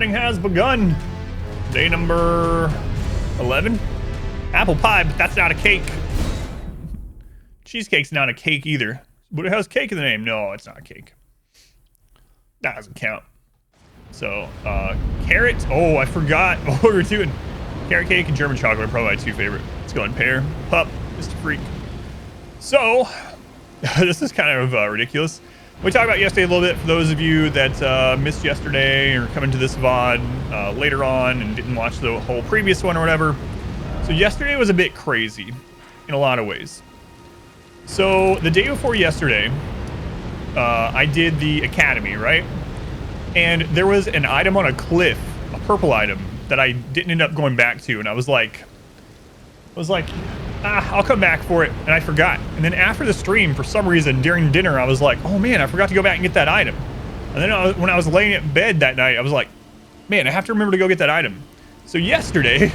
Has begun. Day number 11. Apple pie, but that's not a cake. Cheesecake's not a cake either. But it has cake in the name. No, it's not a cake. That doesn't count. So, carrot. Oh, I forgot what we were doing. Carrot cake and German chocolate are probably my two favorite. Let's go and pair. Pup, Mr. Freak. So, this is kind of ridiculous. We talked about yesterday a little bit for those of you that missed yesterday or coming to this VOD later on and didn't watch the whole previous one or whatever. So yesterday was a bit crazy in a lot of ways. So the day before yesterday, I did the academy, right? And there was an item on a cliff, a purple item that I didn't end up going back to. And I was like, I'll come back for it, and I forgot. And then after the stream, for some reason, during dinner, I was like, oh man, I forgot to go back and get that item. And then when I was laying in bed that night, I was like, man, I have to remember to go get that item. So yesterday,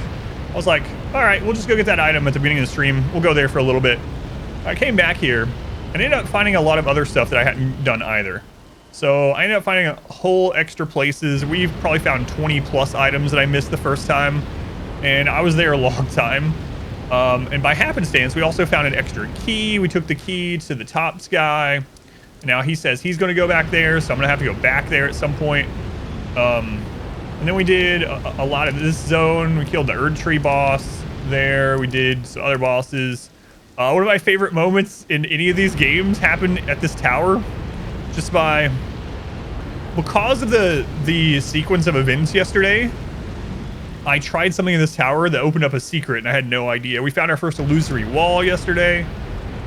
I was like, all right, we'll just go get that item at the beginning of the stream. We'll go there for a little bit. I came back here, and ended up finding a lot of other stuff that I hadn't done either. So I ended up finding a whole extra places. We've probably found 20 plus items that I missed the first time, and I was there a long time. And by happenstance, we also found an extra key. We took the key to the Tops guy. Now he says he's going to go back there, so I'm going to have to go back there at some point. And then we did a lot of this zone. We killed the Erdtree boss there. We did some other bosses. One of my favorite moments in any of these games happened at this tower. Just because of the sequence of events yesterday, I tried something in this tower that opened up a secret, and I had no idea. We found our first illusory wall yesterday.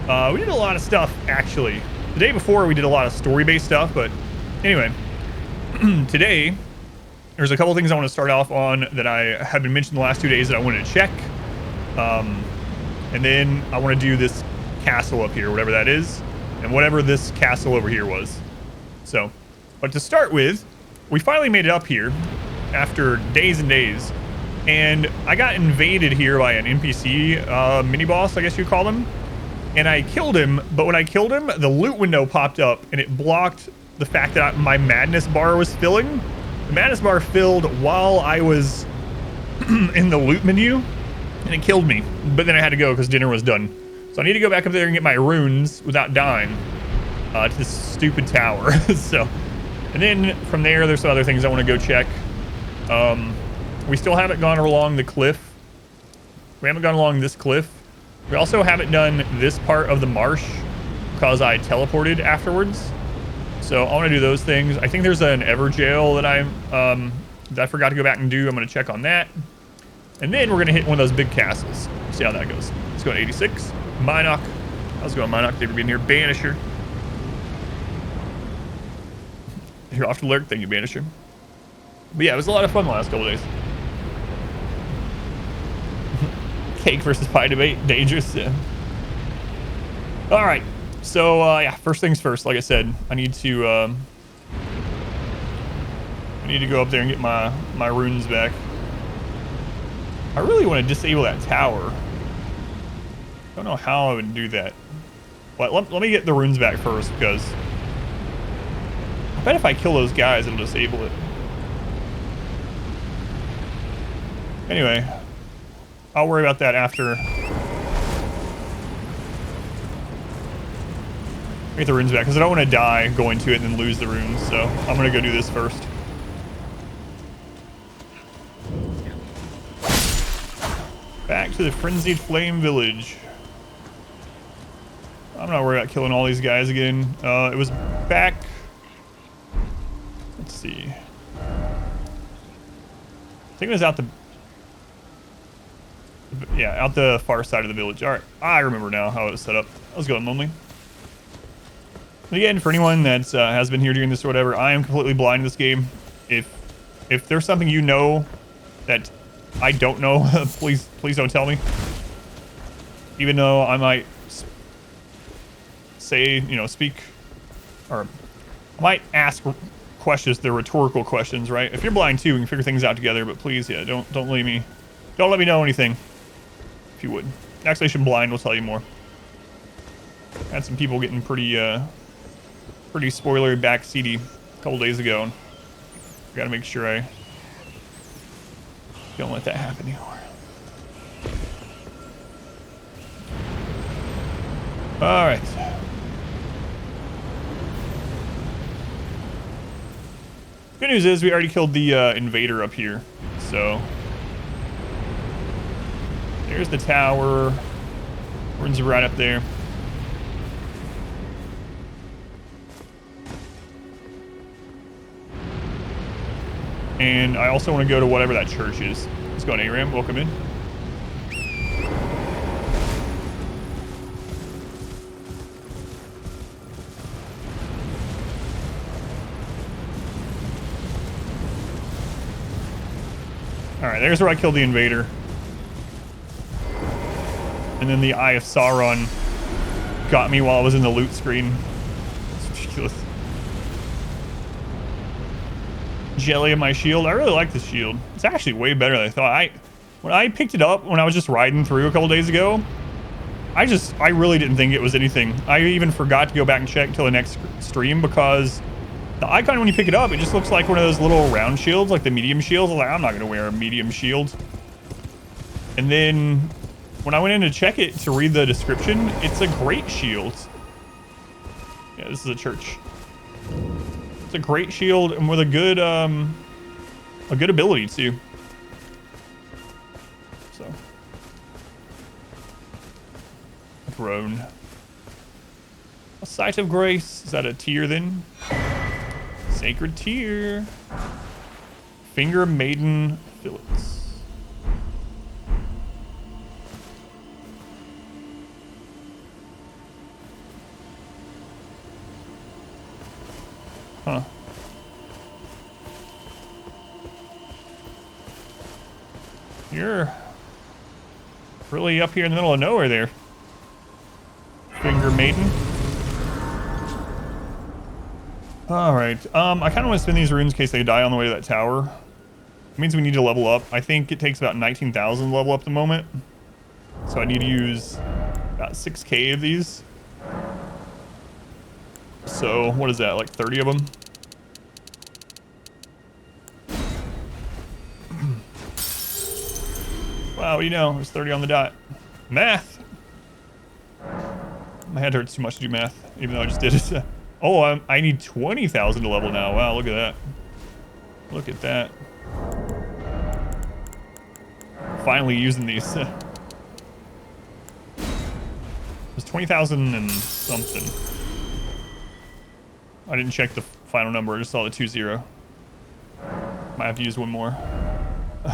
We did a lot of stuff, actually. The day before, we did a lot of story-based stuff, but anyway. Today, there's a couple things I want to start off on that I have been mentioned the last 2 days that I wanted to check. And then I want to do this castle up here, whatever that is, and whatever this castle over here was. So, but to start with, we finally made it up here after days and days. And I got invaded here by an NPC mini-boss, I guess you'd call him. And I killed him, but when I killed him, the loot window popped up, and it blocked the fact that my madness bar was filling. The madness bar filled while I was in the loot menu, and it killed me. But then I had to go because dinner was done. So I need to go back up there and get my runes without dying to this stupid tower. So, and then from there, there's some other things I want to go check. We still haven't gone along the cliff. We haven't gone along this cliff. We also haven't done this part of the marsh because I teleported afterwards. So I want to do those things. I think there's an Everjail that I forgot to go back and do. I'm going to check on that. And then we're going to hit one of those big castles. See how that goes. Let's go to 86. Minoc. How's it going, Minoc? Thank you for being here. Banisher. You're off to lurk. Thank you, Banisher. But yeah, it was a lot of fun the last couple days. Cake versus pie debate, dangerous. Yeah. All right, so yeah, first things first. Like I said, I need to go up there and get my runes back. I really want to disable that tower. Don't know how I would do that. But let me get the runes back first, because I bet if I kill those guys, it'll disable it. Anyway, I'll worry about that after. Get the runes back, because I don't want to die going to it and then lose the runes, so I'm going to go do this first. Back to the Frenzied Flame Village. I'm not worried about killing all these guys again. It was back. Let's see. I think it was out the... Yeah, out the far side of the village. All right, I remember now how it was set up. I was going lonely. Again, for anyone that has been here doing this or whatever, I am completely blind in this game. If there's something you know that I don't know, please don't tell me. Even though I might say, you know, speak, or I might ask questions. They're rhetorical questions, right? If you're blind too, we can figure things out together. But please, yeah, don't let me know anything. If you would. Activation blind will tell you more. Had some people getting pretty spoilery backseaty a couple days ago. Gotta make sure I Don't let that happen anymore. All right. Good news is we already killed the invader up here. So there's the tower. Ruins are right up there. And I also want to go to whatever that church is. Let's go on ARAM. Welcome in. Alright, there's where I killed the invader. And then the Eye of Sauron got me while I was in the loot screen. It's ridiculous. Jelly in my shield. I really like this shield. It's actually way better than I thought. When I picked it up when I was just riding through a couple days ago, I really didn't think it was anything. I even forgot to go back and check until the next stream because the icon when you pick it up, it just looks like one of those little round shields, like the medium shields. I was like, I'm not going to wear a medium shield. And then when I went in to check it to read the description, it's a great shield. Yeah, this is a church. It's a great shield and with a good ability too. So, throne. A site of grace. Is that a tear then? Sacred tear. Finger maiden fillets. Huh. You're really up here in the middle of nowhere there. Finger maiden. Alright. I kind of want to spin these runes in case they die on the way to that tower. It means we need to level up. I think it takes about 19,000 to level up at the moment. So I need to use about 6k of these. So what is that, like 30 of them? Wow, what do you know? There's 30 on the dot. Math! My head hurts too much to do math, even though I just did it. Oh, I need 20,000 to level now. Wow, look at that. Look at that. Finally using these. It was 20,000 and something. I didn't check the final number. I just saw the 20. Might have to use one more.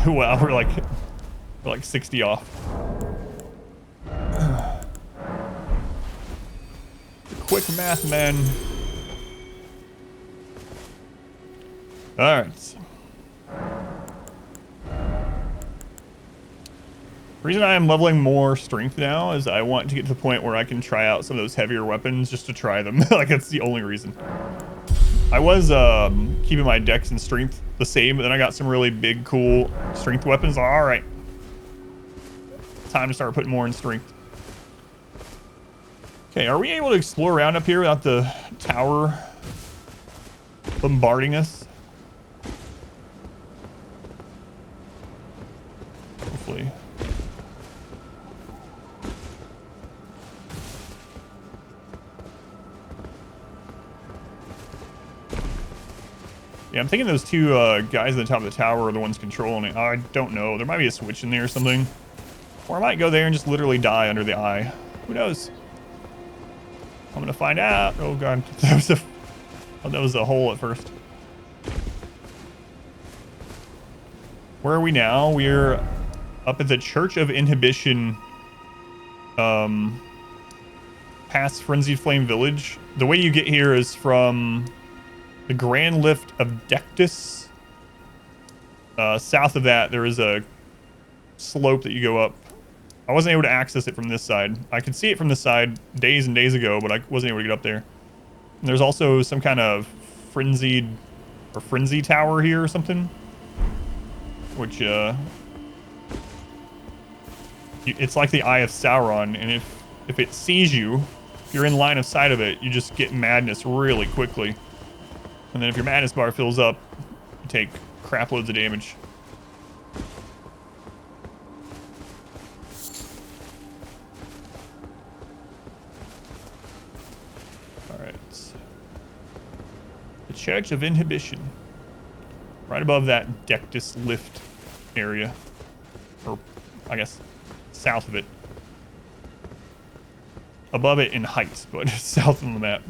Wow, we're like 60 off. The quick math, man. All right. The reason I am leveling more strength now is I want to get to the point where I can try out some of those heavier weapons just to try them. Like, that's the only reason. I was keeping my dex and strength the same, but then I got some really big, cool strength weapons. All right. Time to start putting more in strength. Okay, are we able to explore around up here without the tower bombarding us? Hopefully. Yeah, I'm thinking those two guys at the top of the tower are the ones controlling it. I don't know. There might be a switch in there or something. Or I might go there and just literally die under the eye. Who knows? I'm gonna find out. Oh god, that was a hole at first. Where are we now? We're up at the Church of Inhibition, past Frenzied Flame Village. The way you get here is from the Grand Lift of Dectus. South of that, there is a slope that you go up. I wasn't able to access it from this side. I could see it from this side days and days ago, but I wasn't able to get up there. And there's also some kind of frenzy tower here or something, which it's like the Eye of Sauron, and if it sees you, if you're in line of sight of it, you just get madness really quickly. And then if your madness bar fills up, you take crap loads of damage. Church of Inhibition. Right above that Dectus lift area. Or, I guess, south of it. Above it in height, but south on the map.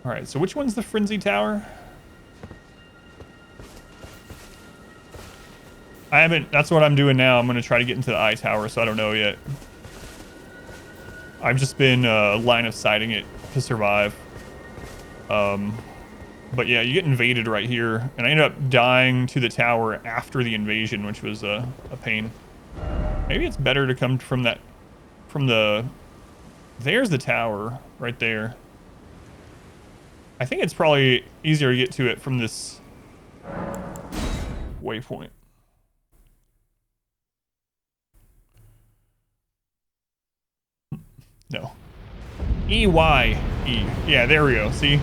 Alright, so which one's the Frenzy Tower? I haven't... That's what I'm doing now. I'm going to try to get into the eye tower, so I don't know yet. I've just been line of sighting it to survive. But yeah, you get invaded right here. And I ended up dying to the tower after the invasion, which was a pain. Maybe it's better to come from that... From the... There's the tower right there. I think it's probably easier to get to it from this waypoint. No. E-Y-E. Yeah, there we go. See?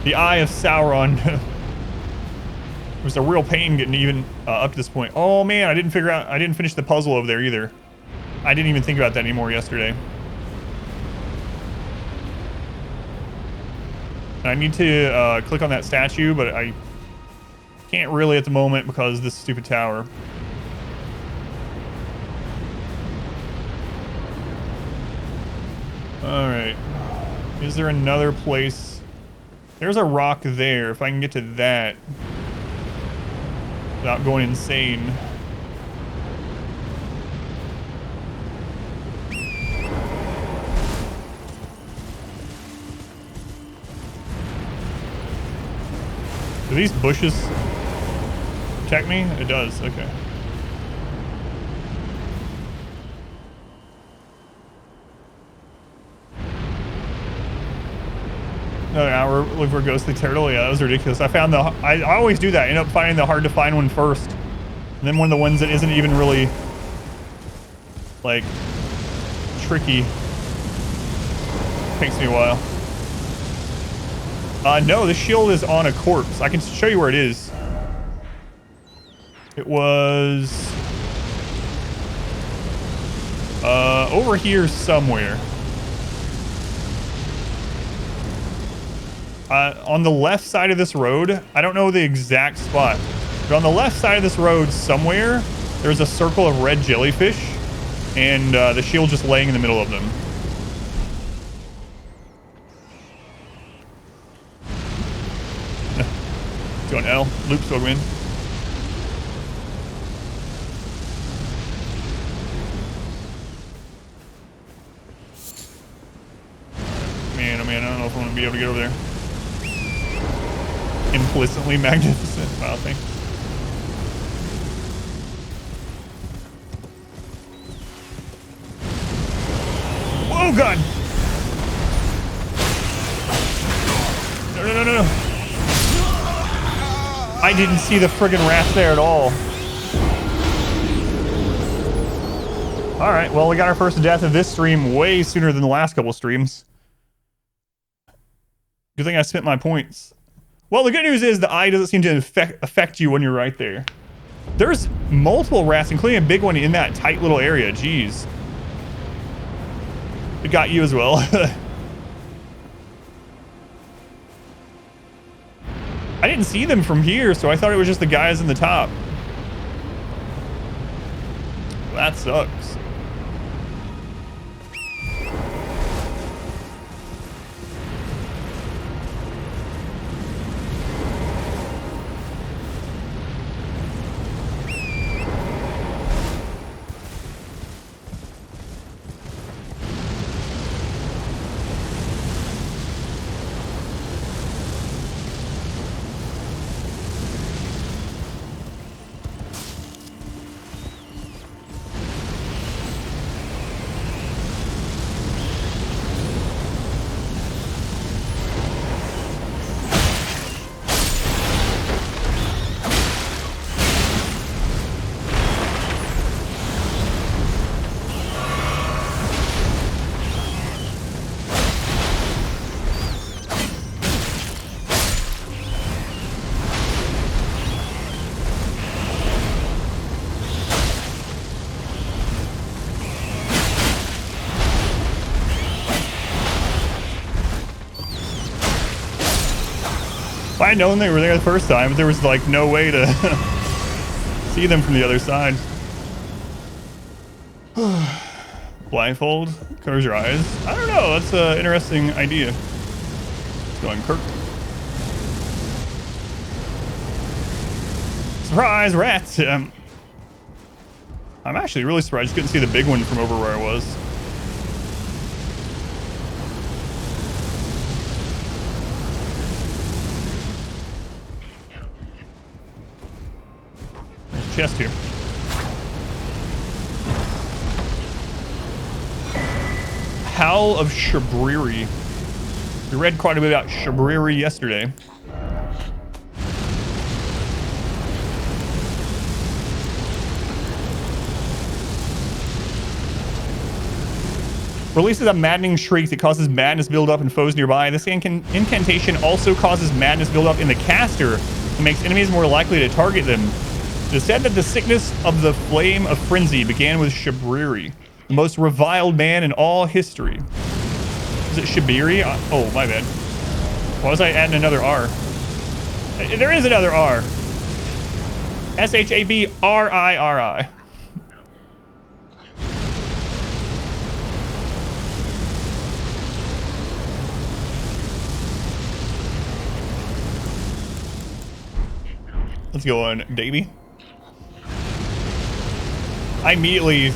The Eye of Sauron. It was a real pain getting even up to this point. Oh man, I didn't finish the puzzle over there either. I didn't even think about that anymore yesterday. I need to click on that statue, but I can't really at the moment because of this stupid tower. Alright. Is there another place? There's a rock there. If I can get to that without going insane. Do these bushes protect me? It does, okay. Another hour looking for a ghostly turtle? Yeah, that was ridiculous. I always do that. I end up finding the hard to find one first. And then one of the ones that isn't even really, like, tricky. Takes me a while. No, the shield is on a corpse. I can show you where it is. It was... over here somewhere. On the left side of this road, I don't know the exact spot, but on the left side of this road somewhere, there's a circle of red jellyfish, and the shield just laying in the middle of them. Doing L. Loops will win. Man, oh man, I don't know if I'm going to be able to get over there. Implicitly magnificent. Wow, thanks. Oh god! No. I didn't see the friggin' wrath there at all. Alright, well, we got our first death of this stream way sooner than the last couple streams. Good thing I spent my points. Well, the good news is the eye doesn't seem to affect you when you're right there. There's multiple rats, including a big one in that tight little area. Jeez. It got you as well. I didn't see them from here, so I thought it was just the guys in the top. That sucks. I'd known they were there the first time, but there was like no way to see them from the other side. Blindfold, close your eyes. I don't know. That's an interesting idea. Let's go on, Kirk. Surprise, rats! I'm actually really surprised you couldn't see the big one from over where I was. There's a chest here. Howl of Shabriri. We read quite a bit about Shabriri yesterday. Releases a maddening shriek that causes madness build up in foes nearby. This incantation also causes madness build up in the caster and makes enemies more likely to target them. It is said that the sickness of the flame of frenzy began with Shabriri, the most reviled man in all history. Is it Shabiri? Oh, my bad. Why was I adding another R? There is another R. S-H-A-B-R-I-R-I. Let's go on, Davey. I immediately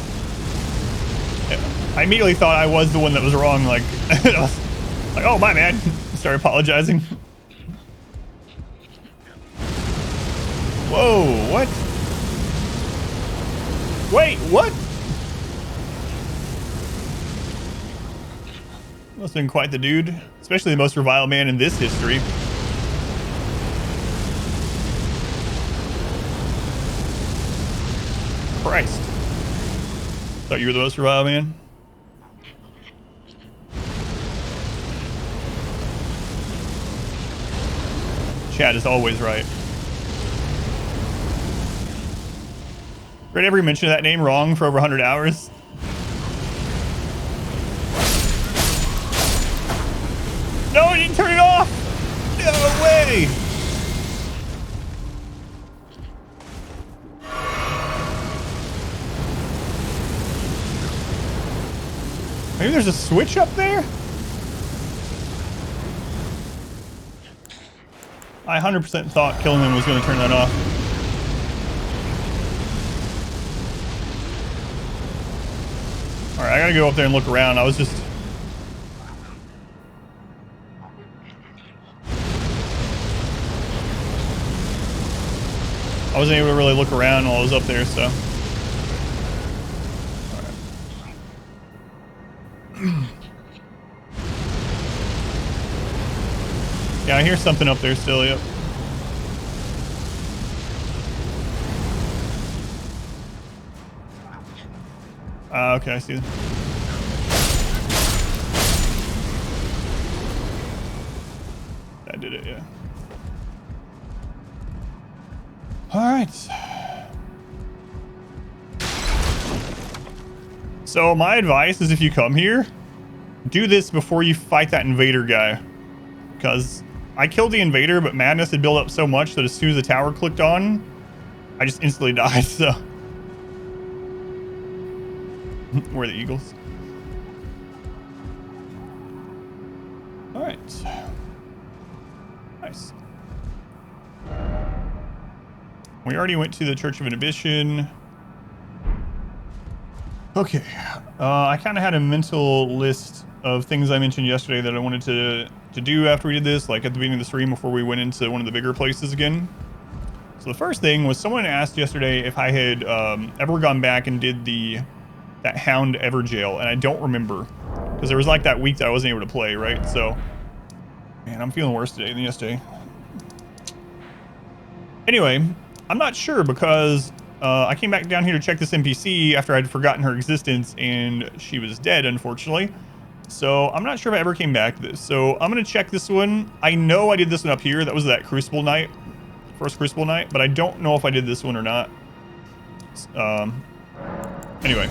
thought I was the one that was wrong. Like, like, oh my bad. Started apologizing. Whoa! What? Wait, what? Must have been quite the dude, especially the most reviled man in this history. Christ. Thought you were the most reviled man? Chad is always right. Read every mention of that name wrong for over 100 hours. No, I didn't turn it off! No way! Maybe there's a switch up there? I 100% thought killing them was going to turn that off. Alright, I gotta go up there and look around. I wasn't able to really look around while I was up there, so. Yeah, I hear something up there still, yep. Okay, I see them. That did it, yeah. Alright. So my advice is if you come here, do this before you fight that invader guy. Because I killed the invader, but madness had built up so much that as soon as the tower clicked on, I just instantly died, so. Where are the eagles? Alright. Nice. We already went to the Church of Inhibition. Okay. I kind of had a mental list of things I mentioned yesterday that I wanted to do after we did this, like at the beginning of the stream before we went into one of the bigger places again. So the first thing was someone asked yesterday if I had ever gone back and did that Hound Ever Jail, and I don't remember because there was like that week that I wasn't able to play, right? So, man, I'm feeling worse today than yesterday. Anyway, I'm not sure because I came back down here to check this NPC after I'd forgotten her existence and she was dead, unfortunately. So I'm not sure if I ever came back to this. So I'm going to check this one. I know I did this one up here. That was that Crucible night, first Crucible night, but I don't know if I did this one or not. Anyway,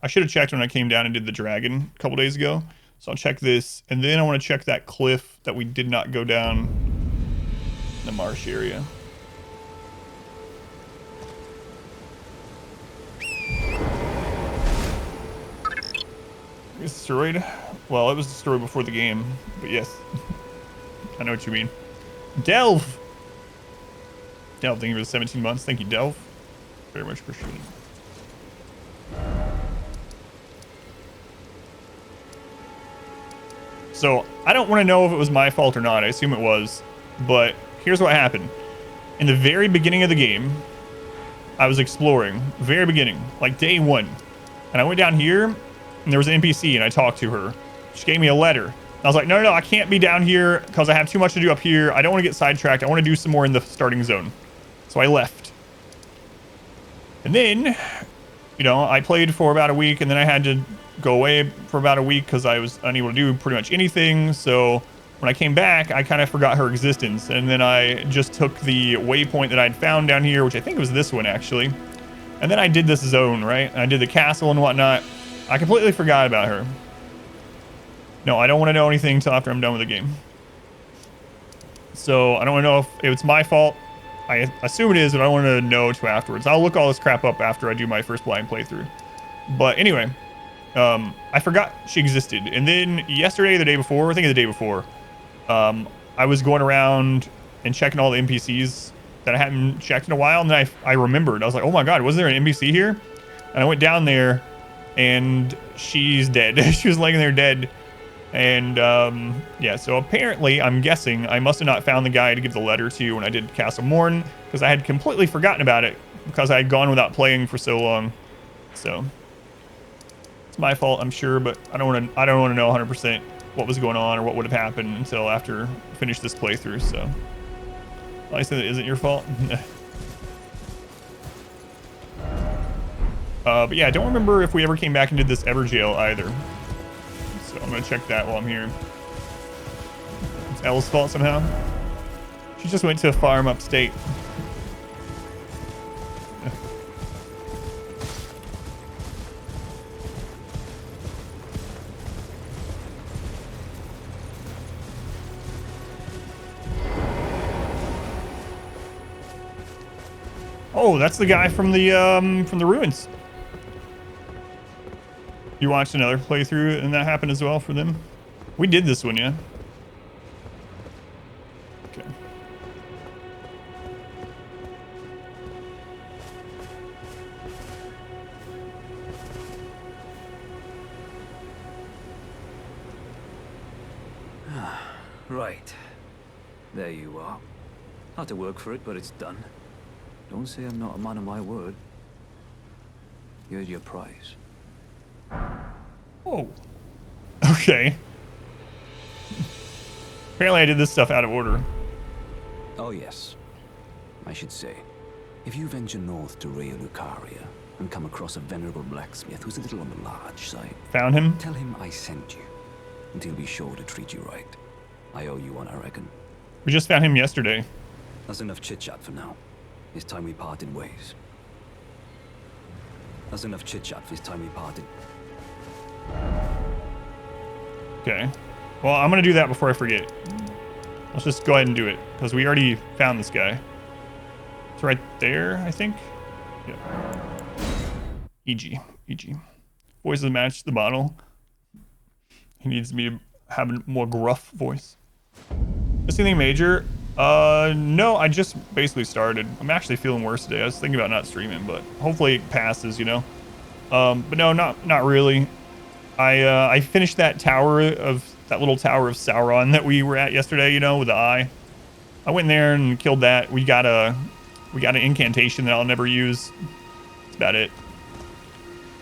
I should have checked when I came down and did the dragon a couple days ago. So I'll check this. And then I want to check that cliff that we did not go down the marsh area. It's destroyed? Well, it was destroyed before the game, but yes. I know what you mean. Delve! Delve, thank you for the 17 months. Thank you, Delve. Very much appreciated. So, I don't want to know if it was my fault or not. I assume it was. But here's what happened. In the very beginning of the game, I was exploring. Very beginning. Like day 1. And I went down here, and there was an NPC, and I talked to her. She gave me a letter. I was like, no, I can't be down here because I have too much to do up here. I don't want to get sidetracked. I want to do some more in the starting zone. So I left. And then, you know, I played for about a week, and then I had to go away for about a week because I was unable to do pretty much anything. So when I came back, I kind of forgot her existence. And then I just took the waypoint that I'd found down here, which I think was this one, actually. And then I did this zone, right? And I did the castle and whatnot. I completely forgot about her. No, I don't want to know anything until after I'm done with the game. So I don't want to know if it's my fault. I assume it is, but I don't want to know until afterwards. I'll look all this crap up after I do my first blind playthrough. But anyway, I forgot she existed. And then yesterday, the day before, I think the day before, I was going around and checking all the NPCs that I hadn't checked in a while. And then I remembered. I was like, oh my God, wasn't there an NPC here? And I went down there and she's dead. She was laying there dead. And yeah, so apparently, I'm guessing I must have not found the guy to give the letter to when I did Castle Morn, because I had completely forgotten about it because I had gone without playing for so long. So it's my fault, I'm sure, but I don't want to know 100% what was going on or what would have happened until after I finish this playthrough. So I said it isn't your fault. But yeah, I don't remember if we ever came back and did this Ever Jail either. So I'm gonna check that while I'm here. It's Elle's fault somehow. She just went to a farm upstate. Oh, that's the guy from the ruins. You watched another playthrough and that happened as well for them? We did this one, yeah? Okay. Right. There you are. Had to work for it, but it's done. Don't say I'm not a man of my word. Here's your prize. Oh. Okay. Apparently I did this stuff out of order. Oh yes. I should say, if you venture north to Rea Lucaria and come across a venerable blacksmith who's a little on the large side, Found him? tell him I sent you, and he'll be sure to treat you right. I owe you one, I reckon. We just found him yesterday. That's enough chit-chat for now. It's time we parted ways. That's enough chit-chat for it's time we parted. Okay. Well, I'm gonna do that before I forget. Let's just go ahead and do it, because we already found this guy. It's right there, I think. Yeah. EG. Voices match the model. He needs me to have a more gruff voice. Is anything major? No, I just basically started. I'm actually feeling worse today. I was thinking about not streaming, but hopefully it passes, you know. But no, not really. I finished that little tower of Sauron that we were at yesterday, you know, with the eye. I went in there and killed that. We got an incantation that I'll never use. That's about it.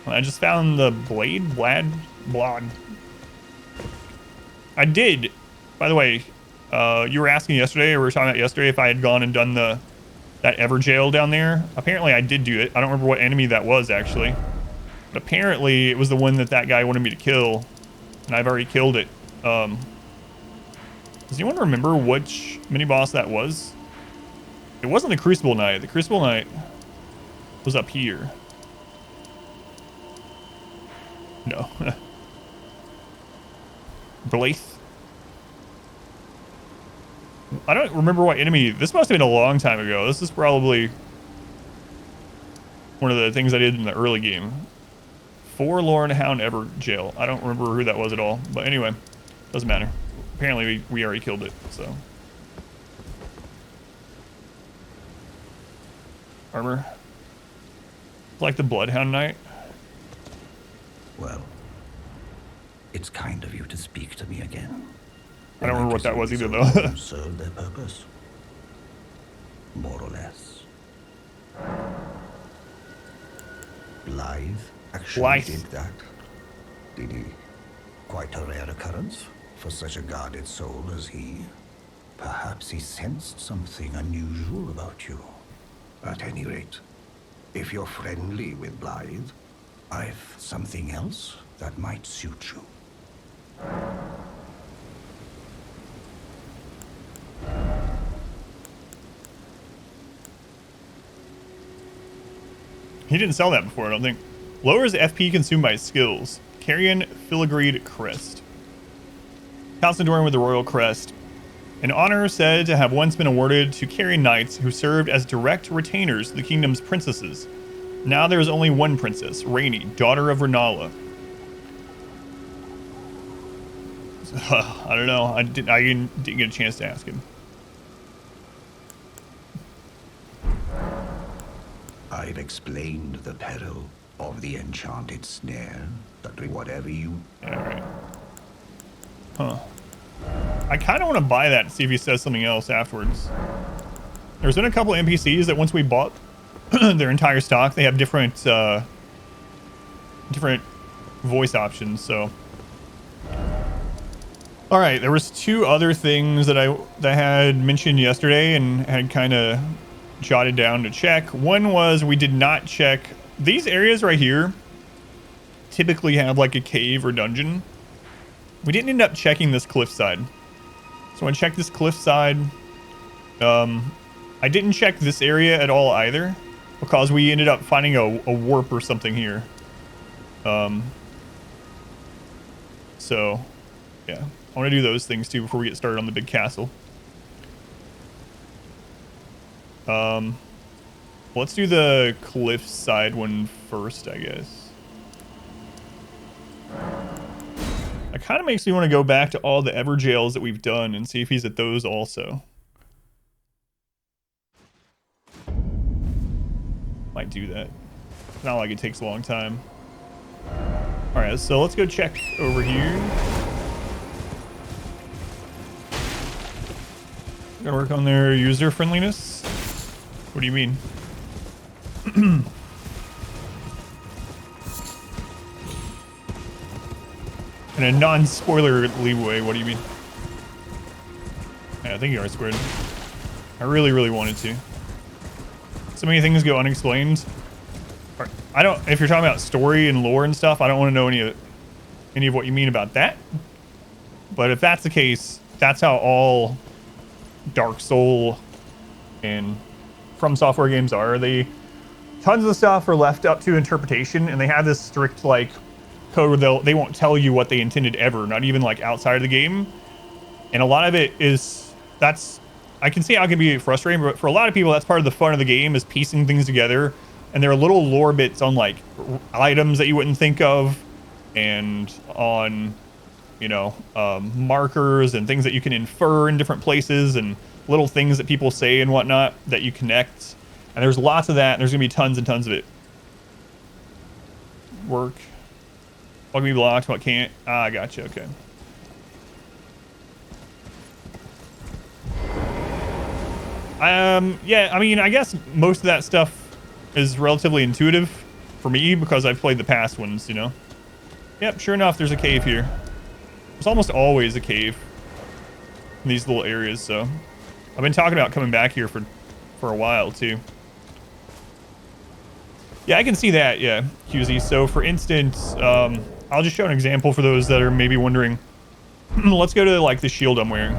I just found the blad. I did. By the way, you were asking yesterday, or we were talking about yesterday, if I had gone and done that Ever Jail down there. Apparently I did do it. I don't remember what enemy that was, actually. But apparently it was the one that guy wanted me to kill. And I've already killed it. Does anyone remember which mini-boss that was? It wasn't the Crucible Knight. The Crucible Knight was up here. No. Blaith. I don't remember what enemy. This must have been a long time ago. This is probably one of the things I did in the early game. Forlorn Hound Ever Jail. I don't remember who that was at all. But anyway, doesn't matter. Apparently we already killed it, so. Armor. It's like the Bloodhound Knight. Well, it's kind of you to speak to me again. I don't remember what that was either, though. Serve their purpose. More or less. Blythe actually did that. Did he? Quite a rare occurrence for such a guarded soul as he. Perhaps he sensed something unusual about you. At any rate, if you're friendly with Blythe, I've something else that might suit you. He didn't sell that before, I don't think. Lowers FP consumed by skills. Carrion Filigreed Crest. Calcidorian with the Royal Crest. An honor said to have once been awarded to Carrion Knights who served as direct retainers to the kingdom's princesses. Now there is only one princess, Rainy, daughter of Renala. I don't know. I didn't get a chance to ask him. I've explained the peril of the enchanted snare, that whatever you... Alright. Huh. I kind of want to buy that and see if he says something else afterwards. There's been a couple NPCs that once we bought their entire stock, they have different different voice options, so... Alright, there was two other things that I had mentioned yesterday and had kind of jotted down to check. One was we did not check these areas right here typically have like a cave or dungeon. We didn't end up checking this cliffside, so I'm gonna check this cliffside. I didn't check this area at all either because we ended up finding a warp or something here. So yeah, I want to do those things too before we get started on the big castle. Let's do the cliffside one first, I guess. It kind of makes me want to go back to all the Everjails that we've done and see if he's at those also. Might do that. It's not like it takes a long time. Alright, so let's go check over here. Gotta work on their user friendliness. What do you mean? In a non-spoilerly way, what do you mean? Yeah, I think you are squared. I really, really wanted to. So many things go unexplained. I don't. If you're talking about story and lore and stuff, I don't want to know any of what you mean about that. But if that's the case, that's how all Dark Soul and From Software games are. Tons of the stuff are left up to interpretation, and they have this strict like code where they won't tell you what they intended ever, not even like outside of the game. And a lot of it is I can see how it can be frustrating, but for a lot of people, that's part of the fun of the game is piecing things together. And there are little lore bits on like items that you wouldn't think of, and on markers and things that you can infer in different places, and little things that people say and whatnot that you connect. And there's lots of that, and there's gonna be tons and tons of it. Work. What can be blocked, what can't? Ah, gotcha, okay. Yeah, I mean, I guess most of that stuff is relatively intuitive for me because I've played the past ones, you know? Yep, sure enough, there's a cave here. There's almost always a cave in these little areas, so I've been talking about coming back here for a while too. Yeah, I can see that, yeah, QZ. So for instance, I'll just show an example for those that are maybe wondering. Let's go to like the shield I'm wearing.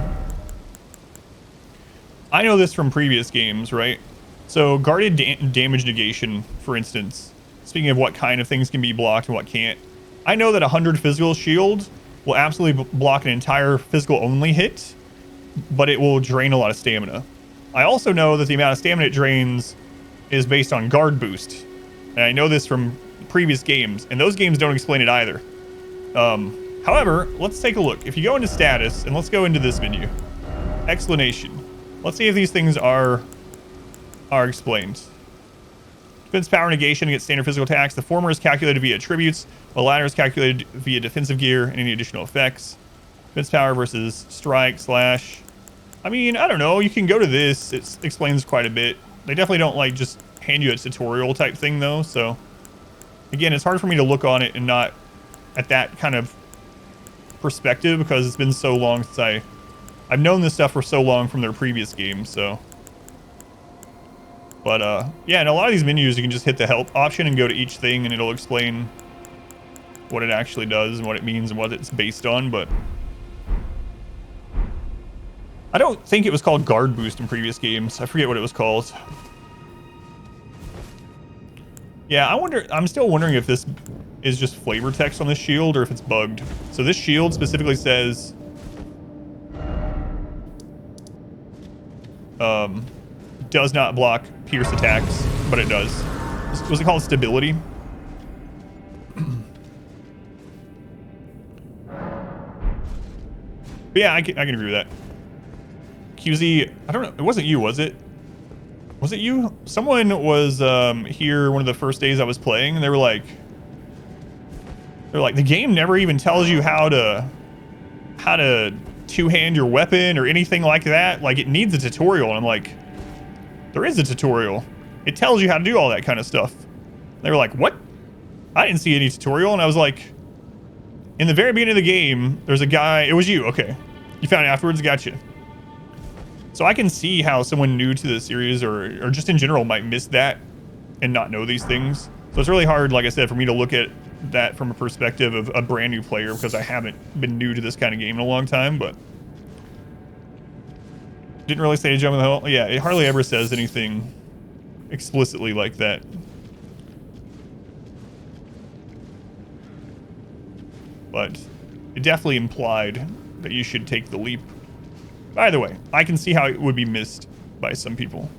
I know this from previous games, right? So guarded damage negation, for instance, speaking of what kind of things can be blocked and what can't, I know that 100 physical shield will absolutely block an entire physical only hit. but it will drain a lot of stamina. I also know that the amount of stamina it drains is based on guard boost. And I know this from previous games, and those games don't explain it either. However, let's take a look. If you go into status, and let's go into this menu. Explanation. Let's see if these things are explained. Defense power negation against standard physical attacks. The former is calculated via attributes, while the latter is calculated via defensive gear and any additional effects. Defense power versus strike slash. I mean, I don't know. You can go to this. It explains quite a bit. They definitely don't like just hand you a tutorial type thing though. So again, it's hard for me to look on it and not at that kind of perspective because it's been so long since I've known this stuff for so long from their previous games. So, but yeah, in a lot of these menus, you can just hit the help option and go to each thing and it'll explain what it actually does and what it means and what it's based on. But I don't think it was called guard boost in previous games. I forget what it was called. Yeah, I'm still wondering if this is just flavor text on this shield or if it's bugged. So this shield specifically says does not block pierce attacks, but it does. Was it called stability? But yeah, I can agree with that. QZ, I don't know, it wasn't you, was it? Was it you? Someone was here one of the first days I was playing, and they're like, the game never even tells you how to two-hand your weapon or anything like that. Like, it needs a tutorial. And I'm like, there is a tutorial. It tells you how to do all that kind of stuff. They were like, what? I didn't see any tutorial. And I was like, in the very beginning of the game, there's a guy. It was you. Okay. You found it afterwards. Gotcha. So I can see how someone new to the series or just in general might miss that and not know these things. So it's really hard, like I said, for me to look at that from a perspective of a brand new player because I haven't been new to this kind of game in a long time. But didn't really say to jump in the hole. Yeah, it hardly ever says anything explicitly like that. But it definitely implied that you should take the leap. Either way, I can see how it would be missed by some people.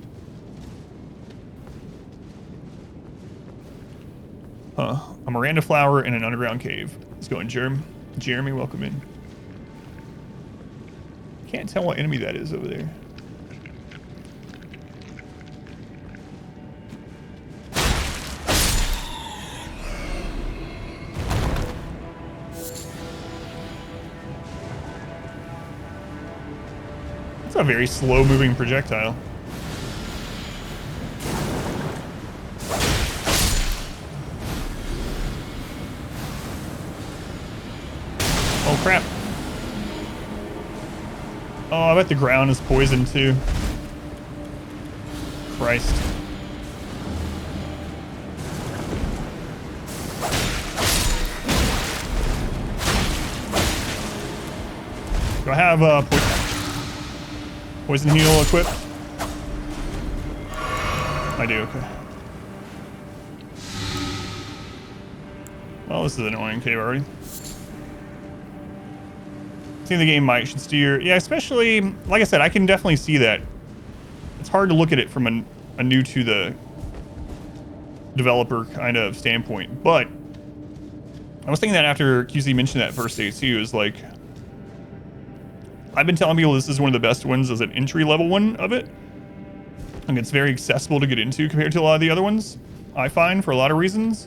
Huh. A Miranda flower in an underground cave. Let's go in, Jeremy, welcome in. Can't tell what enemy that is over there. It's a very slow-moving projectile. Oh, crap. Oh, I bet the ground is poisoned, too. Christ. Do I have poison heal equipped? I do, okay. Well, this is an annoying cave already. I think the game should steer. Yeah, especially, like I said, I can definitely see that. It's hard to look at it from a new to the developer kind of standpoint. But I was thinking that after QZ mentioned that first day too, is like, I've been telling people this is one of the best ones as an entry level one of it. And it's very accessible to get into compared to a lot of the other ones, I find, for a lot of reasons.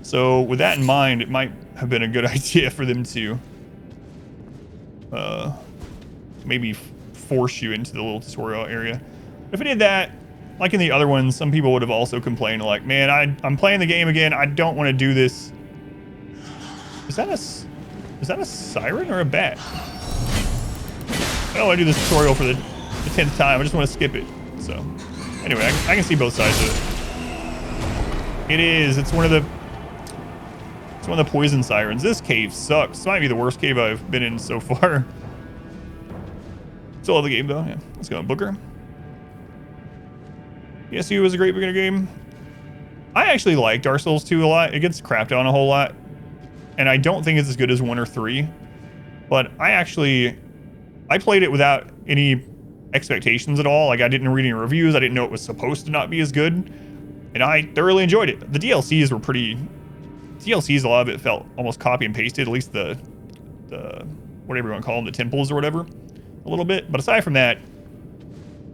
So with that in mind, it might have been a good idea for them to maybe force you into the little tutorial area. If it did that, like in the other ones, some people would have also complained like, man, I'm playing the game again. I don't want to do this. Is that a siren or a bat? I don't want to do this tutorial for the 10th time. I just want to skip it. So anyway, I can see both sides of it. It is. It's one of the poison sirens. This cave sucks. This might be the worst cave I've been in so far. Still love the game though. Yeah. Let's go on Booker. ESU was a great beginner game. I actually like Dark Souls 2 a lot. It gets crapped on a whole lot. And I don't think it's as good as 1 or 3. But I played it without any expectations at all. Like, I didn't read any reviews. I didn't know it was supposed to not be as good. And I thoroughly enjoyed it. The DLCs were pretty... DLCs, a lot of it felt almost copy and pasted, at least the whatever you want to call them, the temples or whatever, a little bit. But aside from that,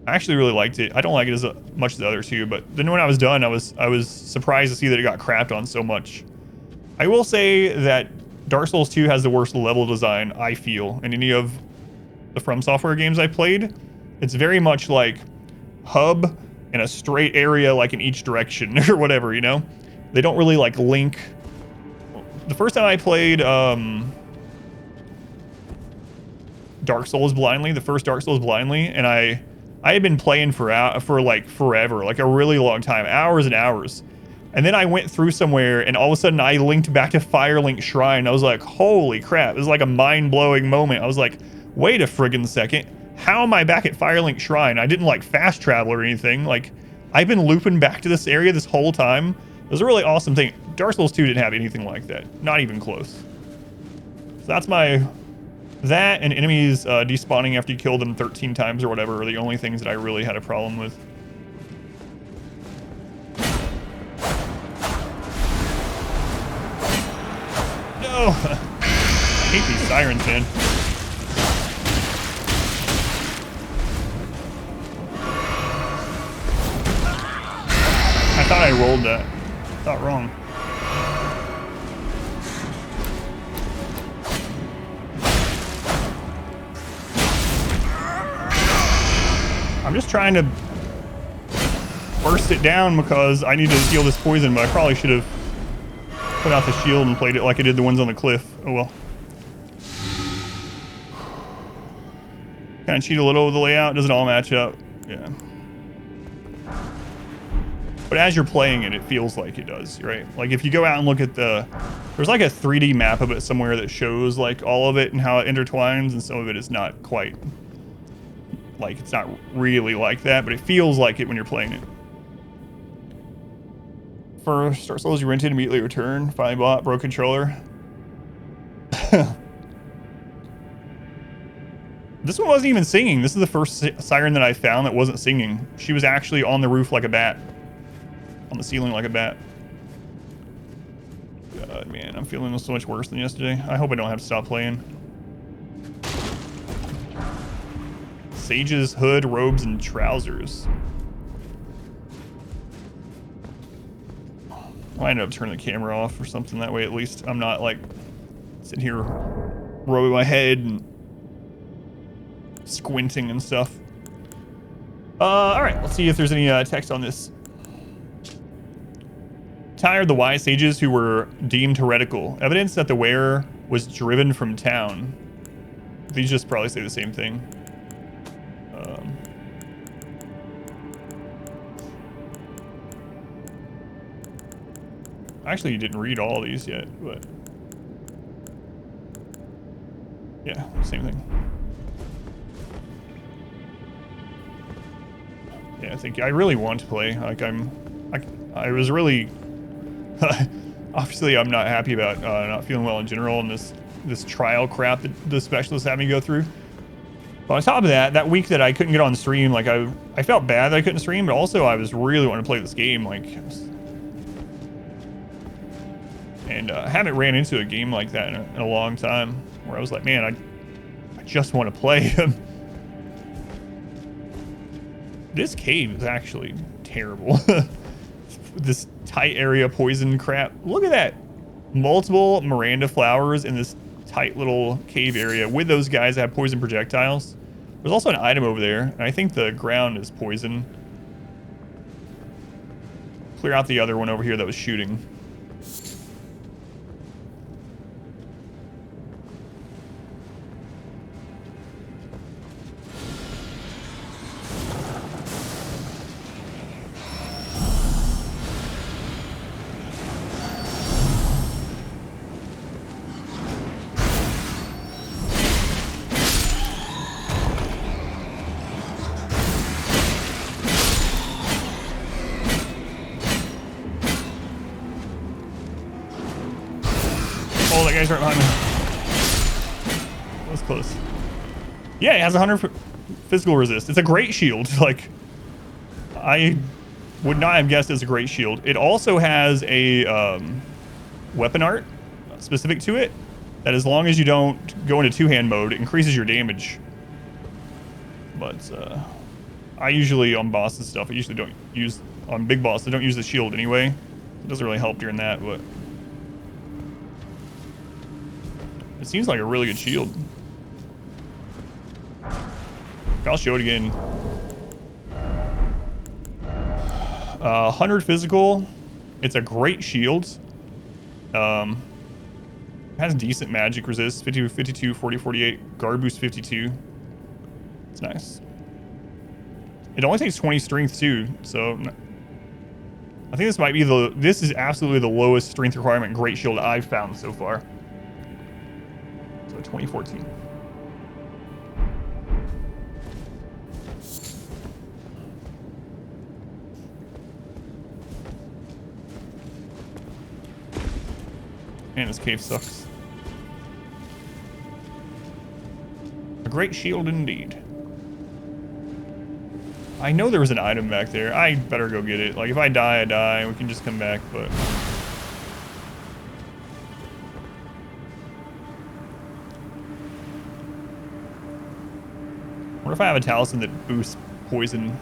I actually really liked it. I don't like it as much as the other two, but then when I was done, I was surprised to see that it got crapped on so much. I will say that Dark Souls 2 has the worst level design, I feel, in any of the From Software games I played. It's very much like hub in a straight area, like in each direction or whatever, you know? They don't really like link. The first time I played Dark Souls blindly, the first Dark Souls blindly, and I had been playing for like forever, like a really long time, hours and hours. And then I went through somewhere and all of a sudden I linked back to Firelink Shrine. I was like, holy crap. It was like a mind-blowing moment. I was like, wait a friggin' second. How am I back at Firelink Shrine? I didn't like fast travel or anything. Like, I've been looping back to this area this whole time. It was a really awesome thing. Dark Souls 2 didn't have anything like that. Not even close. So that's my... That and enemies despawning after you kill them 13 times or whatever are the only things that I really had a problem with. No! I hate these sirens, man. I thought I rolled that. Thought wrong. I'm just trying to burst it down because I need to heal this poison, but I probably should have put out the shield and played it like I did the ones on the cliff. Oh well. Kind of cheat a little with the layout. Doesn't all match up. Yeah. But as you're playing it, it feels like it does, right? Like if you go out and look at there's like a 3D map of it somewhere that shows like all of it and how it intertwines, and some of it is not quite, like it's not really like that, but it feels like it when you're playing it. First Dark Souls you rented, immediately return, finally bought, broke controller. This one wasn't even singing. This is the first siren that I found that wasn't singing. She was actually on the roof like a bat. On the ceiling like a bat. God, man, I'm feeling so much worse than yesterday. I hope I don't have to stop playing. Sage's hood, robes, and trousers. I ended up turning the camera off or something. That way at least I'm not like sitting here rubbing my head and squinting and stuff. Alright, let's see if there's any text on this. Tired the wise sages who were deemed heretical. Evidence that the wearer was driven from town. These just probably say the same thing. Actually, you didn't read all of these yet, but yeah, same thing. Yeah, I think I really want to play. Like I was really obviously I'm not happy about not feeling well in general and this trial crap that the specialists had me go through. But on top of that, that week that I couldn't get on stream, like I felt bad that I couldn't stream, but also I was really wanting to play this game, like, and I haven't ran into a game like that in a long time where I was like, man, I just want to play. This cave is actually terrible. This tight area poison crap. Look at that. Multiple Miranda flowers in this tight little cave area with those guys that have poison projectiles. There's also an item over there, and I think the ground is poison. Clear out the other one over here that was shooting. Oh, that guy's right behind me. That was close. Yeah, it has 100. physical resist. It's a great shield. Like, I would not have guessed it's a great shield. It also has a weapon art specific to it that as long as you don't go into two-hand mode, it increases your damage. But I usually, on boss and stuff, I usually don't use, on big boss, I don't use the shield anyway. It doesn't really help during that, but it seems like a really good shield. I'll show it again. 100 physical. It's a great shield. Has decent magic resist. 50, 52, 40, 48. Guard boost 52. It's nice. It only takes 20 strength too, so I think this might be this is absolutely the lowest strength requirement great shield I've found so far. So 2014. And this cave sucks. A great shield indeed. I know there was an item back there. I better go get it. Like, if I die, I die. We can just come back, but... What if I have a talisman that boosts poison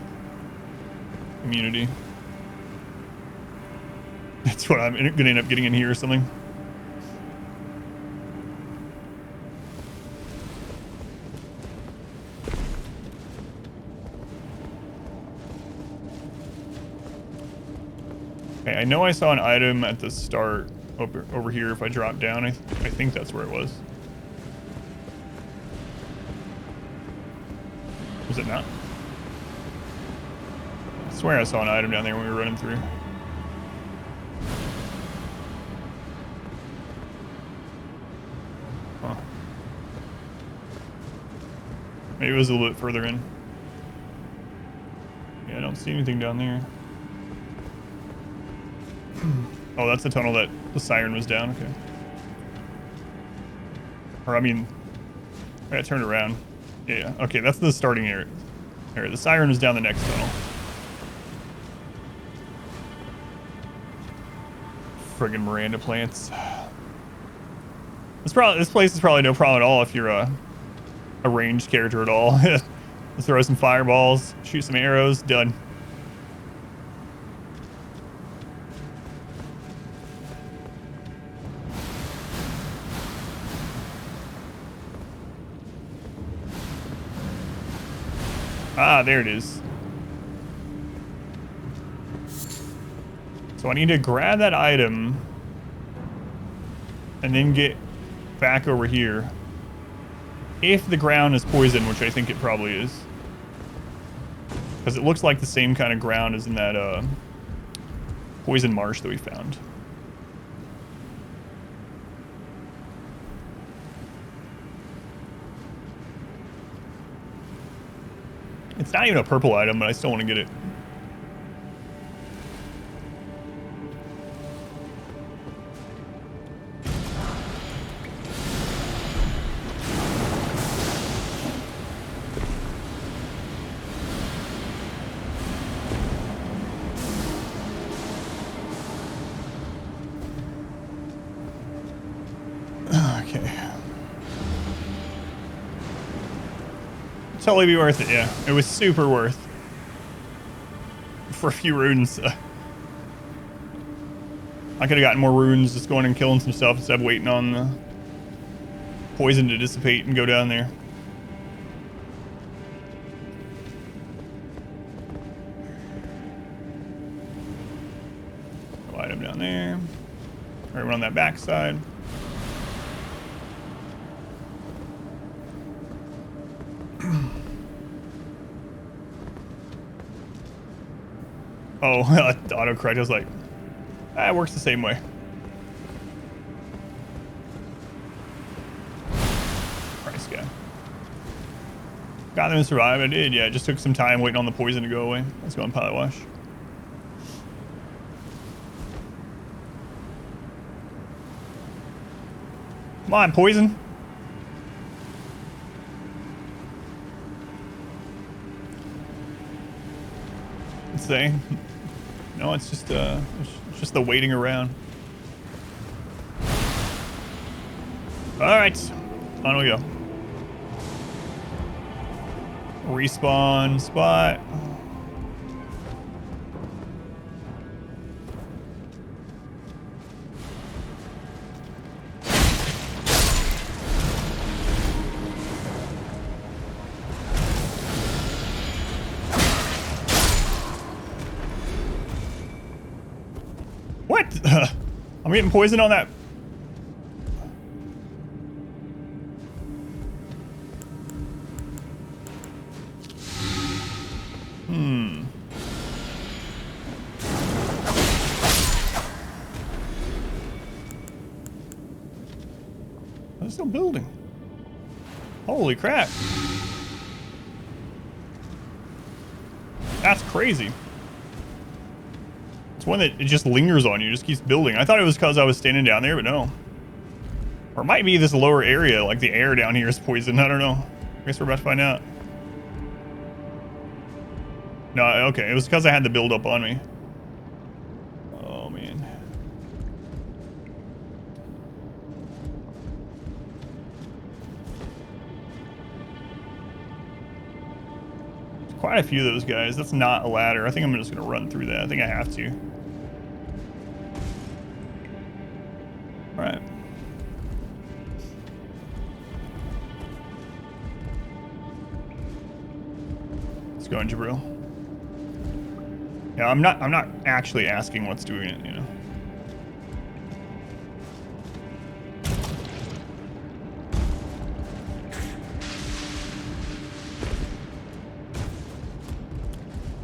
immunity? That's what I'm gonna end up getting in here or something. Okay, I know I saw an item at the start over here. If I drop down, I think that's where it was. Was it not? I swear I saw an item down there when we were running through. Huh. Maybe it was a little bit further in. Yeah, I don't see anything down there. Oh, that's the tunnel that the siren was down. Okay. Or, I mean, I gotta turn around. Yeah, okay, that's the starting area. The siren was down the next tunnel. Friggin' Miranda plants. This place is probably no problem at all if you're a ranged character at all. Let's throw some fireballs, shoot some arrows, done. Ah, there it is. So I need to grab that item and then get back over here. If the ground is poisoned, which I think it probably is. Because it looks like the same kind of ground as in that poison marsh that we found. It's not even a purple item, but I still want to get it. Totally be worth it, yeah. It was super worth. For a few runes. I could have gotten more runes just going and killing some stuff instead of waiting on the poison to dissipate and go down there. No item down there. Right, we're on that back side. Oh, autocorrect. I was like, it works the same way. Christ, guy. Got them to survive. I did, yeah. It just took some time waiting on the poison to go away. Let's go on pilot wash. Come on, poison. would say. No, it's just the waiting around. All right, on we go. Respawn spot. What? I'm getting poisoned on that. It's still building. Holy crap. That's crazy. It's one that it just lingers on you, just keeps building. I thought it was because I was standing down there, but no. Or it might be this lower area, like the air down here is poisoned. I don't know. I guess we're about to find out. No, okay. It was because I had the build up on me. Oh, man. There's quite a few of those guys. That's not a ladder. I think I'm just going to run through that. I think I have to. All right. Let's go in, Jabril. Yeah, I'm not actually asking what's doing it, you know.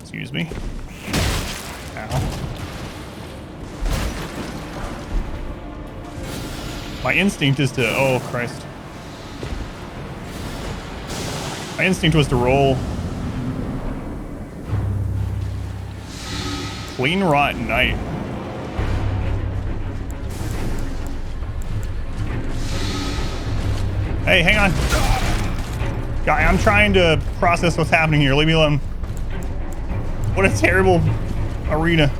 Excuse me. Ow. My instinct is to, oh Christ. My instinct was to roll. Clean rot night. Hey, hang on. Guy, I'm trying to process what's happening here. Leave me alone. What a terrible arena.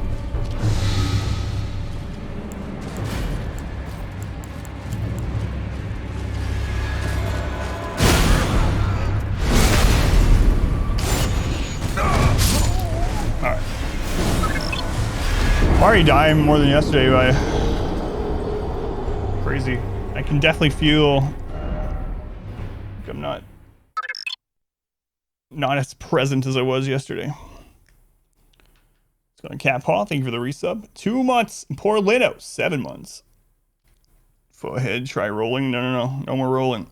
I'm already dying more than yesterday, but crazy. I can definitely feel like I'm not as present as I was yesterday. Let's go to Cap Paw. Thank you for the resub. 2 months. Poor Lino. 7 months. Go ahead. Try rolling. No. No more rolling.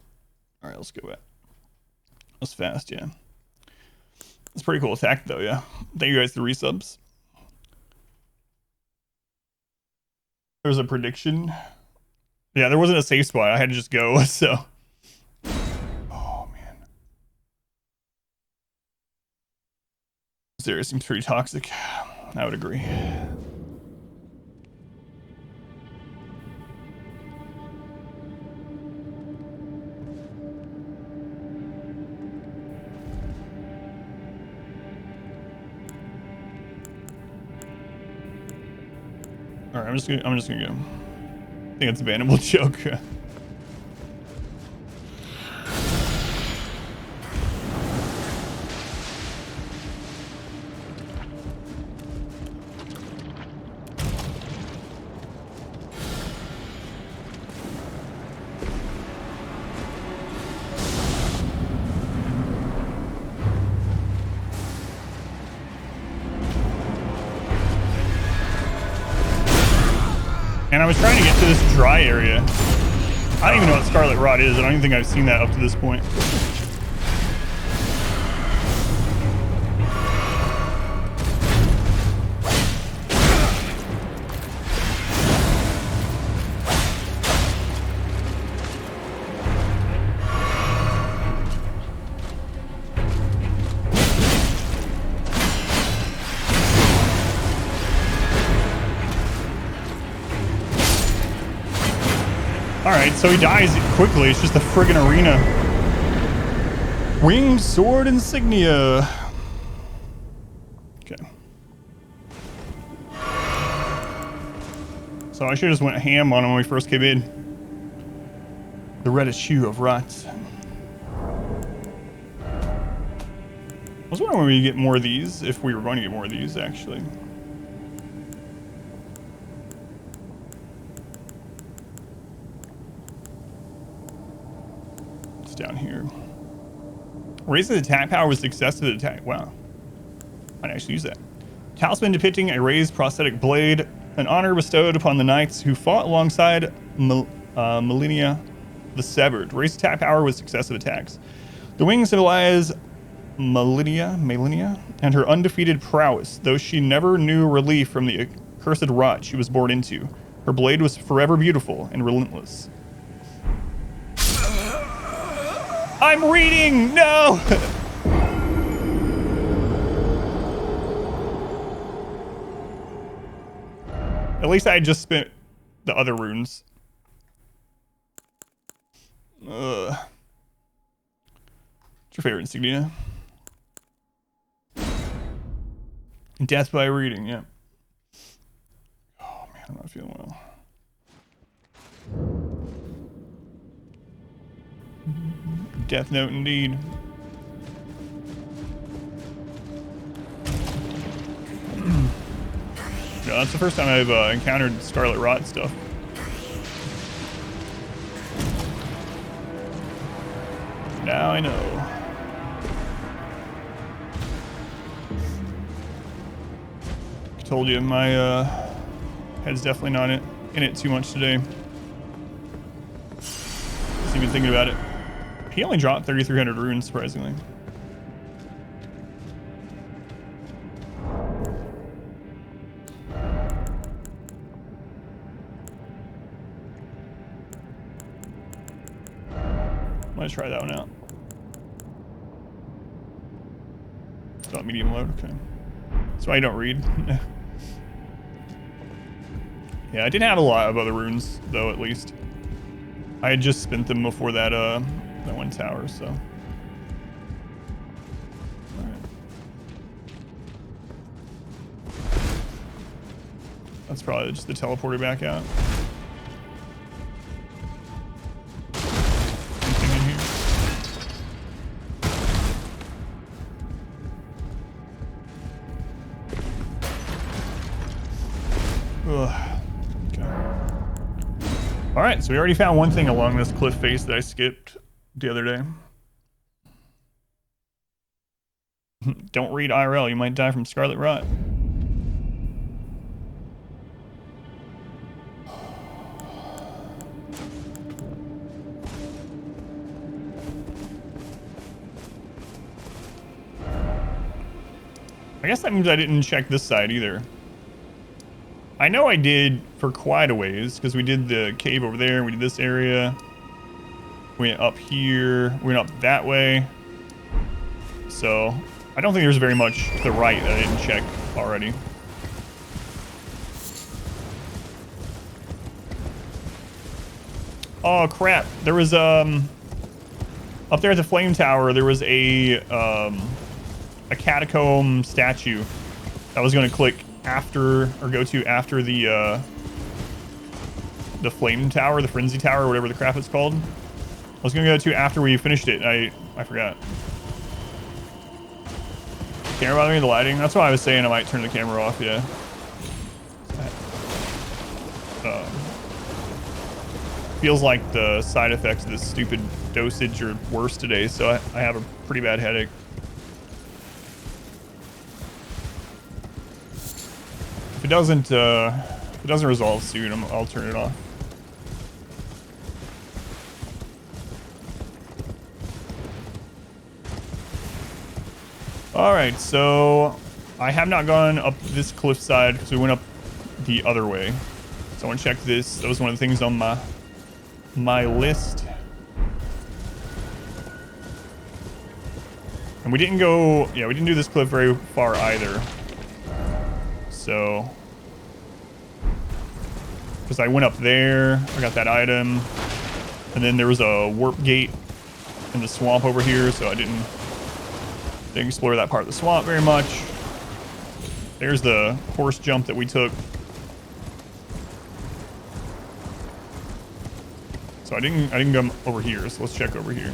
All right, let's go back. That's fast, yeah. It's pretty cool attack, though, yeah. Thank you guys for the resubs. There was a prediction. Yeah, there wasn't a safe spot. I had to just go, so. Oh, man. This area seems pretty toxic. I would agree. All right, I'm just gonna go. I think it's a bannable joke. And I was trying to get to this dry area. I don't even know what Scarlet Rot is. I don't even think I've seen that up to this point. Alright, so he dies quickly. It's just a friggin' arena. Winged Sword Insignia. Okay. So I should have just went ham on him when we first came in. The reddest shoe of rots. I was wondering when we get more of these, if we were going to get more of these, actually. It's down here. Raising the attack power with success to the attack. Wow. I'd actually use that. Talisman depicting a raised prosthetic blade, an honor bestowed upon the knights who fought alongside Millennia the Severed. Raised attack power with successive attacks. The wings symbolize Millennia, and her undefeated prowess, though she never knew relief from the accursed rot she was born into. Her blade was forever beautiful and relentless. I'm reading! No! At least I just spent the other runes. What's your favorite insignia? Death by reading, yeah. Oh man, I'm not feeling well. Death note indeed. No, that's the first time I've encountered Scarlet Rot stuff. Now I know. I told you, my head's definitely not in it too much today. Just even thinking about it. He only dropped 3,300 runes, surprisingly. I'm gonna try that one out. It's not medium load, okay. That's why I don't read. Yeah, I didn't have a lot of other runes, though, at least. I had just spent them before that, that one tower, so. Alright. That's probably just the teleporter back out. Anything in here? Ugh. All right, so we already found one thing along this cliff face that I skipped the other day. Don't read IRL, you might die from Scarlet Rot. I guess that means I didn't check this side either. I know I did for quite a ways, because we did the cave over there, we did this area. We went up here, we went up that way. So, I don't think there's very much to the right that I didn't check already. Oh crap, there was, up there at the flame tower, there was a catacomb statue that was going to click after, or go to after the flame tower, the frenzy tower, whatever the crap it's called. I was gonna go to after we finished it. I forgot. Can't bother me the lighting. That's why I was saying I might turn the camera off. Yeah. Feels like the side effects of this stupid dosage are worse today, so I have a pretty bad headache. If it doesn't resolve soon, I'll turn it off. All right, so I have not gone up this cliffside because we went up the other way. So I want to check this. That was one of the things on my list. And we didn't go, yeah, we didn't do this cliff very far either. So, because I went up there, I got that item, and then there was a warp gate in the swamp over here, so I didn't explore that part of the swamp very much. There's the horse jump that we took. So I didn't come over here, so let's check over here.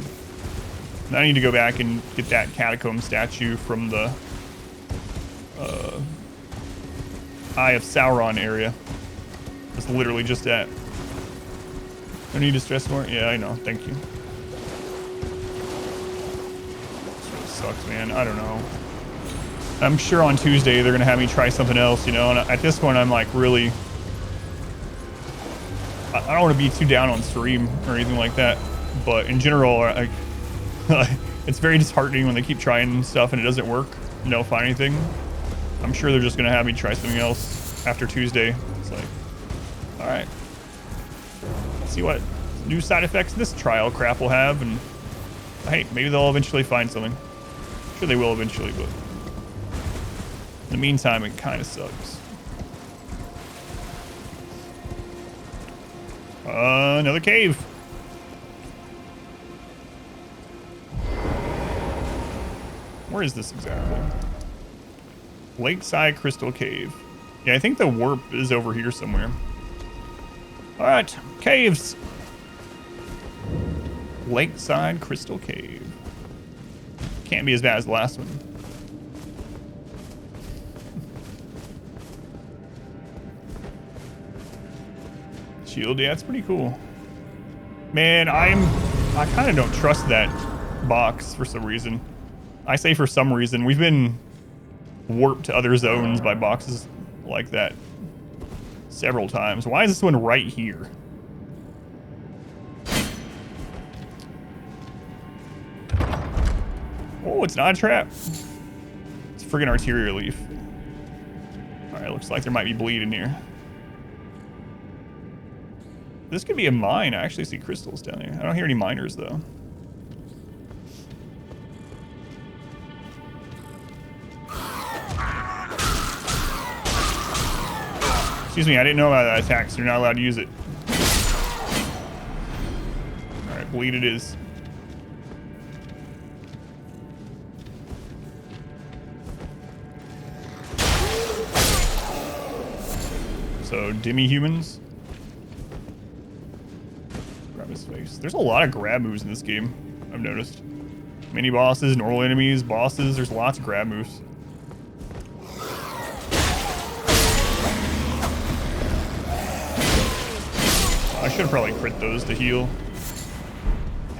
And I need to go back and get that catacomb statue from the Eye of Sauron area. It's literally just that. I need to stress more. Yeah, I know. Thank you. This really sucks, man. I don't know. I'm sure on Tuesday they're gonna have me try something else, you know. And at this point, I'm like really. I don't want to be too down on stream or anything like that, but in general, it's very disheartening when they keep trying stuff and it doesn't work. No, find anything. I'm sure they're just gonna have me try something else after Tuesday. It's like, all right, let's see what new side effects this trial crap will have, and hey, maybe they'll eventually find something. I'm sure they will eventually, but in the meantime, it kind of sucks. Another cave. Where is this exactly? Lakeside Crystal Cave. Yeah, I think the warp is over here somewhere. All right, caves. Lakeside Crystal Cave. Can't be as bad as the last one. Shield, yeah, it's pretty cool. Man, I kind of don't trust that box for some reason. I say for some reason. We've been warped to other zones by boxes like that several times. Why is this one right here? Oh, it's not a trap. It's a friggin' arterial leaf. All right, looks like there might be bleed in here. This could be a mine. I actually see crystals down here. I don't hear any miners, though. Excuse me, I didn't know about that attack, so you're not allowed to use it. Alright, bleed it is. So, demi-humans. Grab his face. There's a lot of grab moves in this game, I've noticed. Mini bosses, normal enemies, bosses, there's lots of grab moves. I should have probably crit those to heal.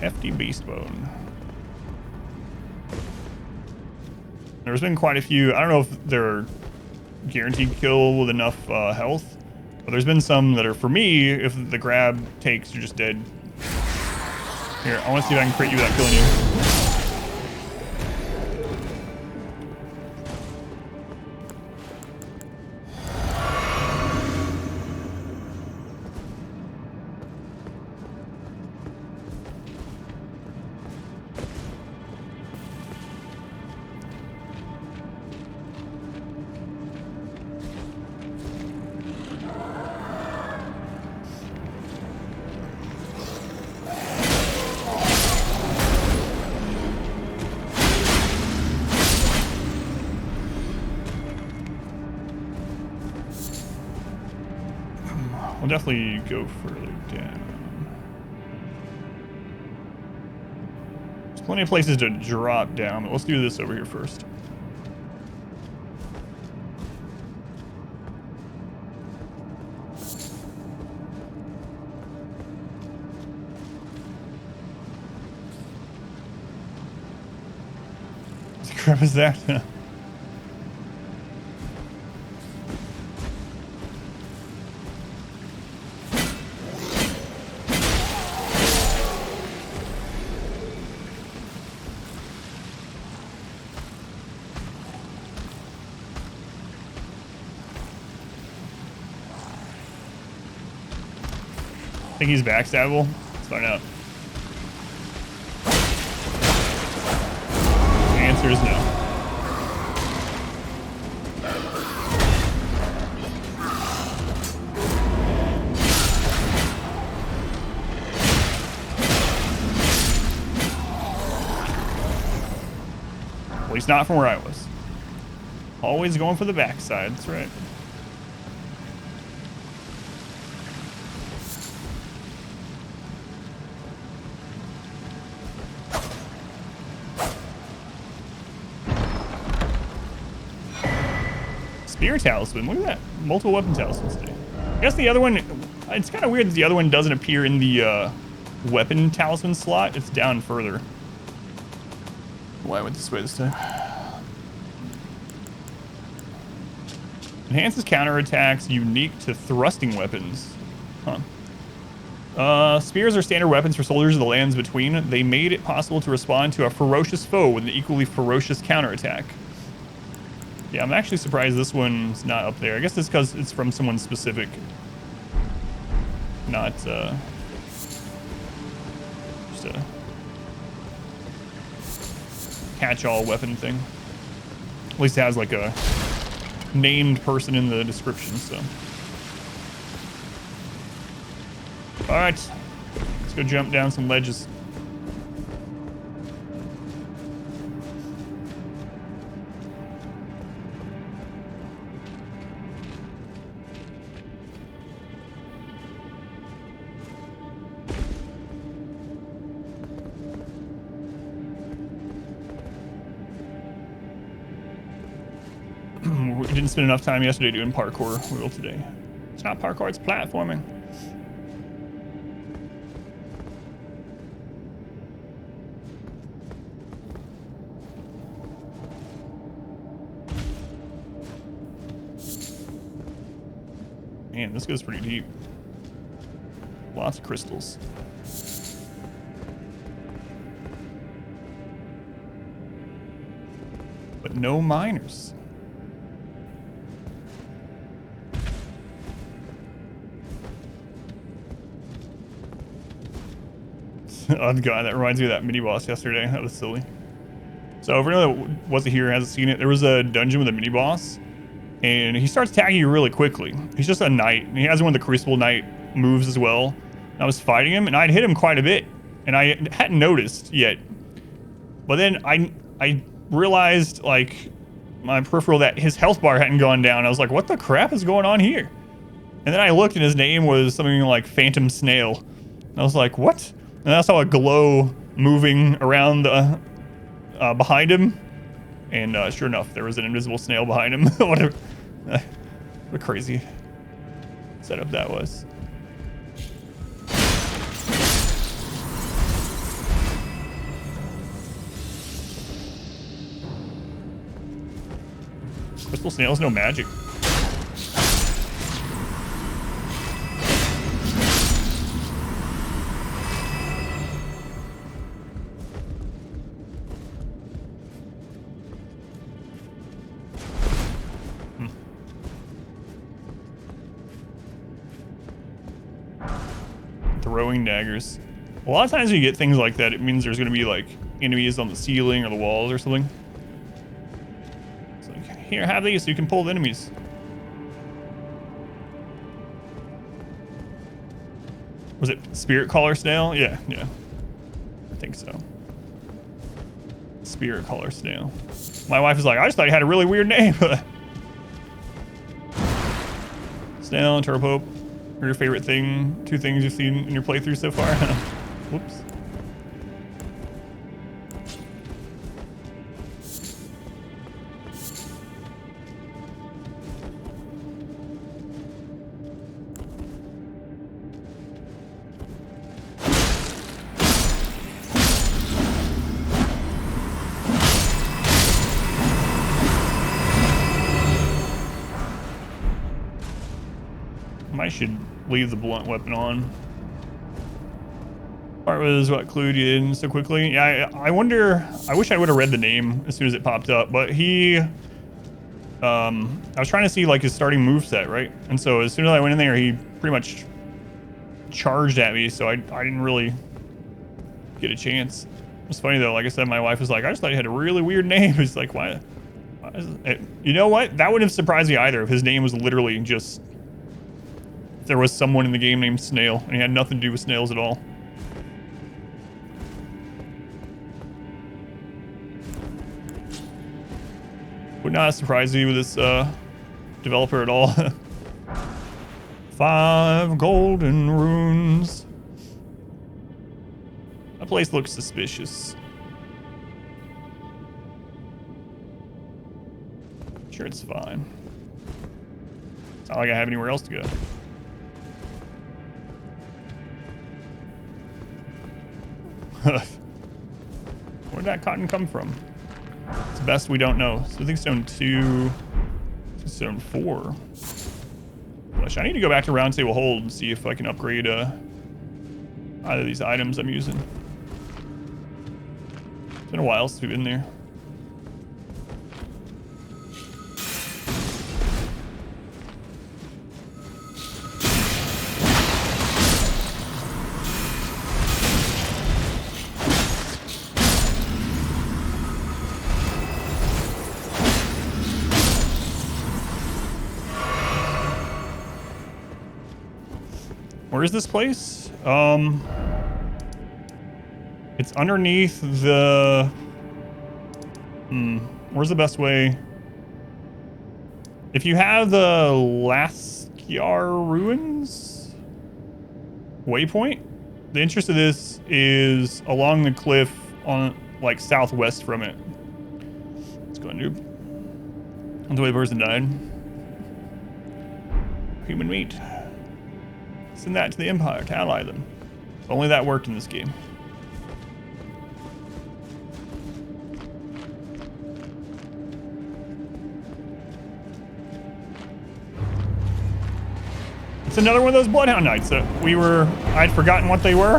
Hefty beast bone. There's been quite a few. I don't know if they're guaranteed kill with enough health, but there's been some that are, for me, if the grab takes, you're just dead. Here, I want to see if I can crit you without killing you. We'll definitely go further down. There's plenty of places to drop down, but let's do this over here first. What the crap is that? Think he's backstabbable? Let's find out. The answer is no. At least not from where I was. Always going for the backside, that's right. Spear talisman. Look at that. Multiple weapon talismans today. I guess the other one, it's kind of weird that the other one doesn't appear in the weapon talisman slot. It's down further. Why I went this way this time. Enhances counterattacks unique to thrusting weapons. Huh. Spears are standard weapons for soldiers of the lands between. They made it possible to respond to a ferocious foe with an equally ferocious counterattack. Yeah, I'm actually surprised this one's not up there. I guess it's because it's from someone specific. Not, just a catch-all weapon thing. At least it has like a named person in the description, so. All right, let's go jump down some ledges. We didn't spend enough time yesterday doing parkour. We will today. It's not parkour, it's platforming. Man, this goes pretty deep. Lots of crystals. But no miners. Oh god, that reminds me of that mini boss yesterday. That was silly. So if anyone that wasn't here hasn't seen it, there was a dungeon with a mini boss, and he starts tagging you really quickly. He's just a knight, and he has one of the Crucible Knight moves as well. And I was fighting him, and I'd hit him quite a bit, and I hadn't noticed yet. But then I realized, like, my peripheral that his health bar hadn't gone down. I was like, what the crap is going on here? And then I looked, and his name was something like Phantom Snail. And I was like, what? And I saw a glow moving around the, behind him. And sure enough, there was an invisible snail behind him. What a crazy setup that was. Crystal snails, no magic. Throwing daggers. A lot of times when you get things like that, it means there's going to be like enemies on the ceiling or the walls or something. It's like, here, have these so you can pull the enemies. Was it Spirit Caller Snail? Yeah. I think so. Spirit Caller Snail. My wife is like, I just thought you had a really weird name. Snail and Turbopope. Your favorite thing, 2 things you've seen in your playthrough so far? Whoops. I should leave the blunt weapon on. Part was what clued you in so quickly. Yeah, I wonder. I wish I would have read the name as soon as it popped up. But he, I was trying to see like his starting moveset, right? And so as soon as I went in there, he pretty much charged at me. So I didn't really get a chance. It's funny though. Like I said, my wife was like, I just thought he had a really weird name. It's like, why is it? You know what? That wouldn't have surprised me either if his name was literally just. If there was someone in the game named Snail, and he had nothing to do with snails at all. Would not surprise me with this developer at all. 5 golden runes. That place looks suspicious. Sure, it's fine. Not like I have anywhere else to go. Where'd that cotton come from? It's best we don't know. Smithing stone 2, stone 4. Gosh, I need to go back to Round Table Hold and see if I can upgrade either of these items I'm using. It's been a while since we've been there. Where is this place? It's underneath the... Where's the best way? If you have the Laskiar Ruins waypoint, the interest of this is along the cliff on, like, southwest from it. Let's go, noob. That's the way the person died. Human meat. Send that to the Empire to ally them. Only that worked in this game. It's another one of those Bloodhound Nights that I'd forgotten what they were.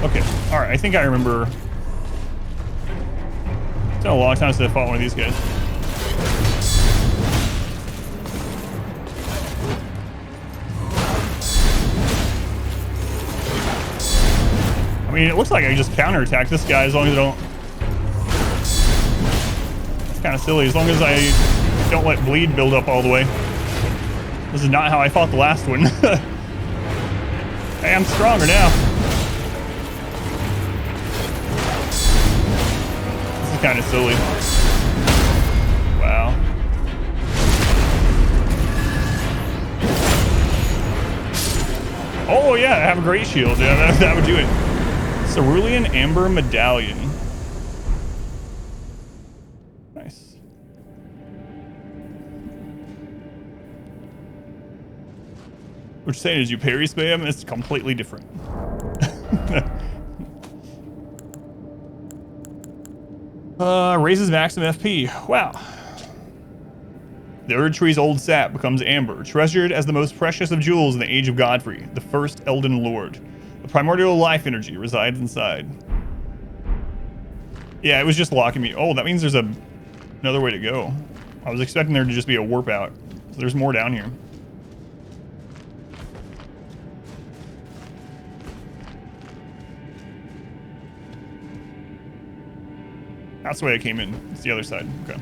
Okay, alright, I think I remember. It's been a long time since I fought one of these guys. I mean, it looks like I can just counterattack this guy as long as I don't... It's kind of silly. As long as I don't let bleed build up all the way. This is not how I fought the last one. Hey, I'm stronger now. This is kind of silly. Wow. Oh, yeah, I have a great shield. Yeah, that would do it. Cerulean Amber Medallion. Nice. What you're saying is you parry spam? It's completely different. Raises maximum FP. Wow. The Erd Tree's old sap becomes amber, treasured as the most precious of jewels in the Age of Godfrey, the first Elden Lord. The primordial life energy resides inside. Yeah, it was just locking me. Oh, that means there's another way to go. I was expecting there to just be a warp out. So there's more down here. That's the way I came in. It's the other side. Okay.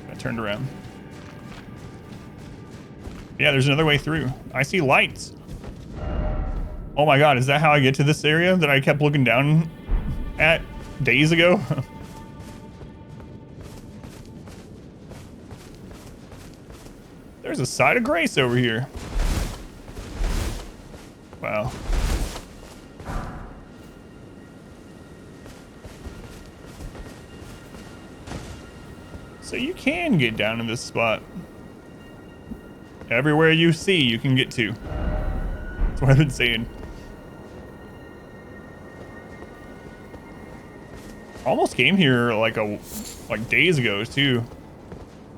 I turned around. Yeah, there's another way through. I see lights. Oh my god, is that how I get to this area that I kept looking down at days ago? There's a side of grace over here. Wow. So you can get down in this spot. Everywhere you see, you can get to. That's what I've been saying. Almost came here like days ago too,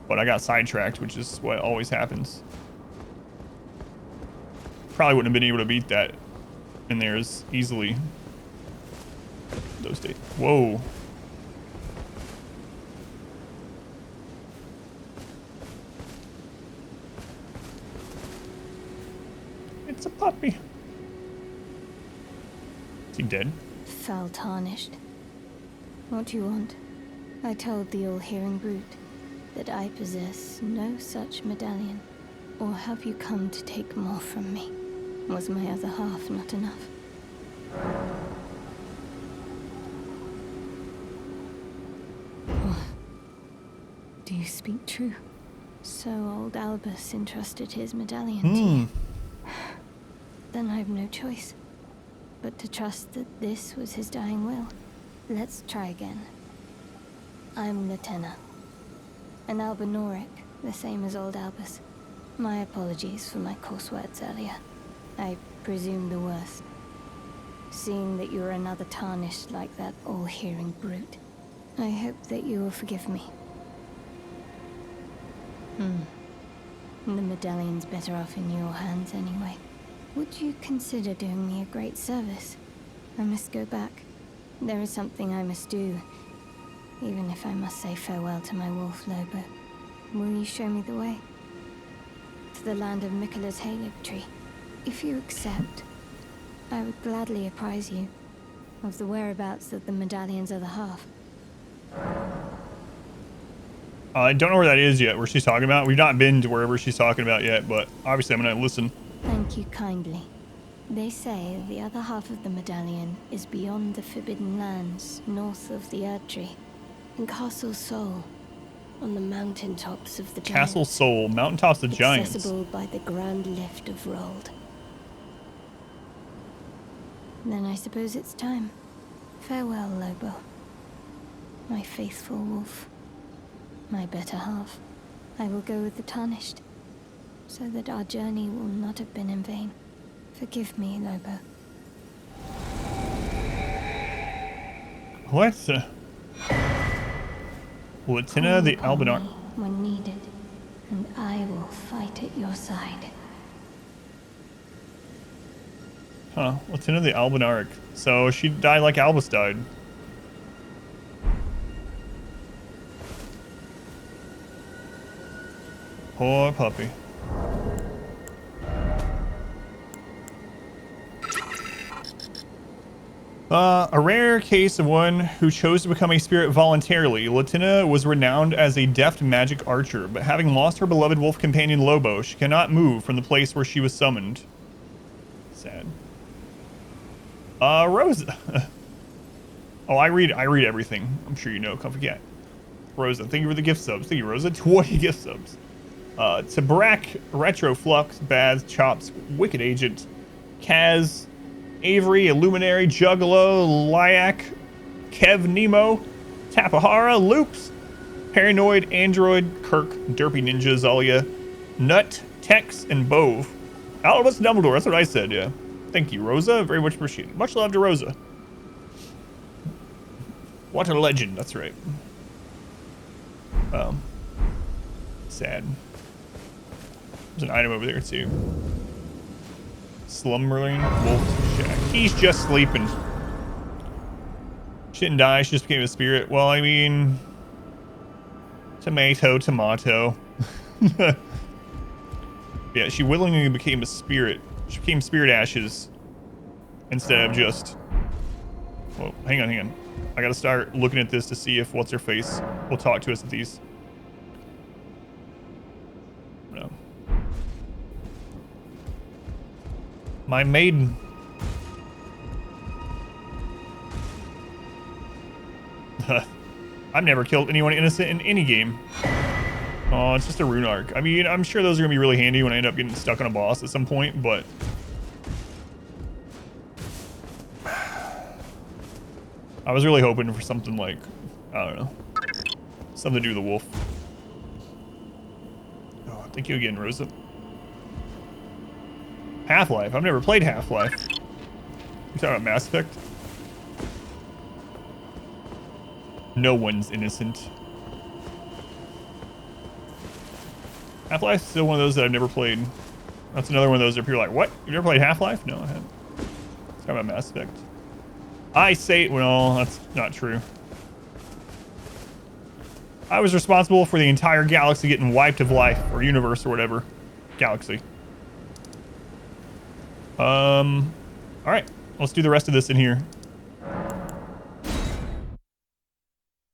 but I got sidetracked, which is what always happens. Probably wouldn't have been able to beat that in there as easily those days. Whoa. It's a puppy. Is he dead? Foul tarnished. What do you want? I told the all-hearing brute that I possess no such medallion. Or have you come to take more from me? Was my other half not enough? Do you speak true? So old Albus entrusted his medallion to you. Then I've no choice but to trust that this was his dying will. Let's try again. I'm Latenna. An Albinoric, the same as old Albus. My apologies for my coarse words earlier. I presume the worst. Seeing that you're another tarnished like that all-hearing brute, I hope that you will forgive me. The medallion's better off in your hands anyway. Would you consider doing me a great service? I must go back. There is something I must do, even if I must say farewell to my wolf Lobo. Will you show me the way? To the land of Miquella's Halib tree. If you accept, I would gladly apprise you of the whereabouts of the medallion's other half. I don't know where that is yet, where she's talking about. We've not been to wherever she's talking about yet, but obviously I'm going to listen. Thank you kindly. They say the other half of the medallion is beyond the Forbidden Lands, north of the Erdtree, in Castle Sol, on the mountaintops of the Giants. Castle Sol, mountaintops of the Giants. Accessible by the Grand Lift of Rold. Then I suppose it's time. Farewell, Lobo. My faithful wolf. My better half. I will go with the Tarnished, so that our journey will not have been in vain. Forgive me, Lobo. What? Latenna the Albinoric. When needed, and I will fight at your side. Huh, Latenna the Albinoric. So she died like Albus died. Poor puppy. A rare case of one who chose to become a spirit voluntarily. Latenna was renowned as a deft magic archer, but having lost her beloved wolf companion Lobo, she cannot move from the place where she was summoned. Sad. Rosa. Oh, I read everything. I'm sure you know, Comfy Cat. Rosa, thank you for the gift subs. Thank you, Rosa. 20 gift subs. Tabrak, Retro Flux, Baz, Chops, Wicked Agent, Kaz, Avery, Illuminary, Juggalo, Lyak, Kev Nemo, Tapahara, Loops, Paranoid, Android, Kirk, Derpy Ninja, Zalia, Nut, Tex, and Bove. Albus Dumbledore, that's what I said, yeah. Thank you, Rosa. Very much appreciated. Much love to Rosa. What a legend, that's right. Sad. There's an item over there, too. Slumbering Wolf's Shack. He's just sleeping. She didn't die, she just became a spirit. Well, I mean... Tomato. Yeah, she willingly became a spirit. She became spirit ashes. Instead of just... Whoa, hang on. I gotta start looking at this to see if what's-her-face will talk to us at these. No. My maiden. I've never killed anyone innocent in any game. Oh, it's just a rune arc. I mean, I'm sure those are gonna be really handy when I end up getting stuck on a boss at some point, but... I was really hoping for something like, I don't know, something to do with the wolf. Oh, thank you again, Rosa. Half-Life. I've never played Half-Life. You talking about Mass Effect? No one's innocent. Half-Life's still one of those that I've never played. That's another one of those that people are like, what? You've never played Half-Life? No, I haven't. Talking about Mass Effect. I say, well, that's not true. I was responsible for the entire galaxy getting wiped of life, or universe, or whatever. Galaxy. Alright. Let's do the rest of this in here.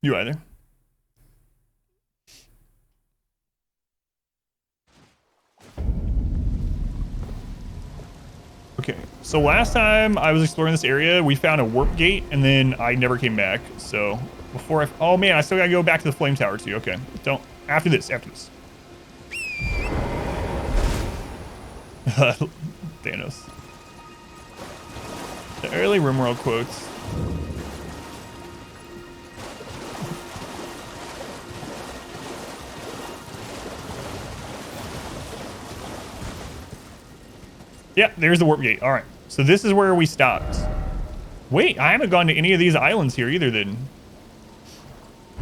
You either. Okay, so last time I was exploring this area, we found a warp gate, and then I never came back. So before I... Oh man, I still gotta go back to the flame tower too. Okay, don't... After this. Thanos. The early RimWorld quotes. Yeah, there's the warp gate. All right. So this is where we stopped. Wait, I haven't gone to any of these islands here either then.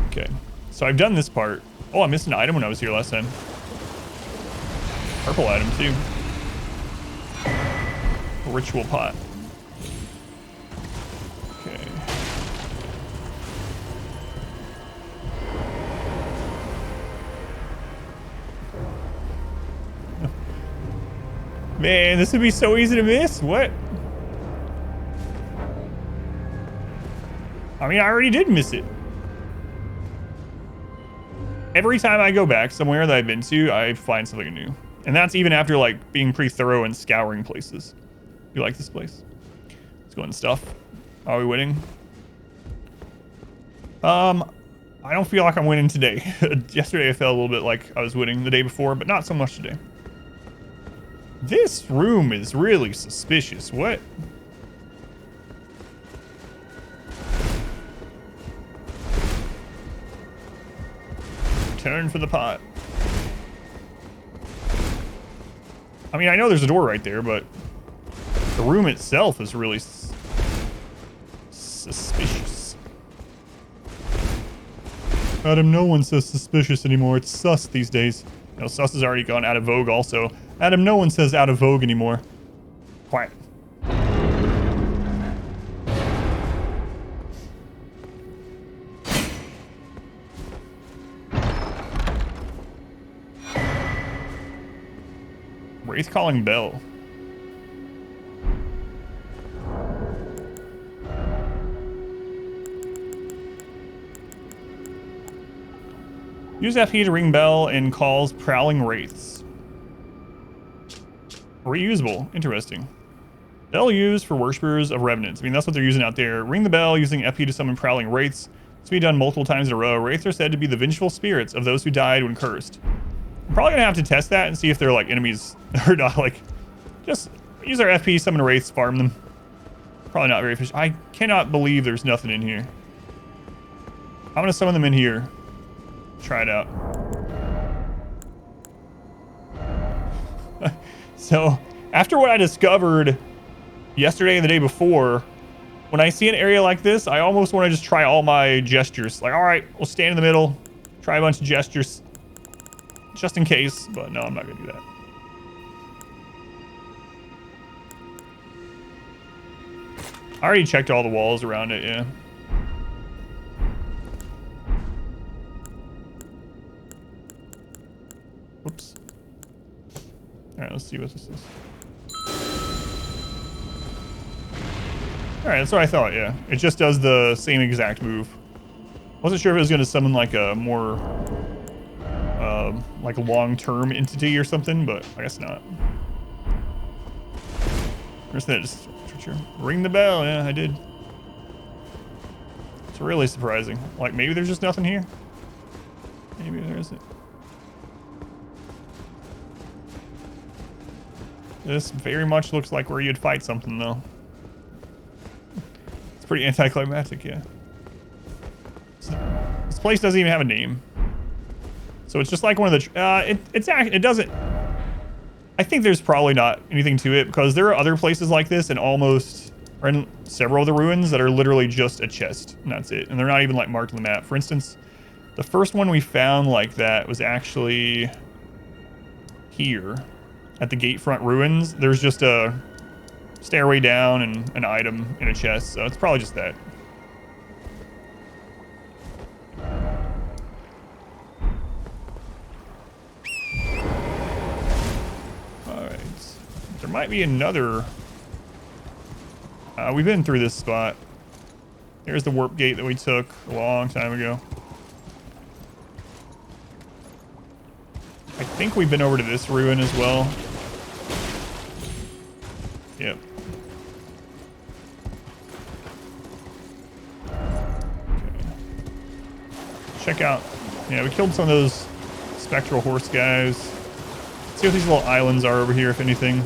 Okay. So I've done this part. Oh, I missed an item when I was here last time. Purple item too. A ritual pot. Okay. Man, this would be so easy to miss. What? I mean, I already did miss it. Every time I go back somewhere that I've been to, I find something new. And that's even after, like, being pretty thorough and scouring places. You like this place? Let's go in stuff. Are we winning? I don't feel like I'm winning today. Yesterday I felt a little bit like I was winning the day before, but not so much today. This room is really suspicious. What? Turn for the pot. I mean, I know there's a door right there, but the room itself is really suspicious. Adam, no one says suspicious anymore. It's sus these days. No, sus has already gone out of vogue also. Adam, no one says out of vogue anymore. Quiet. Wraith calling bell. Use FP to ring bell and calls prowling wraiths. Reusable. Interesting. Bell used for worshippers of revenants. I mean, that's what they're using out there. Ring the bell using FP to summon prowling wraiths. This can be done multiple times in a row. Wraiths are said to be the vengeful spirits of those who died when cursed. I'm probably gonna have to test that and see if they're like enemies or not. Like, just use our FP, summon wraiths, farm them. Probably not very efficient. I cannot believe there's nothing in here. I'm gonna summon them in here. Try it out. So, after what I discovered yesterday and the day before, when I see an area like this, I almost want to just try all my gestures. Like, all right, we'll stand in the middle, try a bunch of gestures, just in case. But no, I'm not gonna do that. I already checked all the walls around it, yeah. Whoops. Alright, let's see what this is. Alright, that's what I thought, yeah. It just does the same exact move. Wasn't sure if it was going to summon like a more, like long-term entity or something, but I guess not. Where's that? Just ring the bell, yeah, I did. It's really surprising. Like, maybe there's just nothing here? Maybe there isn't. This very much looks like where you'd fight something, though. It's pretty anticlimactic, yeah. This place doesn't even have a name. So it's just like one of the... it doesn't... I think there's probably not anything to it, because there are other places like this and almost... or in several of the ruins that are literally just a chest, and that's it. And they're not even, like, marked on the map. For instance, the first one we found like that was actually... here. At the Gatefront ruins, there's just a stairway down and an item in a chest, so it's probably just that. Alright. There might be another... we've been through this spot. There's the warp gate that we took a long time ago. I think we've been over to this ruin as well. Yep. Okay. Check out. Yeah, we killed some of those spectral horse guys. Let's see what these little islands are over here, if anything.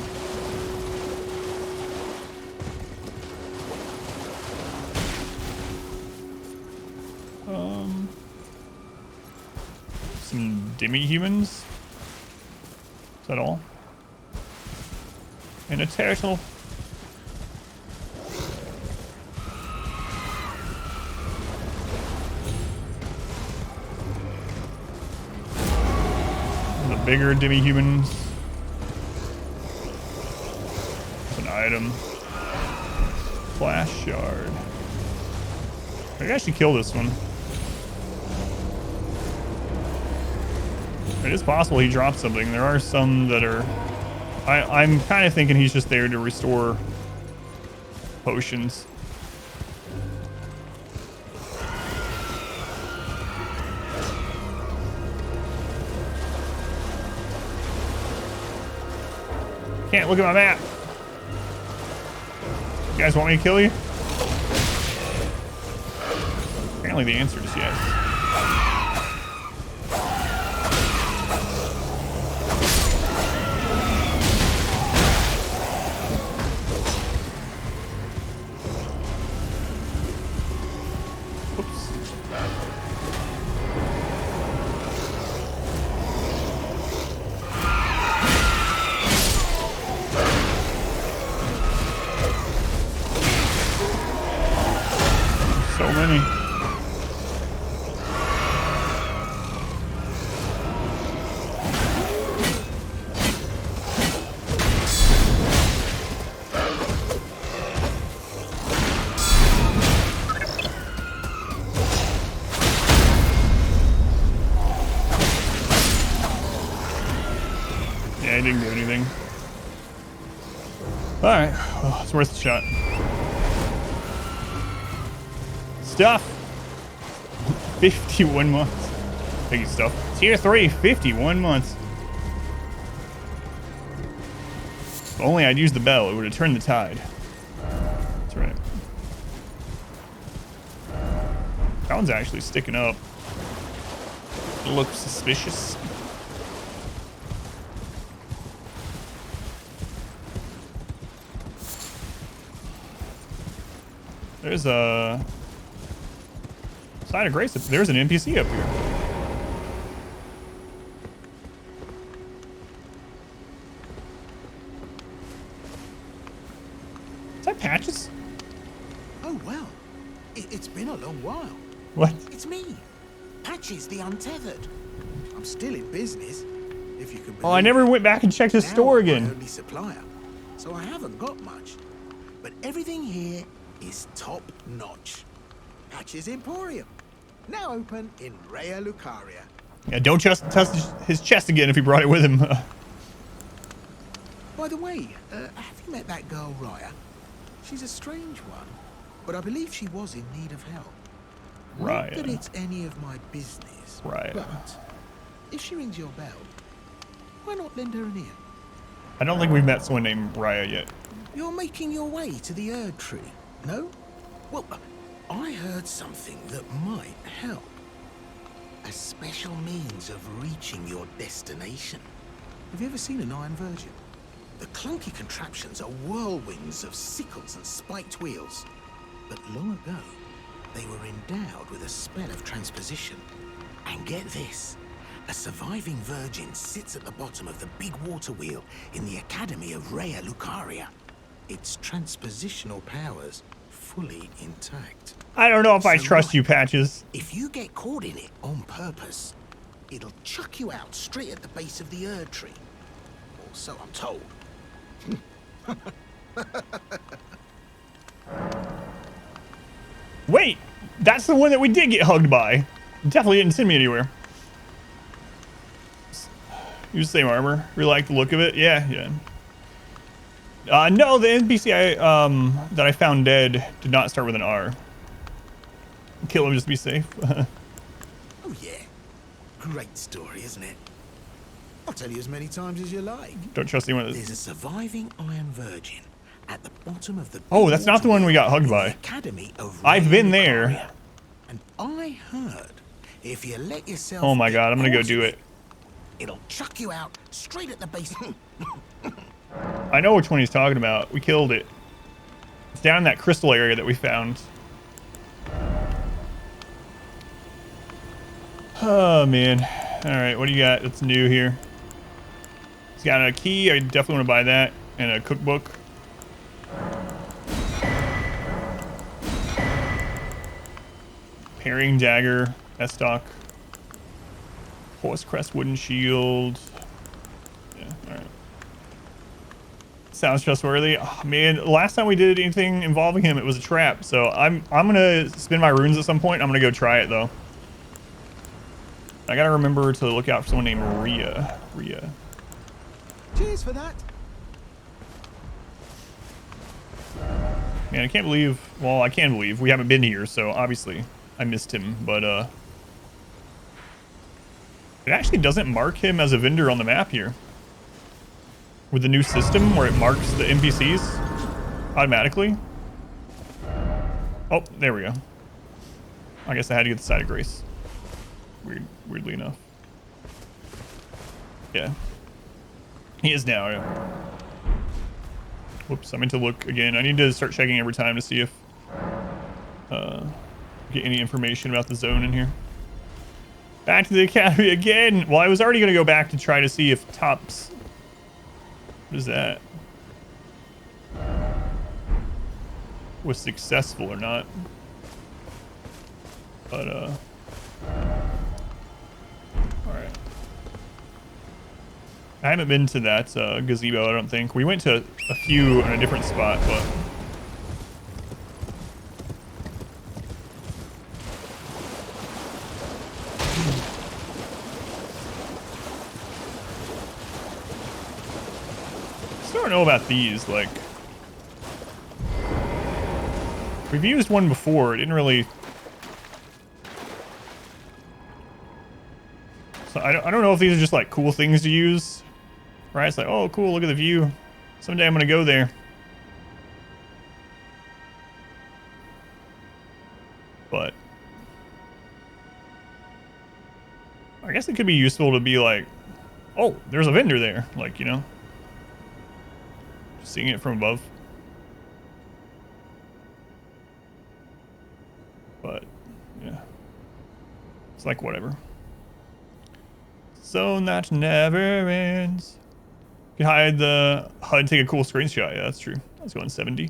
Some demi-humans. Is that all? And a turtle. The bigger demi-humans. An item. Flash shard. I can actually kill this one. It is possible he dropped something. There are some that are... I'm kind of thinking he's just there to restore potions. Can't look at my map. You guys want me to kill you? Apparently the answer is yes. So many. Yeah, I didn't do anything. All right, well, it's worth a shot. Stuff. 51 months. Thank you, Stuff. Tier 3, 51 months. If only I'd used the bell, it would have turned the tide. That's right. That one's actually sticking up. It looks suspicious. There's a... Side of Grace, there's an NPC up here. Is that Patches? Oh, well. It's been a long while. What? It's me, Patches the Untethered. I'm still in business, if you can believe Oh, I never went back and checked his now store I'm my again. only supplier, so I haven't got much. But everything here is top notch. Patches Emporium. Now open in Raya Lucaria. Yeah, don't just test his chest again if he brought it with him. By the way, have you met that girl Raya? She's a strange one, but I believe she was in need of help. Raya. Not that it's any of my business, Raya. but if she rings your bell, why not lend her an ear? I don't think we've met someone named Raya yet. You're making your way to the Erd Tree, no? Well, I heard something that might help. A special means of reaching your destination. Have you ever seen an Iron Virgin? The clunky contraptions are whirlwinds of sickles and spiked wheels. But long ago, they were endowed with a spell of transposition. And get this, a surviving virgin sits at the bottom of the big water wheel in the Academy of Raya Lucaria. Its transpositional powers fully intact. I don't know if I trust you, Patches. If you get caught in it on purpose, it'll chuck you out straight at the base of the Erd Tree. Or so I'm told. Wait, that's the one that we did get hugged by. Definitely didn't send me anywhere. Use the same armor. Really like the look of it. Yeah, yeah. No, the NPC that I found dead did not start with an R. Kill him just to be safe. Oh yeah. Great story, isn't it? I'll tell you as many times as you like. Don't trust anyone. There's a surviving Iron Virgin at the bottom of the... Oh, that's not the one we got hugged by. Academy of I've been Raya there. Lucaria. And I heard if you let yourself... Oh my get god, I'm gonna go caught do in it. It'll chuck you out straight at the base. I know which one he's talking about. We killed it. It's down in that crystal area that we found. Oh, man. All right, what do you got that's new here? He's got a key. I definitely want to buy that. and a cookbook. Parrying dagger, S-stock. Horse crest wooden shield. Yeah, alright. Sounds trustworthy. Oh, man, last time we did anything involving him, it was a trap. So I'm gonna spin my runes at some point. I'm gonna go try it though. I gotta remember to look out for someone named Rhea. Cheers for that. Man, I can't believe. Well, I can believe we haven't been here, so obviously I missed him. But it actually doesn't mark him as a vendor on the map here. With the new system where it marks the NPCs automatically. Oh, there we go. I guess I had to get the side of grace. Weirdly enough. Yeah. He is now, yeah. Whoops, I meant to look again. I need to start checking every time to see if get any information about the zone in here. Back to the academy again. Well, I was already gonna go back to try to see if Tops. What is that? Was successful or not. But alright. I haven't been to that gazebo, I don't think. We went to a few in a different spot, but I don't know about these. Like, we've used one before. It didn't really. So I don't know if these are just like cool things to use, right? It's like, oh, cool, look at the view. Someday I'm gonna go there. But I guess it could be useful to be like, oh, there's a vendor there, like, you know. Seeing it from above. But yeah, it's like whatever. Zone that never ends. You can hide the HUD and take a cool screenshot. Yeah, that's true. I was going 70.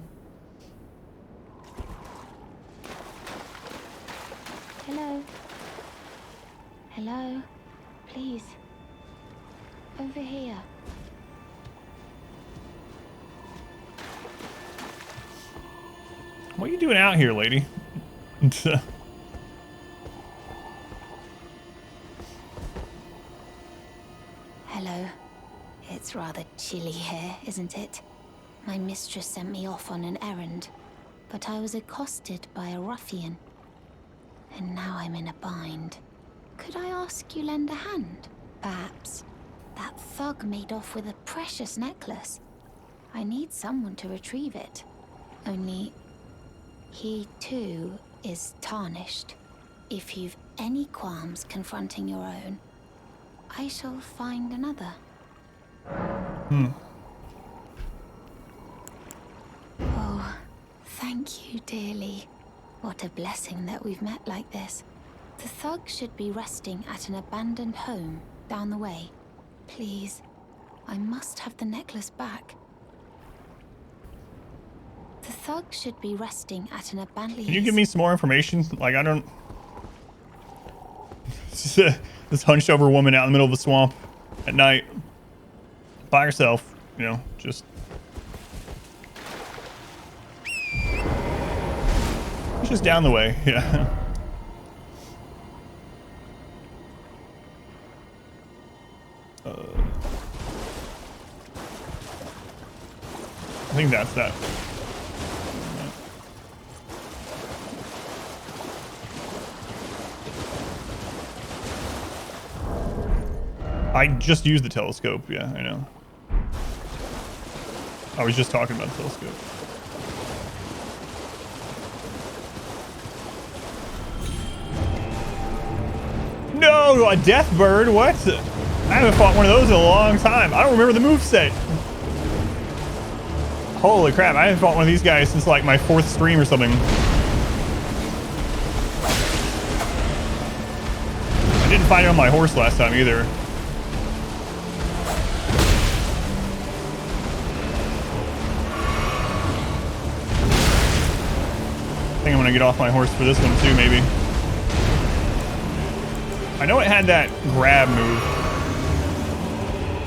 Hello. Hello. Please. Over here. What are you doing out here, lady? Hello. It's rather chilly here, isn't it? My mistress sent me off on an errand, but I was accosted by a ruffian. And now I'm in a bind. Could I ask you lend a hand? Perhaps. That thug made off with a precious necklace. I need someone to retrieve it. Only, he too is tarnished. If you've any qualms confronting your own, I shall find another. Oh, thank you dearly. What a blessing that we've met like this. The thug should be resting at an abandoned home down the way. Please, I must have the necklace back. The thug should be resting at an abandoned... Can you give me some more information? Like, I don't... This hunched over woman out in the middle of the swamp at night. By herself, you know, just... It's just down the way, yeah. I think that's that. I just used the telescope, yeah, I know. I was just talking about the telescope. No, a death bird, what? I haven't fought one of those in a long time. I don't remember the moveset. Holy crap, I haven't fought one of these guys since like my 4th stream or something. I didn't fight it on my horse last time either. think I'm gonna get off my horse for this one too, maybe. I know it had that grab move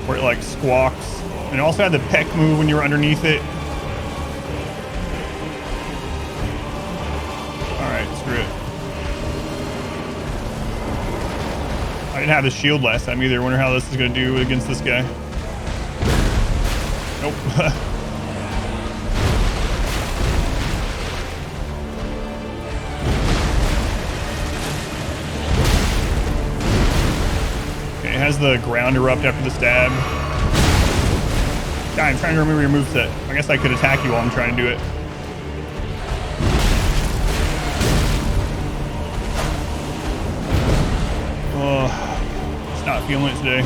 where it like squawks, and it also had the peck move when you were underneath it. All right, screw it. I didn't have the shield last time either. Wonder how this is gonna do against this guy. Nope. Okay, it has the ground erupt after the stab. God, I'm trying to remember your moveset. I guess I could attack you while I'm trying to do it. Oh, it's not feeling it today.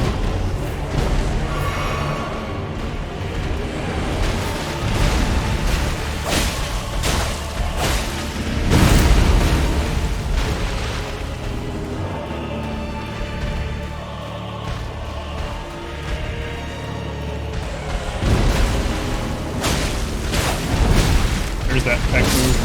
There's that peck move.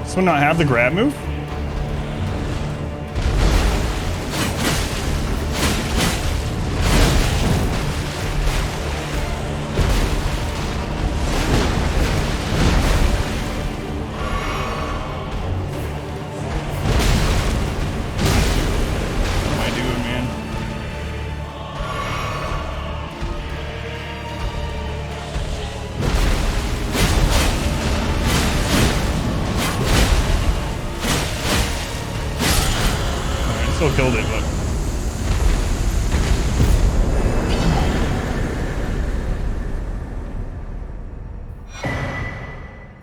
This one not have the grab move? What am I doing, man? Still killed it, but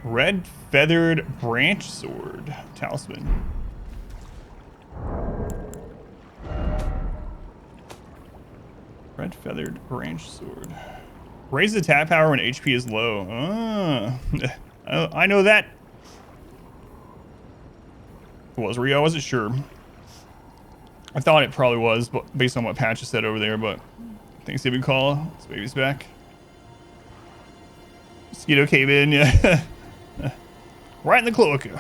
red feathered branch sword talisman. Red feathered branch sword. Raise the attack power when HP is low. I know that. Was Rio? I wasn't sure. I thought it probably was, but based on what Patch said over there, but Thanksgiving call. This baby's back. Mosquito came in, yeah. Right in the cloaca.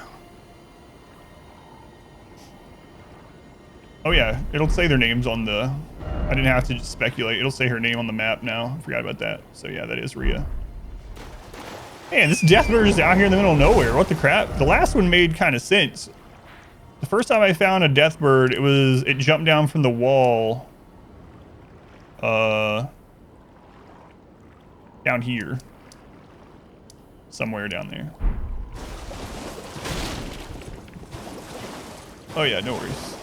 Oh yeah, it'll say their names on the... I didn't have to just speculate. It'll say her name on the map now. I forgot about that. So yeah, that is Rhea. Man, this Deathbird is out here in the middle of nowhere. What the crap? The last one made kind of sense. The first time I found a Deathbird, it jumped down from the wall. Down here. Somewhere down there. Oh yeah, no worries.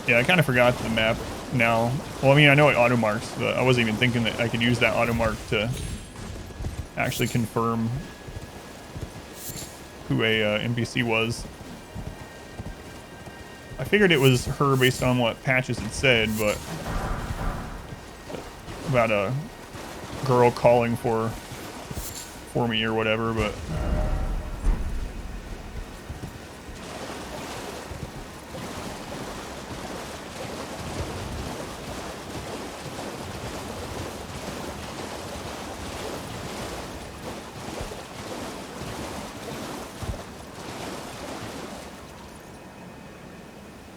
Yeah, I kind of forgot the map now. Well, I mean, I know it auto marks, but I wasn't even thinking that I could use that auto mark to actually confirm who a NPC was. I figured it was her based on what Patches had said, but about a girl calling for me or whatever, but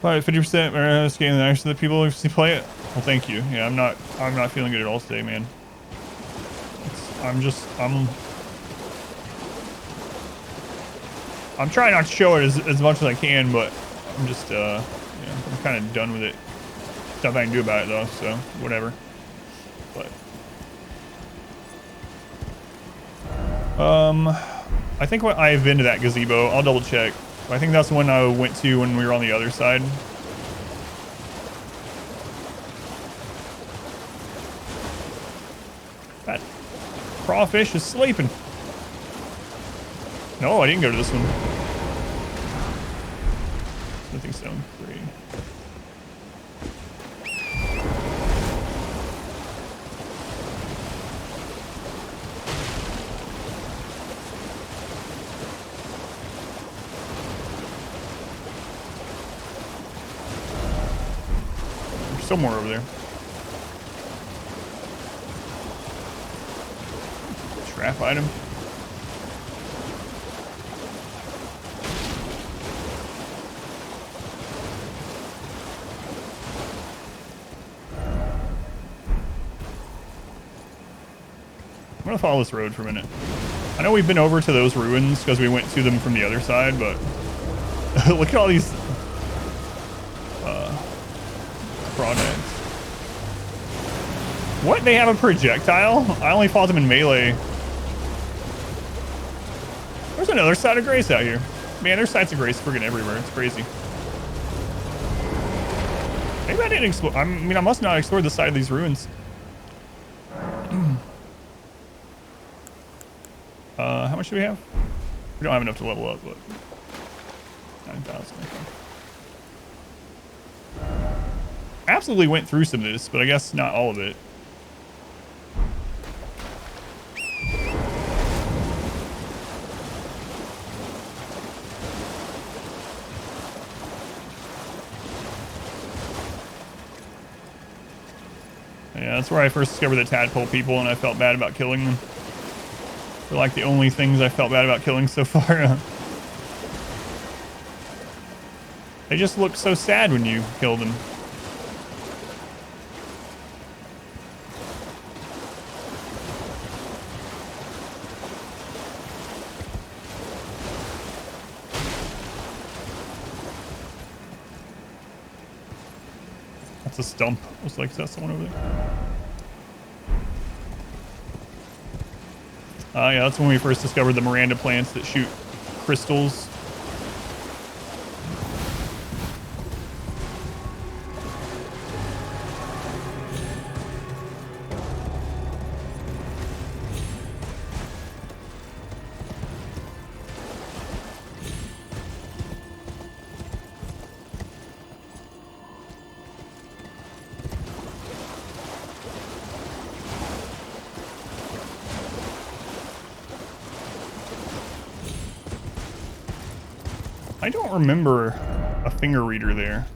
Probably 50% this game than actually the people who play it. Well, thank you. Yeah, I'm not feeling good at all today, man. I'm trying not to show it as much as I can, but I'm just yeah, I'm kind of done with it. Stuff I can do about it though, so whatever. But I think when I've been to that gazebo, I'll double check. I think that's the one I went to when we were on the other side. That crawfish is sleeping. No, I didn't go to this one. Nothing stone 3. There's somewhere over there. Trap item. I'm gonna follow this road for a minute. I know we've been over to those ruins because we went to them from the other side, but look at all these crawdads. What? They have a projectile? I only fought them in melee. There's another side of grace out here. Man, there's sites of grace friggin' everywhere. It's crazy. Maybe I didn't explore. I mean, I must not explore the side of these ruins. How much do we have? We don't have enough to level up, but 9,000. Absolutely went through some of this, but I guess not all of it. Yeah, that's where I first discovered the tadpole people, and I felt bad about killing them. They're like the only things I felt bad about killing so far. They just look so sad when you kill them. That's a stump. Looks like that's someone over there. Yeah, that's when we first discovered the Miranda plants that shoot crystals. I don't remember a finger reader there.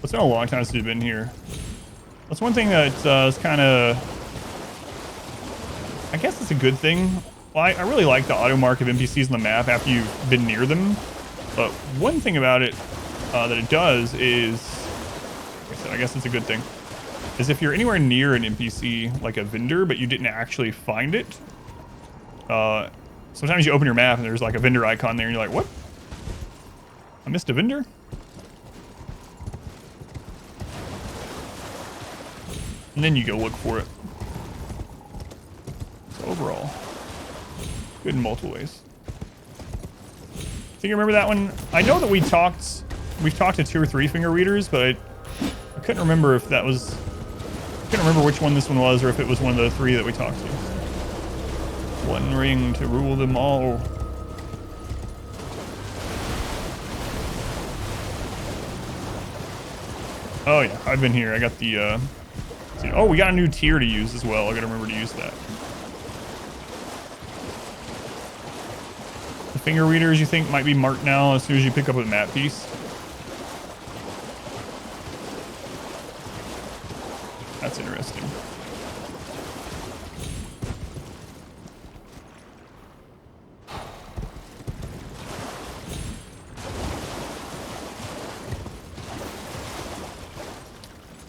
It's been a long time since we've been here. That's one thing that is kind of... I guess it's a good thing. Well, I really like the auto mark of NPCs on the map after you've been near them. But one thing about it that it does is... Like I said, I guess it's a good thing. Is if you're anywhere near an NPC, like a vendor, but you didn't actually find it. Sometimes you open your map and there's like a vendor icon there and you're like, what? I missed a vendor? And then you go look for it. So overall, good in multiple ways. So you remember that one? I know that we've talked to 2 or 3 finger readers, but I couldn't remember if that was, I couldn't remember which one this one was or if it was one of the 3 that we talked to. One ring to rule them all. Oh yeah, I've been here. I got the, oh, we got a new tier to use as well. I gotta remember to use that. The finger readers you think might be marked now as soon as you pick up a map piece. That's interesting.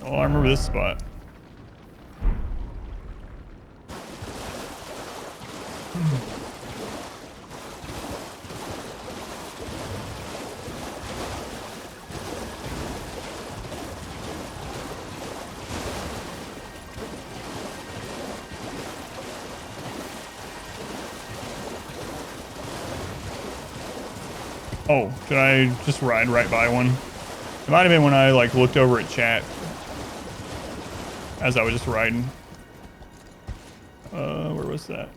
Oh, I remember this spot. Oh, should I just ride right by one? It might have been when I like looked over at chat as I was just riding. Where was that?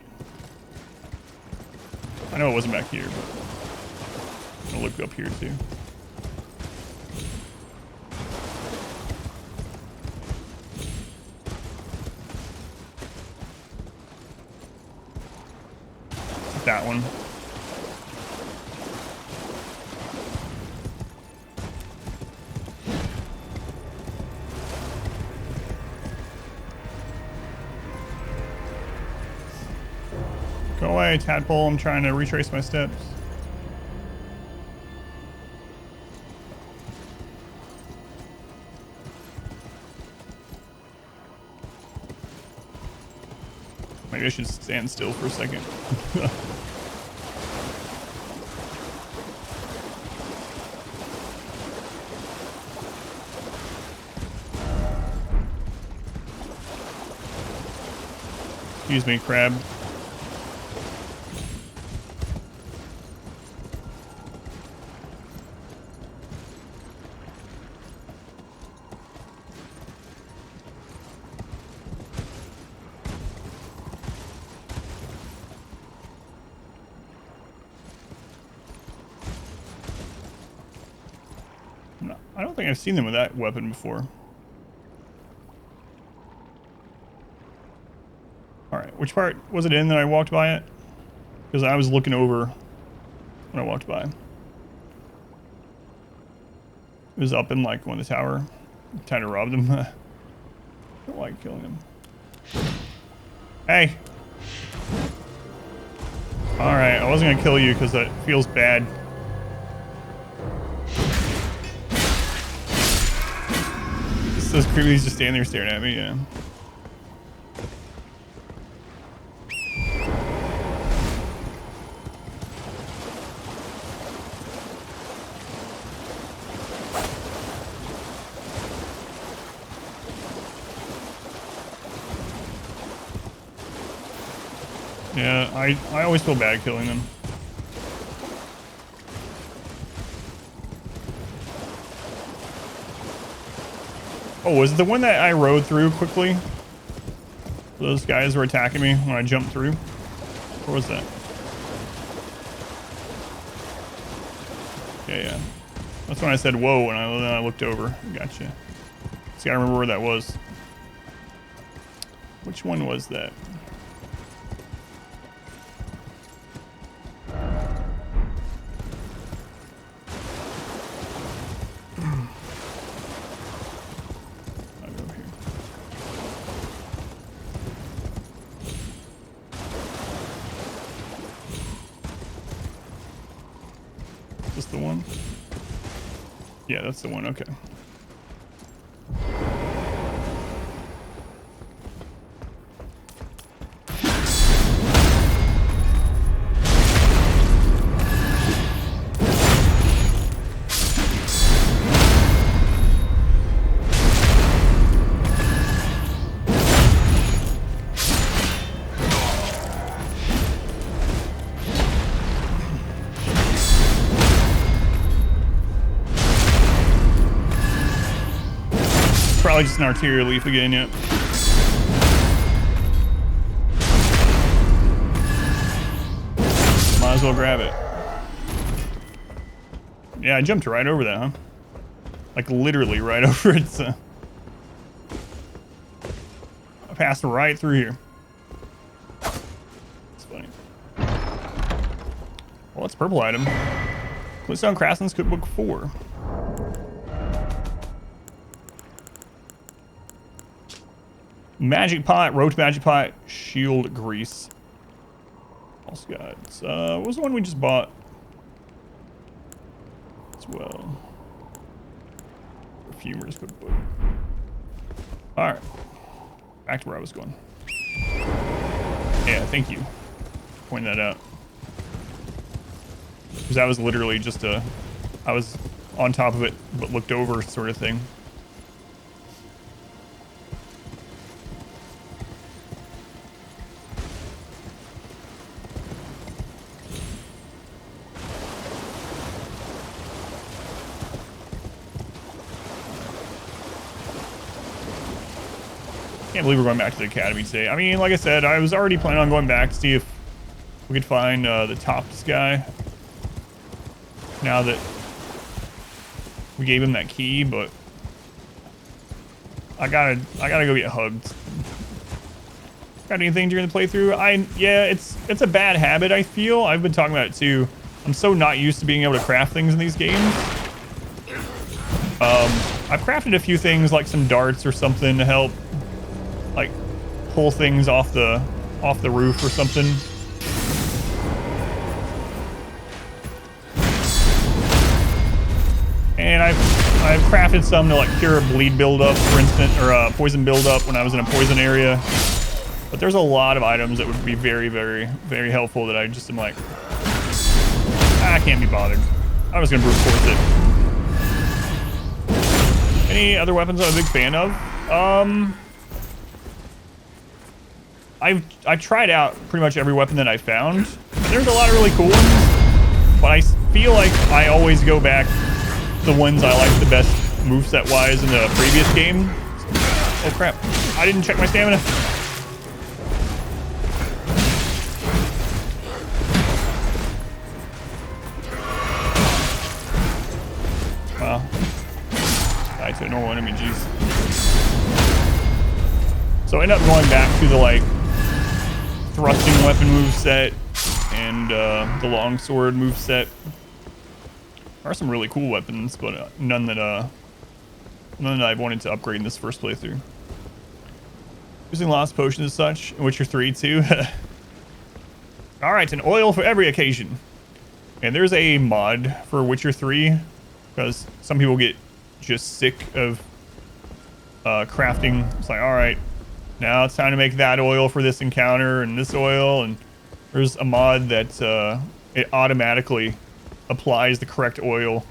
I know it wasn't back here, but I'll look up here too. That one. Go away, tadpole. I'm trying to retrace my steps. Maybe I should stand still for a second. Excuse me, crab. No, I don't think I've seen them with that weapon before. Alright, which part was it in that I walked by it? Because I was looking over when I walked by. It was up in like one of the tower. I'm trying to rob them. I don't like killing them. Hey! Alright, I wasn't gonna kill you because that feels bad. Those creepies just standing there staring at me, yeah. Yeah, I always feel bad killing them. Oh, was it the one that I rode through quickly? Those guys were attacking me when I jumped through? Or was that? Yeah, yeah. That's when I said whoa, and then I looked over. Gotcha. Just gotta remember where that was. Which one was that? Is this the one? Yeah, that's the one. Okay. Probably just an arterial leaf again, yep. Might as well grab it. Yeah, I jumped right over that, huh? Like literally right over it, so. I passed right through here. It's funny. Well, it's a purple item. Glitstone Craftsman's Cookbook 4. Magic pot, roach magic pot, shield grease. Also got, what was the one we just bought as well? Perfumer's cookbook. All right, back to where I was going. Yeah, thank you. Point that out. Because that was literally just I was on top of it, but looked over sort of thing. Can't believe we're going back to the academy today. I mean, like I said, I was already planning on going back to see if we could find the Tops guy. Now that we gave him that key, but I gotta go get hugged. Got anything during the playthrough? Yeah, it's a bad habit. I feel I've been talking about it too. I'm so not used to being able to craft things in these games. I've crafted a few things like some darts or something to help, like pull things off the roof or something. And I've crafted some to like cure a bleed buildup, for instance, or poison buildup when I was in a poison area. But there's a lot of items that would be very, very, very helpful that I just am like, I can't be bothered. I was gonna brute force it. Any other weapons I'm a big fan of? I tried out pretty much every weapon that I found. There's a lot of really cool ones, but I feel like I always go back to the ones I like the best moveset wise in the previous game. Oh crap! I didn't check my stamina. Wow. Die to a normal enemy, jeez. So I end up going back to the like thrusting weapon moveset and the longsword moveset. There are some really cool weapons, but none that I've wanted to upgrade in this first playthrough. Using lost potions and such, in Witcher 3 too. All right, an oil for every occasion. And there's a mod for Witcher 3 because some people get just sick of crafting. It's like, all right, now it's time to make that oil for this encounter and this oil. And there's a mod that it automatically applies the correct oil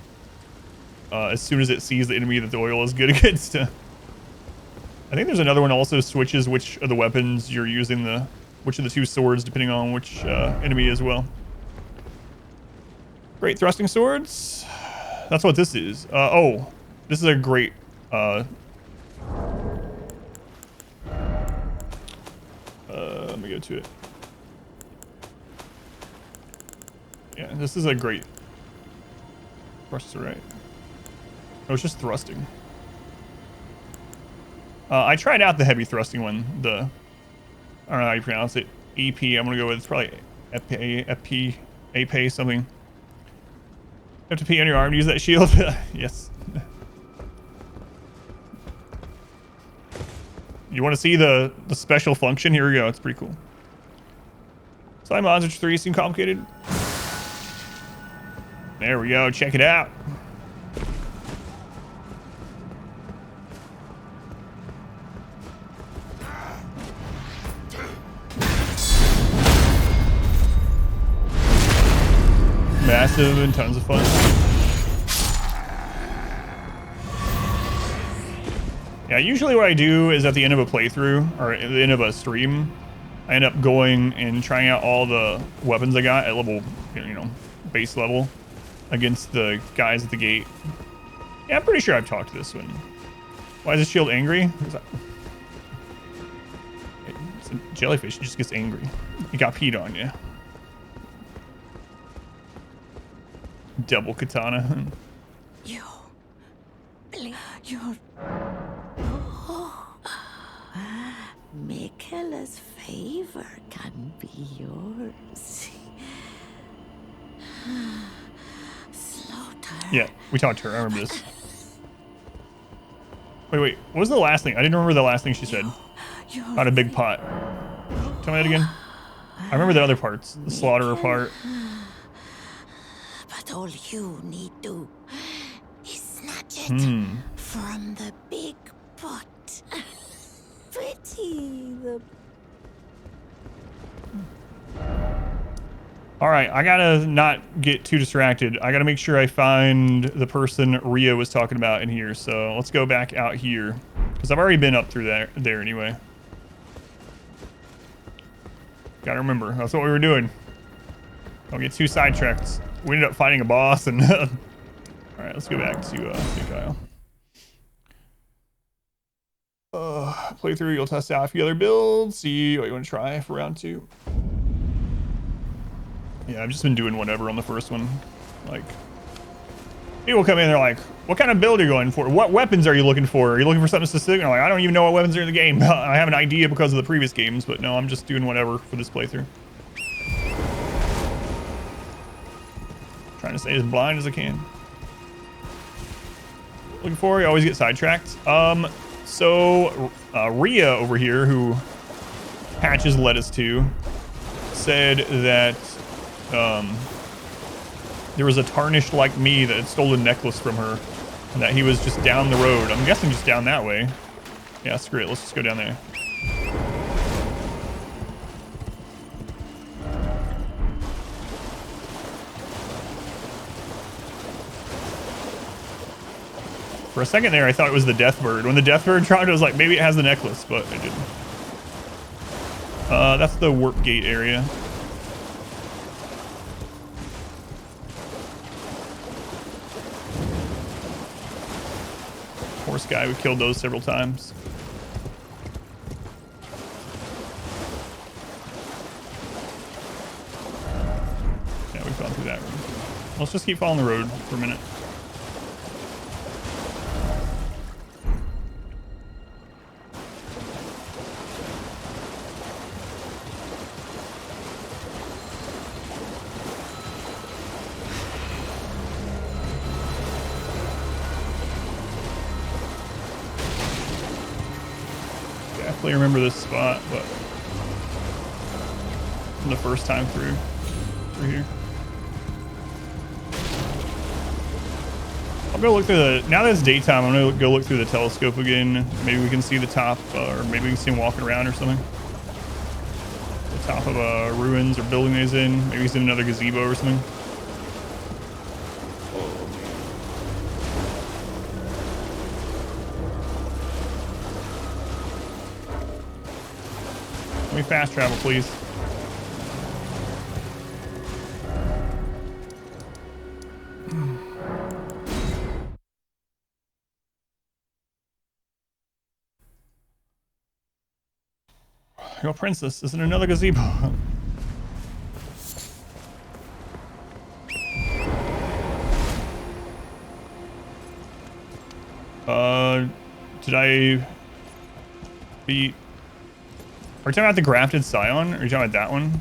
as soon as it sees the enemy that the oil is good against. I think there's another one also switches which of the weapons you're using, which of the two swords, depending on which enemy as well. Great thrusting swords. That's what this is. Oh, this is a great let me go to it. Yeah, this is a great thrust, right? Oh, it's just thrusting. I tried out the heavy thrusting one. I don't know how you pronounce it. EP. I'm gonna go with probably EP something. You have to pee on your arm to use that shield. Yes. You want to see the special function? Here we go. It's pretty cool. Slime Monster 3 seem complicated. There we go. Check it out. Massive and tons of fun. Yeah, usually what I do is at the end of a playthrough or at the end of a stream, I end up going and trying out all the weapons I got at level, base level against the guys at the gate. Yeah, I'm pretty sure I've talked to this one. Why is this shield angry? It's a jellyfish. It just gets angry. It got peed on you. Double katana. Miquella's favor can be yours. Slaughter. Yeah, we talked to her. I remember this. Wait. What was the last thing? I didn't remember the last thing she said. About a big pot. Tell me that again. I remember the other parts. The slaughterer part. But all you need to is snatch it from the big pot. All right, I gotta not get too distracted. I gotta make sure I find the person Ria was talking about in here. So let's go back out here, because I've already been up through there anyway. Gotta remember, that's what we were doing. Don't get too sidetracked. We ended up fighting a boss and... All right, let's go back to Snake Isle. Playthrough, you'll test out a few other builds, see what you want to try for round 2. Yeah, I've just been doing whatever on the first one. Like, people come in, they're like, what kind of build are you going for? What weapons are you looking for? Are you looking for something specific? And I'm like, I don't even know what weapons are in the game. I have an idea because of the previous games, but no, I'm just doing whatever for this playthrough. Trying to stay as blind as I can. Looking for, you always get sidetracked. So Ria over here, who Patches led us to, said that there was a tarnished like me that had stolen a necklace from her, and that he was just down the road. I'm guessing just down that way. Yeah, screw it. Let's just go down there. For a second there, I thought it was the death bird. When the death bird dropped, I was like, maybe it has the necklace, but it didn't. That's the warp gate area. Horse guy, we killed those several times. Yeah, we've gone through that room. Let's just keep following the road for a minute. Remember this spot, but from the first time through here. I'll go look through the, now that it's daytime, I'm gonna go look through the telescope again. Maybe we can see the top, or maybe we can see him walking around or something. The top of ruins or building he's in. Maybe he's in another gazebo or something. Let me fast travel, please. Your princess is in another gazebo. Did I beat... Are you talking about the grafted scion? Or are you talking about that one?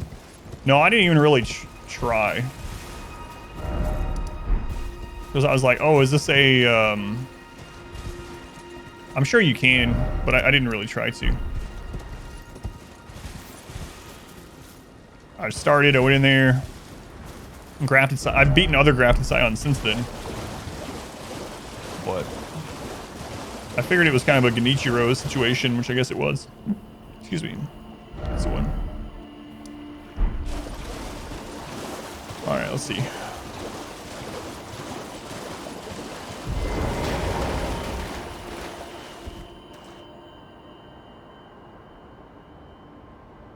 No, I didn't even really try. Because I was like, oh, is this a... I'm sure you can, but I didn't really try to. I started, I went in there. Grafted I've beaten other grafted scions since then. But I figured it was kind of a Genichiro situation, which I guess it was. Excuse me. That's the one. Alright, let's see.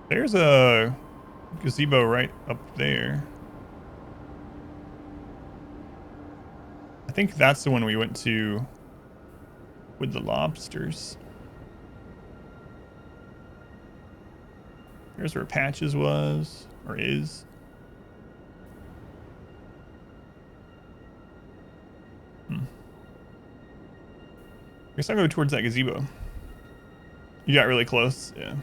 There's a gazebo right up there. I think that's the one we went to with the lobsters. Here's where Patches was, or is. I guess I'll go towards that gazebo. You got really close, yeah.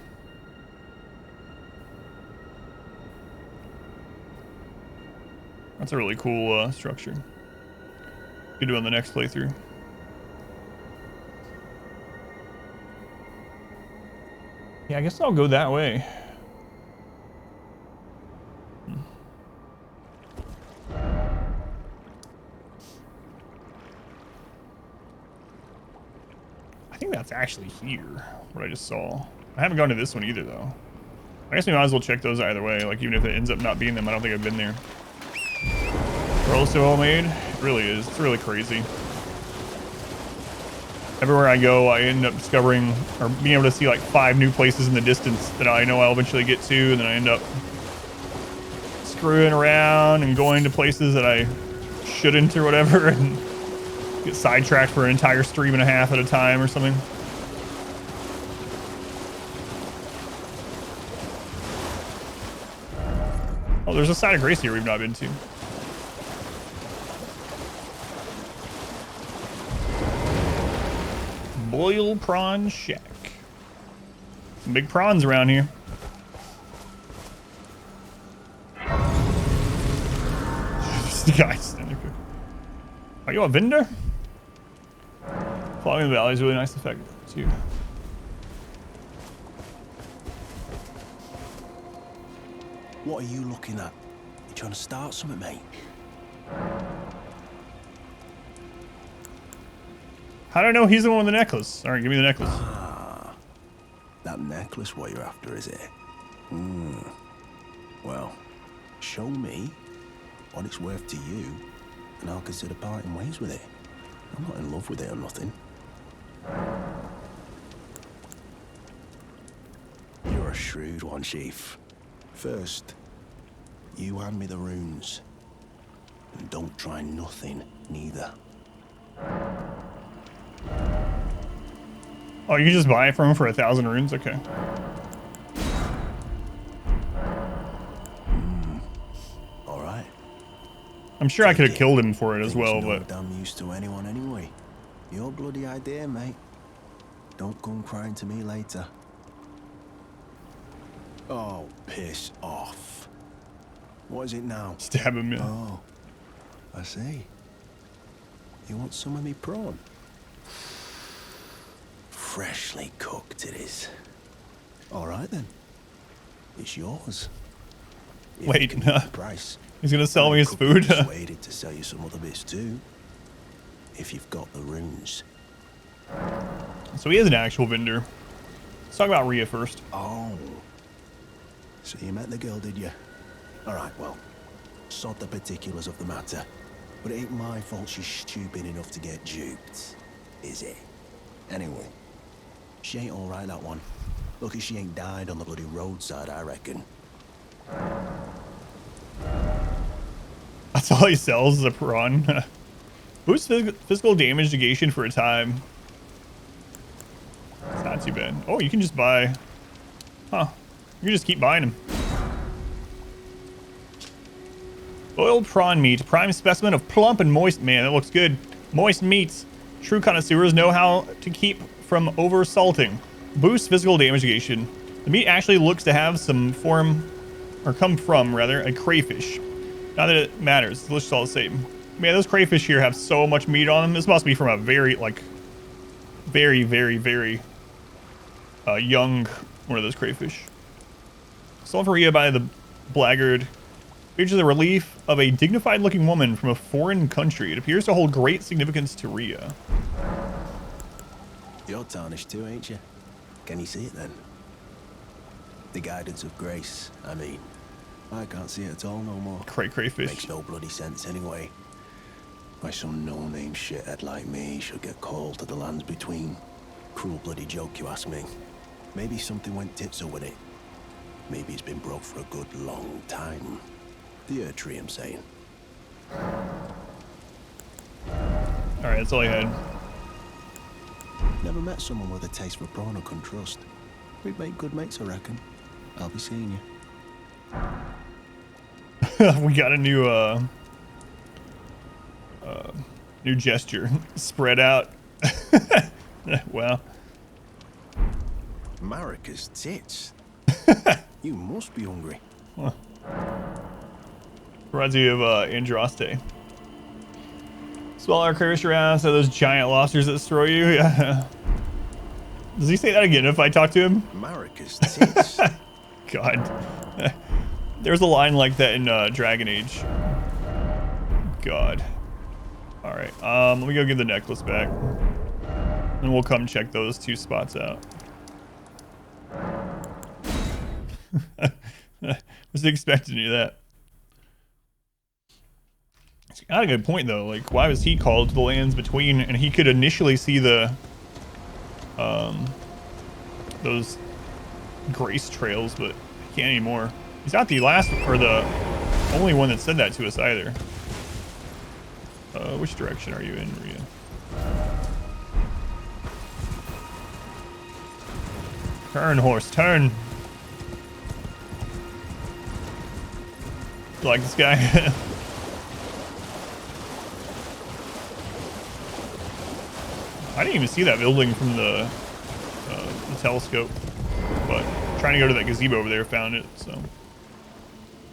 That's a really cool structure. Could do on the next playthrough. Yeah, I guess I'll go that way. I think that's actually here, what I just saw. I haven't gone to this one either, though. I guess we might as well check those either way. Like, even if it ends up not being them, I don't think I've been there. World so well made. It really is. It's really crazy. Everywhere I go, I end up discovering or being able to see like 5 new places in the distance that I know I'll eventually get to, and then I end up screwing around and going to places that I shouldn't or whatever, and get sidetracked for an entire stream and a half at a time or something. Oh, there's a side of Grace here we've not been to. Boiled Prawn Shack. Some big prawns around here. The guy standing there. Are you a vendor? Following the valley is a really nice effect too. What are you looking at? You trying to start something, mate? How do I know he's the one with the necklace? All right, give me the necklace. Ah, that necklace what you're after, is it? Well, show me what it's worth to you, and I'll consider parting ways with it. I'm not in love with it or nothing. You're a shrewd one, Chief. First, you hand me the runes. And don't try nothing, neither. Oh, you can just buy it from him for 1,000 runes? Okay. All right. I'm sure I could have killed him for it as well, no but... damn use to anyone anyway. Your bloody idea, mate. Don't come crying to me later. Oh, piss off. What is it now? Stab him, yeah. Oh, I see. You want some of me prawn? Freshly cooked it is. All right then. It's yours. If Wait, you can beat the price. He's gonna sell me his I could be food? persuaded to sell you some other bits too. If you've got the runes. So he is an actual vendor. Let's talk about Rhea first. Oh. So you met the girl, did you? All right, well, sod the particulars of the matter. But it ain't my fault she's stupid enough to get duped, is it? Anyway, she ain't all right, that one. Lucky she ain't died on the bloody roadside, I reckon. That's all he sells is a prawn. Boost physical damage negation for a time. It's not too bad. Oh, you can just buy... Huh. You can just keep buying them. Boiled prawn meat. Prime specimen of plump and moist... Man, that looks good. Moist meats. True connoisseurs know how to keep from over-salting. Boost physical damage negation. The meat actually looks to have some form... Or come from, rather, a crayfish. Not that it matters. It's delicious all the same. Man, those crayfish here have so much meat on them. This must be from a very, like... Very, very, very... young one of those crayfish. Sold for Rhea by the Blackguard. Features the relief of a dignified looking woman from a foreign country. It appears to hold great significance to Rhea. You're tarnished too, ain't you? Can you see it then? The guidance of grace, I mean. I can't see it at all no more. Crayfish. Makes no bloody sense anyway. Why some no-name shithead like me should get called to the lands between. Cruel bloody joke, you ask me. Maybe something went tits up with it. Maybe it's been broke for a good long time. The Earth Tree, I'm saying. Alright, that's all I had. Never met someone with a taste for prawn I couldn't trust. We'd make good mates, I reckon. I'll be seeing you. We got a new new gesture. Spread out. Wow. Marika's tits. You must be hungry. Huh. Reminds me of Andraste. Swallow our crayfish around, so those giant lobsters that throw you. Yeah. Does he say that again if I talk to him? Marika's tits. God. There's a line like that in Dragon Age. God. Alright, let me go get the necklace back. And we'll come check those 2 spots out. Was expecting to do that. It's got a good point though. Like, why was he called to the lands between? And he could initially see the those grace trails, but he can't anymore. He's not the last or the only one that said that to us either. Which direction are you in, Rhea? Turn, horse, turn. You like this guy? I didn't even see that building from the telescope, but trying to go to that gazebo over there, found it, so.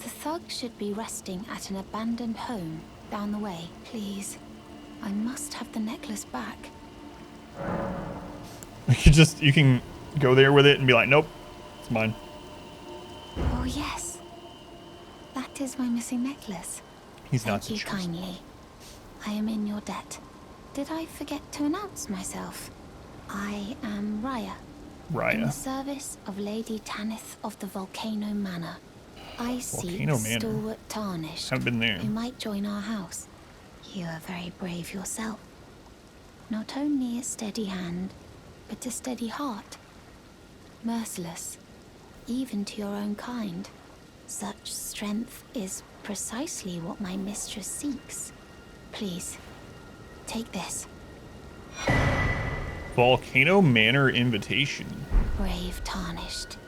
The thug should be resting at an abandoned home down the way. Please, I must have the necklace back. You can go there with it and be like, nope, it's mine. Oh yes, that is my missing necklace. He's not Thank you kindly. I am in your debt. Did I forget to announce myself? I am Raya. In the service of Lady Tanith of the Volcano Manor. I seek stalwart Tarnished, haven't been there, who might join our house. You are very brave yourself. Not only a steady hand, but a steady heart. Merciless, even to your own kind. Such strength is precisely what my mistress seeks. Please, take this. Volcano Manor invitation. Brave Tarnished.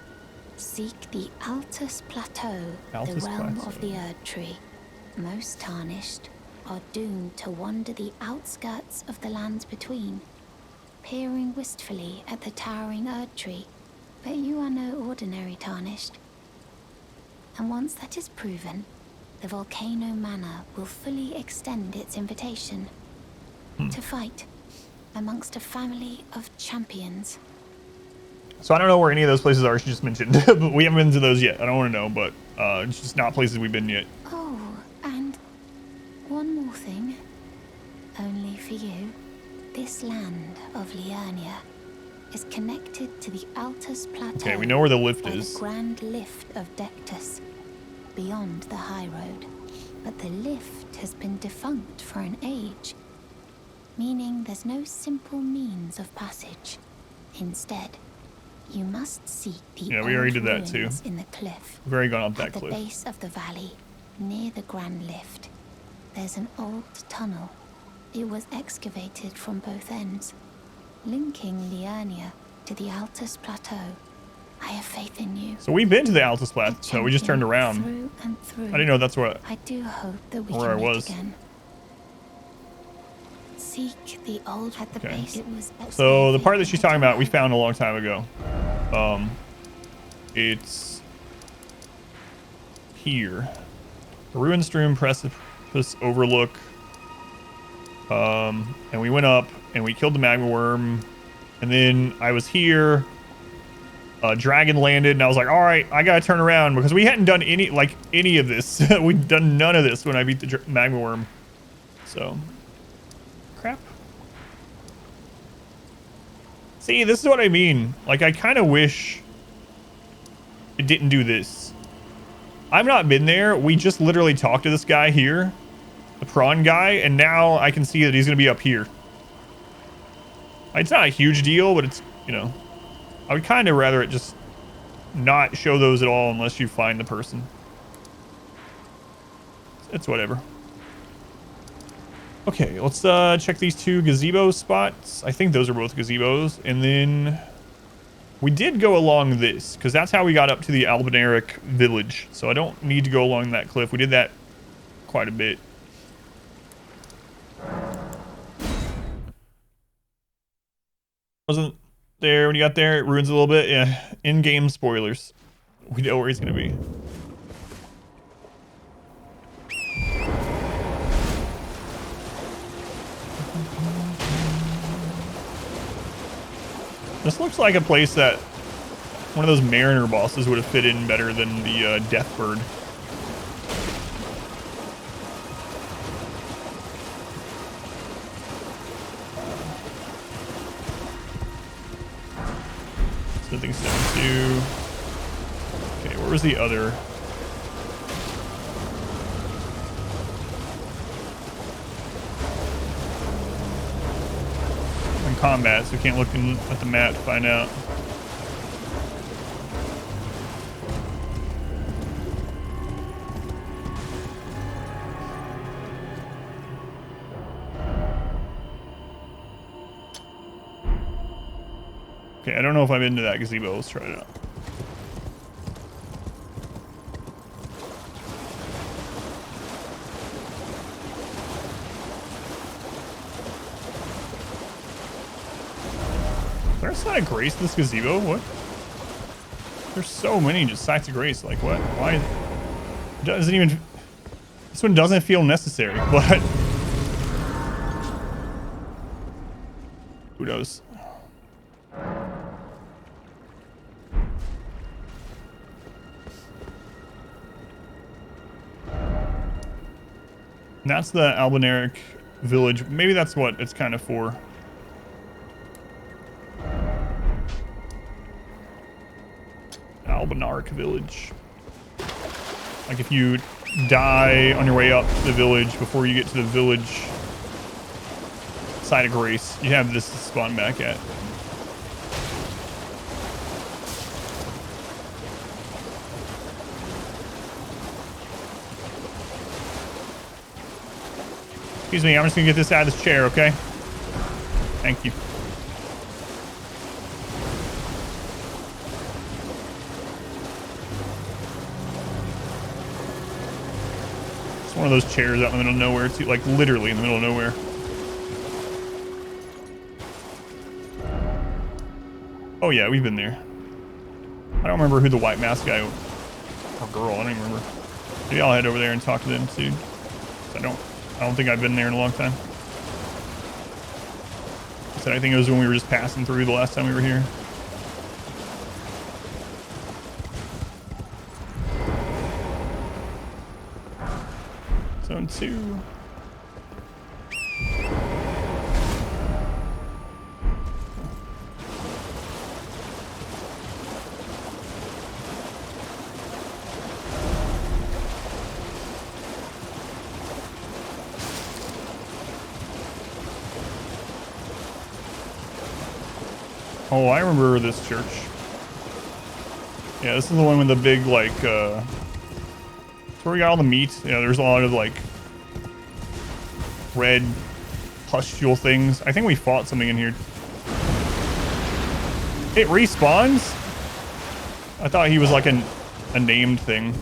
Seek the Altus Plateau, the realm of the Erd Tree. Most Tarnished are doomed to wander the outskirts of the lands between, peering wistfully at the towering Erd Tree. But you are no ordinary Tarnished. And once that is proven, the Volcano Manor will fully extend its invitation to fight amongst a family of champions. So I don't know where any of those places are she just mentioned, but we haven't been to those yet. I don't want to know, but it's just not places we've been yet. Oh, and one more thing. Only for you. This land of Liurnia is connected to the Altus Plateau. Okay, we know where the lift is. The grand lift of Dectus, beyond the high road. But the lift has been defunct for an age, meaning there's no simple means of passage. Instead, you must seek the we already did that too. In the cliff. We've already gone up that cliff. At the base of the valley, near the grand lift, there's an old tunnel. It was excavated from both ends, linking Liurnia to the Altus Plateau. I have faith in you. So we've been to the Altus Plateau. We just turned around. Through and through. I didn't know that's what. I do hope that we where can I was. Again. Seek the old at the base. It was so the part that she's talking about, we found a long time ago. It's here. The ruined stream precipice overlook. And we went up and we killed the magma worm, and then I was here. Dragon landed, and I was like, all right, I gotta turn around, because we hadn't done any of this. We'd done none of this when I beat the magma worm. So, crap. See, this is what I mean. Like, I kind of wish it didn't do this. I've not been there. We just literally talked to this guy here, the prawn guy, and now I can see that he's gonna be up here. It's not a huge deal, but it's, you know, I would kind of rather it just not show those at all unless you find the person. It's whatever. Okay, let's check these two gazebo spots. I think those are both gazebos. And then we did go along this, because that's how we got up to the Albinaric village. So I don't need to go along that cliff. We did that quite a bit. Wasn't there when you got there. It ruins a little bit. Yeah, in-game spoilers. We know where he's gonna be. This looks like a place that one of those Mariner bosses would have fit in better than the Deathbird. Smithing stone 2. Okay, where was the other in combat, so we can't look at the map to find out. Okay, I don't know if I'm into that gazebo. Let's try it out. Is there a site of grace in this gazebo? What? There's so many just sites of grace. Like what? Why? Doesn't even. This one doesn't feel necessary, but who knows? And that's the AdamVsEverything village. Maybe that's what it's kind of for. AdamVsEverything village. Like if you die on your way up to the village before you get to the village site of grace, you have this to spawn back at. Excuse me, I'm just gonna get this out of this chair, okay? Thank you. It's one of those chairs out in the middle of nowhere, too, like literally in the middle of nowhere. Oh yeah, we've been there. I don't remember who the white mask guy or girl, I don't even remember. Maybe I'll head over there and talk to them too. I don't think I've been there in a long time. I think it was when we were just passing through the last time we were here. Zone 2. Oh, I remember this church. Yeah, this is the one with the big, like, it's where we got all the meat. Yeah, there's a lot of, like, red pustule things. I think we fought something in here. It respawns? I thought he was, like, a named thing.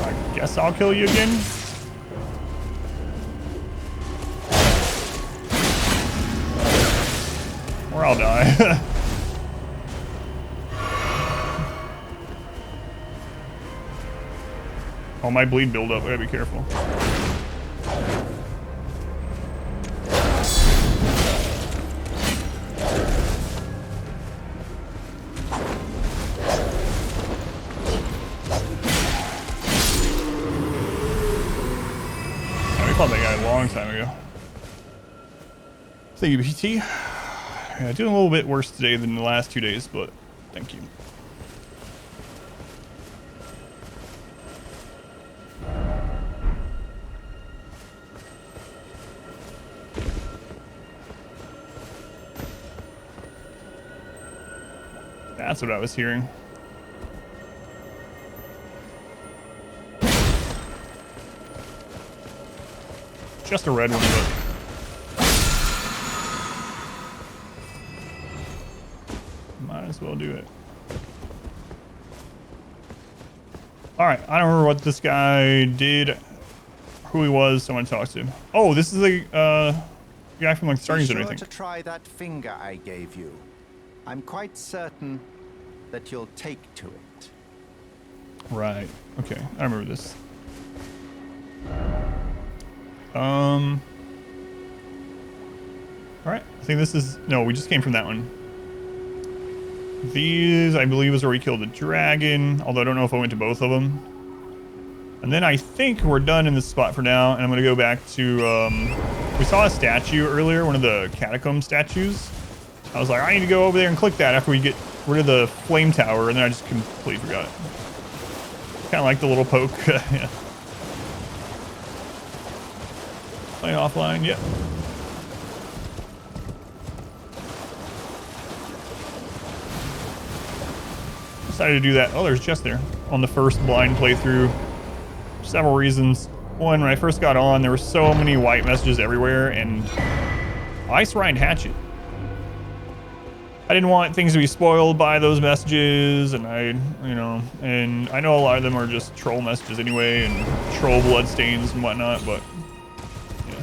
I guess I'll kill you again. Or I'll die. Oh, my bleed buildup. I gotta be careful. We fought that guy a long time ago. Thank you, PT. Yeah, doing a little bit worse today than the last 2 days, but thank you. That's what I was hearing. Just a red one, but might as well do it. Alright, I don't remember what this guy did, who he was, so I want to talk to him. Oh, this is the guy from like Starting Zone, I think. Be sure to try that finger I gave you. I'm quite certain that you'll take to it. Right. Okay, I remember this. Alright, I think this is... No, we just came from that one. These, I believe, is where we killed the dragon, although I don't know if I went to both of them. And then I think we're done in this spot for now, and I'm going to go back to... we saw a statue earlier, one of the catacomb statues. I was like, I need to go over there and click that after we get rid of the flame tower, and then I just completely forgot it. Kind of like the little poke. Yeah. Play offline, yep. Decided to do that. Oh, there's just there on the first blind playthrough. Several reasons. One, when I first got on, there were so many white messages everywhere, and Ice Rind Hatchet. I didn't want things to be spoiled by those messages, and and I know a lot of them are just troll messages anyway, and troll bloodstains and whatnot, but yeah.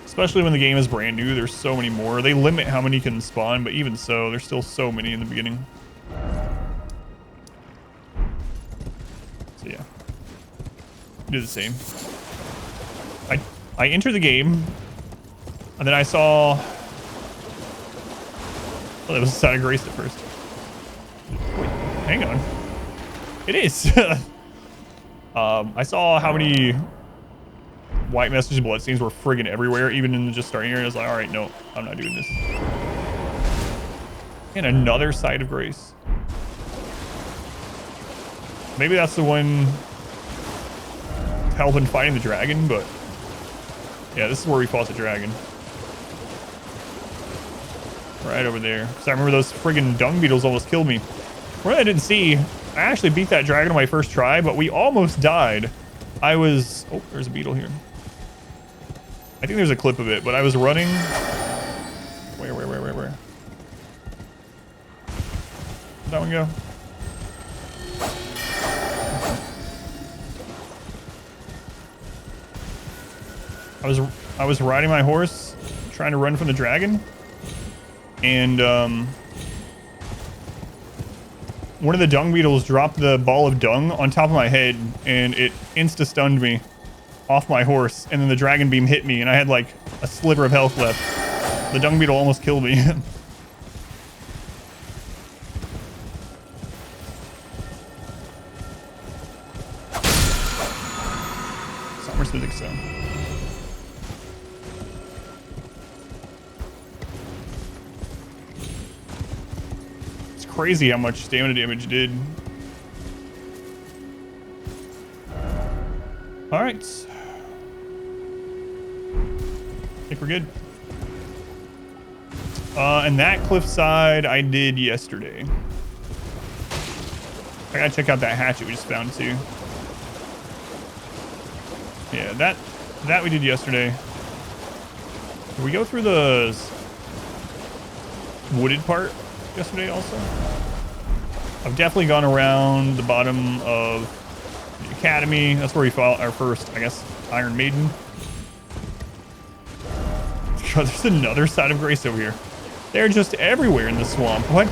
Especially when the game is brand new, there's so many more. They limit how many can spawn, but even so, there's still so many in the beginning. So yeah. Do the same. I entered the game, and then I saw... Oh, that was a sign of grace at first. Wait, hang on. It is. I saw how many white message bloodstains were friggin' everywhere, even in the just starting area. I was like, all right, no, I'm not doing this. And another site of grace. Maybe that's the one helping fighting the dragon, but yeah, this is where we fought the dragon. Right over there. Because I remember those friggin' dung beetles almost killed me. What I didn't see, I actually beat that dragon on my first try, but we almost died. I was... Oh, there's a beetle here. I think there's a clip of it, but I was running... Where? Where'd that one go? I was riding my horse, trying to run from the dragon. And one of the dung beetles dropped the ball of dung on top of my head, and it insta-stunned me off my horse, and then the dragon beam hit me, and I had like a sliver of health left. The dung beetle almost killed me. Summer Civic Zone. Crazy how much stamina damage did. All right. I think we're good. And that cliffside I did yesterday. I gotta check out that hatchet we just found too. Yeah, that we did yesterday. Did we go through the wooded part yesterday also? I've definitely gone around the bottom of the academy. That's where we fought our first, I guess, Iron Maiden. God, there's another side of grace over here. They're just everywhere in the swamp. What?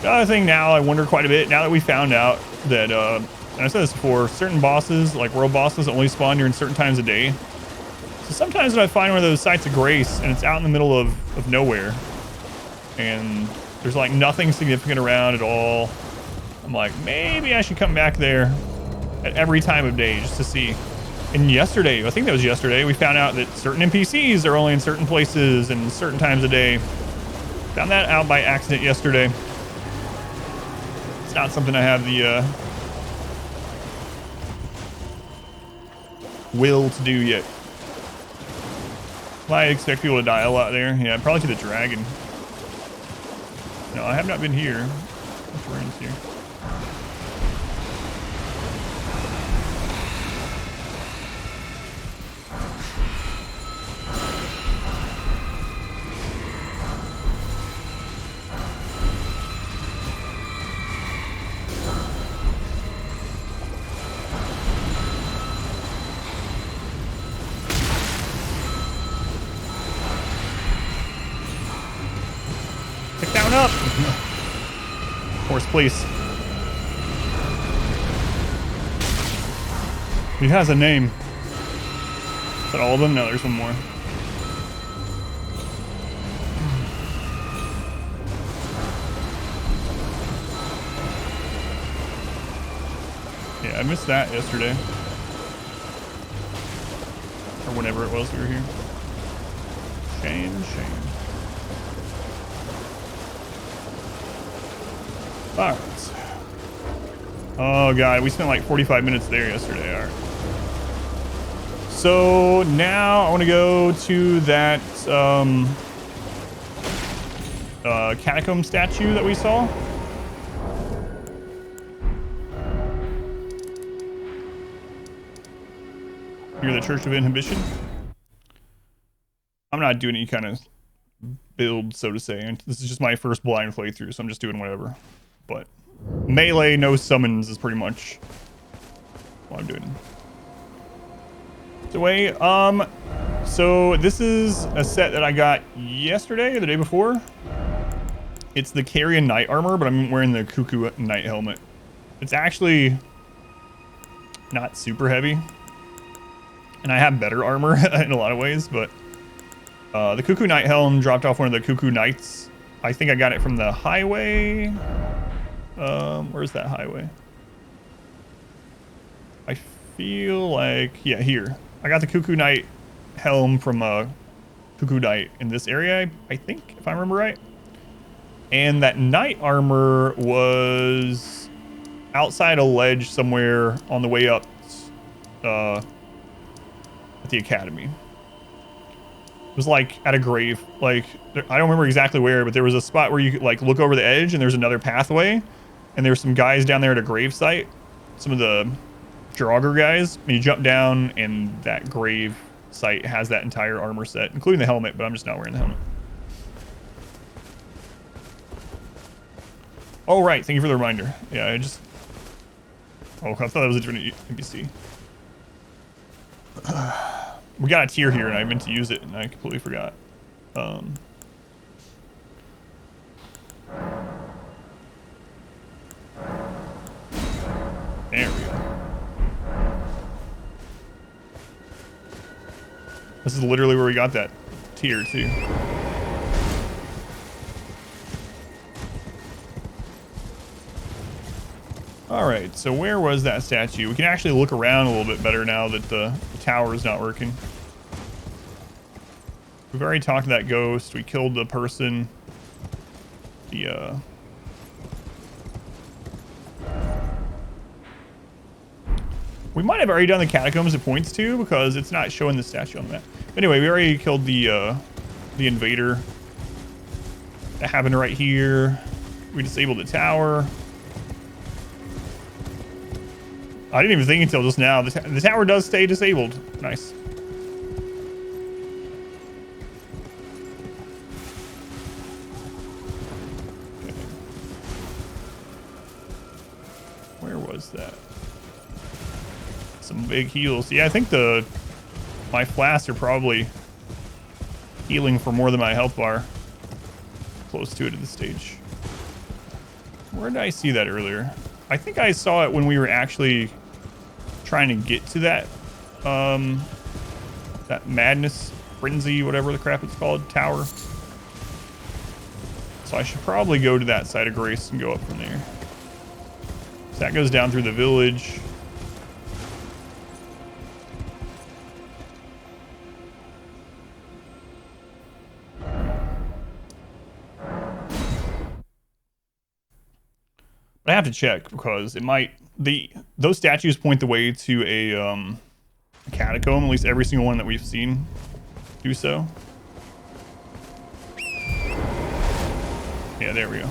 The other thing now, I wonder quite a bit, now that we found out that, and I said this before, certain bosses, like world bosses, only spawn during certain times of day. So sometimes when I find one of those sites of grace, and it's out in the middle of nowhere, and there's like nothing significant around at all, I'm like, maybe I should come back there at every time of day just to see. And yesterday, I think that was yesterday, we found out that certain NPCs are only in certain places and certain times of day. Found that out by accident yesterday. It's not something I have the will to do yet. I expect people to die a lot there. Yeah, probably to the dragon. No, I have not been here. What's ruins here? Up. Horse, please. He has a name. Is that all of them? No, there's one more. Yeah, I missed that yesterday. Or whenever it was we were here. Shame. Alright. Oh god, we spent like 45 minutes there yesterday. Alright. So now I want to go to that catacomb statue that we saw. You're the Church of Inhibition. I'm not doing any kind of build, so to say. And this is just my first blind playthrough, so I'm just doing whatever. But melee, no summons is pretty much what I'm doing. So this is a set that I got yesterday or the day before. It's the Carrion Knight armor, but I'm wearing the Cuckoo Knight helmet. It's actually not super heavy. And I have better armor in a lot of ways, but the Cuckoo Knight helm dropped off one of the Cuckoo Knights. I think I got it from the highway. Where's that highway? I feel like, yeah, here. I got the Cuckoo Knight helm from Cuckoo Knight in this area, I think, if I remember right. And that knight armor was outside a ledge somewhere on the way up at the academy. It was like at a grave. Like, I don't remember exactly where, but there was a spot where you could like look over the edge and there's another pathway. And there's some guys down there at a grave site. Some of the Draugr guys. And you jump down and that grave site has that entire armor set, including the helmet, but I'm just not wearing the helmet. Oh, right. Thank you for the reminder. Yeah, I just... Oh, I thought that was a different NPC. We got a tier here, and I meant to use it, and I completely forgot. There we go. This is literally where we got that tier, too. Alright, so where was that statue? We can actually look around a little bit better now that the tower is not working. We've already talked to that ghost. We killed the person. We might have already done the catacombs it points to because it's not showing the statue on the map. Anyway, we already killed the invader. That happened right here. We disabled the tower. I didn't even think until just now. The tower does stay disabled. Nice. Okay. Where was that? Some big heals. Yeah, I think my flasks are probably healing for more than my health bar. Close to it at this stage. Where did I see that earlier? I think I saw it when we were actually trying to get to that that madness frenzy, whatever the crap it's called, tower. So I should probably go to that side of Grace and go up from there. So that goes down through the village. But I have to check because it might those statues point the way to a catacomb. At least every single one that we've seen do so. Yeah, there we go.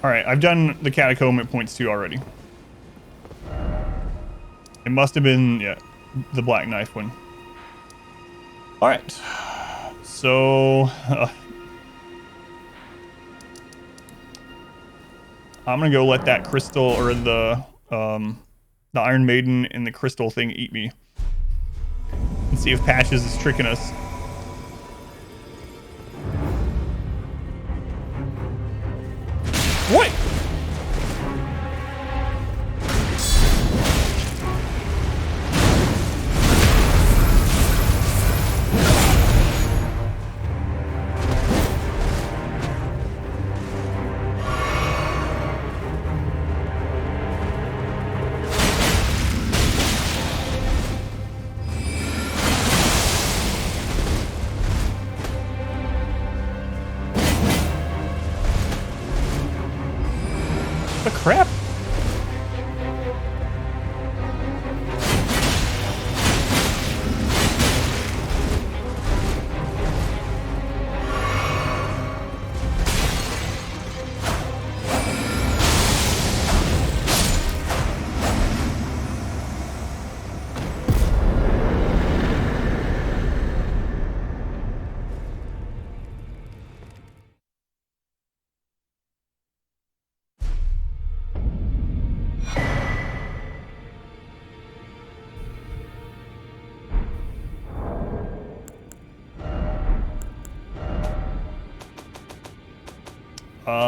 All right, I've done the catacomb it points to already. It must have been, yeah, the black knife one. All right, so I'm gonna go let that crystal or the Iron Maiden and the crystal thing eat me, and see if Patches is tricking us. What? The crap?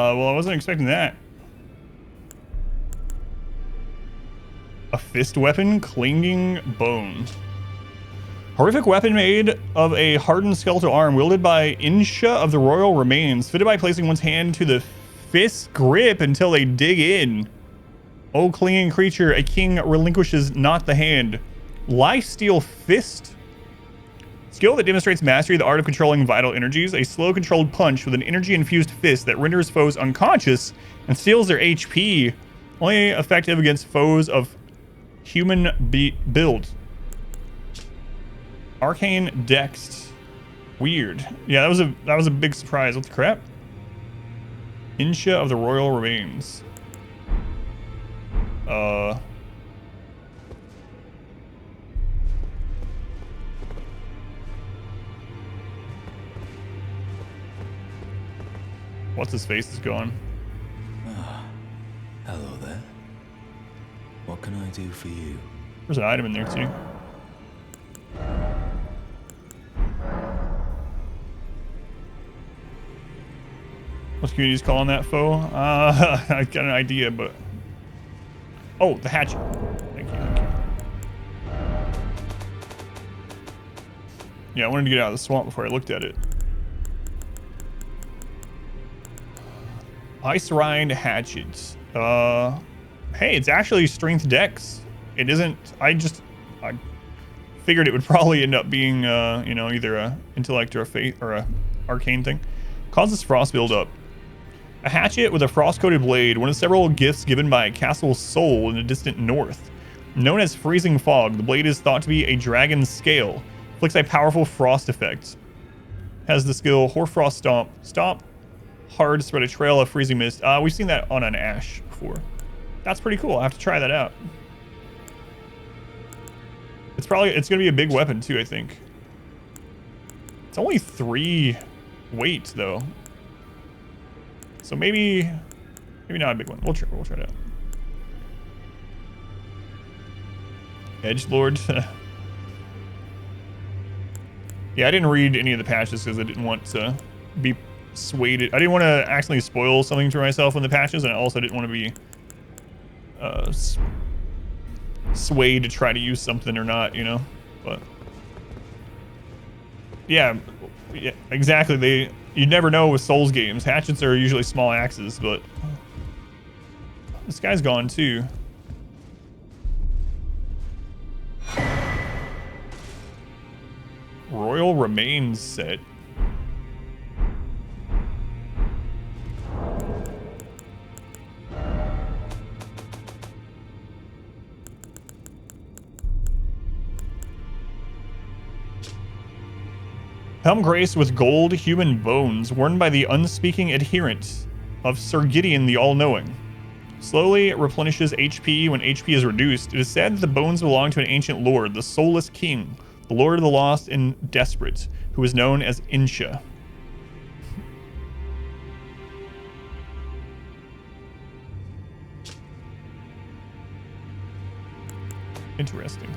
Well, I wasn't expecting that. A fist weapon, clinging bone. Horrific weapon made of a hardened skeletal arm wielded by Insha of the royal remains, fitted by placing one's hand to the fist grip until they dig in. O clinging creature, a king relinquishes not the hand. Lifesteal fist. Skill that demonstrates mastery of the art of controlling vital energies. A slow controlled punch with an energy-infused fist that renders foes unconscious and steals their HP. Only effective against foes of human build. Arcane Dex. Weird. Yeah, that was a big surprise. What the crap? Insha of the royal remains. What's his face is going? Hello there. What can I do for you? There's an item in there too. What's community's calling that foe? I got an idea, but oh, the hatchet. Thank you. Yeah, I wanted to get out of the swamp before I looked at it. Ice Rind hatchets. Hey, it's actually strength dex. It isn't. I figured it would probably end up being, you know, either a intellect or a faith or a arcane thing. Causes frost buildup. A hatchet with a frost-coated blade, one of several gifts given by Castle Soul in the distant north. Known as Freezing Fog, the blade is thought to be a dragon's scale. Inflicts a powerful frost effect. Has the skill Hoarfrost Stomp. Stomp hard, spread a trail of freezing mist. We've seen that on an ash before. That's pretty cool. I have to try that out. It's gonna be a big weapon too, I think. It's only 3 weight though. So maybe not a big one. We'll try it out. Edgelord. Yeah, I didn't read any of the patches because I didn't want to be swayed. I didn't want to accidentally spoil something for myself in the patches, and I also didn't want to be swayed to try to use something or not, you know. But yeah, exactly. You never know with Souls games. Hatchets are usually small axes, but this guy's gone too. Royal Remains set. Helm graced with gold human bones, worn by the unspeaking adherent of Sir Gideon the All-Knowing. Slowly replenishes HP when HP is reduced. It is said that the bones belong to an ancient lord, the Soulless King, the Lord of the Lost and Desperate, who is known as Insha. Interesting.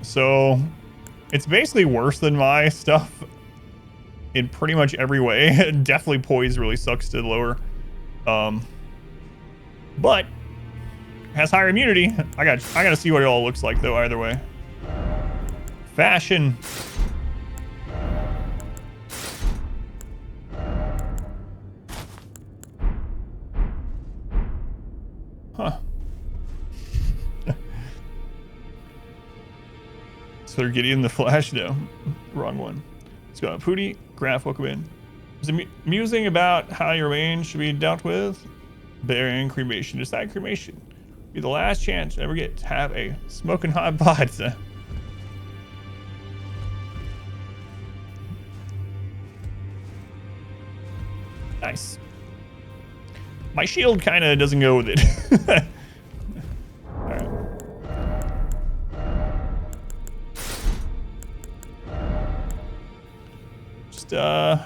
So it's basically worse than my stuff in pretty much every way. Definitely poise really sucks to lower. But has higher immunity. I gotta see what it all looks like though either way. Fashion. Huh. Clear Gideon the Flash? No. Wrong one. Let's go. Pooty, Graph, welcome in. Is musing about how your remains should be dealt with? Burying, cremation. Decide cremation. Be the last chance you ever get to have a smoking hot pot. Nice. My shield kind of doesn't go with it. Alright. Just, oh,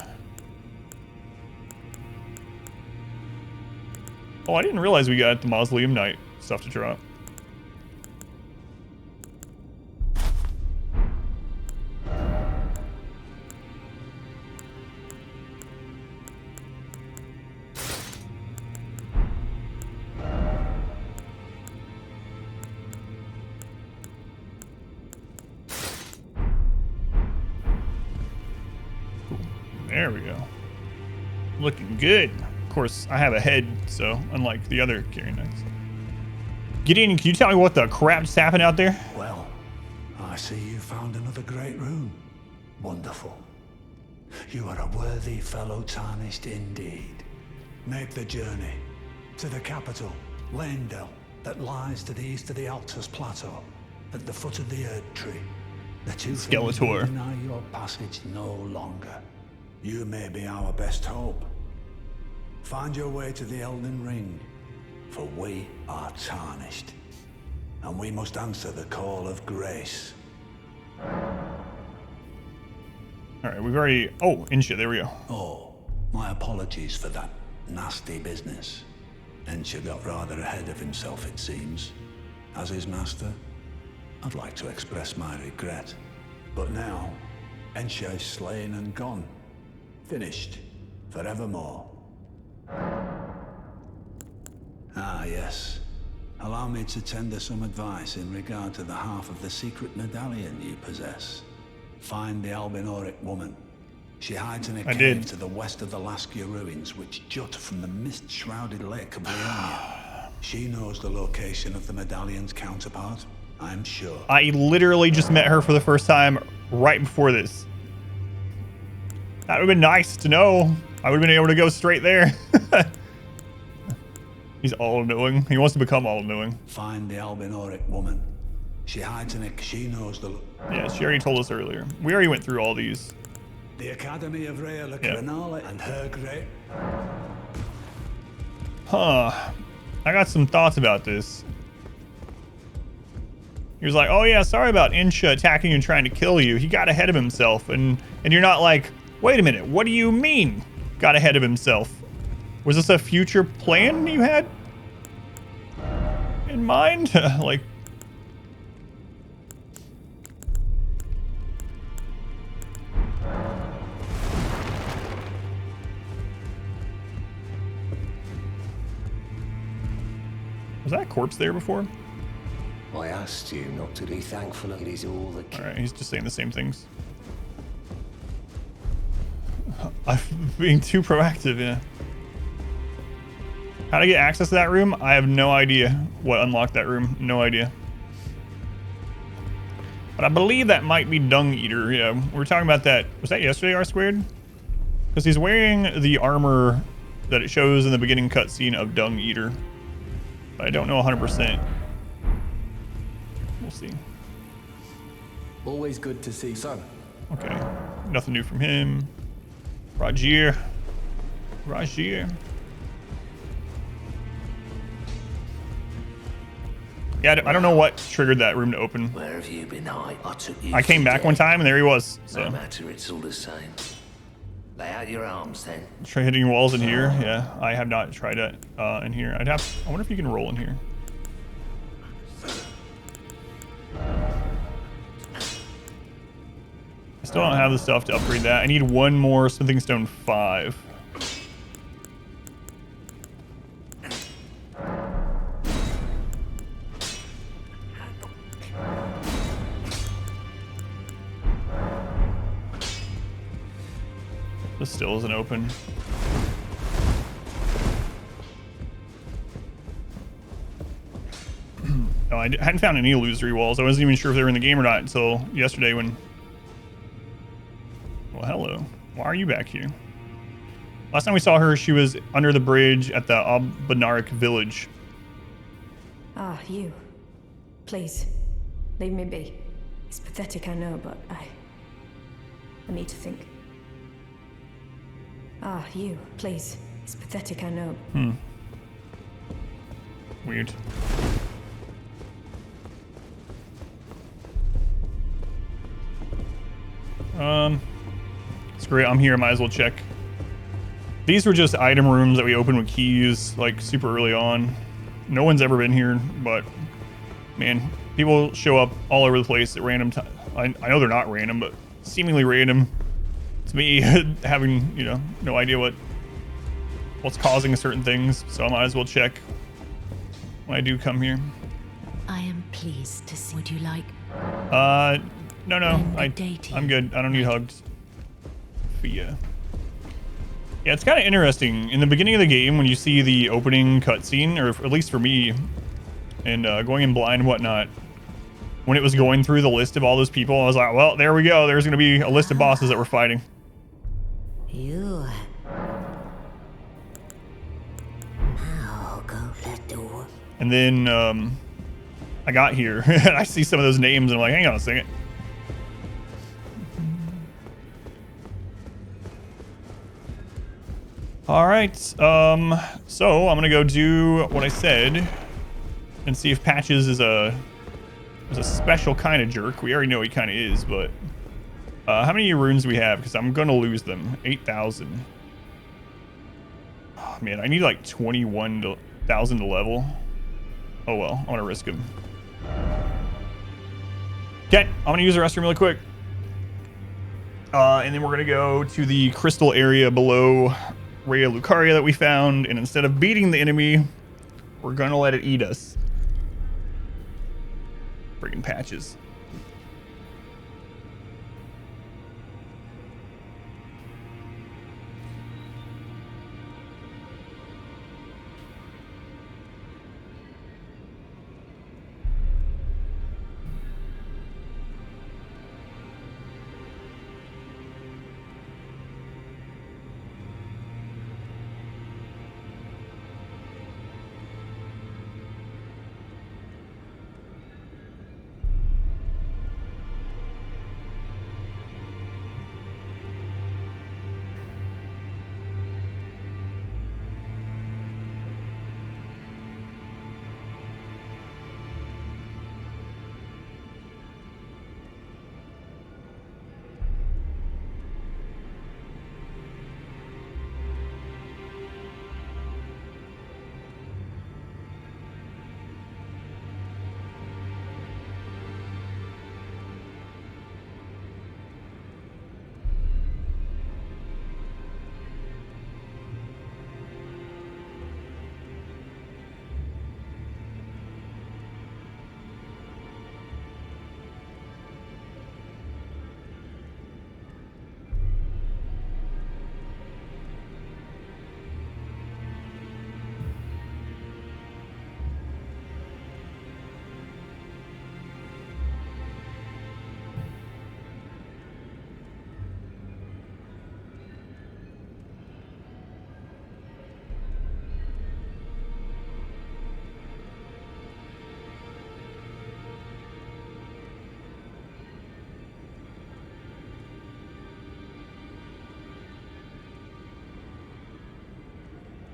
I didn't realize we got the Mausoleum Knight stuff to drop. There we go. Looking good. Of course, I have a head, so unlike the other carrying knights. Gideon, can you tell me what the crap just happened out there? Well, I see you found another great rune. Wonderful. You are a worthy fellow tarnished indeed. Make the journey to the capital, Leyndell, that lies to the east of the Altus Plateau, at the foot of the Erd Tree. The two things will deny your passage no longer. You may be our best hope. Find your way to the Elden Ring, for we are tarnished, and we must answer the call of grace. Alright, we've already... Oh, Insha, there we go. Oh, my apologies for that nasty business. Insha got rather ahead of himself, it seems. As his master, I'd like to express my regret. But now, Insha is slain and gone. Finished, forevermore. Ah, yes. Allow me to tender some advice in regard to the half of the secret medallion you possess. Find the Albinoric woman. She hides in a cave to the west of the Laskia ruins, which jut from the mist-shrouded lake of Leonia. She knows the location of the medallion's counterpart, I'm sure. I literally just met her for the first time right before this. That would have been nice to know. I would have been able to go straight there. He's all-knowing. He wants to become all-knowing. Find the Albinoric woman. She hides in it. She knows the... Yeah, she already told us earlier. We already went through all these. The Academy of Rhea Lacrinale and her great... Huh. I got some thoughts about this. He was like, oh yeah, sorry about Insha attacking you and trying to kill you. He got ahead of himself. And you're not like, wait a minute, what do you mean got ahead of himself? Was this a future plan you had in mind? Like... Was that a corpse there before? I asked you not to be thankful. It is all that... Alright, he's just saying the same things. I'm being too proactive, yeah. How to get access to that room? I have no idea what unlocked that room. No idea. But I believe that might be Dung Eater. Yeah, we were talking about that. Was that yesterday, R-Squared? Because he's wearing the armor that it shows in the beginning cutscene of Dung Eater. But I don't know 100%. We'll see. Always good to see son. Okay. Nothing new from him. Rajir. Yeah, I don't know what triggered that room to open. Where have you been? I took you. I came back one time and there he was. So. No matter, it's all the same. Lay out your arms then. Try hitting walls in here. Yeah, I have not tried it in here. I wonder if you can roll in here. I still don't have the stuff to upgrade that. I need one more Smithing Stone 5. This still isn't open. No, I hadn't found any illusory walls. I wasn't even sure if they were in the game or not until yesterday when... Well, hello. Why are you back here? Last time we saw her, she was under the bridge at the Albanarik village. Ah, you. Please, leave me be. It's pathetic, I know, but I need to think. Ah, you. Please. It's pathetic, I know. Weird. Screw it, I'm here, might as well check. These were just item rooms that we opened with keys, like, super early on. No one's ever been here, but, man, people show up all over the place at random times. I know they're not random, but seemingly random. It's me having, you know, no idea what's causing certain things, so I might as well check when I do come here. I am pleased to see. Would you like? No, I'm good. I don't need hugs. But yeah. Yeah, it's kind of interesting. In the beginning of the game, when you see the opening cutscene, or at least for me, and going in blind and whatnot, when it was going through the list of all those people, I was like, well, there we go. There's going to be a list of bosses that we're fighting. You. Now go the door. And then I got here, and I see some of those names, and I'm like, hang on a second. All right, so I'm gonna go do what I said and see if Patches is a special kind of jerk. We already know he kind of is, but how many runes do we have? Because I'm gonna lose them. 8,000. Oh, man, I need like 21,000 to level. Oh well, I'm gonna risk him. Okay, I'm gonna use the restroom really quick, and then we're gonna go to the crystal area below Rhea Lucaria that we found, and instead of beating the enemy, we're gonna let it eat us. Friggin' Patches.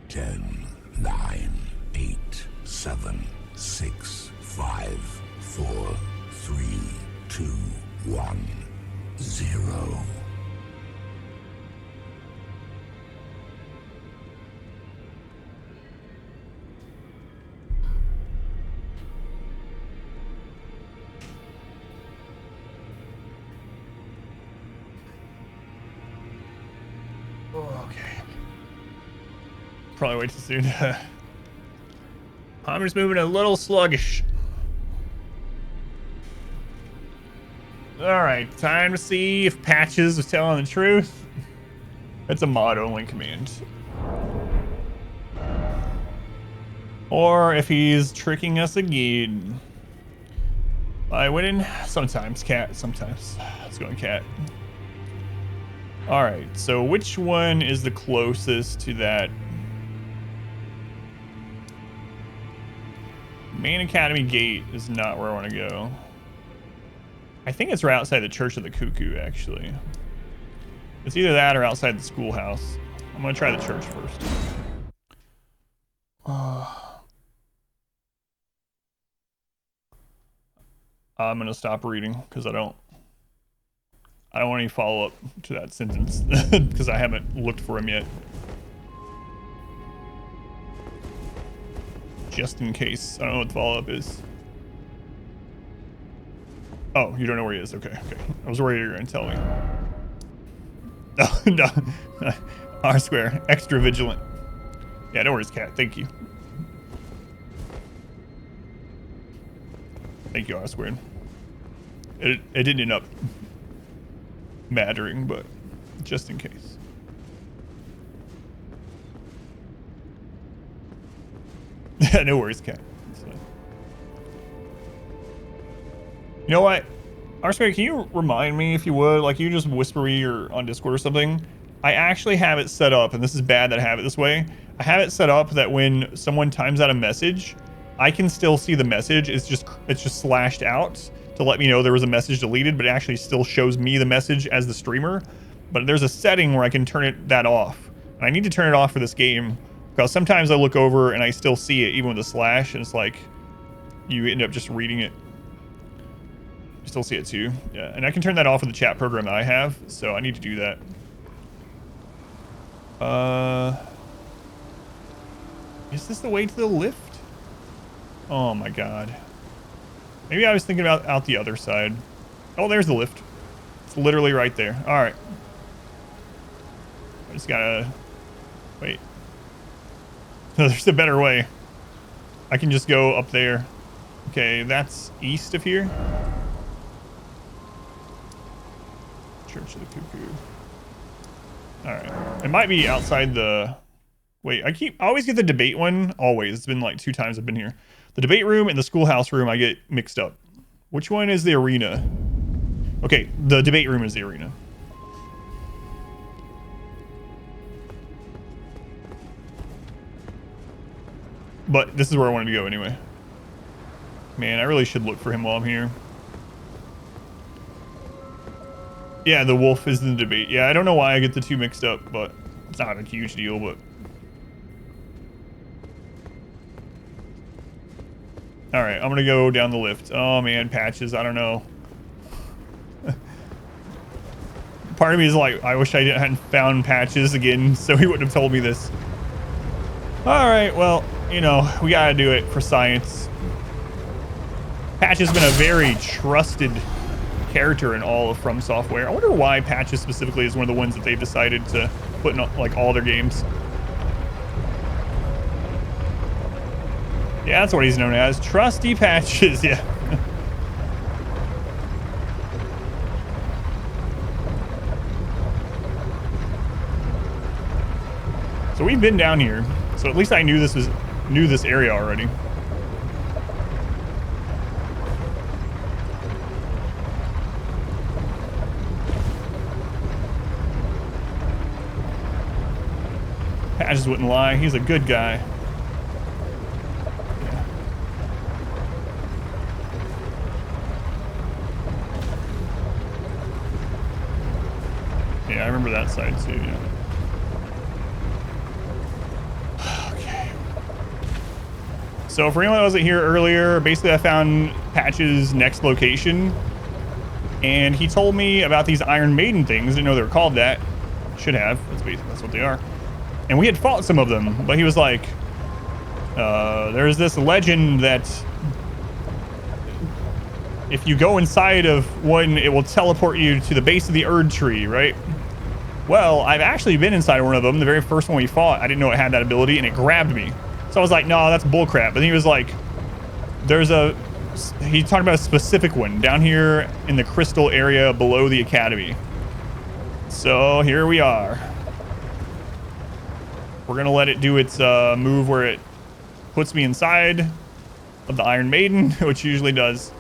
Ten, 9, 8, 7, 6, 5, 4, 3, 2, 1, 0. Okay. Probably way too soon. I'm just moving a little sluggish. Alright, time to see if Patches was telling the truth. It's a mod-only command. Or if he's tricking us again. I went in sometimes, cat, sometimes. Let's go in cat. All right, so which one is the closest to that? Main Academy gate is not where I want to go. I think it's right outside the Church of the Cuckoo, actually. It's either that or outside the schoolhouse. I'm going to try the church first. I'm going to stop reading because I don't want any follow-up to that sentence because I haven't looked for him yet. Just in case. I don't know what the follow-up is. Oh, you don't know where he is. Okay, okay. I was worried you were going to tell me. No, no. R square. Extra vigilant. Yeah, no worries, cat. Thank you. Thank you, R squared. It didn't end up mattering, but just in case. Yeah, no worries, cat. You know what? R-Square, can you remind me, if you would, like, you just whisper me or on Discord or something? I actually have it set up, and this is bad that I have it this way. I have it set up that when someone times out a message, I can still see the message. It's just slashed out to let me know there was a message deleted, but it actually still shows me the message as the streamer. But there's a setting where I can turn that off. And I need to turn it off for this game, because sometimes I look over and I still see it, even with a slash, and it's like you end up just reading it. You still see it too. Yeah, and I can turn that off with the chat program that I have, so I need to do that. Is this the way to the lift? Oh my god. Maybe I was thinking about out the other side. Oh, there's the lift. It's literally right there. All right. I just gotta wait. No, there's a better way. I can just go up there. Okay, that's east of here. Church of the Cuckoo. All right. It might be outside the... Wait, I always get the debate one. Always. It's been like 2 times I've been here. The debate room and the schoolhouse room I get mixed up. Which one is the arena? Okay, the debate room is the arena. But this is where I wanted to go anyway. Man, I really should look for him while I'm here. Yeah, the wolf is in the debate. Yeah, I don't know why I get the 2 mixed up, but it's not a huge deal, but... Alright, I'm gonna go down the lift. Oh man, patches, I don't know. Part of me is like, I wish I hadn't found patches again, so he wouldn't have told me this. Alright, well, you know, we gotta do it for science. Patch has been a very trusted character in all of From Software. I wonder why Patches specifically is one of the ones that they've decided to put in like all their games. Yeah, that's what he's known as. Trusty Patches, yeah. So we've been down here. So at least I knew this area already. Patches wouldn't lie. He's a good guy. Yeah, I remember that side too, yeah. Okay. So for anyone that wasn't here earlier, basically I found Patch's next location. And he told me about these Iron Maiden things. Didn't know they were called that. Should have. That's what they are. And we had fought some of them, but he was like, there's this legend that if you go inside of one, it will teleport you to the base of the Erd tree, right? Well, I've actually been inside one of them. The very first one we fought, I didn't know it had that ability, and it grabbed me. So I was like, no, that's bullcrap. But he was like, he talked about a specific one down here in the crystal area below the academy. So here we are. We're gonna let it do its move where it puts me inside of the Iron Maiden, which it usually does.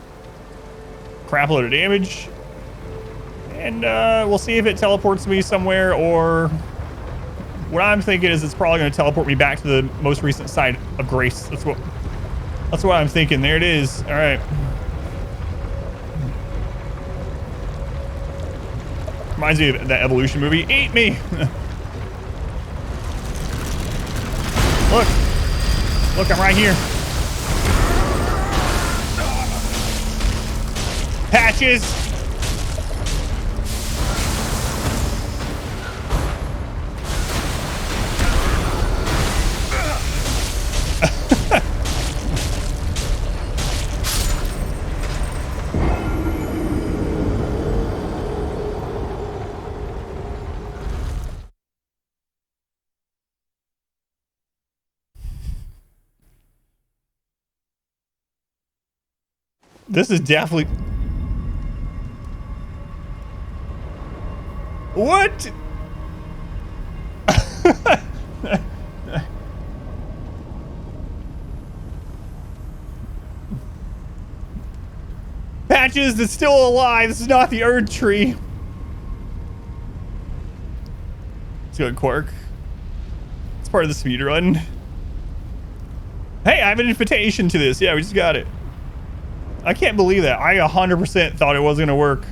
crap load of damage. And we'll see if it teleports me somewhere, or what I'm thinking is it's probably going to teleport me back to the most recent side of Grace. That's what I'm thinking. There it is. All right. Reminds me of that Evolution movie. Eat me. Look, I'm right here. Patches. This is definitely... What? Patches is still alive. This is not the Erd tree. It's good, Quark. It's part of the speed run. Hey, I have an invitation to this. Yeah, we just got it. I can't believe that. I 100% thought it wasn't gonna work.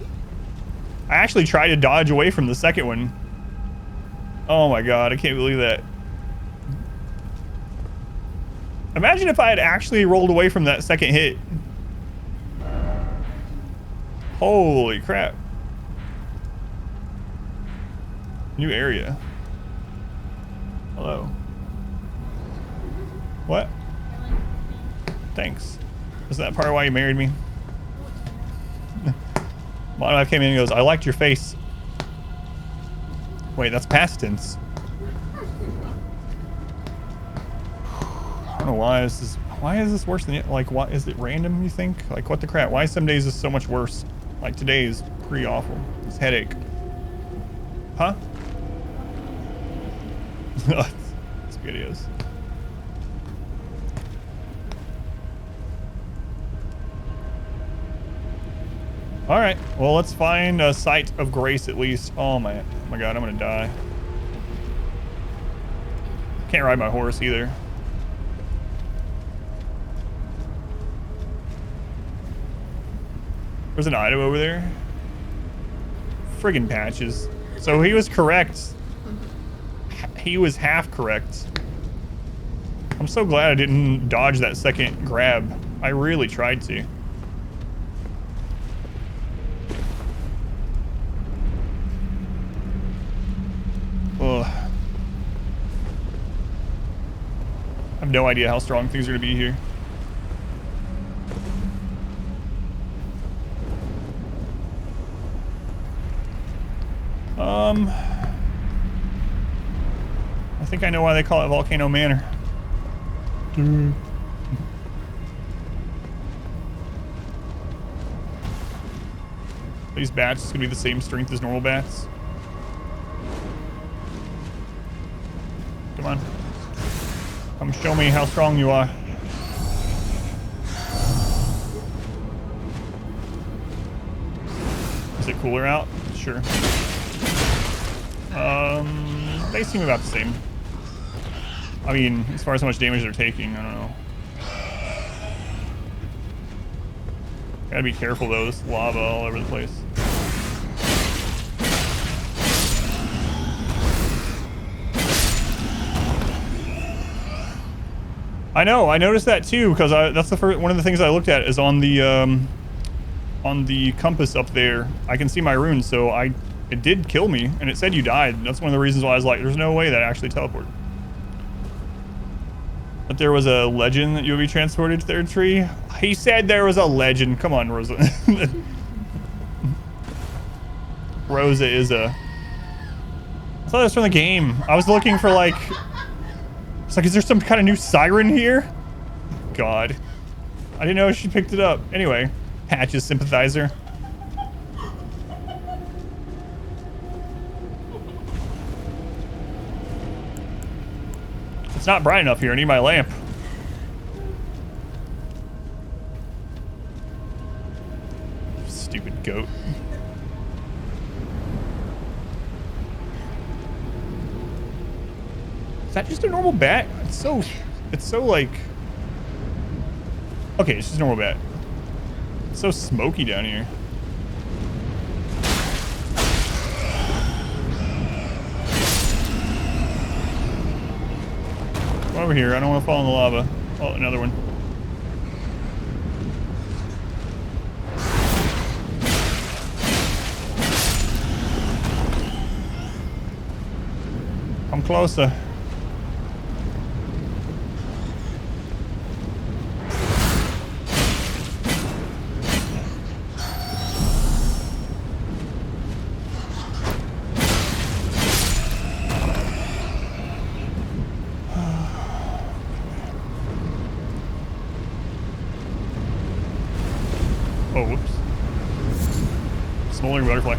I actually tried to dodge away from the second one. Oh my god, I can't believe that. Imagine if I had actually rolled away from that second hit. Holy crap. New area. Hello. What? Thanks. Is that part of why you married me? My wife came in and goes, I liked your face. Wait, that's past tense. I don't know why this is... Why is this worse than it? Like, what is it random, you think? Like, what the crap? Why some days is so much worse? Like, today is pretty awful. This headache. Huh? Spaghettios. All right, well, let's find a site of grace at least. Oh my god, I'm gonna die. Can't ride my horse either. There's an item over there. Friggin' Patches. So he was correct. He was half correct. I'm so glad I didn't dodge that second grab. I really tried to. Ugh. I have no idea how strong things are gonna be here. I think I know why they call it Volcano Manor. These bats is gonna be the same strength as normal bats. Come on. Come show me how strong you are. Is it cooler out? Sure. They seem about the same. I mean, as far as how much damage they're taking, I don't know. Gotta be careful though, there's lava all over the place. I know, I noticed that too, because that's the first one of the things I looked at is on the compass up there. I can see my runes, so it did kill me, and it said you died. That's one of the reasons why I was like, there's no way that actually teleported. But there was a legend that you would be transported to Third Tree. He said there was a legend. Come on, Rosa. Rosa is a... I thought it was from the game. I was looking for like... It's like, is there some kind of new siren here? God. I didn't know she picked it up. Anyway, Patches sympathizer. It's not bright enough here. I need my lamp. Stupid goat. Is that just a normal bat? It's so like... Okay, it's just a normal bat. It's so smoky down here. Come over here. I don't want to fall in the lava. Oh, another one. Come closer. Oh, whoops. Smoldering butterfly.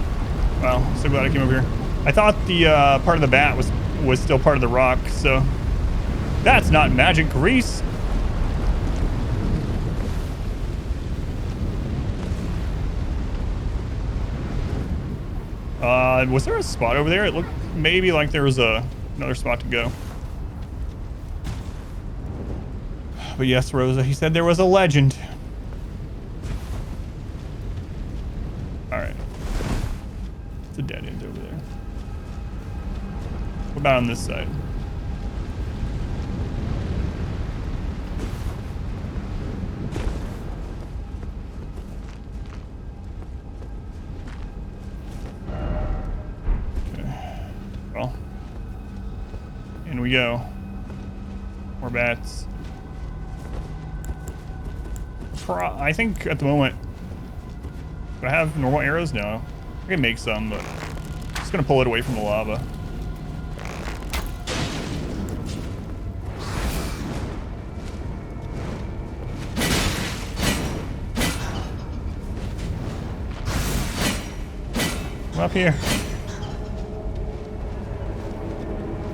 Wow, so glad I came over here. I thought the part of the bat was still part of the rock, so that's not magic grease. Was there a spot over there? It looked maybe like there was another spot to go. But yes, Rosa, he said there was a legend. Alright. It's a dead end over there. What about on this side? Okay. Well. In we go. More bats. I think at the moment... Do I have normal arrows? No. I can make some, but I'm just gonna pull it away from the lava. Come up here.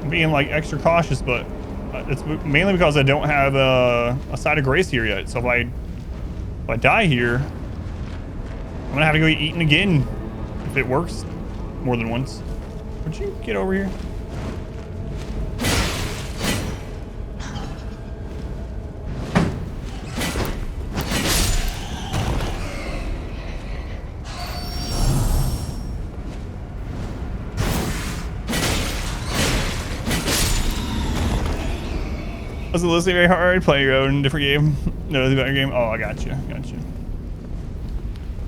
I'm being like extra cautious, but it's mainly because I don't have a side of grace here yet. So if I die here, I'm gonna have to go get eaten again if it works more than once. Would you get over here? Was it listening very hard? Play your own different game. No, it's about your game. Oh, I got you. Got you.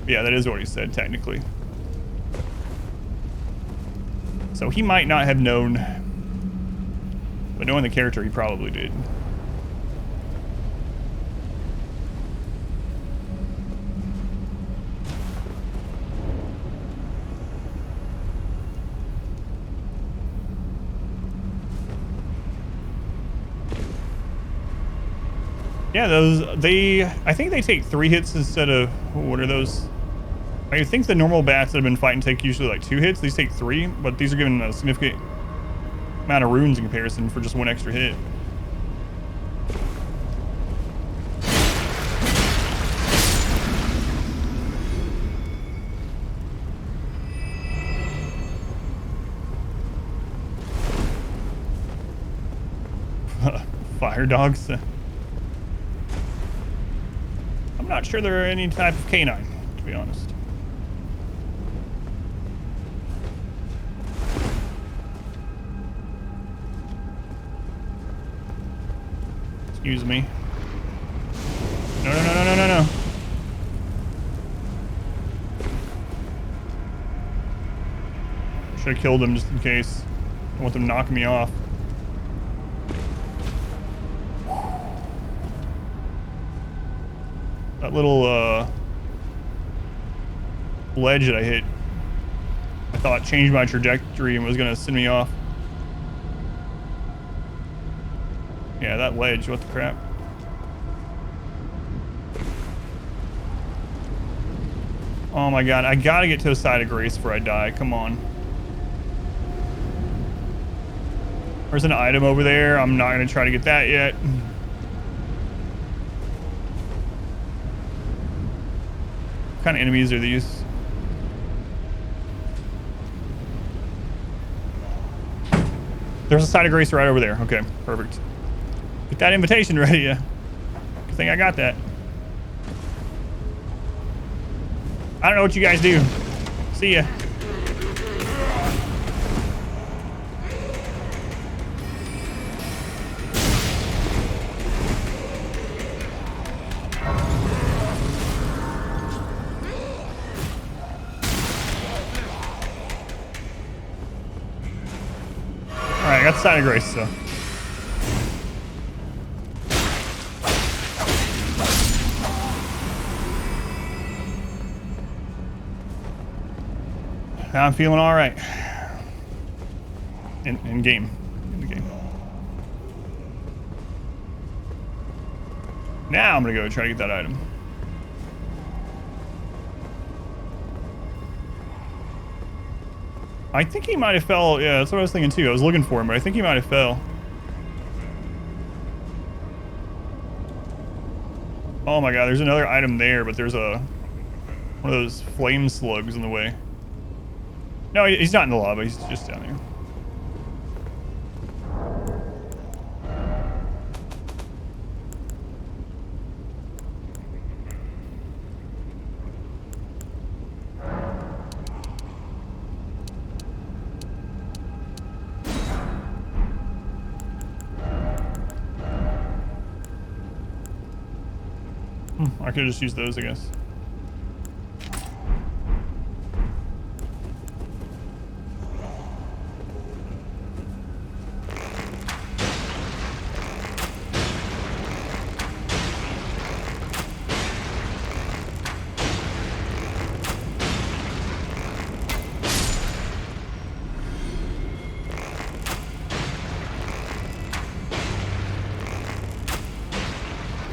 Yeah, that is what he said, technically. So he might not have known. But knowing the character, he probably did. Yeah, I think they take 3 hits instead of, what are those? I think the normal bats that have been fighting take usually like 2 hits. These take 3, but these are given a significant amount of runes in comparison for just 1 extra hit. Fire dogs. I'm not sure they're any type of canine, to be honest. Excuse me. No, no, no, no, no, no, no. Should have killed them just in case. I don't want them knocking me off. That little ledge that I hit, I thought changed my trajectory and was gonna send me off. Yeah, that ledge, what the crap? Oh my god, I gotta get to the side of grace before I die, come on. There's an item over there, I'm not gonna try to get that yet. kind of enemies are these? There's a side of grace right over there. Okay, perfect. Get that invitation ready. Yeah. I think I got that. I don't know what you guys do. See ya. Alright, I got the side of grace, so. Now I'm feeling all right. In game. In the game. Now I'm gonna go try to get that item. I think he might have fell. Yeah, that's what I was thinking too. I was looking for him, but I think he might have fell. Oh my god, there's another item there, but there's one of those flame slugs in the way. No, he's not in the lava. He's just down there. I could have just used those, I guess.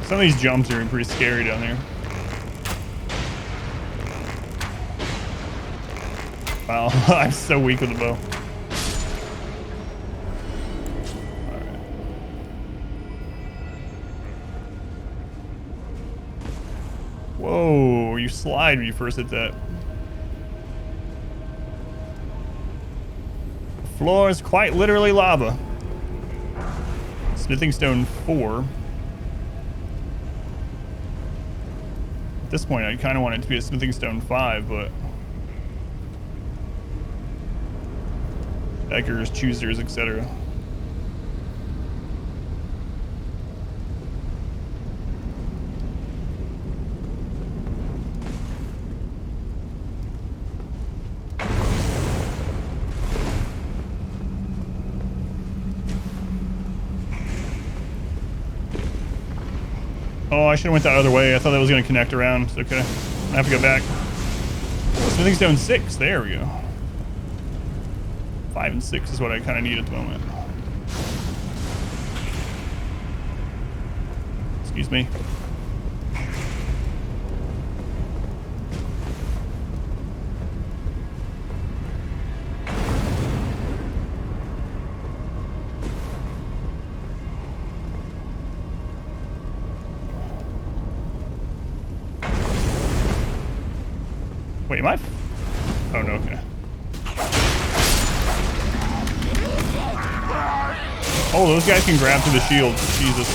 Some of these jumps are pretty scary down there. Wow, I'm so weak with the bow. Alright. Whoa, you slide when you first hit that. The floor is quite literally lava. Smithing stone 4. At this point, I kind of want it to be a smithing stone 5, but beggars, choosers, etc. Oh, I should have went the other way. I thought that was going to connect around. It's okay. I have to go back. Smithing stone 6. There we go. 5 and 6 is what I kind of need at the moment. Excuse me. Wait, am I? Oh, no, okay. Oh, those guys can grab through the shield. Jesus.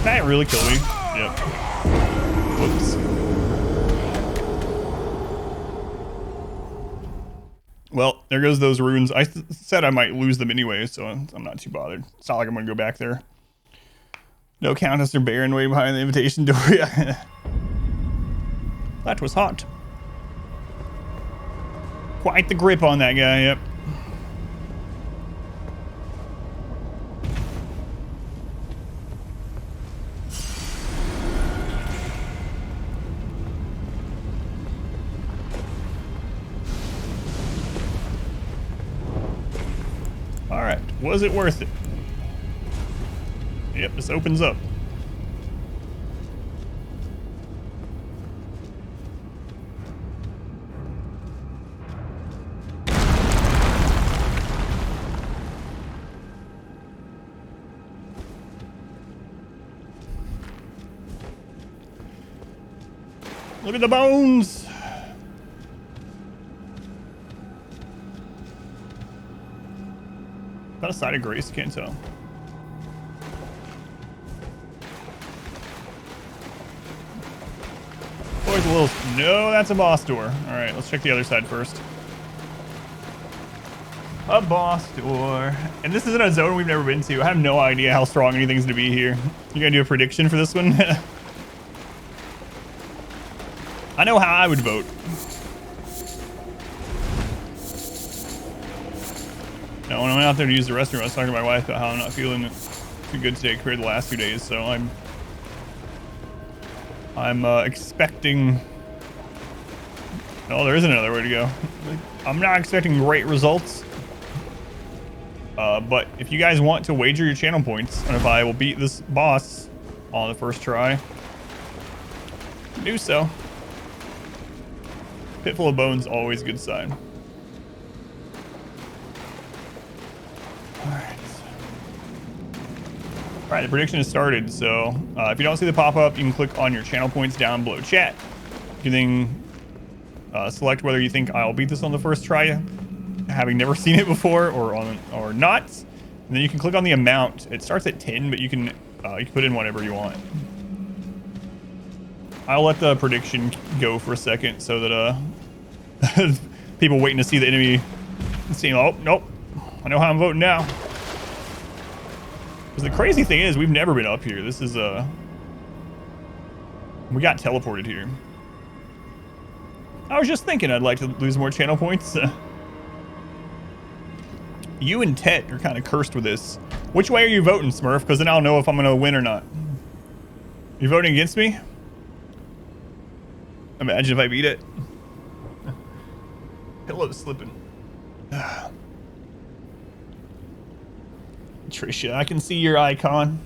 That really killed me. Yep. Whoops. Well, there goes those runes. I said I might lose them anyway, so I'm not too bothered. It's not like I'm going to go back there. No Countess or Baron way behind the invitation door. Yeah. That was hot. Quite the grip on that guy, yep. Alright, was it worth it? Yep, this opens up. Look at the bones. Is that a side of grace? Can't tell. Always a little. No, that's a boss door. All right, let's check the other side first. A boss door. And this isn't a zone we've never been to. I have no idea how strong anything's to be here. You gonna do a prediction for this one? I know how I would vote. Now, when I went out there to use the restroom, I was talking to my wife about how I'm not feeling too good today compared to the last 2 days. So I'm expecting. No, there isn't another way to go. I'm not expecting great results. But if you guys want to wager your channel points on if I will beat this boss on the first try, do so. Pit full of bones, always a good sign. Alright, the prediction has started, so if you don't see the pop-up, you can click on your channel points down below chat. You can then select whether you think I'll beat this on the first try, having never seen it before, or not. And then you can click on the amount. It starts at 10, but you can put in whatever you want. I'll let the prediction go for a second so that people waiting to see the enemy saying, oh, nope, I know how I'm voting now. Because the crazy thing is, we've never been up here. This is, we got teleported here. I was just thinking I'd like to lose more channel points. You and Tet are kind of cursed with this. Which way are you voting, Smurf? Because then I'll know if I'm going to win or not. You voting against me? Imagine if I beat it. Pillow's slipping. Trisha, I can see your icon.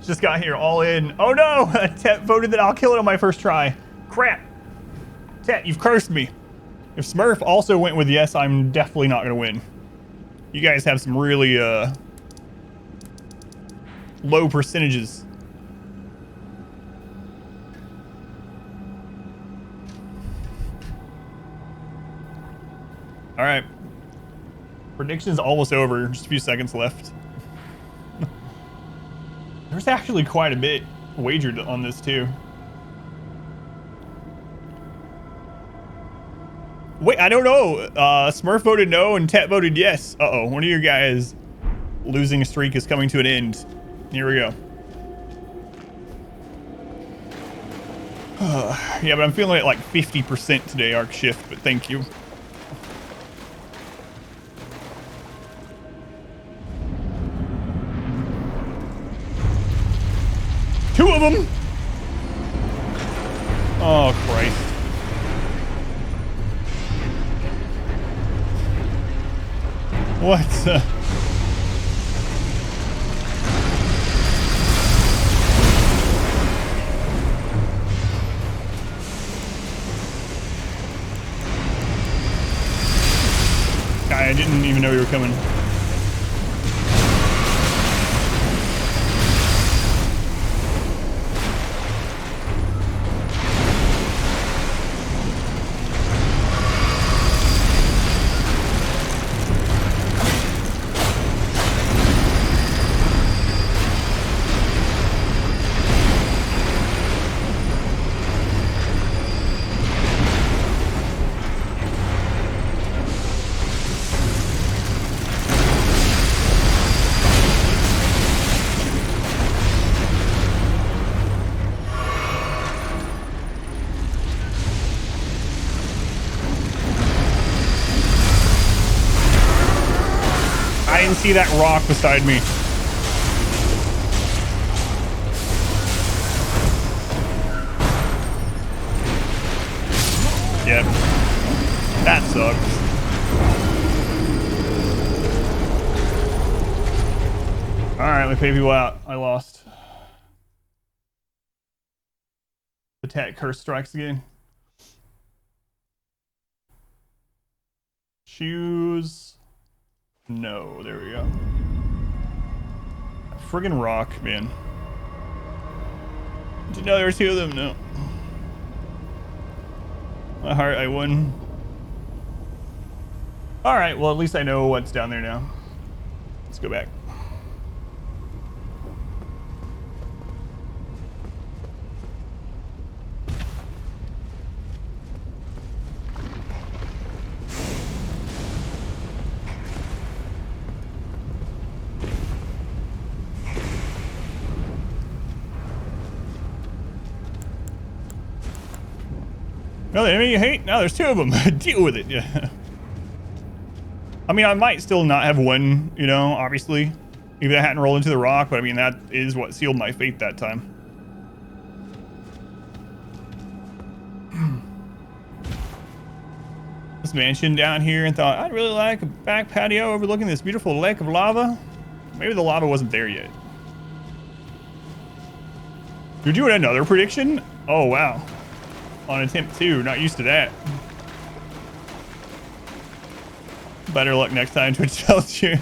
Just got here all in. Oh no! Tet voted that I'll kill it on my first try. Crap. Tet, you've cursed me. If Smurf also went with yes, I'm definitely not gonna win. You guys have some really low percentages. All right. Prediction's almost over. Just a few seconds left. There's actually quite a bit wagered on this too. Wait, I don't know. Smurf voted no and Tet voted yes. Uh-oh, one of your guys' losing streak is coming to an end. Here we go. Yeah, but I'm feeling at like 50% today, Arc Shift, but thank you. Two of them! Oh, Christ. What? I didn't even know you were coming. See that rock beside me. Yep. That sucks. Alright, let me pay people out. I lost. The Tet curse strikes again. Choose. No, there we go. Friggin' rock, man. Did you know there were 2 of them? No. My heart, I won. Alright, well, at least I know what's down there now. Let's go back. No, the enemy you hate? No, there's 2 of them. Deal with it. Yeah. I mean, I might still not have won, you know, obviously. Maybe I hadn't rolled into the rock, but I mean, that is what sealed my fate that time. This mansion down here and thought, I'd really like a back patio overlooking this beautiful lake of lava. Maybe the lava wasn't there yet. You're doing another prediction? Oh, wow. On attempt 2, not used to that. Better luck next time, Twitch tells you.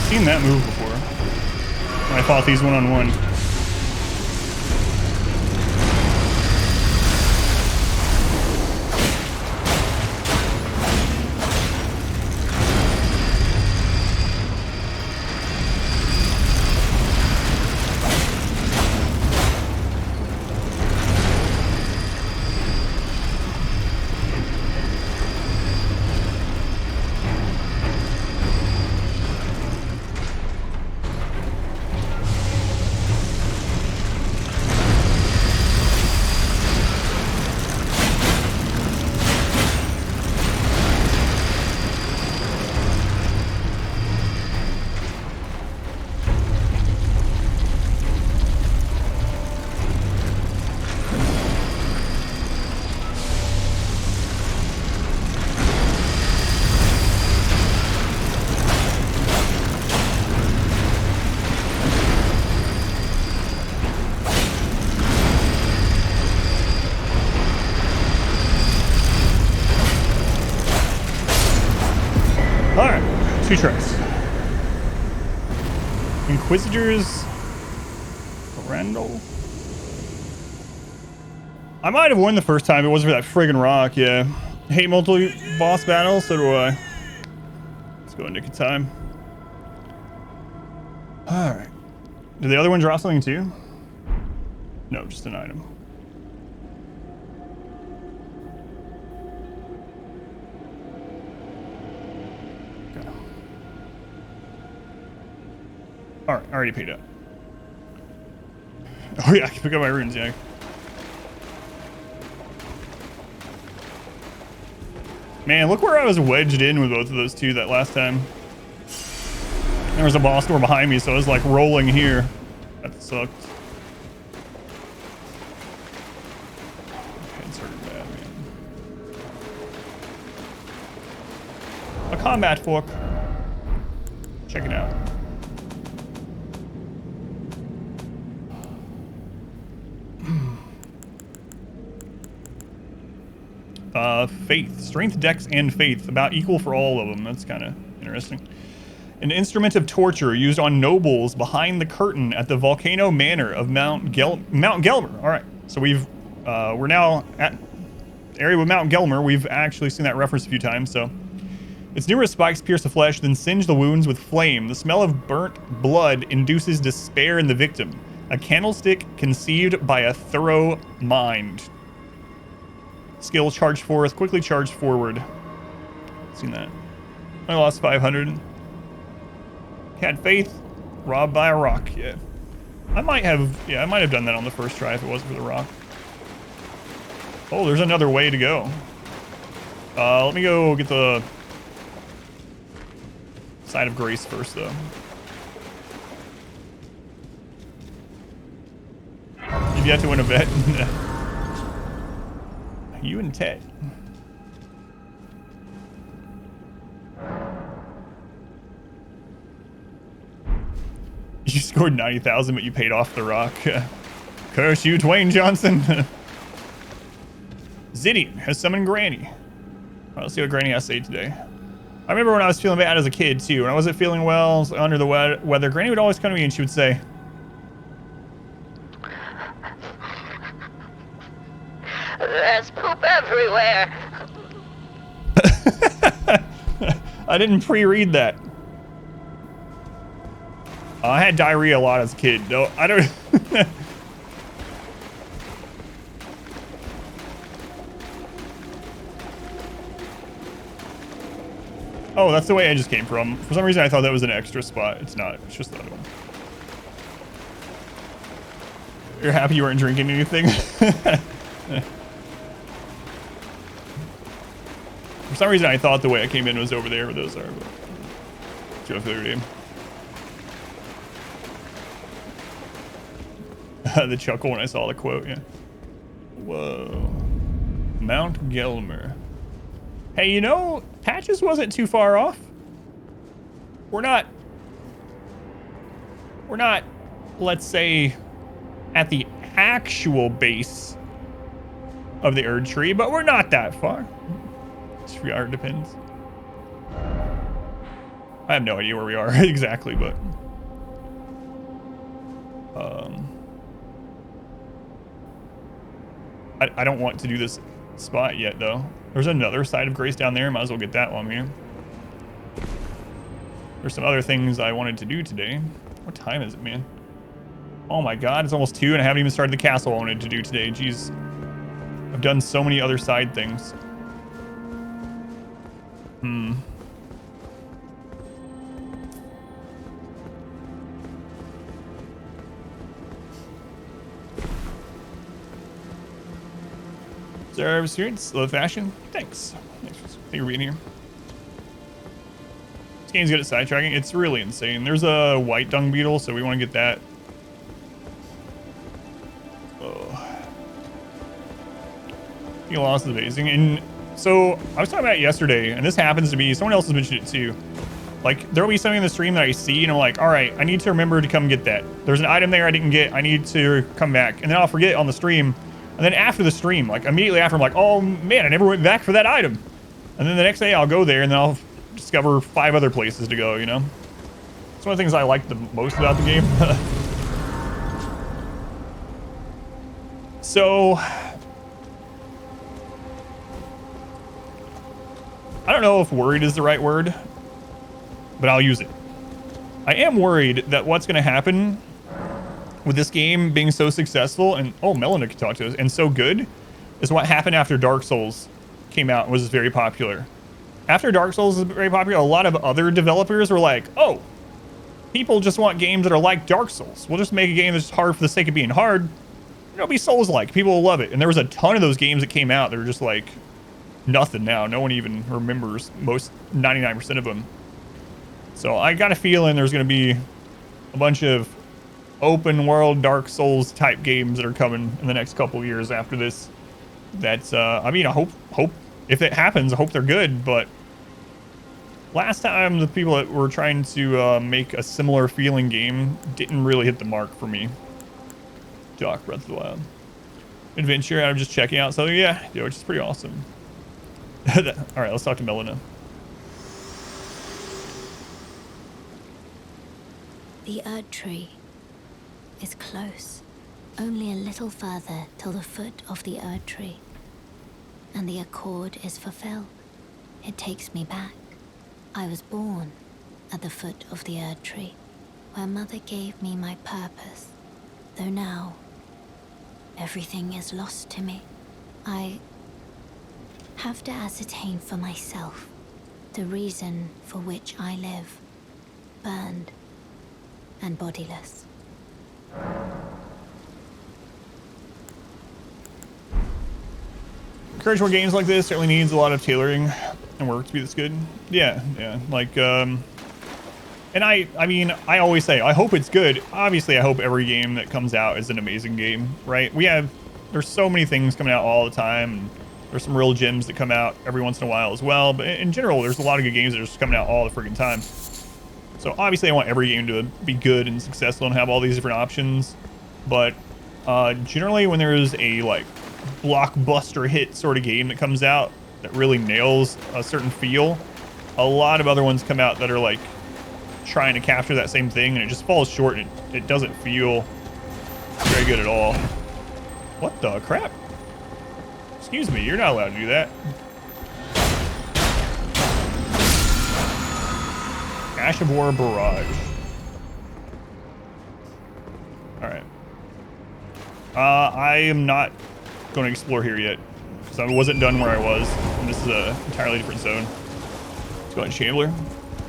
Seen that move before. When I fought these one-on-one. Alright, 2 tries. Inquisitors. Randall. I might have won the first time. It wasn't for that friggin' rock, yeah. Hate multi-boss battles, so do I. Let's go nick of time. Alright. Did the other one drop something too? No, just an item. Okay. Alright, I already paid up. Oh yeah, I can pick up my runes, yeah. Man, look where I was wedged in with both of those two that last time. There was a boss door behind me, so I was like rolling here. That sucked. Heads hurt bad, man. A combat fork. Check it out. Faith. Strength, dex, and faith. About equal for all of them. That's kind of interesting. An instrument of torture used on nobles behind the curtain at the Volcano Manor of Mount Gelmer. All right. So we're now at the area with Mount Gelmer. We've actually seen that reference a few times. So its numerous spikes pierce the flesh, then singe the wounds with flame. The smell of burnt blood induces despair in the victim. A candlestick conceived by a thorough mind. Skill charge forth, quickly charge forward. Seen that. I lost 500. Had faith, robbed by a rock. Yeah, I might have done that on the first try if it wasn't for the rock. Oh, there's another way to go. Let me go get the side of grace first, though. You've yet to win a bet. You and Ted. You scored 90,000, but you paid off the rock. Curse you, Dwayne Johnson. Zidian has summoned Granny. Let's see what Granny has to say today. I remember when I was feeling bad as a kid, too. When I wasn't feeling well, was under the weather, Granny would always come to me and she would say, "There's poop everywhere." I didn't pre-read that. I had diarrhea a lot as a kid. No, I don't. Oh, that's the way I just came from. For some reason, I thought that was an extra spot. It's not. It's just the other one. You're happy you weren't drinking anything? For some reason, I thought the way I came in was over there where those are. But Joe Filler game. The chuckle when I saw the quote, yeah. Whoa. Mount Gelmer. Hey, you know, Patches wasn't too far off. We're not, let's say, at the actual base of the Erd tree, but we're not that far. It depends. I have no idea where we are exactly, but I don't want to do this spot yet, though. There's another side of grace down there. Might as well get that while I'm here. There's some other things I wanted to do today. What time is it, man? Oh my god, it's almost 2 and I haven't even started the castle I wanted to do today. Jeez. I've done so many other side things. Observe experience, slow fashion. Thanks. Thanks for being here. This game's good at sidetracking. It's really insane. There's a white dung beetle, so we want to get that. Oh. Being lost is amazing. And so I was talking about it yesterday, and this happens to be, someone else has mentioned it too. Like, there'll be something in the stream that I see, and I'm like, all right, I need to remember to come get that. There's an item there I didn't get. I need to come back. And then I'll forget on the stream. And then after the stream, like immediately after, I'm like, oh man, I never went back for that item. And then the next day I'll go there and then I'll discover 5 other places to go, you know? It's one of the things I like the most about the game. So, I don't know if worried is the right word, but I'll use it. I am worried that what's going to happen with this game being so successful and Melina can talk to us and so good is what happened after Dark Souls came out and was very popular. After Dark Souls was very popular, a lot of other developers were like, oh, people just want games that are like Dark Souls. We'll just make a game that's hard for the sake of being hard. It'll be Souls-like. People will love it. And there was a ton of those games that came out that were just like nothing now. No one even remembers 99% of them. So I got a feeling there's going to be a bunch of open world Dark Souls type games that are coming in the next couple years after this. That's I mean, I hope if it happens, I hope they're good. But last time the people that were trying to make a similar feeling game didn't really hit the mark for me. Doc, Breath of the Wild adventure. I'm just checking out. So yeah, which is pretty awesome. All right, let's talk to Melina. The Erd Tree is close. Only a little further till the foot of the Erd Tree. And the accord is fulfilled. It takes me back. I was born at the foot of the Erd Tree, where Mother gave me my purpose. Though now, everything is lost to me. I have to ascertain for myself the reason for which I live, burned and bodiless. Encourage more games like this. Certainly needs a lot of tailoring and work to be this good. Yeah, like and I mean, I always say I hope it's good. Obviously, I hope every game that comes out is an amazing game, right? There's so many things coming out all the time, and there's some real gems that come out every once in a while as well. But in general, there's a lot of good games that are just coming out all the freaking time. So obviously I want every game to be good and successful and have all these different options. But generally when there's a like blockbuster hit sort of game that comes out that really nails a certain feel, a lot of other ones come out that are like trying to capture that same thing and it just falls short and it doesn't feel very good at all. What the crap? Excuse me, you're not allowed to do that. Ash of War Barrage. Alright. I am not going to explore here yet, because I wasn't done where I was, and this is an entirely different zone. Let's go ahead and Chandler.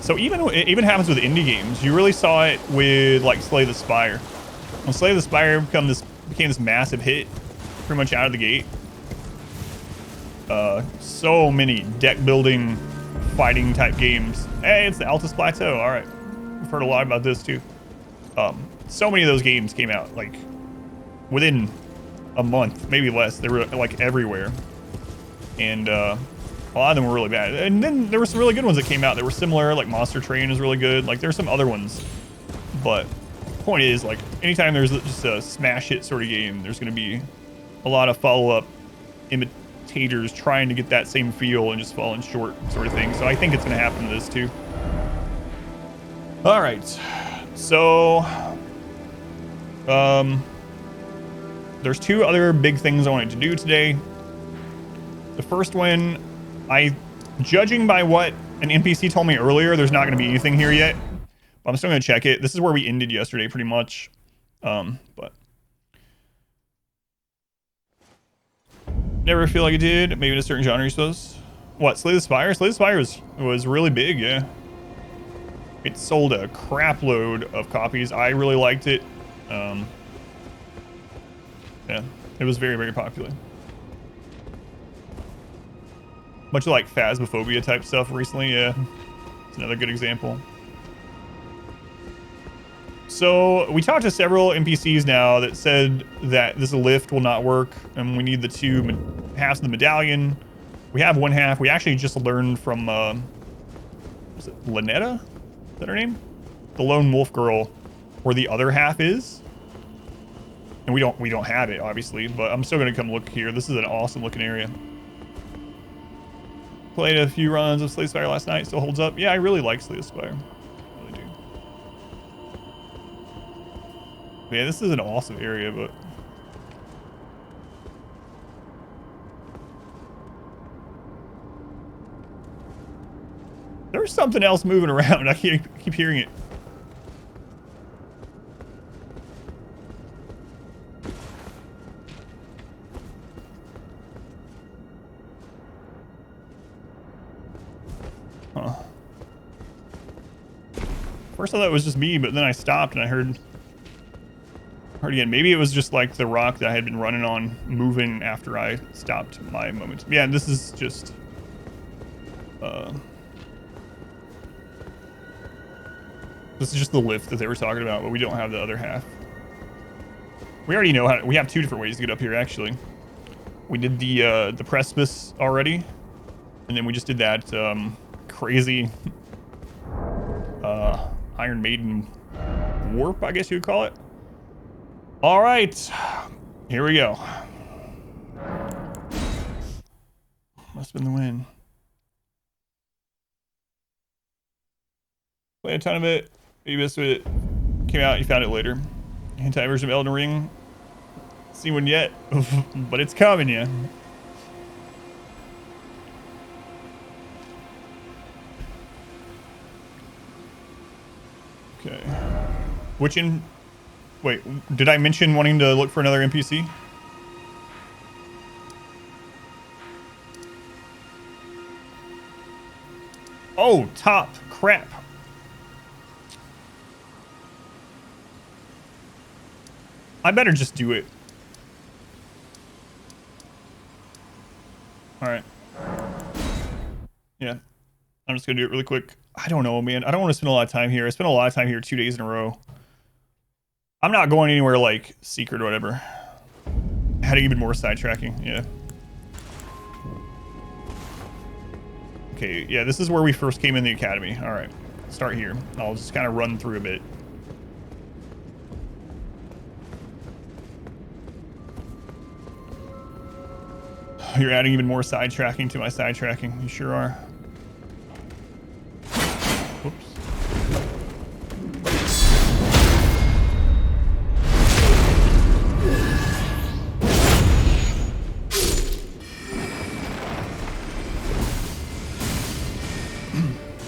So it even happens with indie games. You really saw it with like Slay the Spire. When Slay the Spire became this massive hit, pretty much out of the gate. So many deck building, fighting type games. Hey, it's the Altus Plateau. All right, we've heard a lot about this too. So many of those games came out like within a month, maybe less. They were like everywhere, and a lot of them were really bad. And then there were some really good ones that came out that were similar. Like Monster Train is really good. Like there's some other ones, but the point is, like anytime there's just a smash hit sort of game, there's going to be a lot of follow-up imitators trying to get that same feel and just falling short sort of thing. So I think it's going to happen to this too. All right, so there's two other big things I wanted to do today. The first one, judging by what an NPC told me earlier, there's not going to be anything here yet, but I'm still going to check it. This is where we ended yesterday pretty much, but never feel like it did. Maybe in a certain genre you're supposed. What, Slay the Spire? Slay the Spire was really big, yeah. It sold a crap load of copies. I really liked it. Yeah, it was very, very popular. Much of like Phasmophobia type stuff recently, yeah. It's another good example. So we talked to several NPCs now that said that this lift will not work and we need the two halves of the medallion. We have one half. We actually just learned from, was it Lynetta? Is that her name? The lone wolf girl, where the other half is. And we don't have it, obviously, but I'm still gonna come look here. This is an awesome looking area. Played a few runs of Slay the Spire last night. Still holds up. Yeah, I really like Slay the Spire. I really do. Yeah, this is an awesome area, but there's something else moving around. I keep hearing it. First I thought it was just me, but then I stopped and I heard again. Maybe it was just like the rock that I had been running on moving after I stopped my moment. Yeah, this is just this is just the lift that they were talking about, but we don't have the other half. We already know how. We have 2 different ways to get up here. Actually, we did the precipice already, and then we just did that crazy Iron Maiden warp, I guess you would call it. All right, here we go. Must have been the win. Played a ton of it. You missed it. Came out. You found it later. Hentai version of Elden Ring. See one yet, but it's coming, yeah. Okay. Wait, did I mention wanting to look for another NPC? Oh, top. Crap. I better just do it. Alright. Yeah. I'm just gonna do it really quick. I don't know, man. I don't want to spend a lot of time here. I spent a lot of time here 2 days in a row. I'm not going anywhere like secret or whatever. Had even more sidetracking, yeah. Okay, yeah, this is where we first came in the academy. Alright, start here. I'll just kind of run through a bit. You're adding even more sidetracking to my sidetracking. You sure are. Whoops.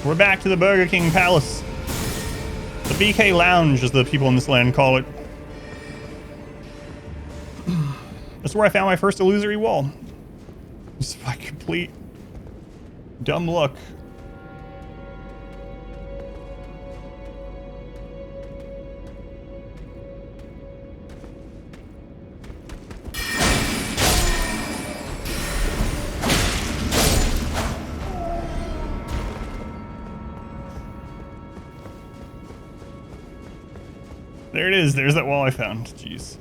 We're back to the Burger King Palace. The BK Lounge, as the people in this land call it. That's where I found my first illusory wall. Just by complete dumb luck. There it is. There's that wall I found. Jeez.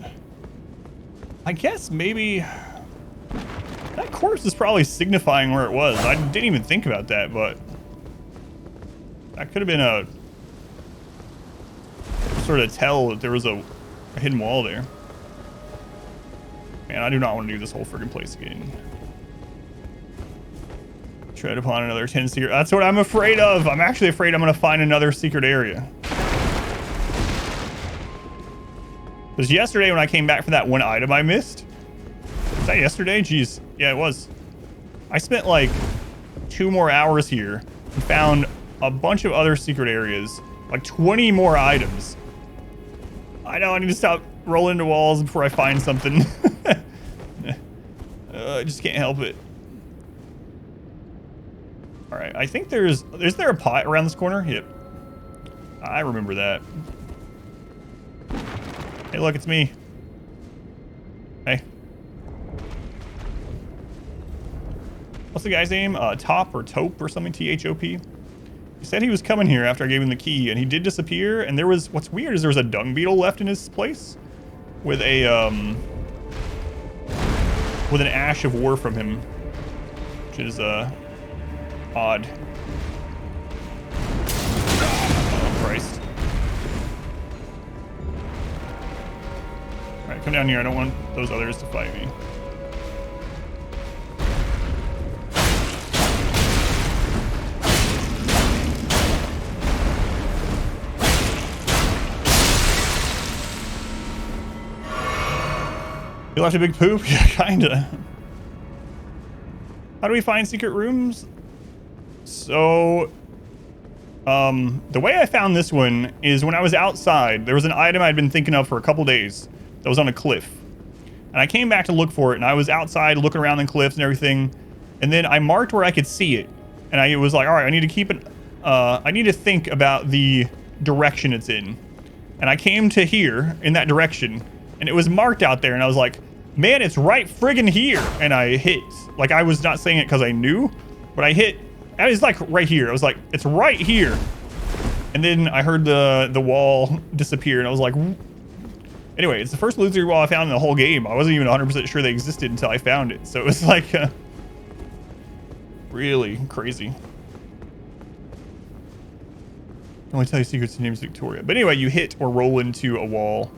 I guess maybe that corpse is probably signifying where it was. I didn't even think about that, but that could have been a sort of tell that there was a hidden wall there. Man, I do not want to do this whole friggin' place again. Tread upon another 10 secret. That's what I'm afraid of. I'm actually afraid I'm going to find another secret area. Because yesterday when I came back for that one item I missed. Was that yesterday? Jeez. Yeah, it was. I spent like 2 more hours here and found a bunch of other secret areas. Like 20 more items. I know I need to stop rolling into walls before I find something. I just can't help it. Alright, I think is there a pot around this corner? Yep. I remember that. Hey, look, it's me. Hey. What's the guy's name? Top or Tope or something? T-H-O-P. He said he was coming here after I gave him the key, and he did disappear. And there was, what's weird is there was a dung beetle left in his place with a with an ash of war from him, which is odd. Oh Christ! All right, come down here. I don't want those others to fight me. You left a big poop? Yeah, kinda. How do we find secret rooms? So, the way I found this one is when I was outside, there was an item I'd been thinking of for a couple days that was on a cliff. And I came back to look for it, and I was outside looking around the cliffs and everything. And then I marked where I could see it. And I was like, all right, I need to keep it, I need to think about the direction it's in. And I came to here in that direction, and it was marked out there, and I was like, man, it's right friggin' here. And I hit, like, I was not saying it because I knew, but I hit, it was like right here. I was like, it's right here. And then I heard the wall disappear, and I was like, anyway, it's the first illusory wall I found in the whole game. I wasn't even 100% sure they existed until I found it. So it was like really crazy. I only tell you secrets to names Victoria. But anyway, you hit or roll into a wall,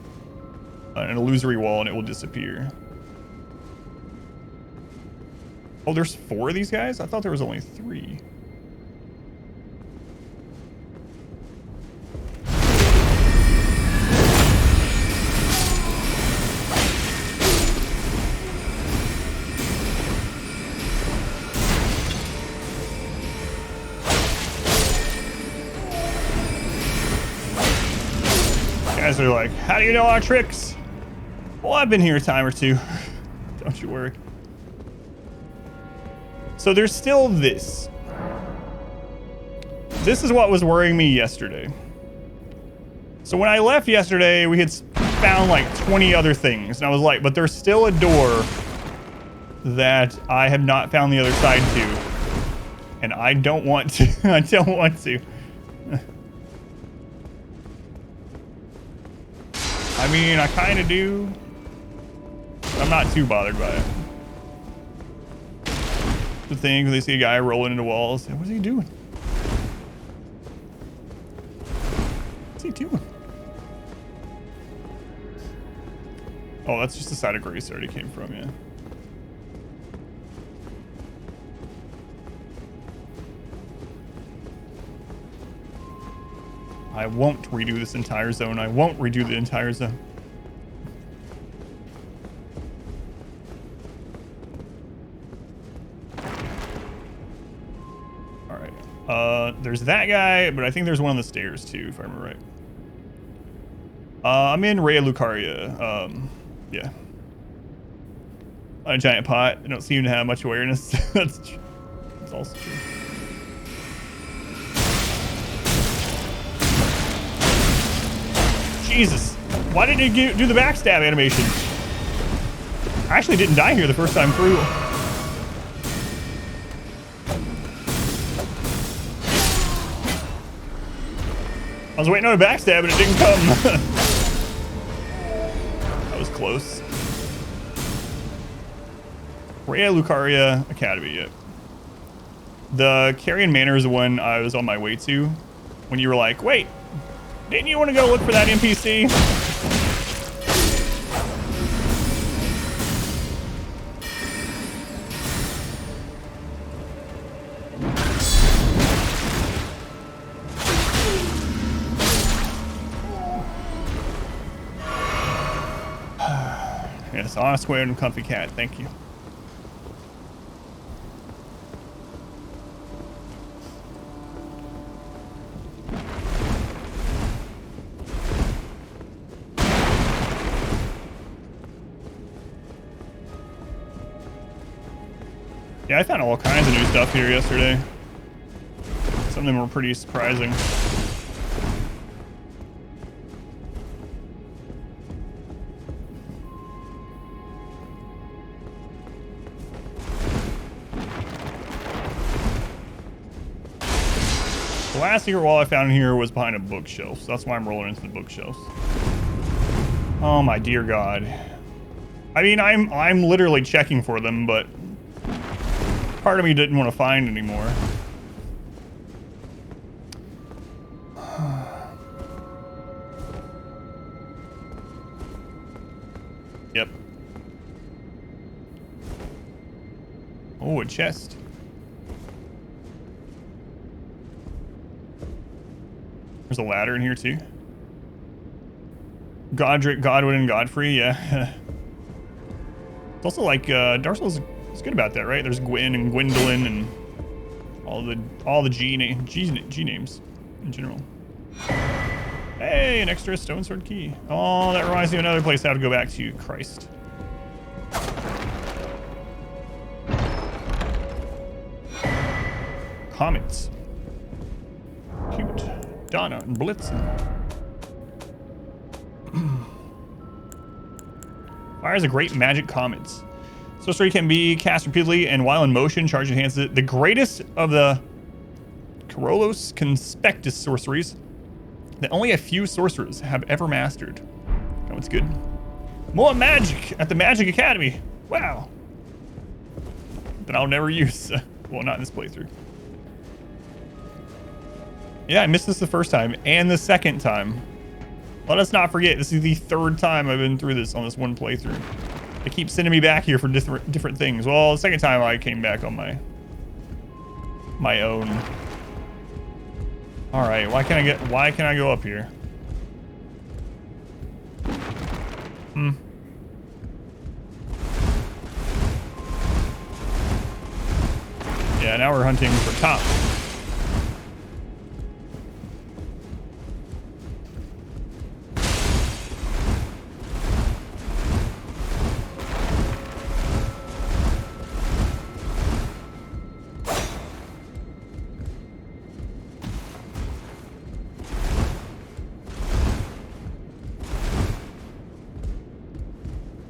an illusory wall, and it will disappear. Oh, there's 4 of these guys? I thought there was only 3. Guys are like, how do you know our tricks? Well, I've been here a time or two. Don't you worry. So there's still this. This is what was worrying me yesterday. So when I left yesterday, we had found like 20 other things. And I was like, but there's still a door that I have not found the other side to. And I don't want to. I don't want to. I mean, I kind of do. I'm not too bothered by it. The thing, they see a guy rolling into walls. What's he doing? What's he doing? Oh, that's just the side of Grace already came from, yeah. I won't redo this entire zone. I won't redo the entire zone. All right. There's that guy, but I think there's one on the stairs too, if I remember right. I'm in Rhea Lucaria. Yeah. A giant pot. I don't seem to have much awareness. That's also true. Jesus. Why did it do the backstab animation? I actually didn't die here the first time through. I was waiting on a backstab and it didn't come. That was close. Rhea Lucaria Academy, yep. The Carrion Manor is the one I was on my way to when you were like, wait, didn't you want to go look for that NPC? Yes, honest square and comfy cat. Thank you. Yeah, I found all kinds of new stuff here yesterday. Some of them were pretty surprising. The last secret wall I found here was behind a bookshelf, so that's why I'm rolling into the bookshelves. Oh my dear God. I mean, I'm literally checking for them, but part of me didn't want to find anymore. Yep. Oh, a chest. There's a ladder in here too. Godric, Godwin, and Godfrey, yeah. It's also like Dark Souls is good about that, right? There's Gwen and Gwendolyn and all the G names in general. Hey, an extra stone sword key. Oh, that reminds me of another place I have to go back to. Christ. Comments. Cute. Donna and Blitzen. Fires a great magic comments. Sorcery can be cast repeatedly and while in motion, charge enhances it. The greatest of the Corolos Conspectus sorceries that only a few sorcerers have ever mastered. That one's good. More magic at the Magic Academy. Wow. That I'll never use. Well, not in this playthrough. Yeah, I missed this the first time and the second time. Let us not forget, this is the third time I've been through this on this one playthrough. They keep sending me back here for different things. Well, the second time I came back on my own. All right, why can't I go up here? Yeah, now we're hunting for top.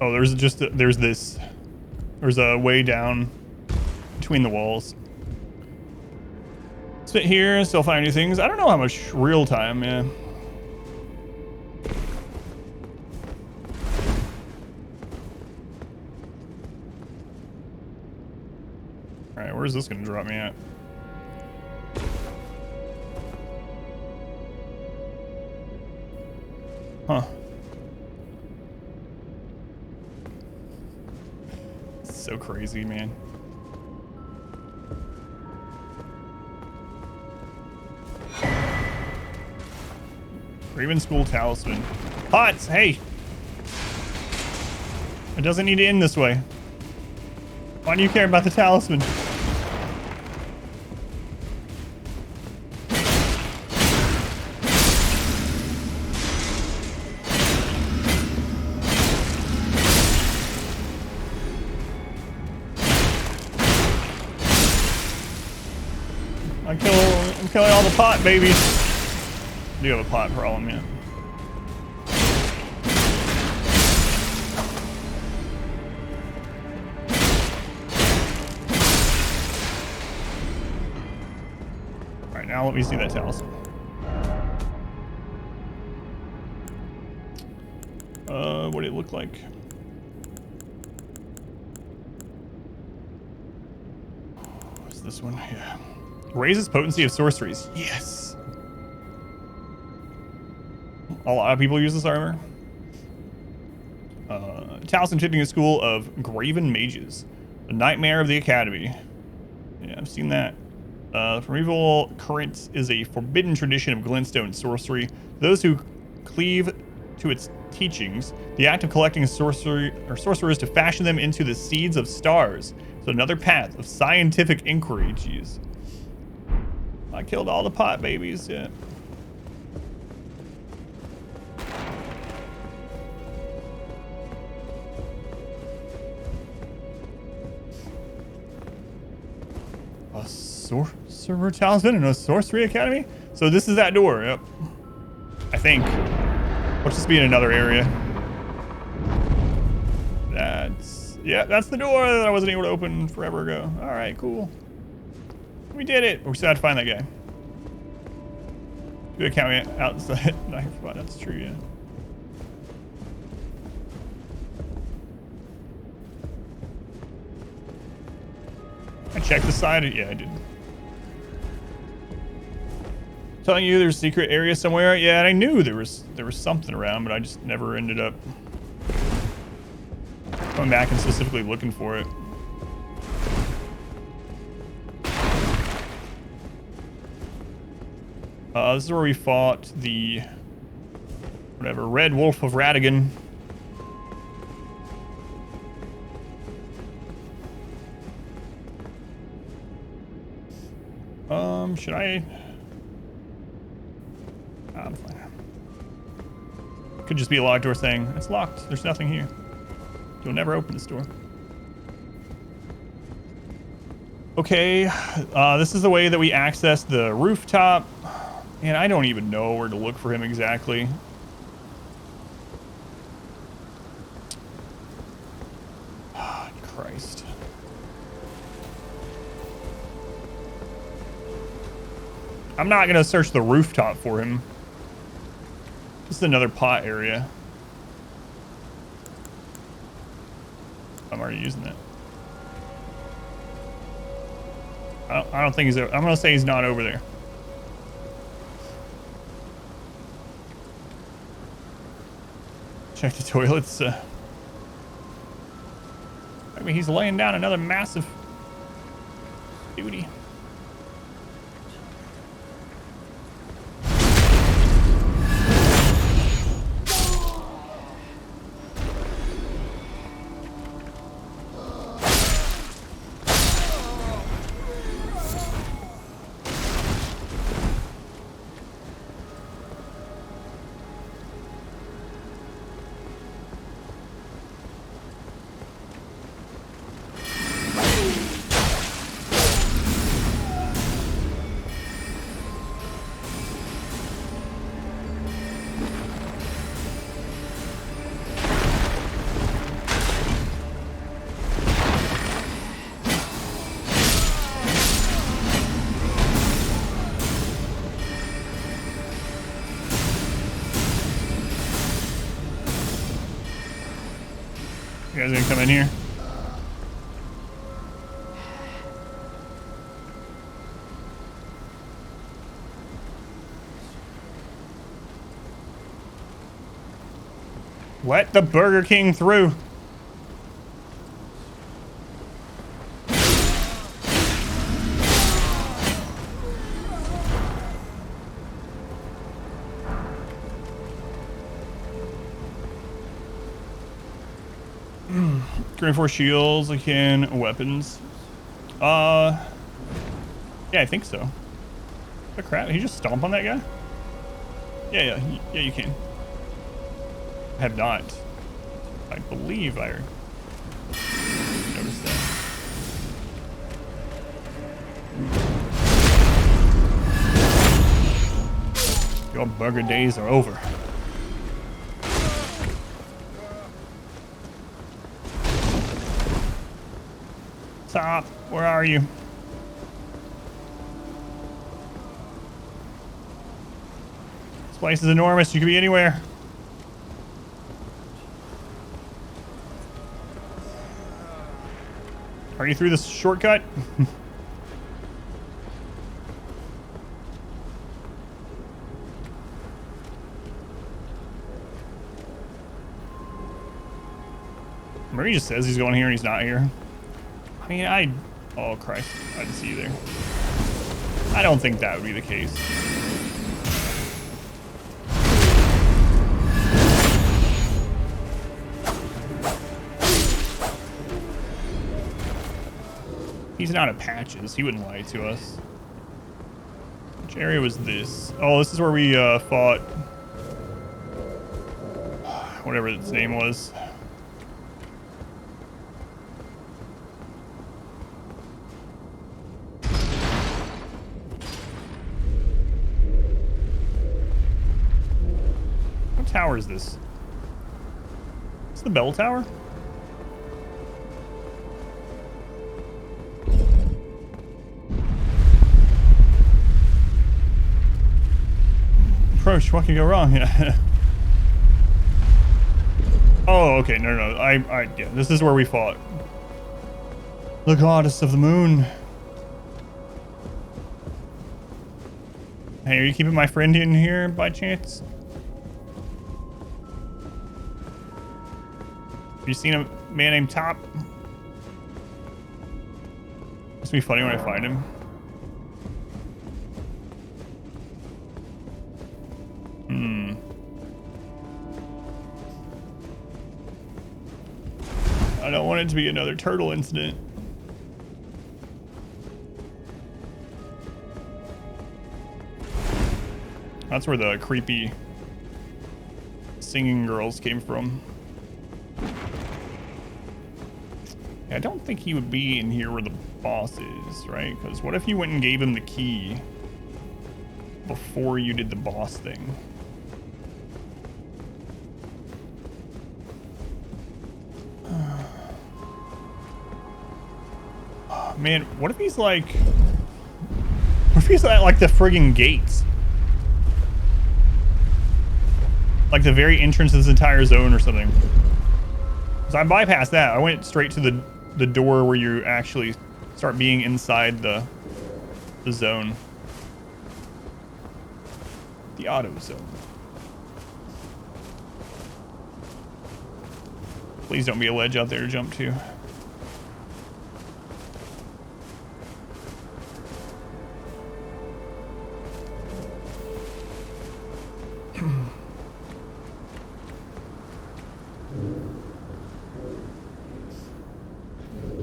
Oh, there's a way down between the walls. Sit here and still find new things. I don't know how much real time, yeah. All right, where's this gonna drop me at? Huh. So crazy, man. Raven School Talisman. Pots, hey! It doesn't need to end this way. Why do you care about the talisman? I'm killing all the pot babies. I do have a pot problem, yeah. Alright, now let me see that talisman. What did it look like? What's this one? Yeah. Raises potency of sorceries. Yes. A lot of people use this armor. Talisman fitting a school of graven mages. The nightmare of the academy. Yeah, I've seen that. From evil current is a forbidden tradition of glintstone sorcery. Those who cleave to its teachings, the act of collecting sorcerers to fashion them into the seeds of stars. So another path of scientific inquiry. Jeez. I killed all the pot babies, yeah. A sorcerer talisman in a sorcery academy? So this is that door, yep. I think. Let's just be in another area. That's the door that I wasn't able to open forever ago. All right, cool. We did it. We still had to find that guy. Do a count outside. That's true, yeah. I checked the side. Yeah, I did. Telling you there's a secret area somewhere. Yeah, and I knew there was something around, but I just never ended up coming back and specifically looking for it. This is where we fought the whatever Red Wolf of Radigan. Should I? I'm fine. Could just be a locked door saying it's locked. There's nothing here. You'll never open this door. Okay, this is the way that we access the rooftop. Man, I don't even know where to look for him exactly. Oh, Christ. I'm not going to search the rooftop for him. This is another pot area. I'm already using it. I don't think he's over. I'm going to say he's not over there. Check the toilets. I mean, he's laying down another massive duty. You guys gonna come in here? Let the Burger King through. Reinforce shields, again, weapons. Yeah, I think so. Oh crap, he just stomp on that guy? Yeah, you can. I have not. I believe I noticed that. Your burger days are over. Stop. Where are you? This place is enormous. You could be anywhere. Are you through this shortcut? Maybe he just says he's going here and he's not here. I mean, oh Christ, I didn't see you there. I don't think that would be the case. He's not at Patches. He wouldn't lie to us. Which area was this? Oh, this is where we fought whatever its name was. What tower is this? It's the bell tower? Approach, what can go wrong? Yeah. Oh, okay, no, yeah, this is where we fought. The goddess of the moon. Hey, are you keeping my friend in here by chance? Have you seen a man named Top? It's gonna be funny when I find him. I don't want it to be another turtle incident. That's where the creepy singing girls came from. I don't think he would be in here where the boss is, right? Because what if you went and gave him the key? before you did the boss thing. Man, what if he's like... What if he's at like the friggin' gates? Like the very entrance of this entire zone or something. So I bypassed that. I went straight to the door where you actually start being inside the zone. The auto zone. Please don't be a ledge out there to jump to.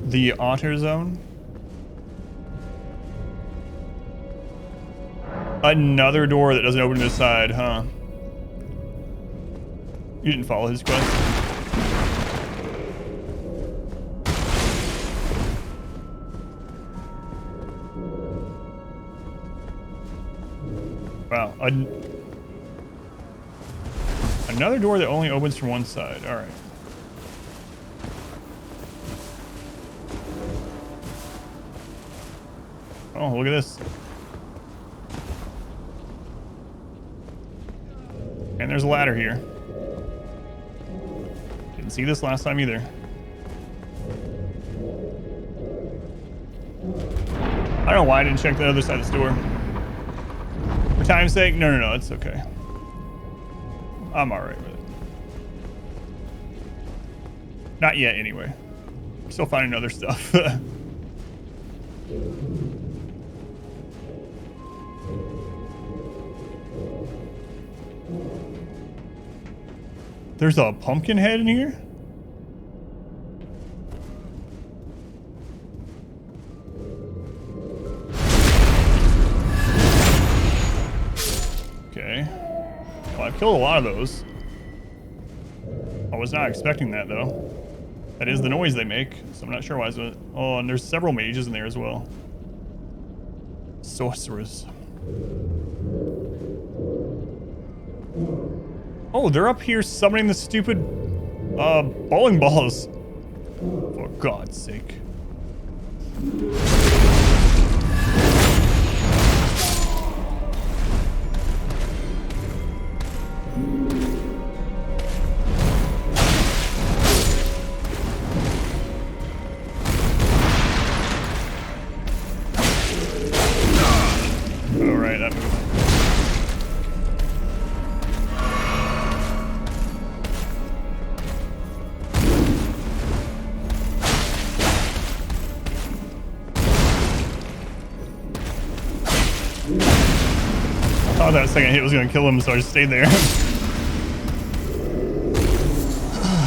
The auto zone. Another door that doesn't open to the side, huh? You didn't follow his quest. Wow. Another door that only opens from one side. All right. Oh, look at this. And there's a ladder here. Didn't see this last time either. I don't know why I didn't check the other side of this door. For time's sake? No, it's okay. I'm alright with it. Not yet, anyway. I'm still finding other stuff. There's a pumpkin head in here? Okay. Well, I've killed a lot of those. I was not expecting that, though. That is the noise they make, so I'm not sure why it's... Oh, and there's several mages in there as well. Sorcerers. Oh, they're up here summoning the stupid bowling balls. For God's sake. Alright, that moved. I thought that second hit was going to kill him, so I just stayed there.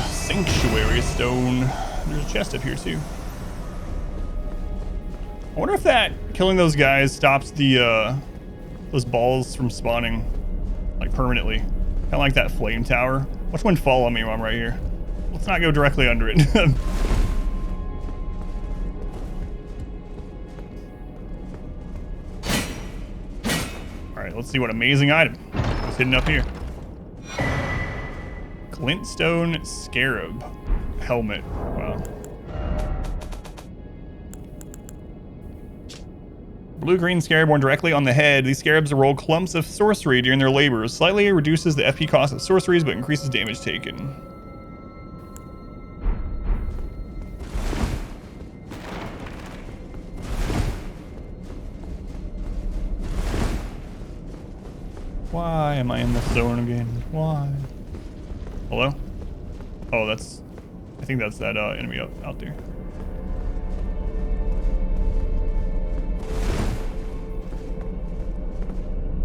Sanctuary stone. There's a chest up here, too. I wonder if that killing those guys stops the those balls from spawning, like, permanently. Kind of like that flame tower. Watch one fall on me while I'm right here. Let's not go directly under it. Alright, let's see what amazing item is hidden up here. Glintstone Scarab helmet. Wow. Blue-green scarab worn directly on the head. These scarabs roll clumps of sorcery during their labors. Slightly reduces the FP cost of sorceries, but increases damage taken. Why am I in this zone again? Why? Hello? Oh, that's... I think that's that enemy out there.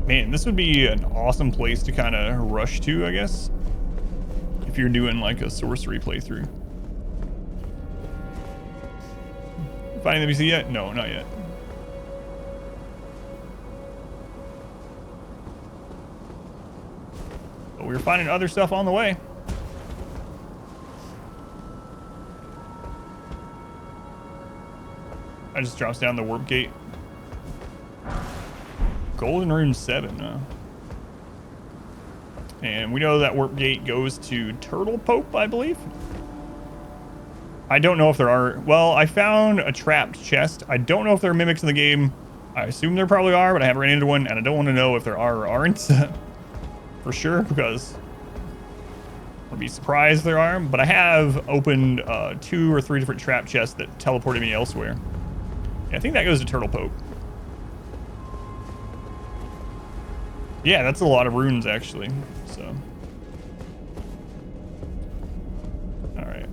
Man, this would be an awesome place to kind of rush to, I guess. If you're doing like a sorcery playthrough. Finding the BC yet? No, not yet. But we're finding other stuff on the way. I just drops down the warp gate. Golden Rune 7, huh? And we know that warp gate goes to Turtle Pope, I believe. I don't know if there are... Well, I found a trapped chest. I don't know if there are mimics in the game. I assume there probably are, but I haven't ran into one, and I don't want to know if there are or aren't. For sure, because I'd be surprised if there are. But I have opened 2 or 3 different trap chests that teleported me elsewhere. Yeah, I think that goes to Turtle Pope. Yeah, that's a lot of runes, actually. So... Alright.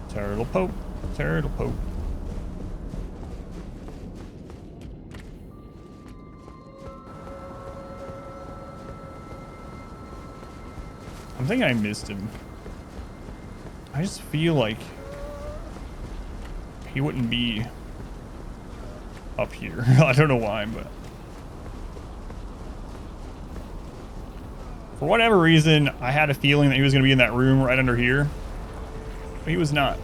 Turtle Pope. Turtle Pope. I'm thinking I missed him. I just feel like he wouldn't be up here. I don't know why, but for whatever reason, I had a feeling that he was going to be in that room right under here, but he was not.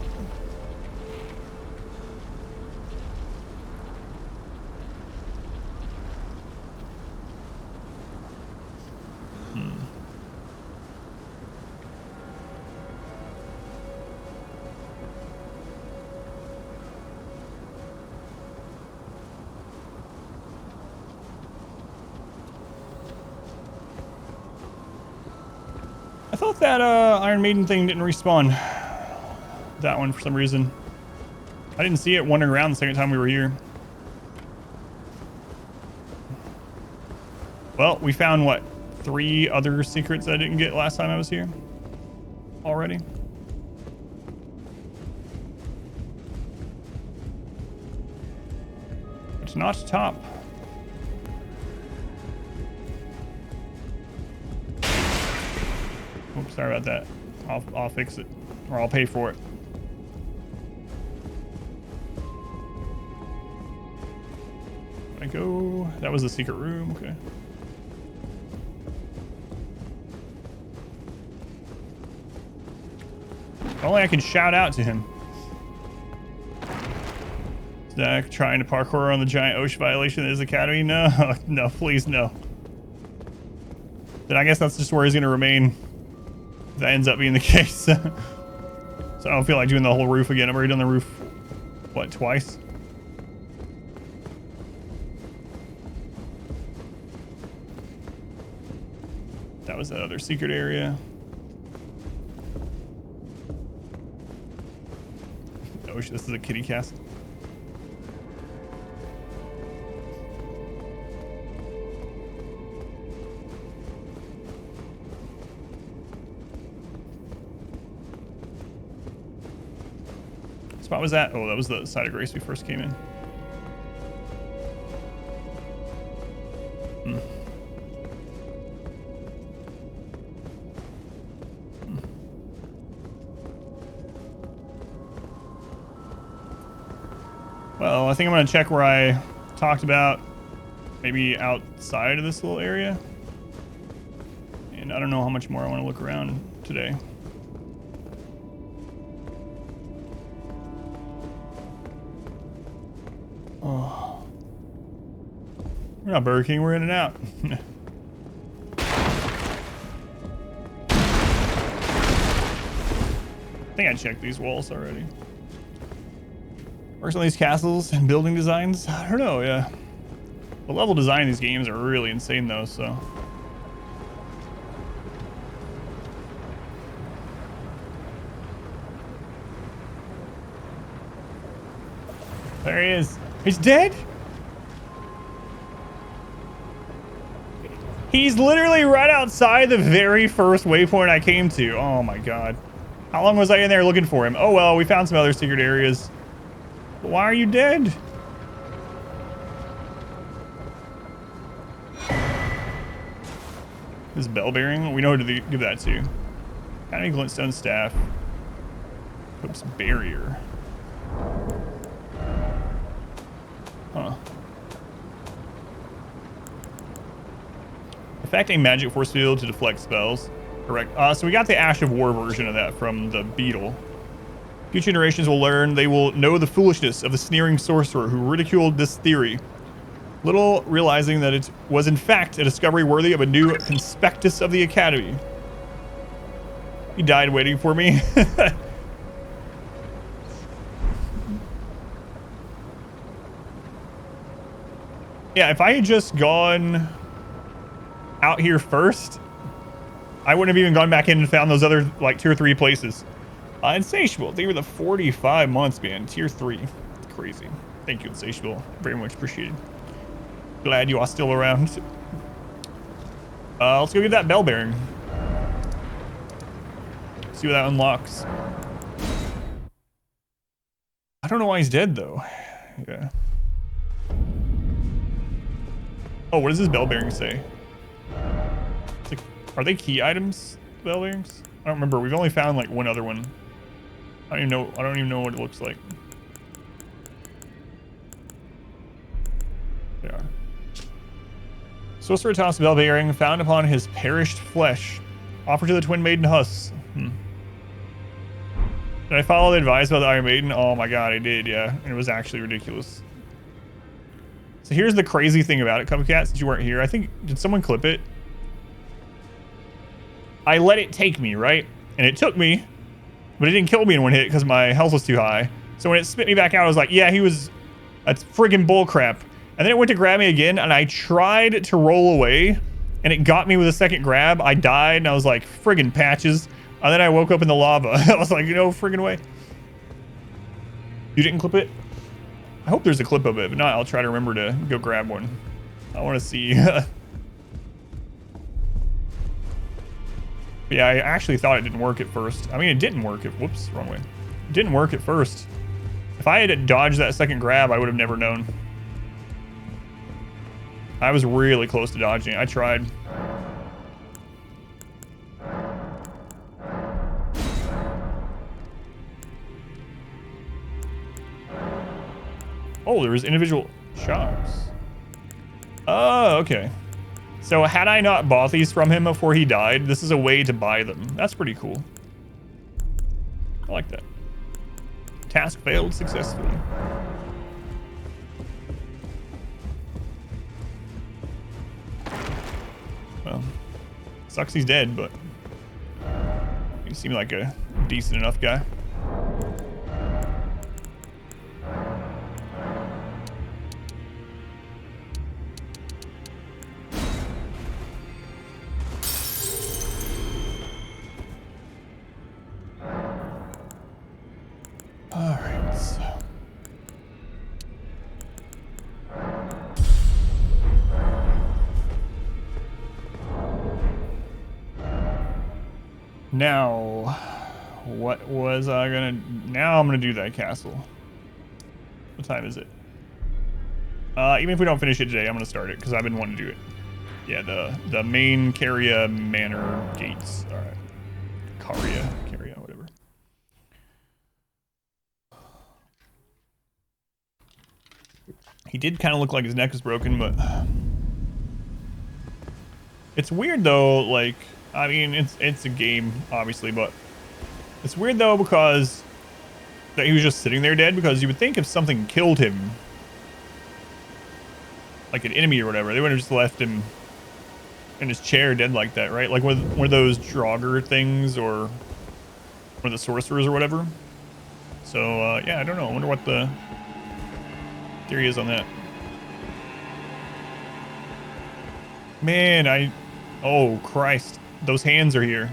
I thought that Iron Maiden thing didn't respawn. That one for some reason. I didn't see it wandering around the second time we were here. Well, we found what? 3 other secrets I didn't get last time I was here already. It's not top. Oops, sorry about that. I'll fix it, or I'll pay for it. I go. That was the secret room. Okay. If only I can shout out to him. Zach trying to parkour on the giant OSHA violation that is Academy. No, no, please no. Then I guess that's just where he's gonna remain. That ends up being the case. So I don't feel like doing the whole roof again. I've already done the roof, what, twice? That was that other secret area. Oh, this is a kitty cast. What was that? Oh, that was the side of grace we first came in. Hmm. Well, I think I'm going to check where I talked about maybe outside of this little area. And I don't know how much more I want to look around today. Oh. We're not Burger King, we're in and out. I think I checked these walls already. Works on these castles and building designs? I don't know, yeah. The level design in these games are really insane though, so. There he is. He's dead? He's literally right outside the very first waypoint I came to. Oh my god. How long was I in there looking for him? Oh well, we found some other secret areas. But why are you dead? This bell bearing, we know who to give that to. Kind of glintstone staff. Oops, barrier. Huh. Effecting magic force field to deflect spells. Correct. So we got the Ash of War version of that from the Beetle. Future generations will learn, they will know the foolishness of the sneering sorcerer who ridiculed this theory, little realizing that it was in fact a discovery worthy of a new conspectus of the Academy. He died waiting for me. Yeah, if I had just gone out here first, I wouldn't have even gone back in and found those other like 2 or 3 places. Insatiable, they were the 45 months, man. Tier 3. It's crazy. Thank you, Insatiable. Very much appreciated. Glad you are still around. Let's go get that bell bearing. See what that unlocks. I don't know why he's dead though. Yeah. Oh, what does this bell bearing say? It's like, are they key items, bell bearings? I don't remember. We've only found like one other one. I don't even know what it looks like. They are. Sorcerer tossed bell bearing found upon his perished flesh. Offered to the Twin Maiden Huss. Did I follow the advice about the Iron Maiden? Oh my god, I did, yeah. And it was actually ridiculous. So here's the crazy thing about it, Cupcat, since you weren't here. I think, did someone clip it? I let it take me, right? And it took me, but it didn't kill me in one hit because my health was too high. So when it spit me back out, I was like, yeah, that's friggin' bullcrap. And then it went to grab me again, and I tried to roll away, and it got me with a second grab. I died, and I was like, friggin' patches. And then I woke up in the lava. I was like, no friggin' way. You didn't clip it? I hope there's a clip of it. If not, I'll try to remember to go grab one. I want to see. Yeah, I actually thought it didn't work at first. I mean, it didn't work. Whoops, wrong way. It didn't work at first. If I had dodged that second grab, I would have never known. I was really close to dodging it. I tried. Oh, there was individual shops. Oh, okay. So had I not bought these from him before he died, this is a way to buy them. That's pretty cool. I like that. Task failed successfully. Well, sucks he's dead, but he seemed like a decent enough guy. Alright, so. Now, what was I gonna... Now I'm gonna do that castle. What time is it? Even if we don't finish it today, I'm gonna start it, because I've been wanting to do it. Yeah, the main Caria Manor gates. Alright. Caria, whatever. He did kind of look like his neck was broken, but... It's weird, though, like... I mean, it's a game, obviously, but... It's weird, though, because... That he was just sitting there dead, because you would think if something killed him... Like an enemy or whatever, they would have just left him... in his chair dead like that, right? Like one of those Draugr things, or... one of the sorcerers or whatever. So, yeah, I don't know. I wonder what the... theory is on that. Man, oh Christ, those hands are here.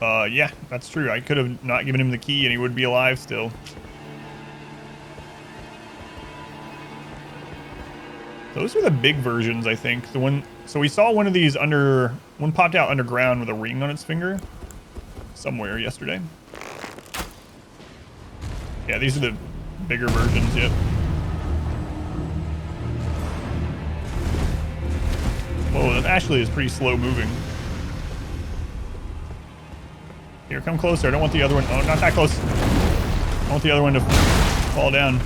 Yeah, that's true. I could have not given him the key and he would be alive still. Those are the big versions, I think. So we saw one of these one popped out underground with a ring on its finger somewhere yesterday. Yeah, these are the bigger versions, yep. Whoa, that actually is pretty slow moving. Here, come closer. I don't want the other one. Oh, not that close. I want the other one to fall down.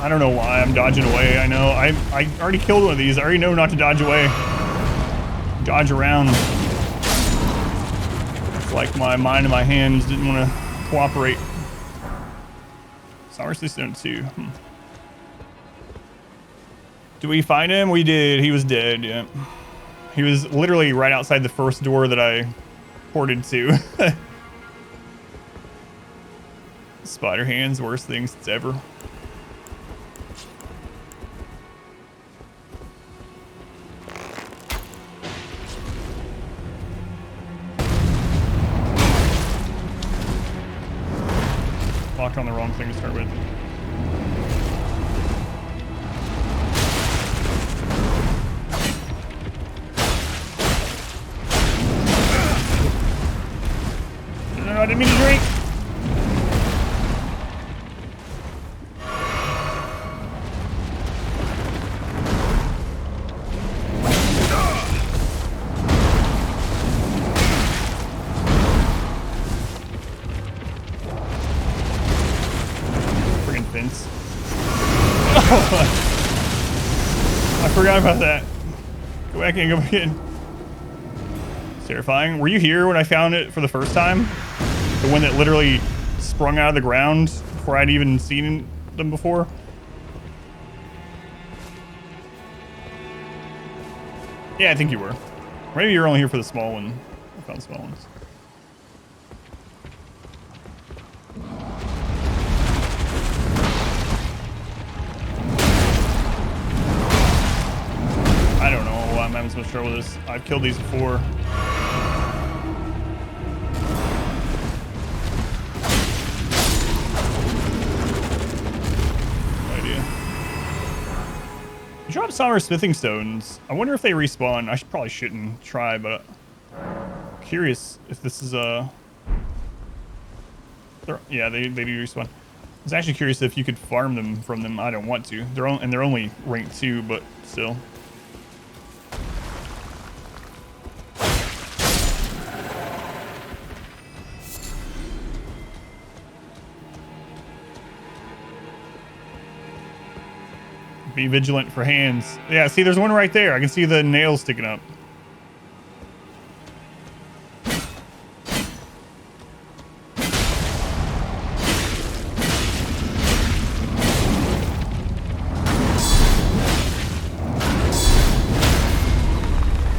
I don't know why I'm dodging away. I know I already killed one of these. I already know not to dodge away. Dodge around. It's like my mind and my hands didn't want to cooperate. Sour System 2. Did we find him? We did. He was dead, yeah. He was literally right outside the first door that I ported to. Spider hands, worst things it's ever. Locked on the wrong thing to start with. No, I didn't mean to drink. Friggin' fence. I forgot about that. Go back in, go back in. It's terrifying. Were you here when I found it for the first time? The one that literally sprung out of the ground before I'd even seen them before? Yeah, I think you were. Maybe you're only here for the small one. I found small ones. I don't know why I'm having so much trouble with this. I've killed these before. Drop somber smithing stones. I wonder if they respawn. I probably shouldn't try, but I'm curious if this is a. Yeah, they do respawn. I was actually curious if you could farm them from them. I don't want to. They're only rank 2, but still. Be vigilant for hands. Yeah, see, there's one right there. I can see the nails sticking up.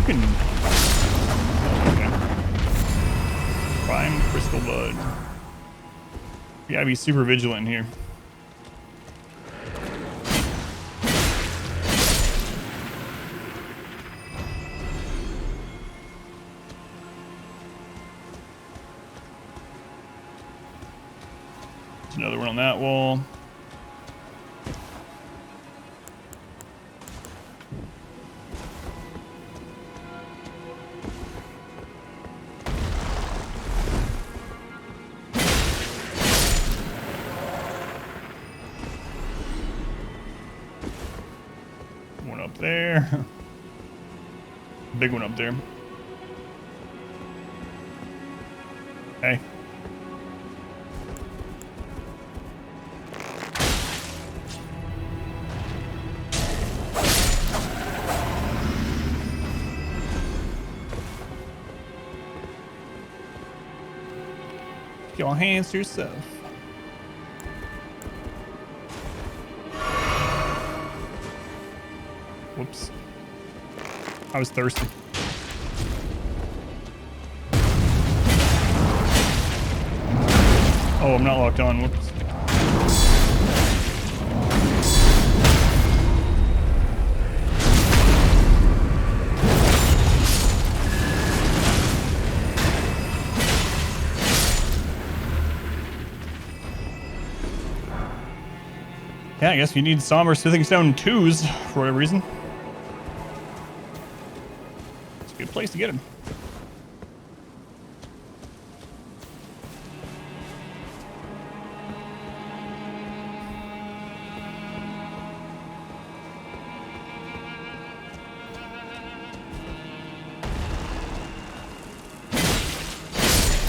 Okay. Prime crystal bud. You gotta be super vigilant in here. Another one on that wall. One up there. Big one up there. Hey. Your hands to yourself. Whoops. I was thirsty. Oh, I'm not locked on. Whoops. Yeah, I guess you need somber smithing stone 2s for whatever reason. It's a good place to get them.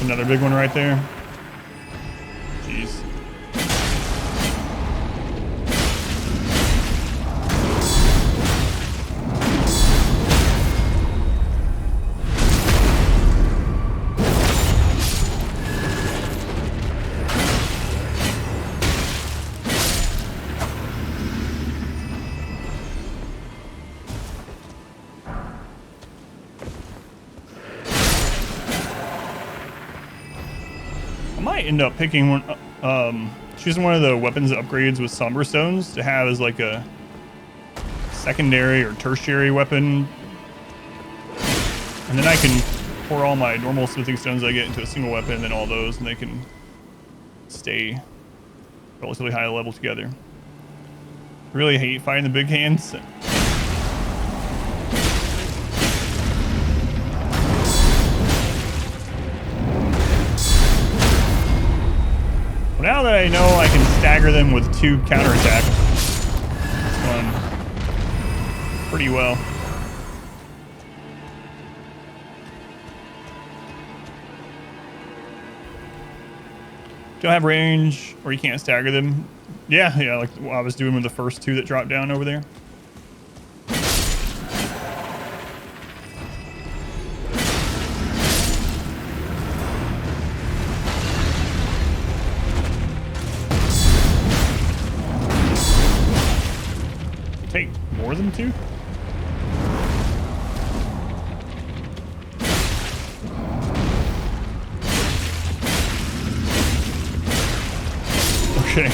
Another big one right there. Jeez. I might end up picking one, choosing one of the weapons upgrades with Somber Stones to have as like a secondary or tertiary weapon. And then I can pour all my normal smithing stones I get into a single weapon, and then all those, and they can stay relatively high level together. Really hate fighting the big hands. Well, now that I know I can stagger them with 2 counterattacks, it's going pretty well. Don't have range, or you can't stagger them. Yeah, like what I was doing with the first 2 that dropped down over there. Take more than 2? Okay.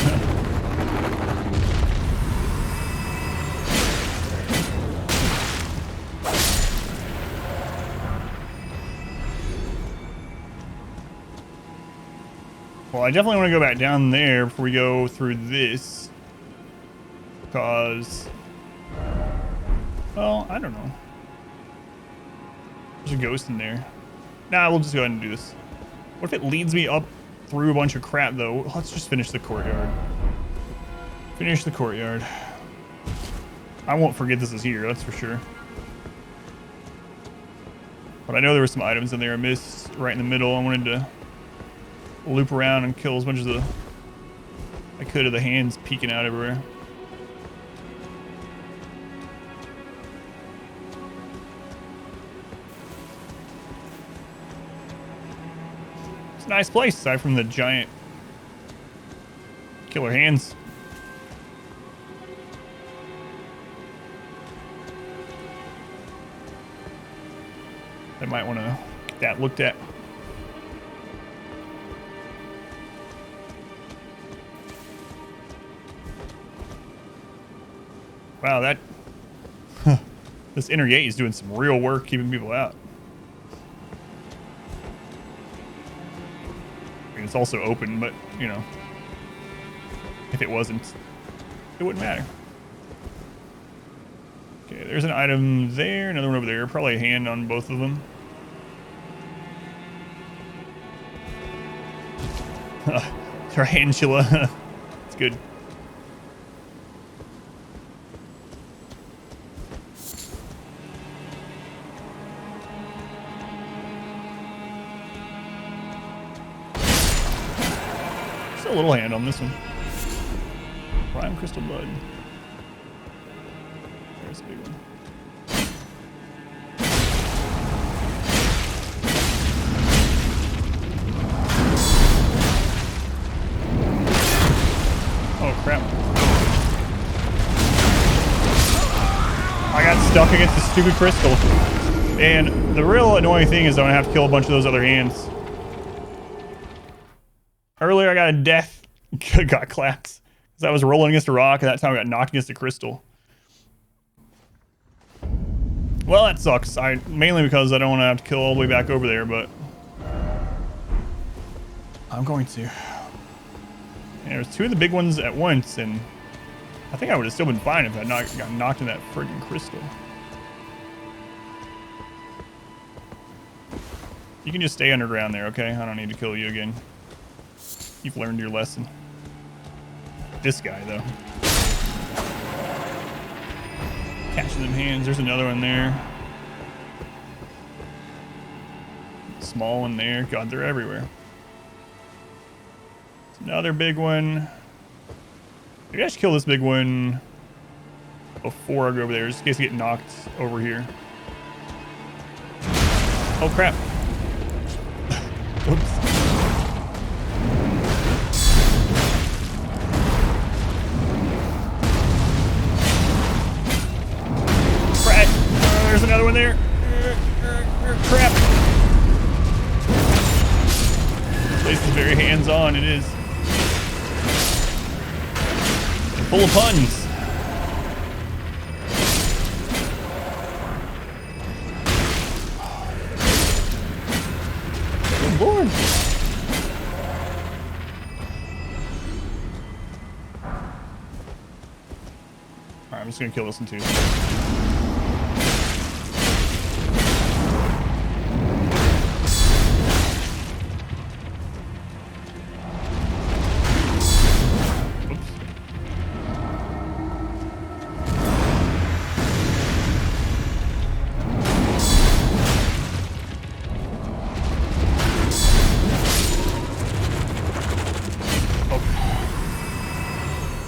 Well, I definitely want to go back down there before we go through this. Because... well, I don't know. There's a ghost in there. Nah, we'll just go ahead and do this. What if it leads me up through a bunch of crap, though? Let's just finish the courtyard. Finish the courtyard. I won't forget this is here, that's for sure. But I know there were some items in there I missed right in the middle. I wanted to loop around and kill as much as I could of the hands peeking out everywhere. It's a nice place, aside from the giant killer hands. I might want to get that looked at. Wow, that this inner gate is doing some real work keeping people out. I mean, it's also open, but you know, if it wasn't, it wouldn't matter. Okay, there's an item there, another one over there. Probably a hand on both of them. Tarantula. It's good. Just a little hand on this one. Prime crystal blood. There's a big one. Oh crap. I got stuck against the stupid crystal. And the real annoying thing is I have to kill a bunch of those other hands. Earlier I got a death. Got clapped. Because I was rolling against a rock, and that time I got knocked against a crystal. Well, that sucks. Mainly because I don't want to have to kill all the way back over there, but I'm going to. And there's 2 of the big ones at once, and I think I would have still been fine if I got knocked in that friggin' crystal. You can just stay underground there, okay? I don't need to kill you again. You've learned your lesson. This guy, though. Catching them hands. There's another one there. Small one there. God, they're everywhere. Another big one. Maybe I should kill this big one before I go over there, just in case I get knocked over here. Oh crap. Oops. There's another one there. Crap. This place is very handsy. hands-on it is. Full of puns. Good lord. Alright, I'm just gonna kill this one too.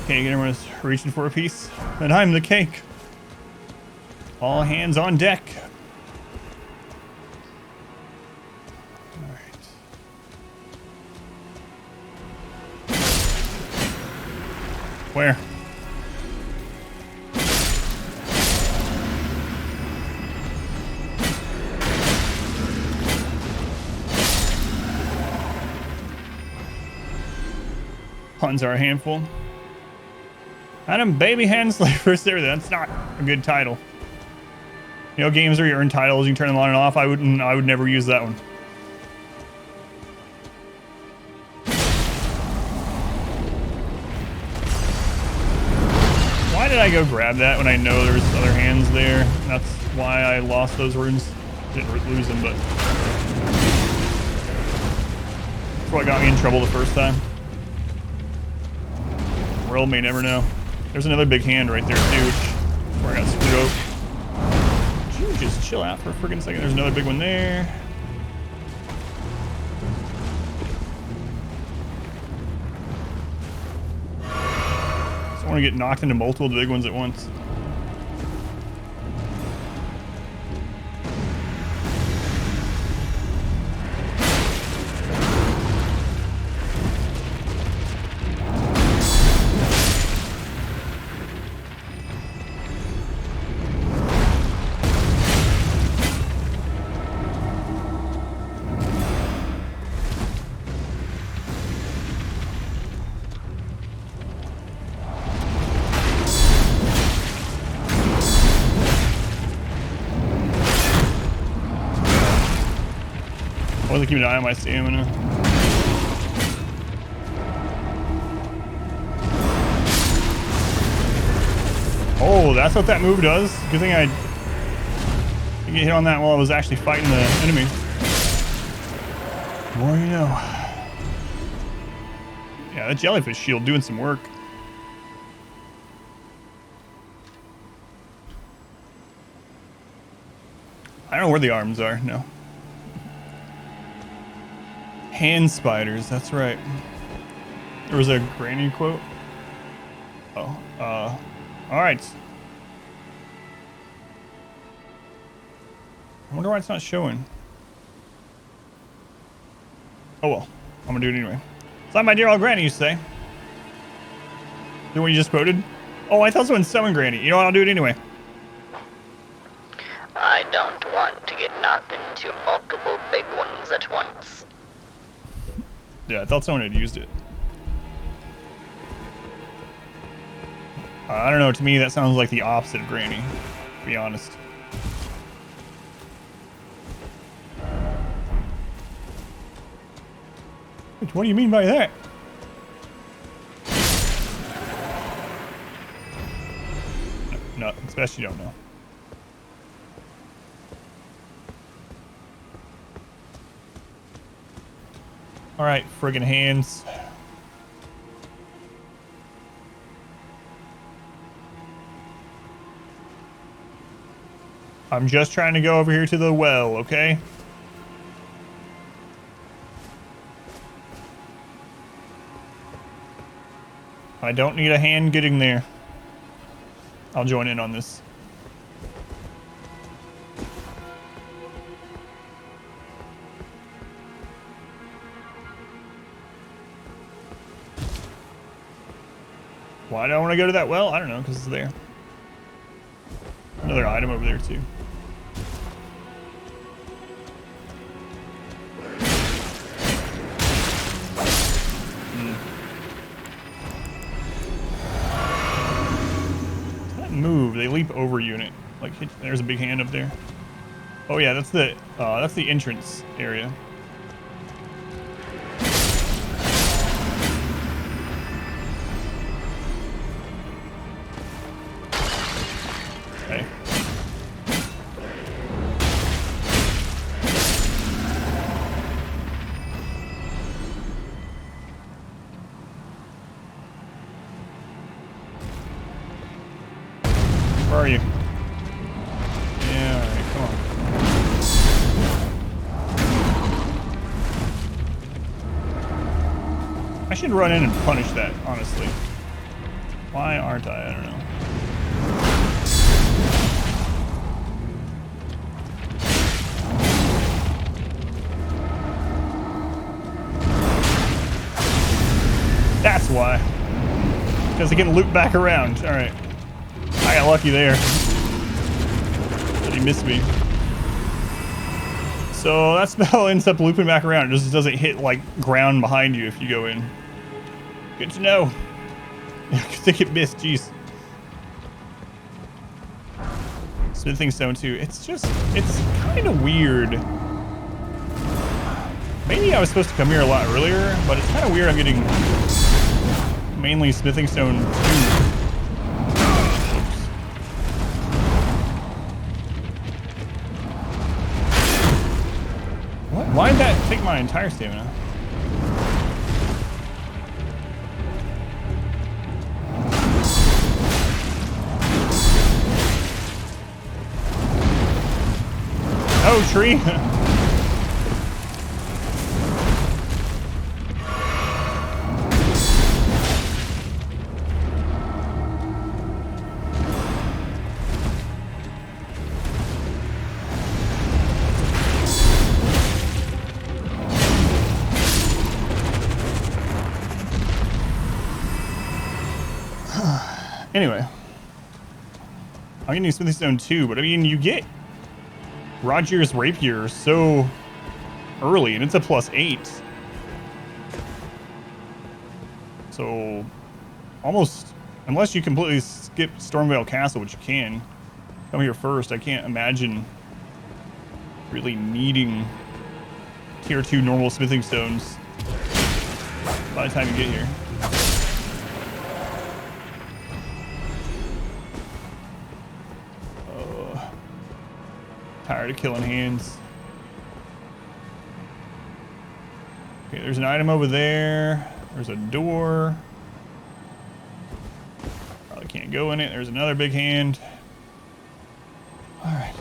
Okay, everyone is reaching for a piece, and I'm the cake. All hands on deck. All right. Where? Puns are a handful. Adam Baby Hensley first there. That's not a good title. You know, games where you earn titles, you can turn them on and off. I would never use that one. Why did I go grab that when I know there's other hands there? That's why I lost those runes. Didn't lose them, but that's what got me in trouble the first time. World may never know. There's another big hand right there too, which where I got screwed over. Would you just chill out for a friggin' second? There's another big one there. Just want to get knocked into multiple big ones at once. I wasn't keeping an eye on my stamina. Oh, that's what that move does. Good thing I didn't get hit on that while I was actually fighting the enemy. The more you know. Yeah, that jellyfish shield doing some work. I don't know where the arms are. No. Hand spiders, that's right. There was a granny quote. Oh, all right. I wonder why it's not showing. Oh well, I'm gonna do it anyway. It's like my dear old granny used to say. The one you just quoted? Oh, I thought someone summoned granny. You know what, I'll do it anyway. I don't want to get knocked into multiple big ones at once. Yeah, I thought someone had used it. I don't know, to me that sounds like the opposite of granny, to be honest. What do you mean by that? No, it's best you don't know. All right, friggin' hands. I'm just trying to go over here to the well, okay? I don't need a hand getting there. I'll join in on this. Why do I want to go to that well? I don't know, because it's there. Another item over there, too. leap over unit. Like, there's a big hand up there. Oh yeah, that's the entrance area. Okay. Where are you? Yeah, alright, come on. I should run in and punish that, honestly. Why aren't I? I don't know. That's why. Because it can loop back around. Alright. I got lucky there. But he missed me. So that spell ends up looping back around. It just doesn't hit like ground behind you if you go in. Good to know. I think it missed. Jeez. Smithing stone too. It's kind of weird. Maybe I was supposed to come here a lot earlier, but it's kind of weird I'm getting mainly smithing stone 2. What? Why did that take my entire stamina? Oh, tree. Anyway, I'm getting Smithing Stone 2, but I mean, you get Roger's Rapier so early, and it's a +8. So, almost, unless you completely skip Stormvale Castle, which you can, come here first. I can't imagine really needing tier 2 normal Smithing Stones by the time you get here. Tired of killing hands. Okay, there's an item over there. There's a door. Probably can't go in it. There's another big hand. All right.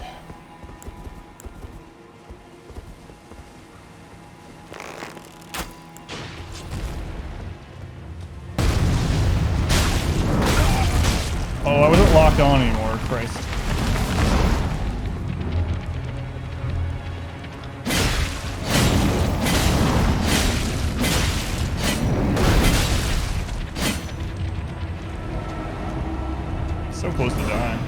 Oh, I wasn't locked on anymore. Christ. So close to dying.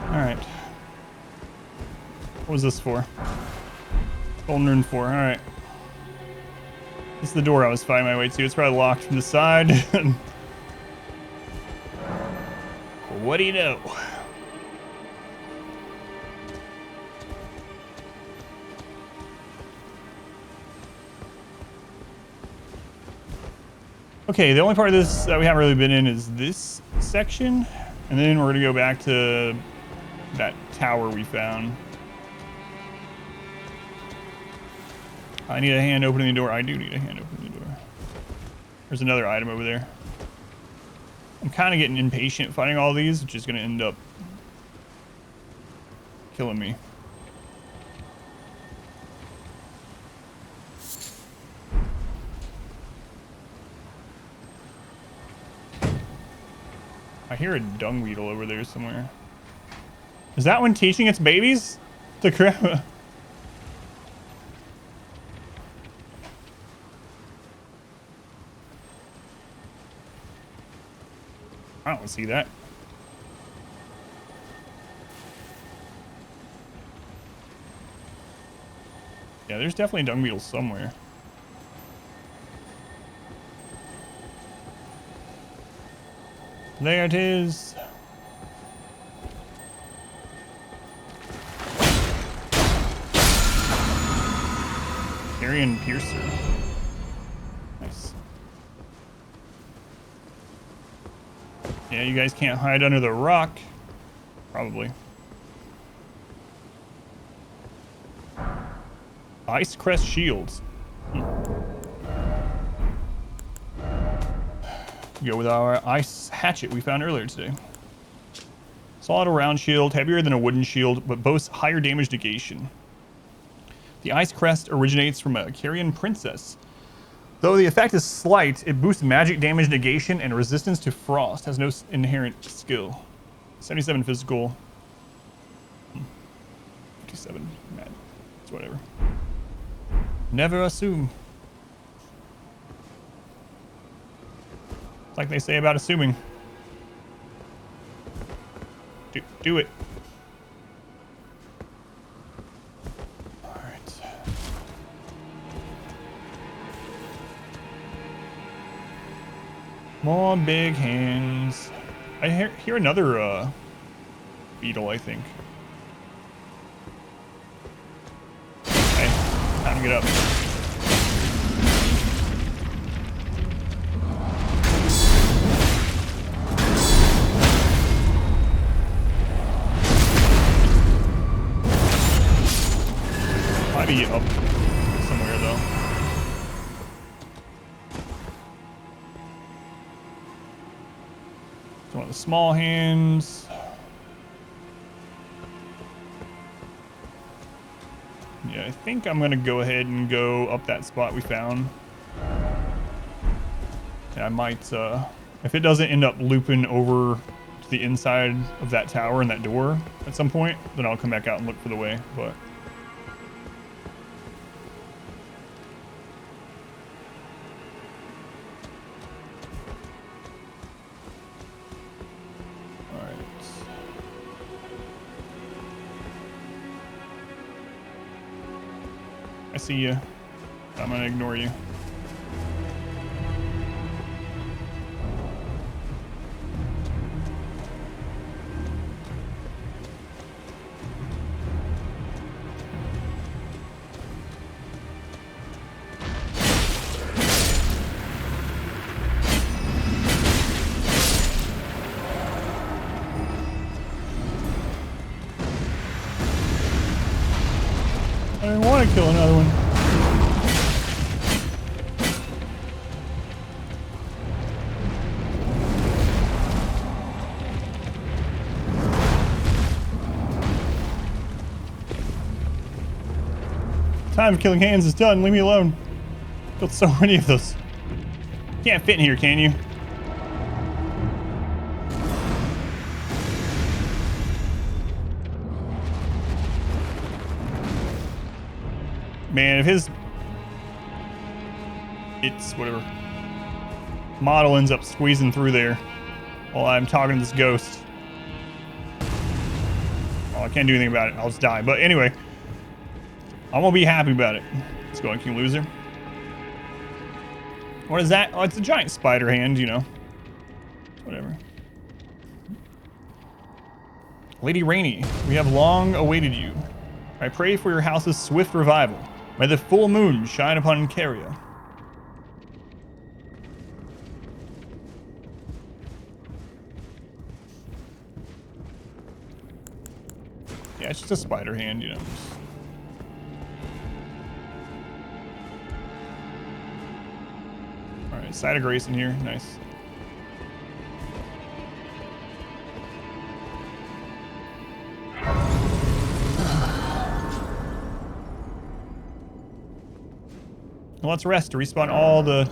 All right. What was this for? Golden Rune 4. All right. This is the door I was finding my way to. It's probably locked from the side. What do you know? Okay, the only part of this that we haven't really been in is this section. And then we're going to go back to that tower we found. I need a hand opening the door. I do need a hand opening the door. There's another item over there. I'm kind of getting impatient fighting all these, which is going to end up killing me. I hear a dung beetle over there somewhere. Is that one teaching its babies to grab? I don't see that. Yeah, there's definitely a dung beetle somewhere. There it is. Carrion Piercer. Nice. Yeah, you guys can't hide under the rock. Probably. Ice Crest Shields. Go with our ice hatchet we found earlier today. Solid round shield, heavier than a wooden shield, but boasts higher damage negation. The ice crest originates from a Carrion princess. Though the effect is slight, it boosts magic damage negation and resistance to frost. Has no inherent skill. 77 physical. 57 mad. It's whatever. Never assume. Like they say about assuming. Do it. All right. More big hands. I hear another beetle, I think. Okay, time to get up. Be up somewhere though. So one of the small hands. Yeah, I think I'm gonna go ahead and go up that spot we found. And I might, if it doesn't end up looping over to the inside of that tower and that door at some point, then I'll come back out and look for the way, but. I see you. I'm gonna ignore you. I don't want to kill another one. Time of killing hands is done. Leave me alone. Killed so many of those. Can't fit in here, can you? Man, if his... It's whatever. Model ends up squeezing through there while I'm talking to this ghost. Oh, I can't do anything about it. I'll just die. But anyway, I won't be happy about it. Let's go on, King Loser. What is that? Oh, it's a giant spider hand, you know. Whatever. Lady Rainy, we have long awaited you. I pray for your house's swift revival. May the full moon shine upon Caria. Yeah, it's just a spider hand, you know. Alright, side of grace in here. Nice. Well, let's rest to respawn all the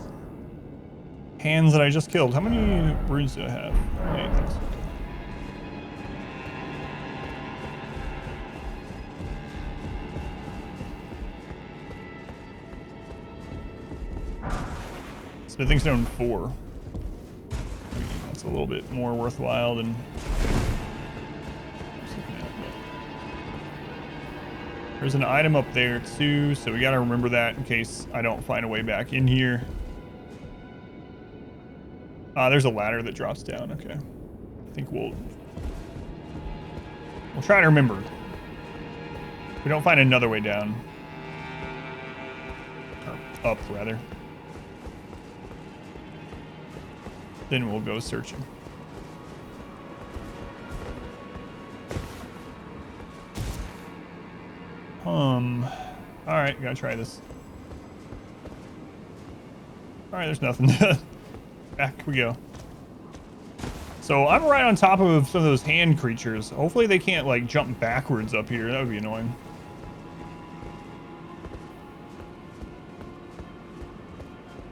hands that I just killed. How many runes do I have? 8, thanks. Smithing stone 4. looks a little bit more worthwhile than. There's an item up there too, so we gotta remember that in case I don't find a way back in here. There's a ladder that drops down. Okay, I think we'll try to remember. If we don't find another way down, or up rather, then we'll go searching. All right, gotta try this. All right, there's nothing. Back we go. So I'm right on top of some of those hand creatures. Hopefully they can't like jump backwards up here. That would be annoying.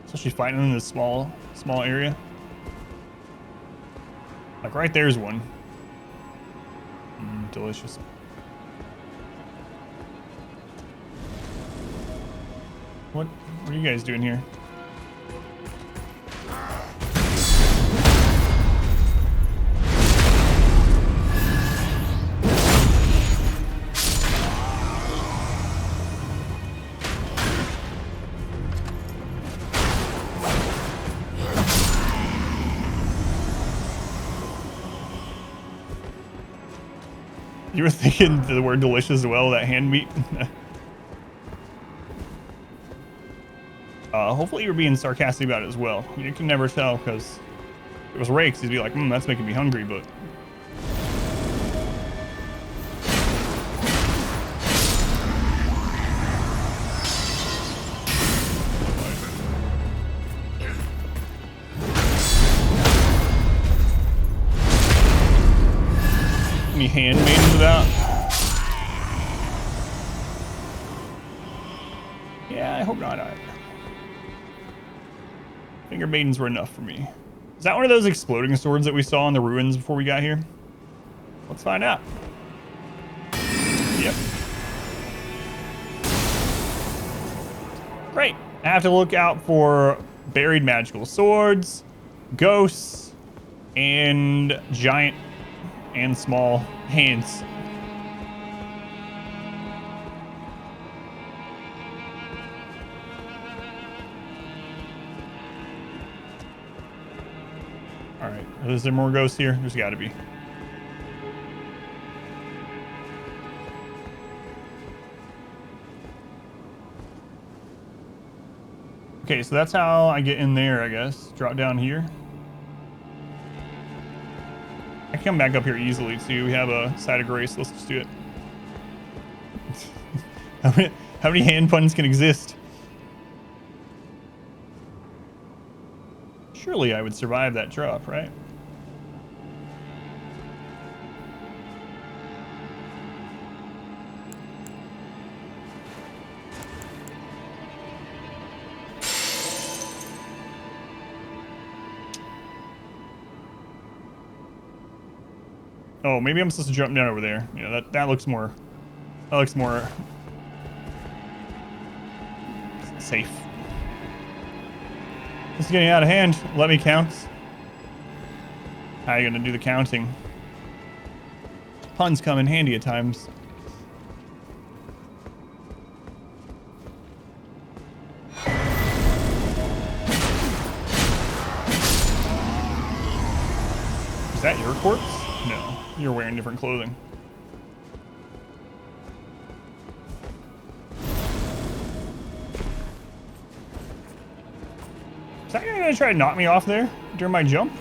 Especially fighting in this small area. Like right there's one. Delicious. What are you guys doing here? You were thinking the word delicious as well, that hand meat? Hopefully you were being sarcastic about it as well. You can never tell, because if it was Rakes, he'd be like, that's making me hungry, but... Any handmaidens about? Yeah, I hope not. Finger maidens were enough for me. Is that one of those exploding swords that we saw in the ruins before we got here? Let's find out. Yep. Great. I have to look out for buried magical swords, ghosts, and giant and small hands. All right, is there more ghosts here? There's got to be. Okay, so that's how I get in there, I guess. Drop down here. I can come back up here easily too. We have a side of grace. Let's just do it. How many hand puns can exist? Surely I would survive that drop, right? Oh, maybe I'm supposed to jump down over there. Yeah, that looks more safe. This is getting out of hand. Let me count. How are you gonna do the counting? Puns come in handy at times. Is that your corpse? No, you're wearing different clothing. Is that guy gonna try to knock me off there during my jump?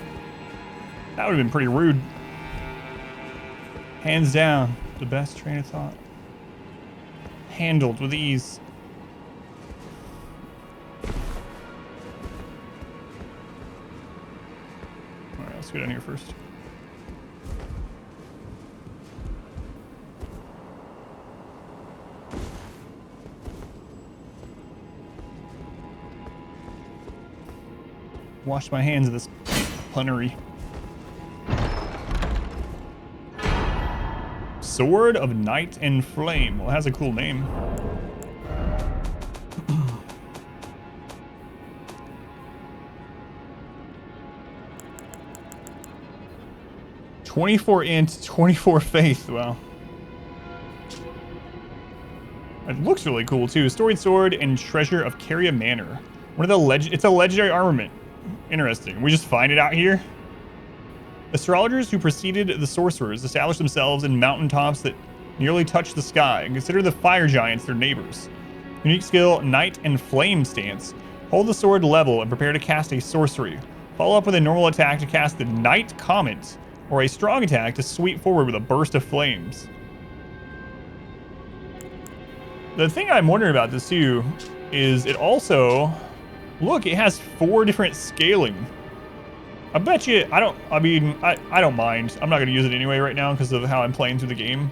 That would have been pretty rude. Hands down, the best train of thought. Handled with ease. Alright, let's go down here first. Wash my hands of this punnery. Sword of Night and Flame. Well, it has a cool name. 24 int, 24 faith. Wow. It looks really cool too. Storied sword and treasure of Caria Manor. One of the it's a legendary armament. Interesting. We just find it out here. Astrologers who preceded the sorcerers established themselves in mountaintops that nearly touch the sky and consider the fire giants their neighbors. Unique skill, Night and Flame stance. Hold the sword level and prepare to cast a sorcery. Follow up with a normal attack to cast the Night Comet, or a strong attack to sweep forward with a burst of flames. The thing I'm wondering about this too is it also, look, it has 4 different scaling. I bet you, I don't mind. I'm not going to use it anyway right now because of how I'm playing through the game.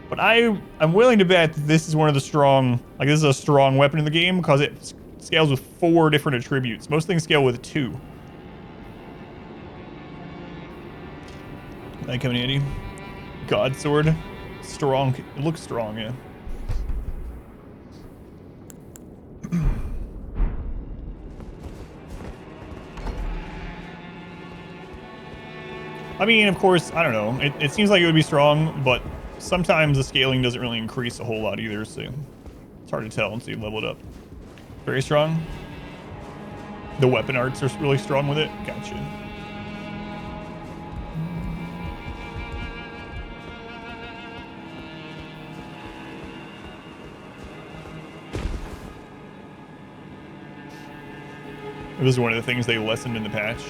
But I'm willing to bet that this is one of the strong, like this is a strong weapon in the game because it scales with 4 different attributes. Most things scale with 2. That coming in handy. God sword. Strong. It looks strong, yeah. I mean, of course, I don't know. It seems like it would be strong, but sometimes the scaling doesn't really increase a whole lot either, so it's hard to tell until you level it up. Very strong. The weapon arts are really strong with it. Gotcha. It was one of the things they lessened in the patch.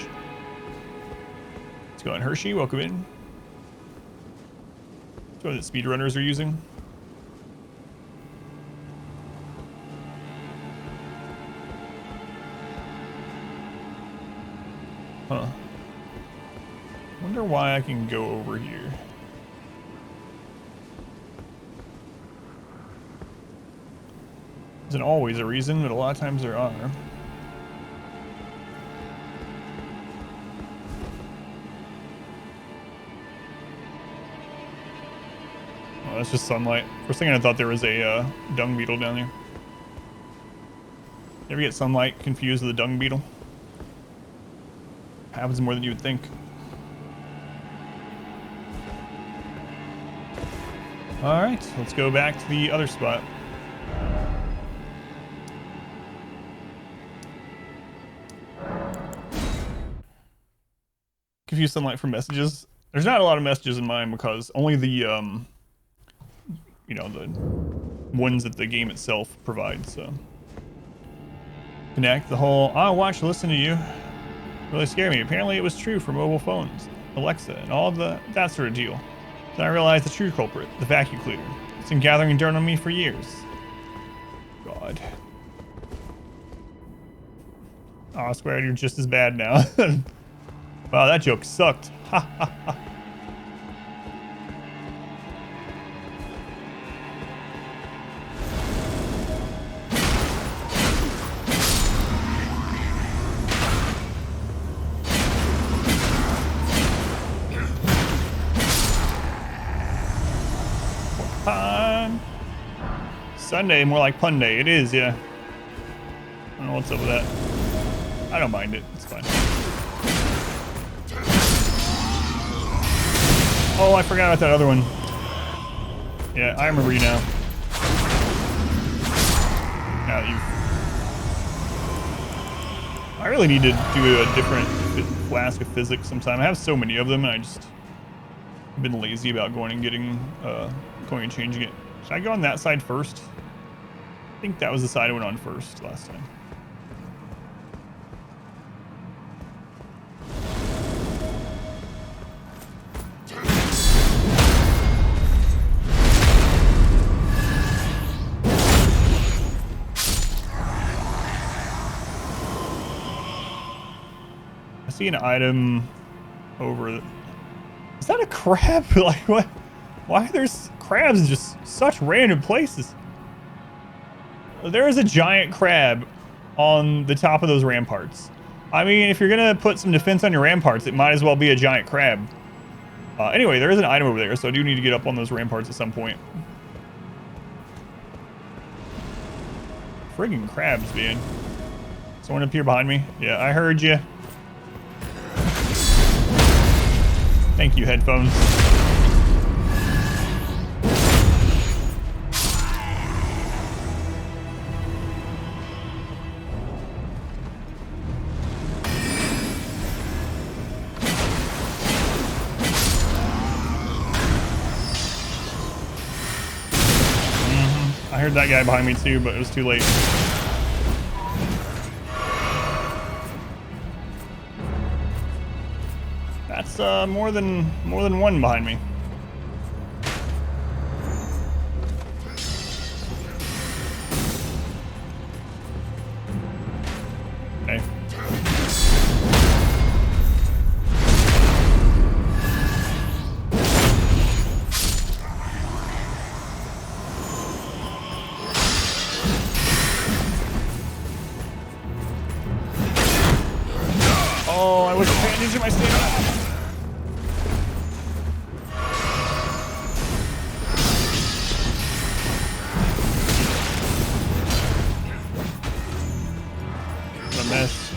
Let's go on Hershey, welcome in. That's what the speedrunners are using. Huh. Wonder why I can go over here. Isn't always a reason, but a lot of times there are. That's just sunlight. For a second I thought there was a dung beetle down there. You ever get sunlight confused with a dung beetle? Happens more than you would think. Alright, let's go back to the other spot. Confuse sunlight from messages. There's not a lot of messages in mine because only the you know, the ones that the game itself provides, so. Connect the whole, watch, listen to you. Really scared me. Apparently it was true for mobile phones, Alexa, and all of that sort of deal. Then I realized the true culprit, the vacuum cleaner. It's been gathering dirt on me for years. God. Oh, I swear you're just as bad now. Wow, that joke sucked. Ha ha ha. Sunday, more like pun day. It is, yeah. I don't know what's up with that. I don't mind it. It's fine. Oh, I forgot about that other one. Yeah, I remember you now. Now that I really need to do a different flask of physics sometime. I have so many of them, and I just have been lazy about going and getting, going and changing it. Should I go on that side first? I think that was the side I went on first last time. I see an item over. Is that a crab? Like what? Why are there crabs in just such random places? There is a giant crab on the top of those ramparts. I mean, if you're gonna put some defense on your ramparts, it might as well be a giant crab. Anyway, there is an item over there, so I do need to get up on those ramparts at some point. Friggin' crabs, man. Someone up here behind me? Yeah, I heard you. Thank you, headphones. I heard that guy behind me too, but it was too late. That's more than one behind me. Okay. Oh, I was paying attention to my stamina. What a mess.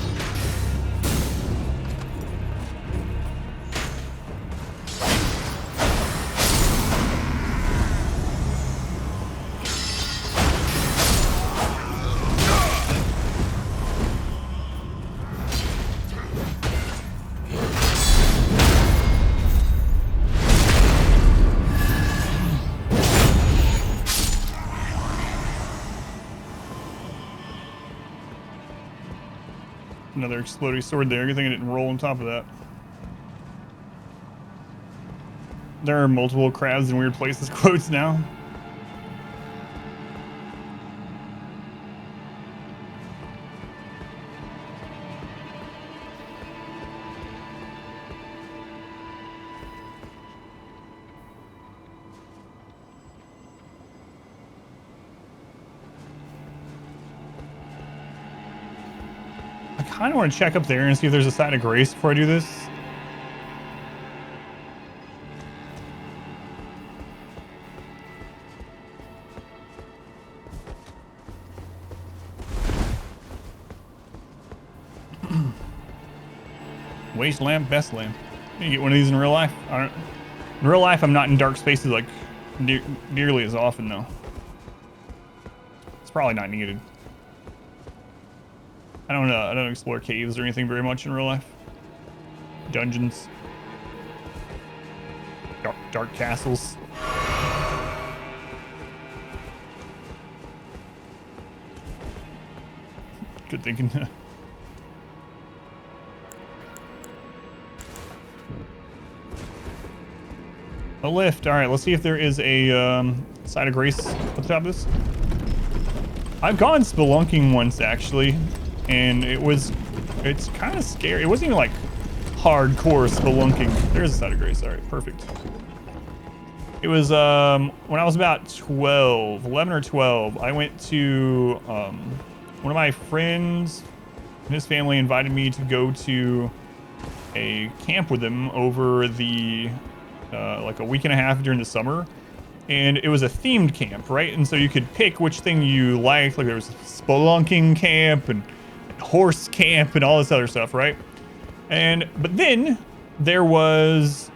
Another exploding sword there. Good thing I didn't roll on top of that. There are multiple crabs in weird places quotes now. I kind of want to check up there and see if there's a sign of grace before I do this. Waste lamp, best lamp. You get one of these in real life. In real life, I'm not in dark spaces like nearly as often though. It's probably not needed. I don't explore caves or anything very much in real life. Dungeons. Dark castles. Good thinking. A lift. All right, let's see if there is a side of grace at the top of this. I've gone spelunking once actually, and it's kind of scary. It wasn't even like hardcore spelunking. There's a side of grace. All right, perfect. It was when I was about 11 or 12. I went to one of my friends and his family invited me to go to a camp with them over the like a week and a half during the summer, and it was a themed camp, right? And so you could pick which thing you liked. Like there was spelunking camp and horse camp and all this other stuff, right? But then there was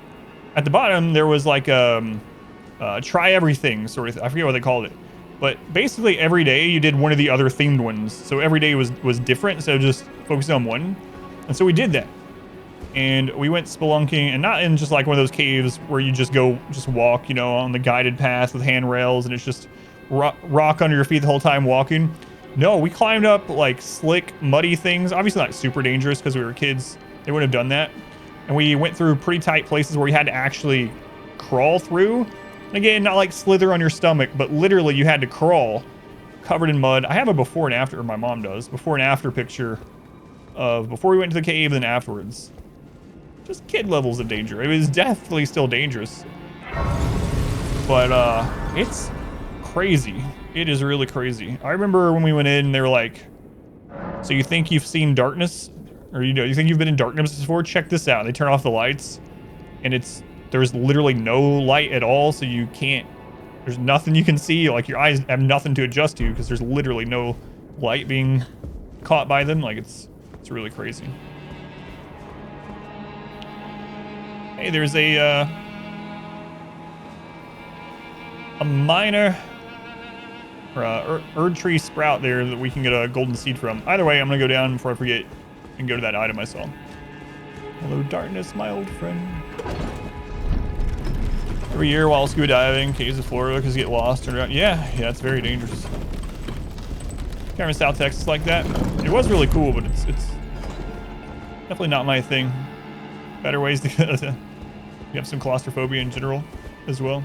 at the bottom there was like try everything sort of. I forget what they called it, but basically every day you did one of the other themed ones. So every day was different. So just focusing on one, and so we did that. And we went spelunking, and not in just like one of those caves where you just walk, you know, on the guided path with handrails, and it's just rock under your feet the whole time walking. No, we climbed up like slick, muddy things. Obviously not super dangerous because we were kids. They wouldn't have done that. And we went through pretty tight places where you had to actually crawl through. Again, not like slither on your stomach, but literally you had to crawl covered in mud. I have a before and after, or my mom does, before and after picture of before we went to the cave and then afterwards. Just kid levels of danger. It was definitely still dangerous. But it's crazy. It is really crazy. I remember when we went in, they were like, so you think you've seen darkness? Or you think you've been in darkness before? Check this out. They turn off the lights, and there's literally no light at all, so you can't, there's nothing you can see. Like your eyes have nothing to adjust to because there's literally no light being caught by them. Like it's really crazy. Hey, there's a minor or Erd tree sprout there that we can get a golden seed from. Either way, I'm gonna go down before I forget and go to that item I saw. Hello, darkness, my old friend. Every year while scuba diving, caves of Florida because you get lost. Yeah, it's very dangerous. Kind of South Texas like that. It was really cool, but it's definitely not my thing. Better ways to you have some claustrophobia in general as well.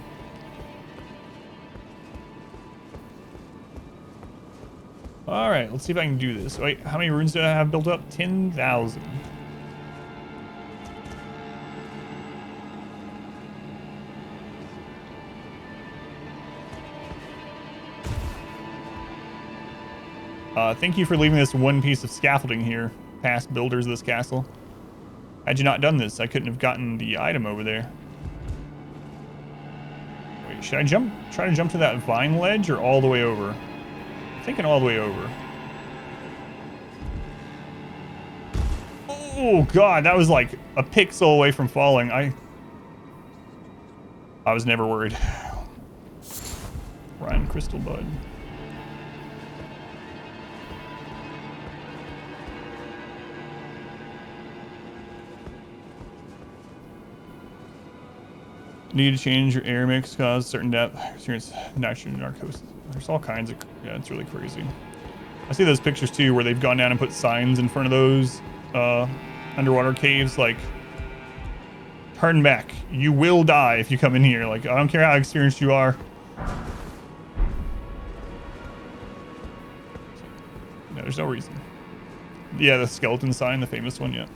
All right, let's see if I can do this. Wait, how many runes do I have built up? 10,000. Thank you for leaving this one piece of scaffolding here, past builders of this castle. Had you not done this, I couldn't have gotten the item over there. Wait, should I try to jump to that vine ledge or all the way over? I'm thinking all the way over. Oh god, that was like a pixel away from falling. I was never worried. Ryan Crystal Bud. Need to change your air mix, cause certain depth, experience nitrogen narcosis. There's all kinds of, yeah, it's really crazy. I see those pictures too where they've gone down and put signs in front of those underwater caves like, turn back, you will die if you come in here. Like, I don't care how experienced you are. No, there's no reason. Yeah, the skeleton sign, the famous one, yeah.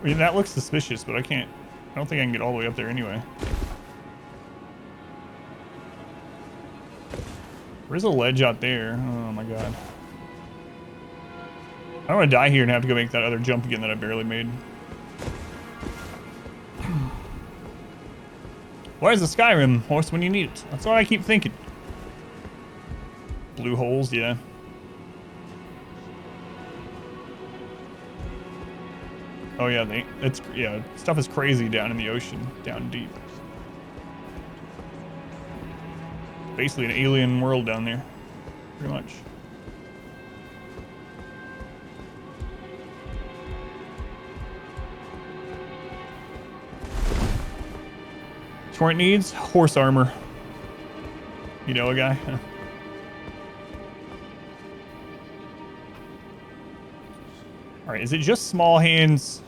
I mean, that looks suspicious, but I don't think I can get all the way up there anyway. There's a ledge out there. Oh my god. I don't want to die here and have to go make that other jump again that I barely made. Why is the Skyrim horse when you need it? That's what I keep thinking. Blue holes, yeah. Oh yeah, stuff is crazy down in the ocean, down deep. Basically an alien world down there, pretty much. Torrent needs horse armor. You know a guy? All right, is it just small hands?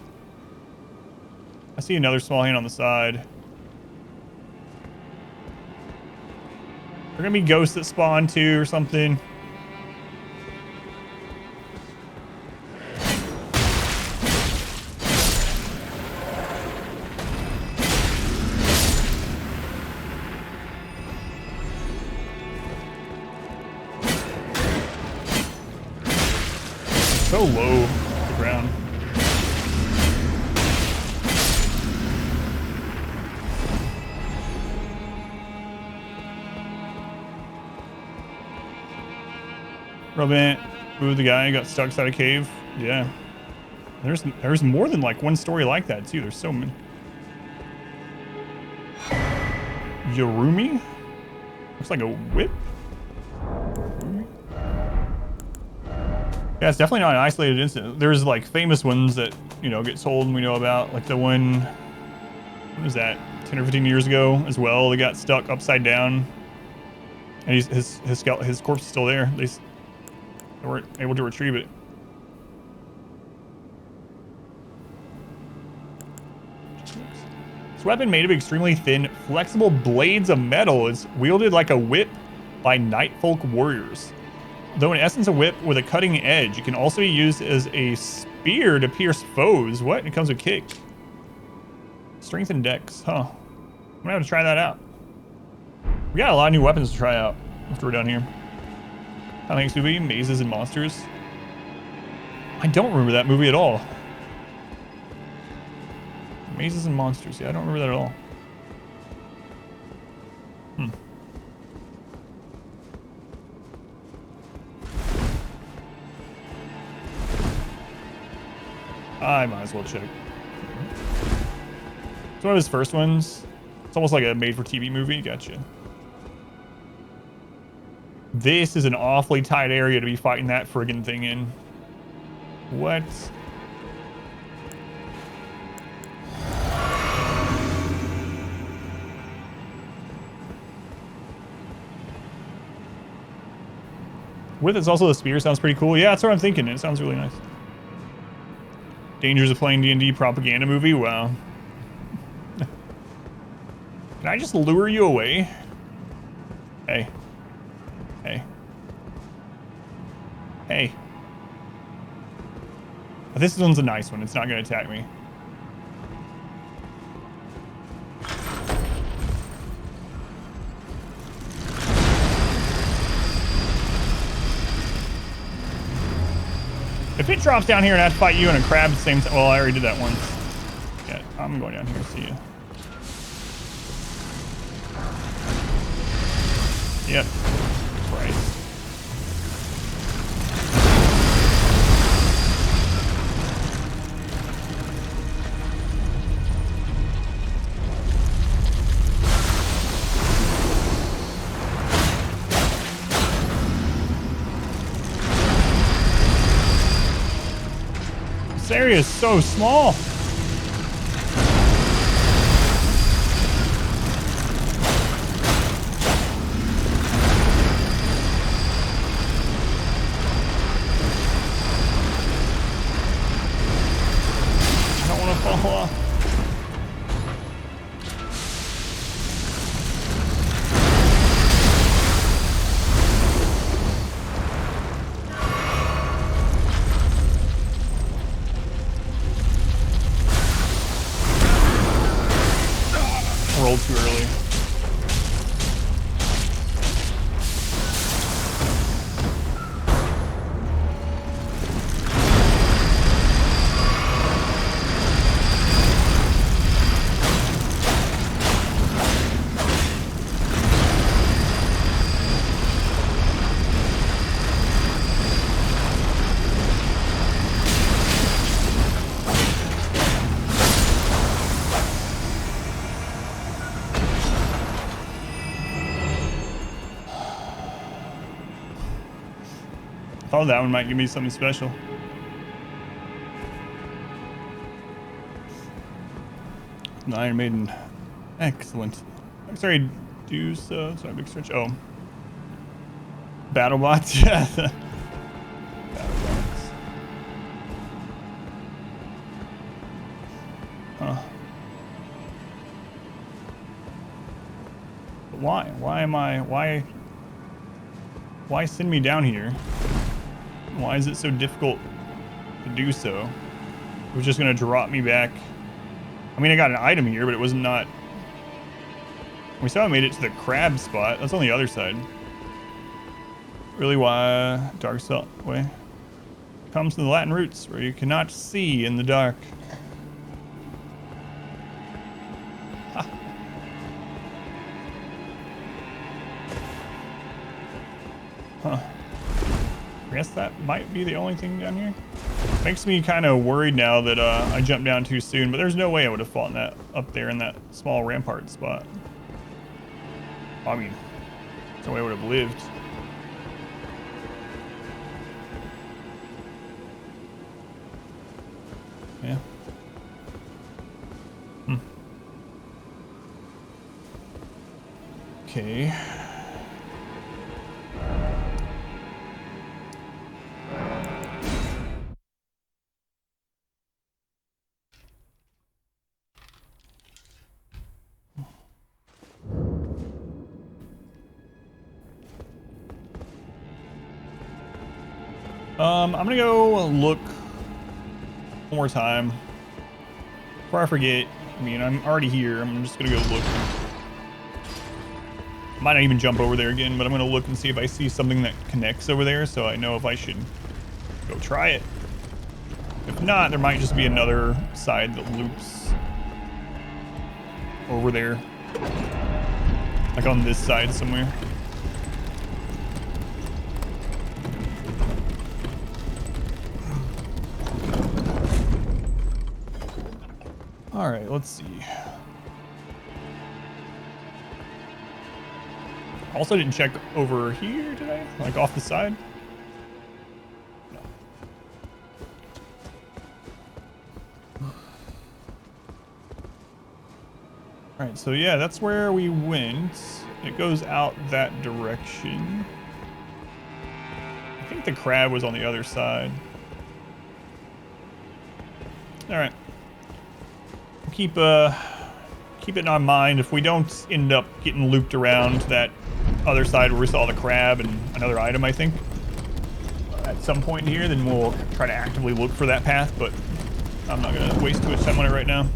I see another small hand on the side. There gonna be ghosts that spawn too or something. So low to the ground. Robin, ooh, the guy got stuck inside a cave. Yeah. There's more than like one story like that too. There's so many. Yorumi? Looks like a whip. Yeah, it's definitely not an isolated incident. There's like famous ones that, you know, get sold and we know about. Like the one, what was that, 10 or 15 years ago as well. They got stuck upside down. And his corpse is still there. They weren't able to retrieve it. This weapon made of extremely thin, flexible blades of metal is wielded like a whip by Nightfolk warriors. Though in essence a whip with a cutting edge, it can also be used as a spear to pierce foes. What? It comes with kick. Strength and dex. Huh. I'm gonna have to try that out. We got a lot of new weapons to try out after we're done here. How thanks to be mazes and monsters. I don't remember that movie at all. Mazes and Monsters. Yeah, I don't remember that at all. I might as well check. It's one of his first ones. It's almost like a made-for-TV movie. Gotcha. This is an awfully tight area to be fighting that friggin' thing in. What? With it's also the spear. Sounds pretty cool. Yeah, that's what I'm thinking. It sounds really nice. Dangers of playing D&D propaganda movie? Wow. Can I just lure you away? Hey. Hey. Hey. This one's a nice one. It's not going to attack me. If it drops down here and I have to fight you and a crab at the same time, well, I already did that once. Yeah, I'm going down here. See ya. Yep. Christ. This area is so small. I don't want to fall off. Rolled too early. Thought that one might give me something special. The Iron Maiden. Excellent. Sorry, do so. Sorry, big stretch. Oh. BattleBots? Yeah. BattleBots. Huh. But why? Why am I... Why send me down here? Why is it so difficult to do so? It was just gonna drop me back. I mean, I got an item here, but it was not... We saw I made it to the crab spot. That's on the other side. Really, why dark cell way? Comes to the Latin roots, where you cannot see in the dark. Ha. Huh. I guess that might be the only thing down here. Makes me kind of worried now that I jumped down too soon, but there's no way I would have fought in that up there in that small rampart spot. I mean, there's no way I would have lived. Yeah. Okay. I'm gonna go look one more time. Before I forget, I mean, I'm already here. I'm just gonna go look. Might not even jump over there again, but I'm gonna look and see if I see something that connects over there, so I know if I should go try it. If not, there might just be another side that loops over there. Like on this side somewhere. All right, let's see. Also didn't check over here, did I? Like off the side? No. All right, so yeah, that's where we went. It goes out that direction. I think the crab was on the other side. All right. Keep it in our mind. If we don't end up getting looped around to that other side where we saw the crab and another item, I think, at some point here, then we'll try to actively look for that path, but I'm not going to waste too much time on it right now.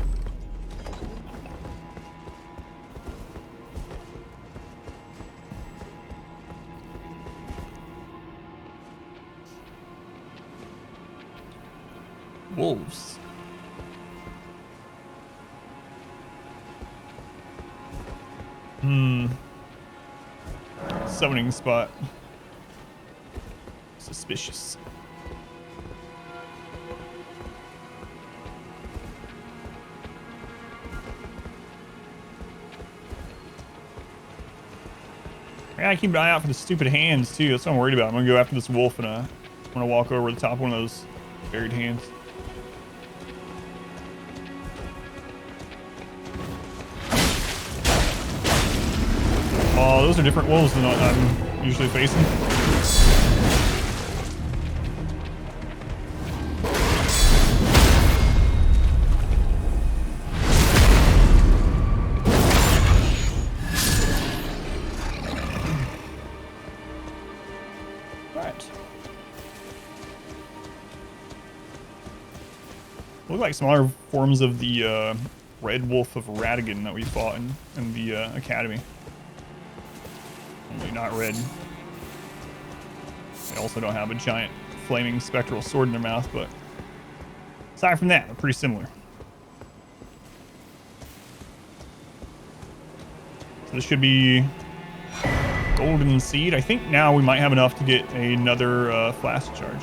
Wolves. Summoning spot. Suspicious. I gotta keep an eye out for the stupid hands too. That's what I'm worried about. I'm gonna go after this wolf and I'm gonna walk over the top of one of those buried hands. Oh, those are different wolves than what I'm usually facing. Right. Look like smaller forms of the red wolf of Radigan that we fought in the academy. Only not red. They also don't have a giant flaming spectral sword in their mouth, but aside from that, they're pretty similar. So this should be golden seed. I think now we might have enough to get another flask charge.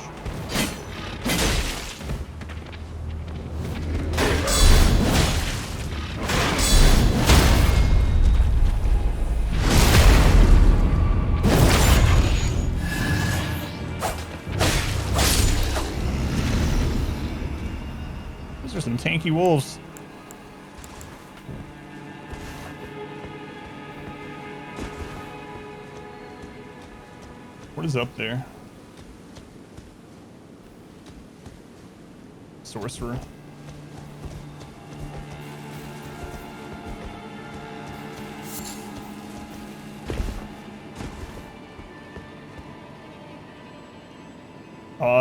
Those are some tanky wolves. What is up there? Sorcerer.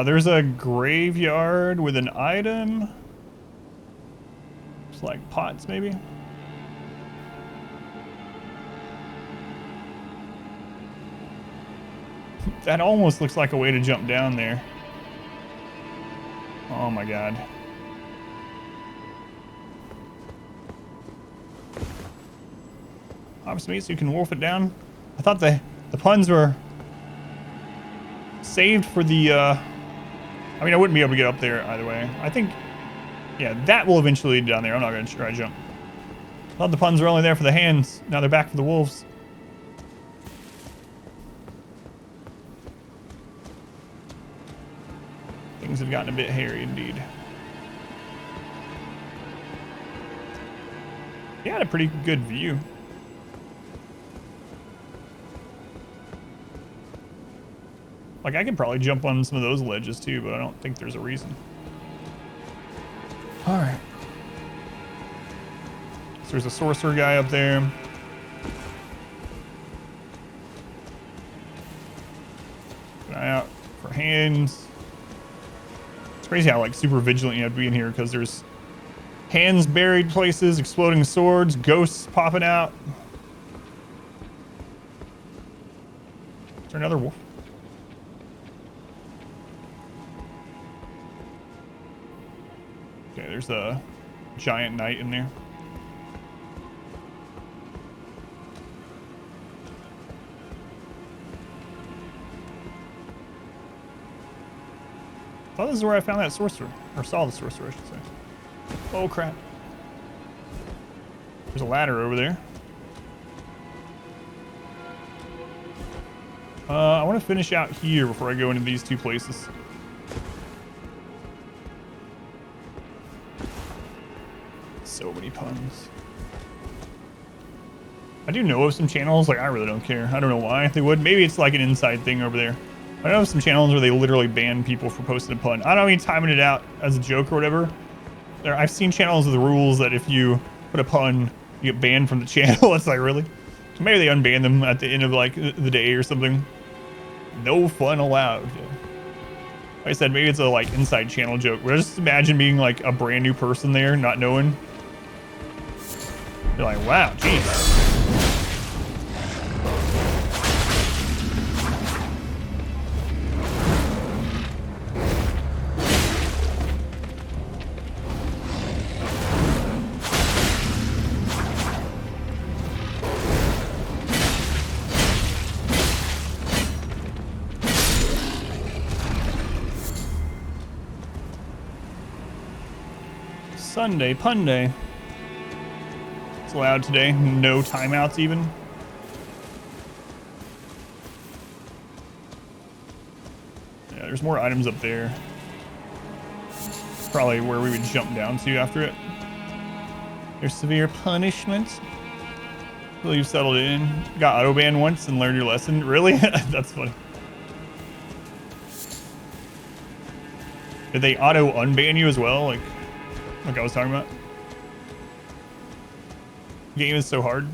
There's a graveyard with an item. It's like pots, maybe. That almost looks like a way to jump down there. Oh my god. Obviously, so you can wolf it down. I thought the puns were saved for the, I mean, I wouldn't be able to get up there either way. I think, yeah, that will eventually lead down there. I'm not going to try to jump. I thought the puns were only there for the hands. Now they're back for the wolves. Things have gotten a bit hairy indeed. He had a pretty good view. Like, I could probably jump on some of those ledges too, but I don't think there's a reason. All right. So there's a sorcerer guy up there. Keep an eye out for hands. It's crazy how, like, super vigilant you have to be in here because there's hands buried places, exploding swords, ghosts popping out. Is there another wolf? Okay, there's a giant knight in there. I thought this is where I found that sorcerer, or saw the sorcerer, I should say. Oh crap. There's a ladder over there. I want to finish out here before I go into these two places. So many puns. I do know of some channels, like I really don't care. I don't know why they would. Maybe it's like an inside thing over there. I know of some channels where they literally ban people for posting a pun. I don't mean timing it out as a joke or whatever. I've seen channels with the rules that if you put a pun, you get banned from the channel. It's like, really? So maybe they unban them at the end of like the day or something. No fun allowed. Like I said, maybe it's a like inside channel joke. But just imagine being like a brand new person there, not knowing. You're like, wow, jeez. Sunday, pun day. It's allowed today. No timeouts even. Yeah, there's more items up there. Probably where we would jump down to after it. There's severe punishment. Well, you've settled in. Got auto banned once and learned your lesson. Really? That's funny. Did they auto unban you as well? Like I was talking about. The game is so hard.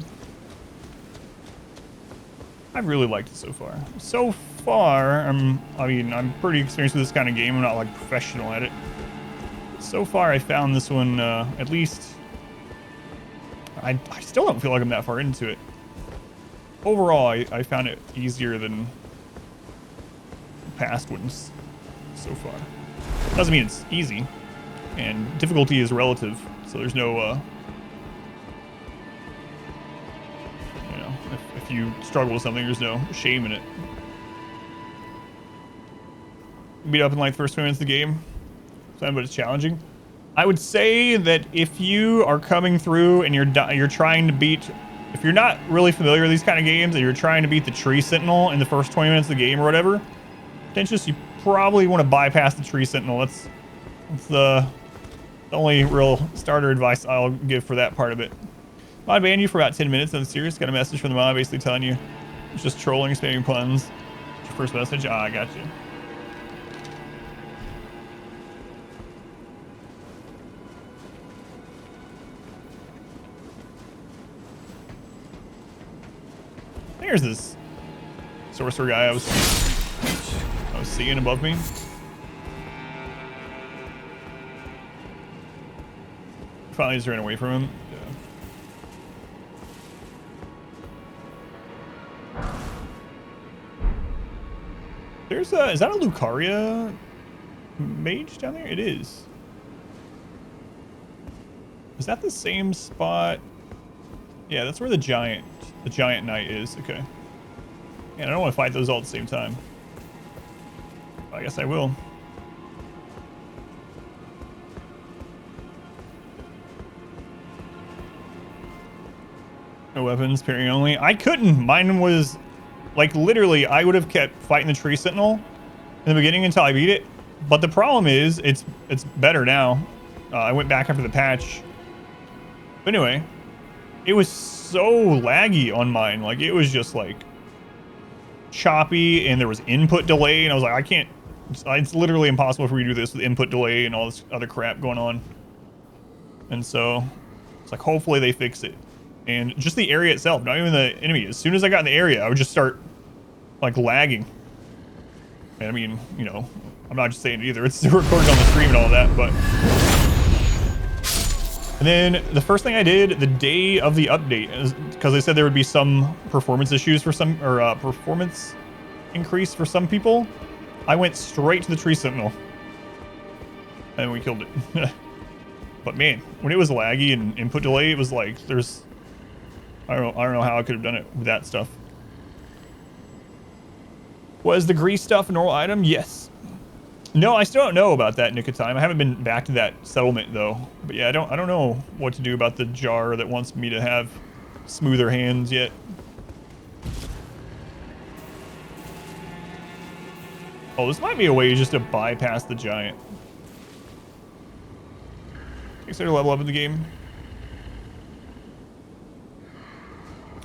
I've really liked it so far. So far, I'm pretty experienced with this kind of game. I'm not like professional at it. So far, I found this one at least. I still don't feel like I'm that far into it. Overall, I found it easier than past ones so far. Doesn't mean it's easy. And difficulty is relative, so there's no, you know, if you struggle with something, there's no shame in it. Beat up in like the first 20 minutes of the game, but it's challenging. I would say that if you are coming through and you're trying to beat, if you're not really familiar with these kind of games and you're trying to beat the tree sentinel in the first 20 minutes of the game or whatever, then just you probably want to bypass the tree sentinel. That's the only real starter advice I'll give for that part of it. Mod banned you for about 10 minutes. I'm serious. Got a message from the mod basically telling you it's just trolling, spamming puns. Your first message. Ah, I got you. There's this sorcerer guy I was seeing above me. Finally just ran away from him. Yeah. There's a, is that a Lucaria mage down there? It is. Is that the same spot? Yeah, that's where the giant knight is. Okay. And I don't want to fight those all at the same time. I guess I will. No weapons, parrying only. I couldn't. Mine was like literally I would have kept fighting the tree sentinel in the beginning until I beat it. But the problem is it's better now. I went back after the patch. But anyway, it was so laggy on mine. Like it was just like choppy and there was input delay and I was like, I can't, it's literally impossible for me to do this with input delay and all this other crap going on. And so it's like, hopefully they fix it. And just the area itself, not even the enemy. As soon as I got in the area, I would just start like lagging. And I mean, you know, I'm not just saying it either. It's recorded on the stream and all that, but. And then the first thing I did the day of the update is because they said there would be some performance issues for some, or performance increase for some people. I went straight to the tree sentinel and we killed it. But man, when it was laggy and input delay, it was like there's I don't know how I could have done it with that stuff. Was the grease stuff a normal item? Yes. No, I still don't know about that Nick of Time. I haven't been back to that settlement though. But yeah, I don't know what to do about the jar that wants me to have smoother hands yet. Oh, this might be a way just to bypass the giant. Takes her to level up in the game.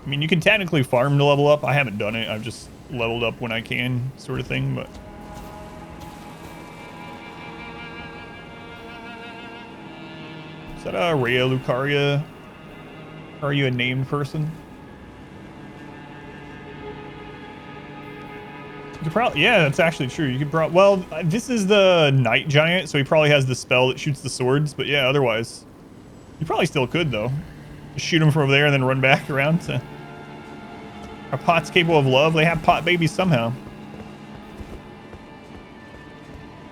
I mean, you can technically farm to level up. I haven't done it. I've just leveled up when I can, sort of thing, but... Is that a Rhea Lucaria? Are you a named person? You could probably... Yeah, that's actually true. You could probably... Well, this is the Night Giant, so he probably has the spell that shoots the swords, but yeah, otherwise... You probably still could, though. Just shoot him from over there and then run back around to... Are pots capable of love? They have pot babies somehow.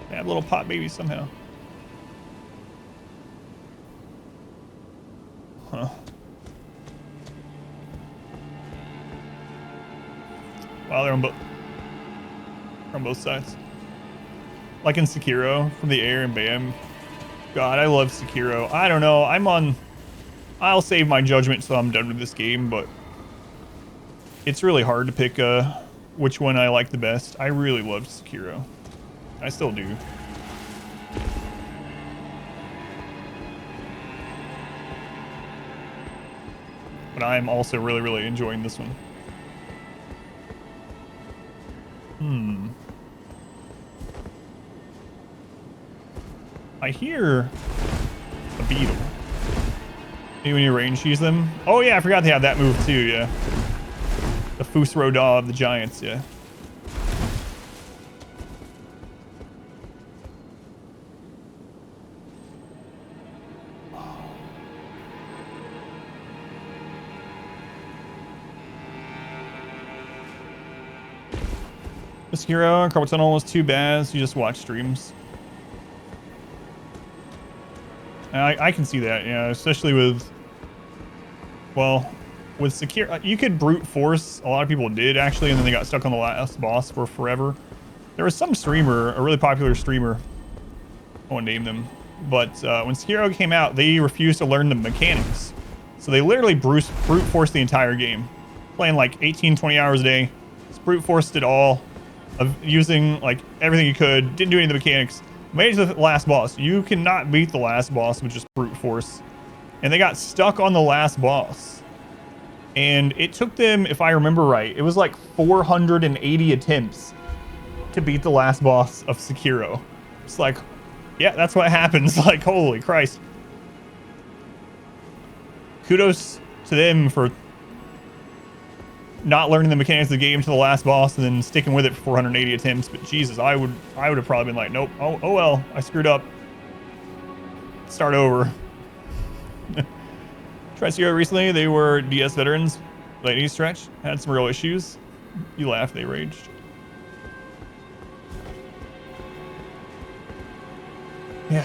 They have little pot babies somehow. Huh. Wow, they're on both sides. Like in Sekiro, from the air and bam. God, I love Sekiro. I don't know. I'll save my judgment till I'm done with this game, but it's really hard to pick which one I like the best. I really loved Sekiro. I still do. But I'm also really, really enjoying this one. I hear a beetle. Maybe when you range use them. Oh yeah, I forgot they have that move too, yeah. The Fusro of the Giants, yeah. This hero, carpal tunnel was too bad, so you just watch streams. I can see that, yeah, especially with, well, with Sekiro, you could brute force, a lot of people did actually, and then they got stuck on the last boss for forever. There was some streamer, a really popular streamer, I won't name them, but when Sekiro came out, they refused to learn the mechanics. So they literally brute forced the entire game. Playing like 18, 20 hours a day, just brute forced it all, of using like everything you could, didn't do any of the mechanics. Made it to the last boss. You cannot beat the last boss with just brute force. And they got stuck on the last boss. And it took them, if I remember right, it was like 480 attempts to beat the last boss of Sekiro. It's like, yeah, that's what happens. Like, holy Christ. Kudos to them for not learning the mechanics of the game to the last boss and then sticking with it for 480 attempts. But Jesus, I would have probably been like, nope. Oh well, I screwed up. Start over. Tried Sekiro recently. They were DS veterans. Lightning stretch. Had some real issues. You laughed, they raged. Yeah.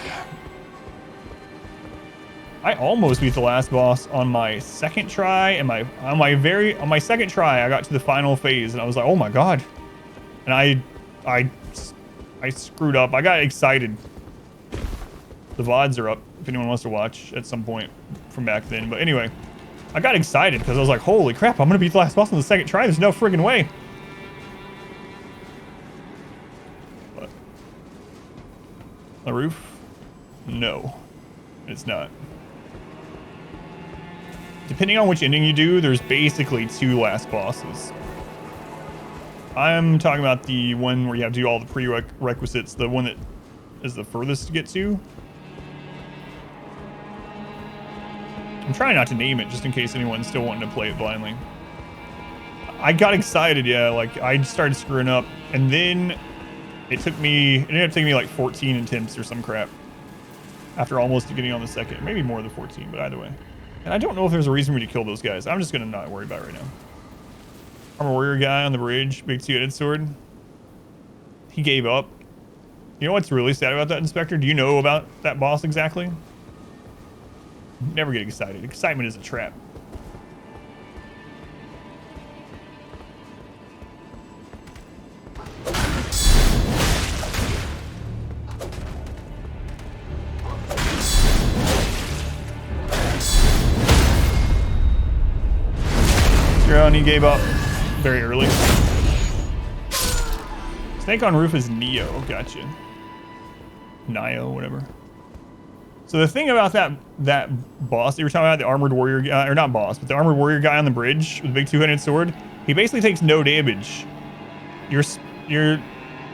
I almost beat the last boss on my second try, and on my second try I got to the final phase and I was like, oh my god. And I screwed up. I got excited. The VODs are up if anyone wants to watch at some point from back then. But anyway, I got excited because I was like, holy crap, I'm gonna beat the last boss on the second try. There's no friggin' way. But the roof? No, it's not. Depending on which ending you do, there's basically 2 last bosses. I'm talking about the one where you have to do all the prerequisites, the one that is the furthest to get to. I'm trying not to name it just in case anyone's still wanting to play it blindly. I got excited, yeah, like I started screwing up, and then it ended up taking me like 14 attempts or some crap after almost getting on the second, maybe more than 14, but either way. And I don't know if there's a reason for me to kill those guys. I'm just gonna not worry about it right now. Armor warrior guy on the bridge, big two-headed sword. He gave up. You know what's really sad about that, Inspector? Do you know about that boss exactly? Never get excited. Excitement is a trap. He gave up very early. Snake on roof is Neo. Gotcha. Nio, whatever. So the thing about that boss that you were talking about, the armored warrior guy, or not boss, but the armored warrior guy on the bridge with the big two-handed sword, he basically takes no damage. You're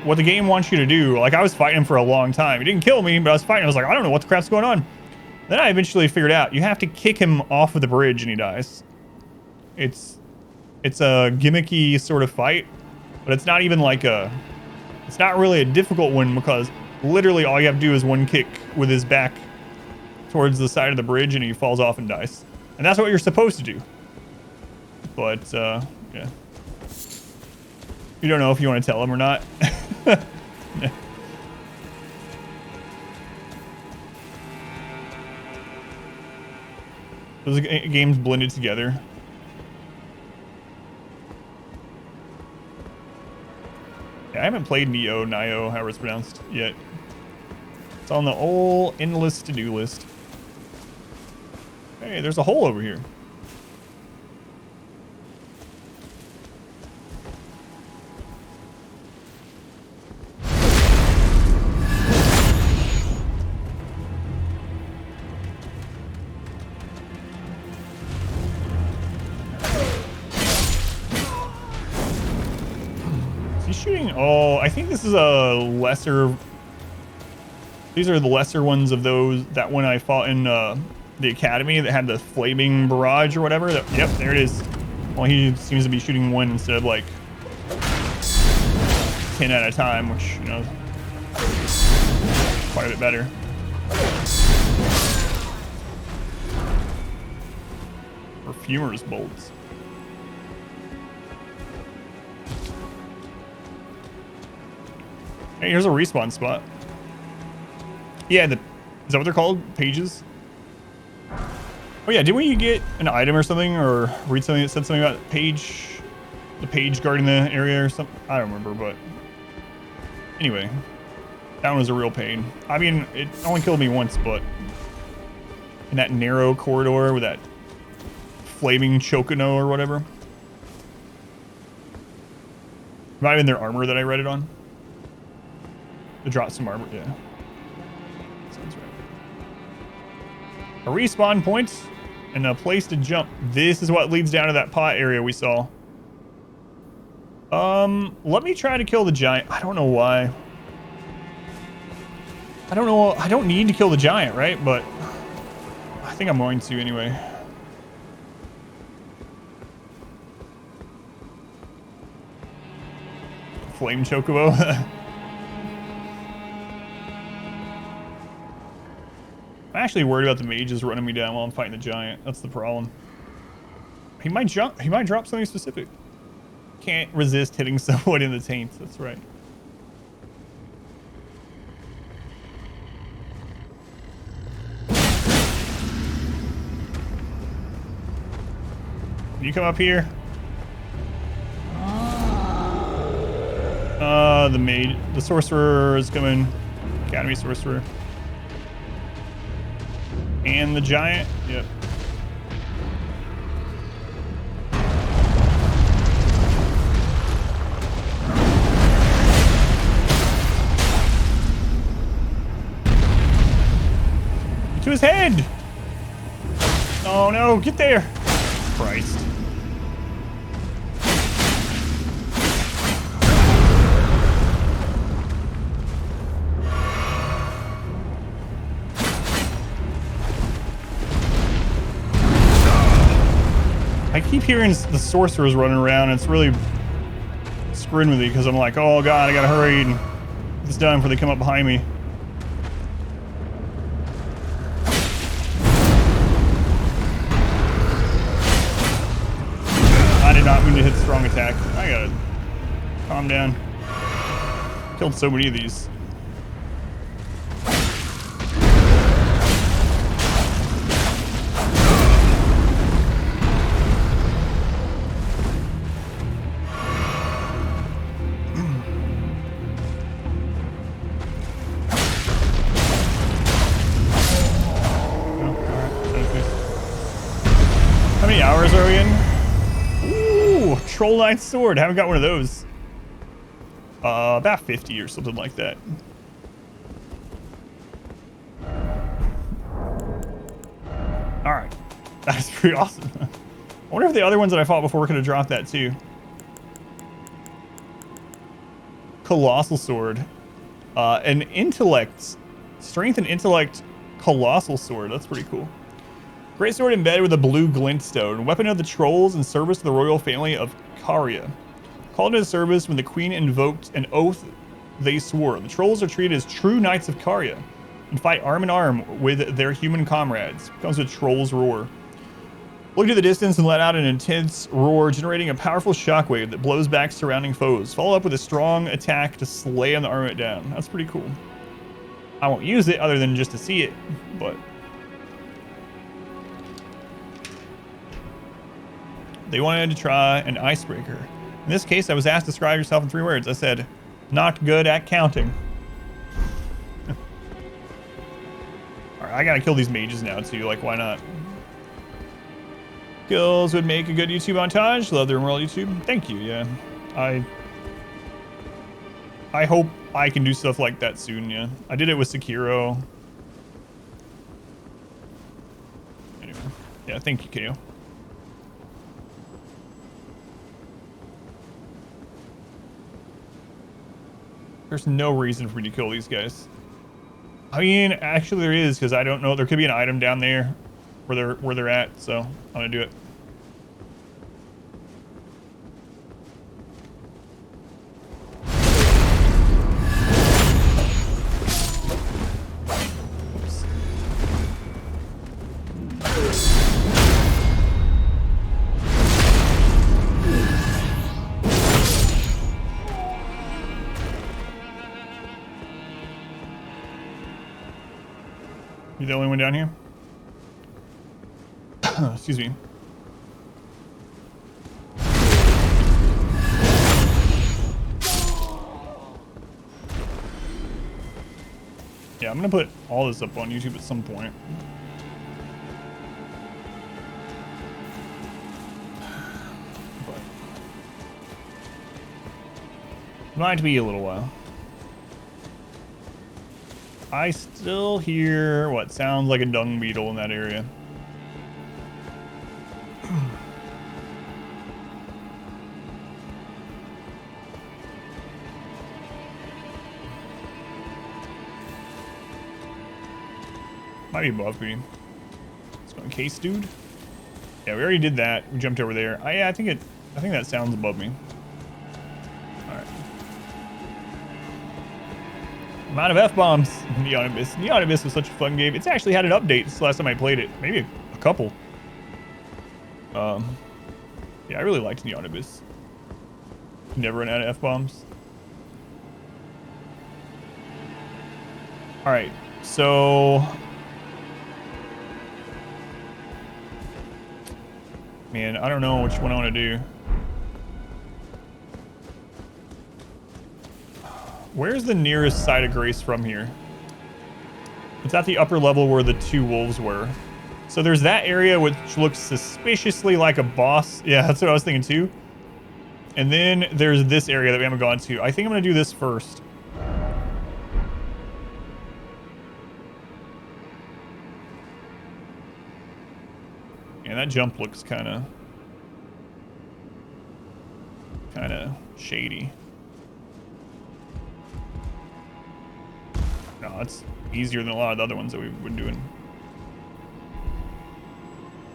what the game wants you to do. Like, I was fighting him for a long time. He didn't kill me, but I was fighting. I was like, I don't know what the crap's going on. Then I eventually figured out you have to kick him off of the bridge and he dies. It's a gimmicky sort of fight, but it's not even like it's not really a difficult one because literally all you have to do is one kick with his back towards the side of the bridge and he falls off and dies. And that's what you're supposed to do. But, yeah. You don't know if you want to tell him or not. Yeah. Those games blended together. Yeah, I haven't played Nio, however it's pronounced, yet. It's on the old endless to-do list. Hey, there's a hole over here. Shooting. Oh, I think this is a lesser. These are the lesser ones of those. That one I fought in the academy that had the flaming barrage or whatever. Yep, there it is. Well, he seems to be shooting one instead of like 10 at a time, which, you know, quite a bit better. Perfumer's bolts. Hey, here's a respawn spot. Yeah, is that what they're called? Pages? Oh yeah, didn't we get an item or something, or read something that said something about the page guarding the area or something? I don't remember, but anyway, that one was a real pain. I mean, it only killed me once, but in that narrow corridor with that flaming Chocono or whatever. Might have been their armor that I read it on. To drop some armor, yeah. Sounds right. A respawn point and a place to jump. This is what leads down to that pot area we saw. Let me try to kill the giant. I don't know why. I don't know. I don't need to kill the giant, right? But I think I'm going to anyway. Flame Chocobo. I'm actually worried about the mages running me down while I'm fighting the giant. That's the problem. He might jump. He might drop something specific. Can't resist hitting someone in the taint. That's right. Can you come up here? The mage, the sorcerer is coming. Academy sorcerer. And the giant, yep. To his head! Oh no, get there! Christ. I keep hearing the sorcerers running around, and it's really screwing with me because I'm like, oh god, I gotta hurry and get this done before they come up behind me. I did not mean to hit strong attack. I gotta calm down. Killed so many of these. scrolls are we in? Ooh, Troll Knight sword. Haven't got one of those. About 50 or something like that. All right, that's pretty awesome. I wonder if the other ones that I fought before could have dropped that too. Colossal sword, an intellect, strength and intellect, colossal sword. That's pretty cool. Great sword embedded with a blue glintstone. Weapon of the trolls in service to the royal family of Caria. Called into service when the queen invoked an oath they swore. The trolls are treated as true knights of Caria and fight arm in arm with their human comrades. Comes with Troll's Roar. Look to the distance and let out an intense roar, generating a powerful shockwave that blows back surrounding foes. Follow up with a strong attack to slam the armament down. That's pretty cool. I won't use it other than just to see it, but... They wanted to try an icebreaker. In this case, I was asked to describe yourself in 3 words. I said, not good at counting. Alright, I gotta kill these mages now too, like why not? Kills would make a good YouTube montage. Love the Emerald YouTube. Thank you, yeah. I hope I can do stuff like that soon, yeah. I did it with Sekiro. Anyway, yeah, thank you, KO. There's no reason for me to kill these guys. I mean, actually there is, because I don't know. There could be an item down there where they're at, so I'm gonna do it. You the only one down here? Excuse me. Yeah, I'm gonna put all this up on YouTube at some point. But it might be a little while. I still hear what sounds like a dung beetle in that area. Might be above me. Let's go in case, dude. Yeah, we already did that. We jumped over there. Yeah, I think that sounds above me. Alright. I'm out of F-bombs. Neon Abyss. Neon Abyss was such a fun game. It's actually had an update since the last time I played it. Maybe a couple. Yeah, I really liked Neon Abyss. Never run out of F-bombs. Alright, so... Man, I don't know which one I want to do. Where's the nearest site of Grace from here? It's at the upper level where the 2 wolves were. So there's that area which looks suspiciously like a boss. Yeah, that's what I was thinking too. And then there's this area that we haven't gone to. I think I'm going to do this first. Yeah, that jump looks kind of shady. No, it's easier than a lot of the other ones that we've been doing.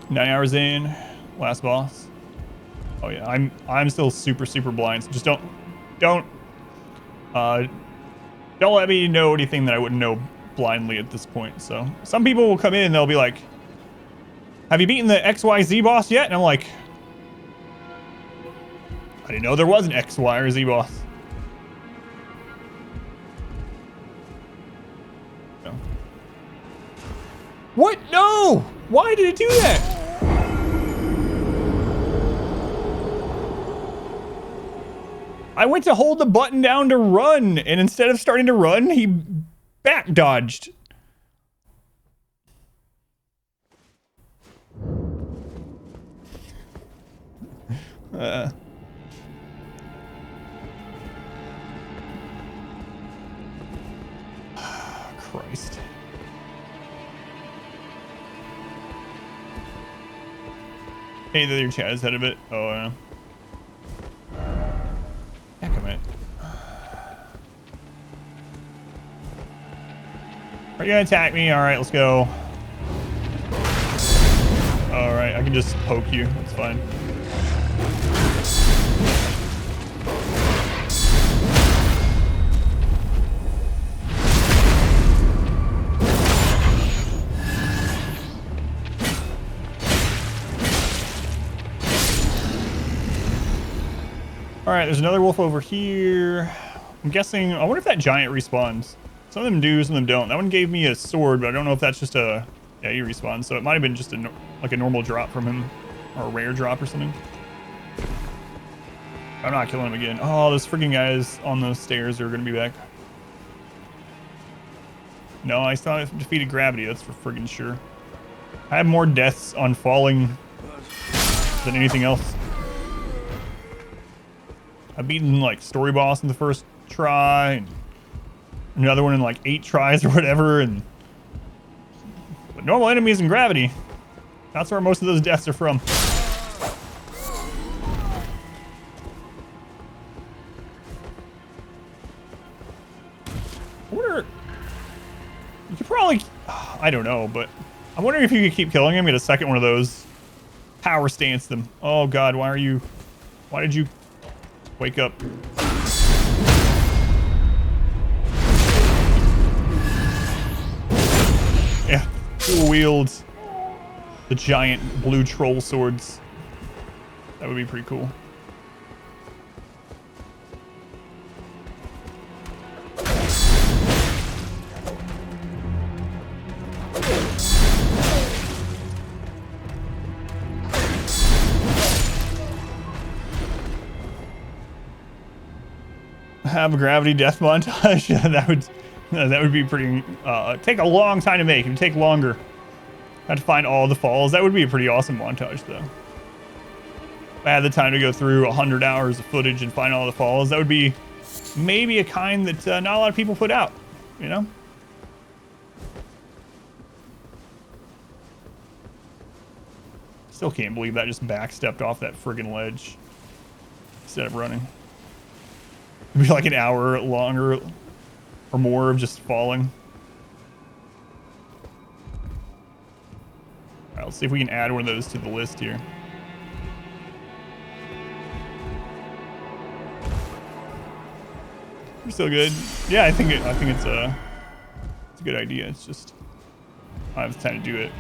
9 hours in, last boss. Oh yeah, I'm still super blind. So just don't let me know anything that I wouldn't know blindly at this point. So some people will come in and they'll be like, "Have you beaten the XYZ boss yet?" And I'm like, I didn't know there was an X, Y, or Z boss. No. What? No! Why did it do that? I went to hold the button down to run, and instead of starting to run, he back dodged. Christ. Hey, the other chat is ahead of it. Oh, yeah. Heck of it. Are you gonna attack me? All right, let's go. All right, I can just poke you. That's fine. All right, there's another wolf over here. I'm guessing, I wonder if that giant respawns. Some of them do, some of them don't. That one gave me a sword, but I don't know if that's just a, yeah, he respawns. So it might have been just a, like a normal drop from him, or a rare drop or something. I'm not killing him again. Oh, those freaking guys on those stairs are gonna be back. No, I still haven't defeated gravity, that's for friggin' sure. I have more deaths on falling than anything else. I've beaten like story boss in the first try, and another one in like 8 tries or whatever, and but normal enemies in gravity, that's where most of those deaths are from. I wonder, you could probably, I don't know, but I'm wondering if you could keep killing him, get a second one of those, power stance them. Oh god, why did you wake up? Yeah, dual wields the giant blue troll swords. That would be pretty cool. Have a gravity death montage. that would be pretty take a long time to make. It would take longer. Have to find all the falls. That would be a pretty awesome montage though. If I had the time to go through 100 hours of footage and find all the falls, that would be maybe a kind that not a lot of people put out, you know? Still can't believe that just backstepped off that friggin' ledge instead of running. It'd be like an hour longer or more of just falling. All right, let's see if we can add one of those to the list here. We're still good. Yeah, I think it's a good idea. It's just I don't have time to do it.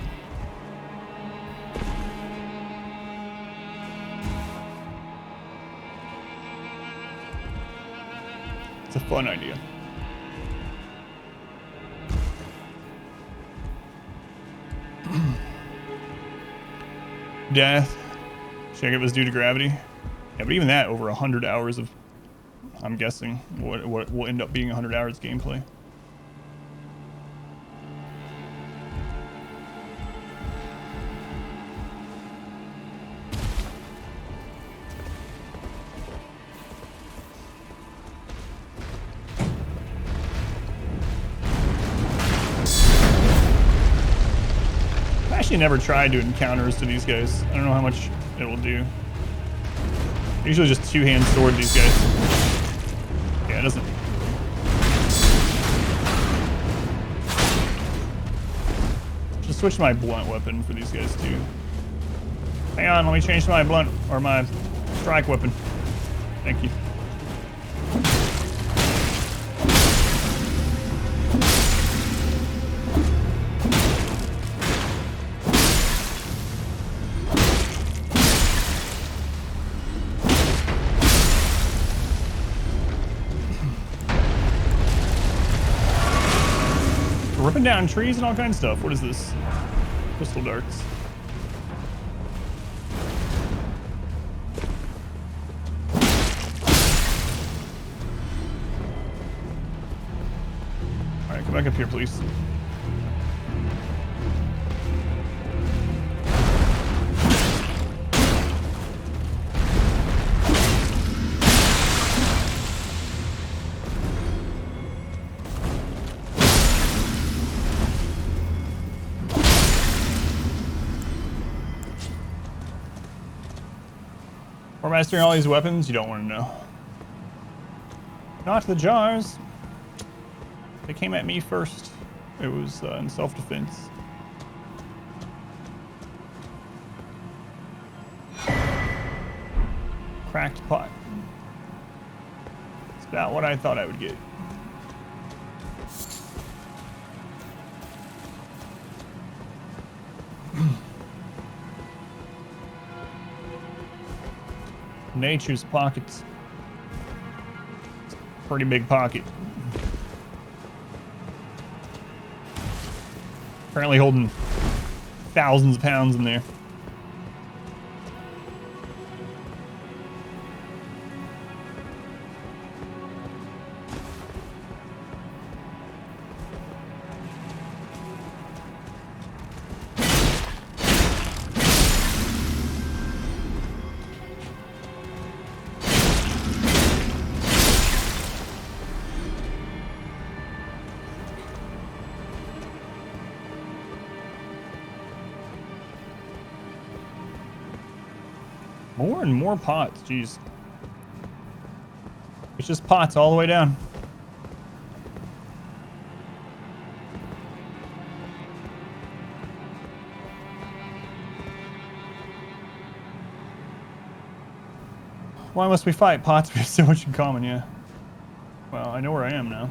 It's a fun idea. Death. Check if it was due to gravity. Yeah, but even that, over 100 hours of, I'm guessing, what will end up being 100 hours of gameplay. I actually never tried doing counters to these guys. I don't know how much it will do. Usually just two-hand sword these guys. Yeah, it doesn't. Just switch my blunt weapon for these guys too. Hang on, let me change to my blunt or my strike weapon. Thank you. Ripping down trees and all kinds of stuff. What is this? Crystal darts. Alright, come back up here, please. We're mastering all these weapons? You don't want to know. Not the jars. They came at me first. It was in self-defense. Cracked pot. It's about what I thought I would get. Nature's pockets. Pretty big pocket. Apparently holding thousands of pounds in there. More and more pots, jeez. It's just pots all the way down. Why must we fight? Pots, we have so much in common, yeah. Well, I know where I am now.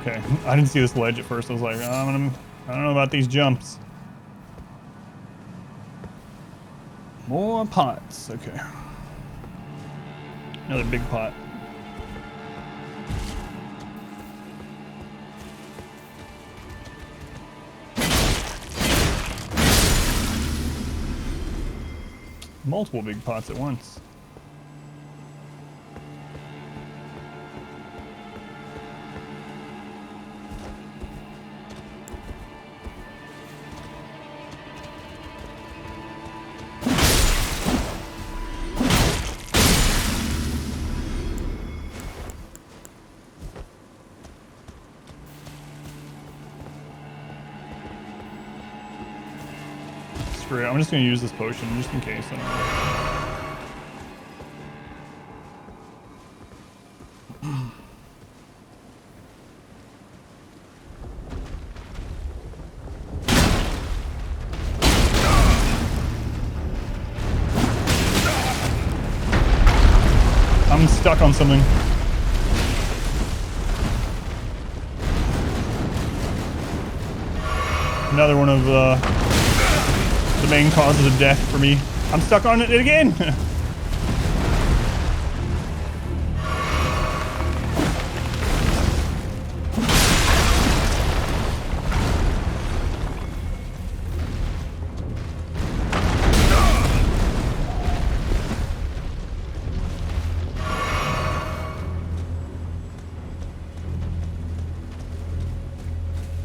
Okay, I didn't see this ledge at first. I was like, I don't know about these jumps. More pots. Okay. Another big pot. Multiple big pots at once. Screw it. I'm just gonna use this potion just in case. I don't know. I'm stuck on something. Another one of the main causes of death for me. I'm stuck on it again.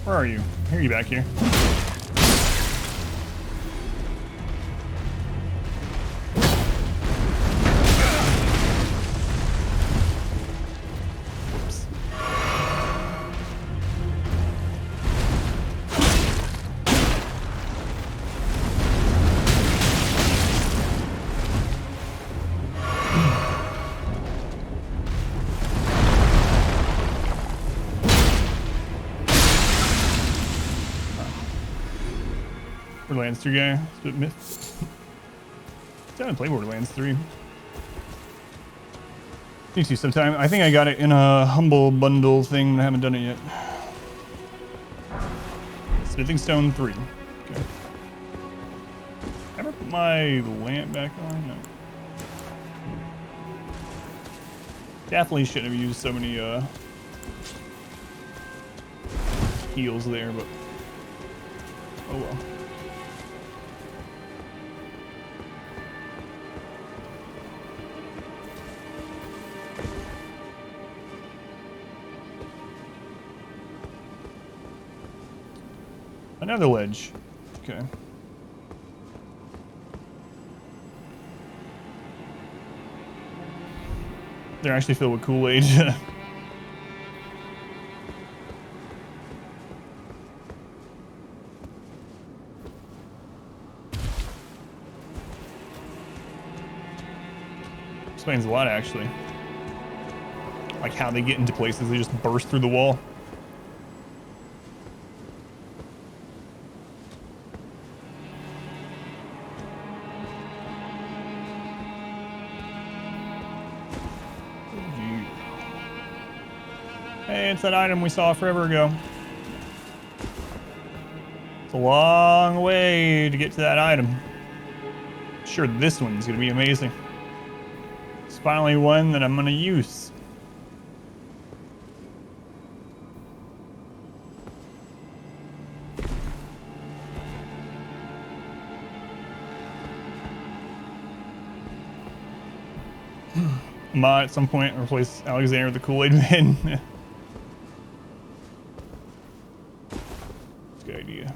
Where are you? I hear you back here. Borderlands 3 guy. It's a bit myth. I haven't played Borderlands 3. Need to sometime. I think I got it in a humble bundle thing, but I haven't done it yet. Smithing Stone 3. Okay. Ever put my lamp back on? No. Definitely shouldn't have used so many heals there, but oh well. Another ledge. Okay. They're actually filled with Kool-Aid. Explains a lot, actually. Like how they get into places, they just burst through the wall. Hey, it's that item we saw forever ago. It's a long way to get to that item. Sure, this one's gonna be amazing. It's finally one that I'm gonna use. Might at some point replace Alexander with the Kool-Aid Man. That's a good idea.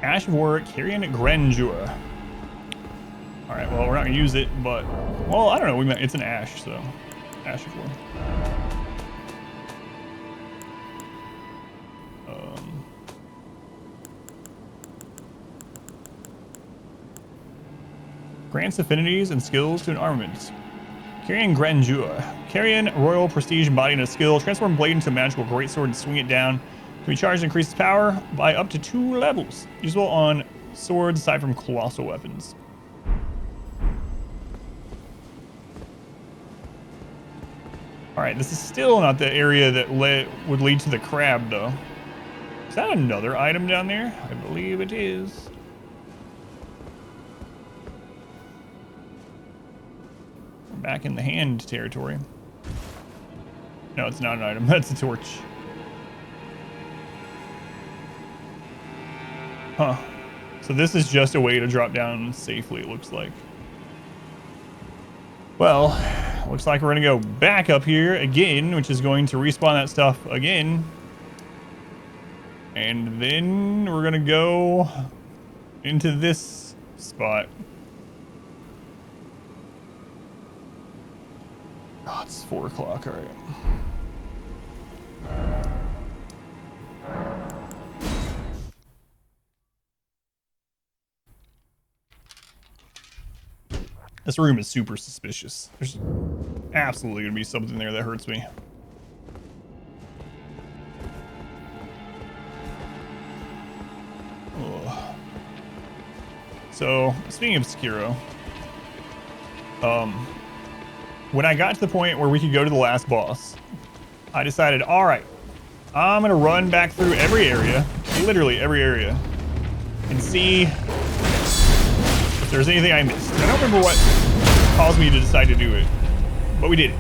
Ash of War, Carrion Grandeur. Alright, well, we're not gonna use it, but, well, I don't know, it's an ash, so Ash of War. Grants affinities and skills to an armament. Carrion Grandeur. Carrion, royal prestige embodied a skill. Transform blade into a magical greatsword and swing it down. Can be charged and increases power by up to 2 levels. Useful on swords aside from colossal weapons. Alright, this is still not the area that would lead to the crab, though. Is that another item down there? I believe it is. We're back in the hand territory. No, it's not an item. That's a torch. Huh. So this is just a way to drop down safely, it looks like. Well, looks like we're gonna go back up here again, which is going to respawn that stuff again. And then we're gonna go into this spot. Oh, it's 4 o'clock, all right. This room is super suspicious. There's absolutely gonna be something there that hurts me. Ugh. So, speaking of Sekiro, when I got to the point where we could go to the last boss, I decided, all right, I'm gonna run back through every area, literally every area, and see if there's anything I missed. I don't remember what caused me to decide to do it, but we did it.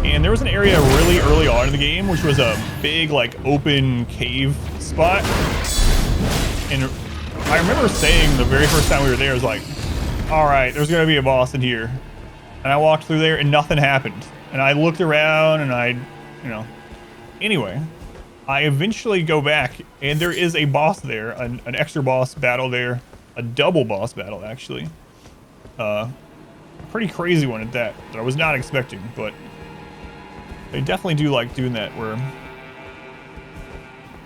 And there was an area really early on in the game, which was a big, like, open cave spot. And I remember saying the very first time we were there, I was like, all right, there's gonna be a boss in here. And I walked through there and nothing happened. And I looked around and anyway, I eventually go back and there is a boss there, an extra boss battle there, a double boss battle actually. A pretty crazy one at that I was not expecting, but they definitely do like doing that where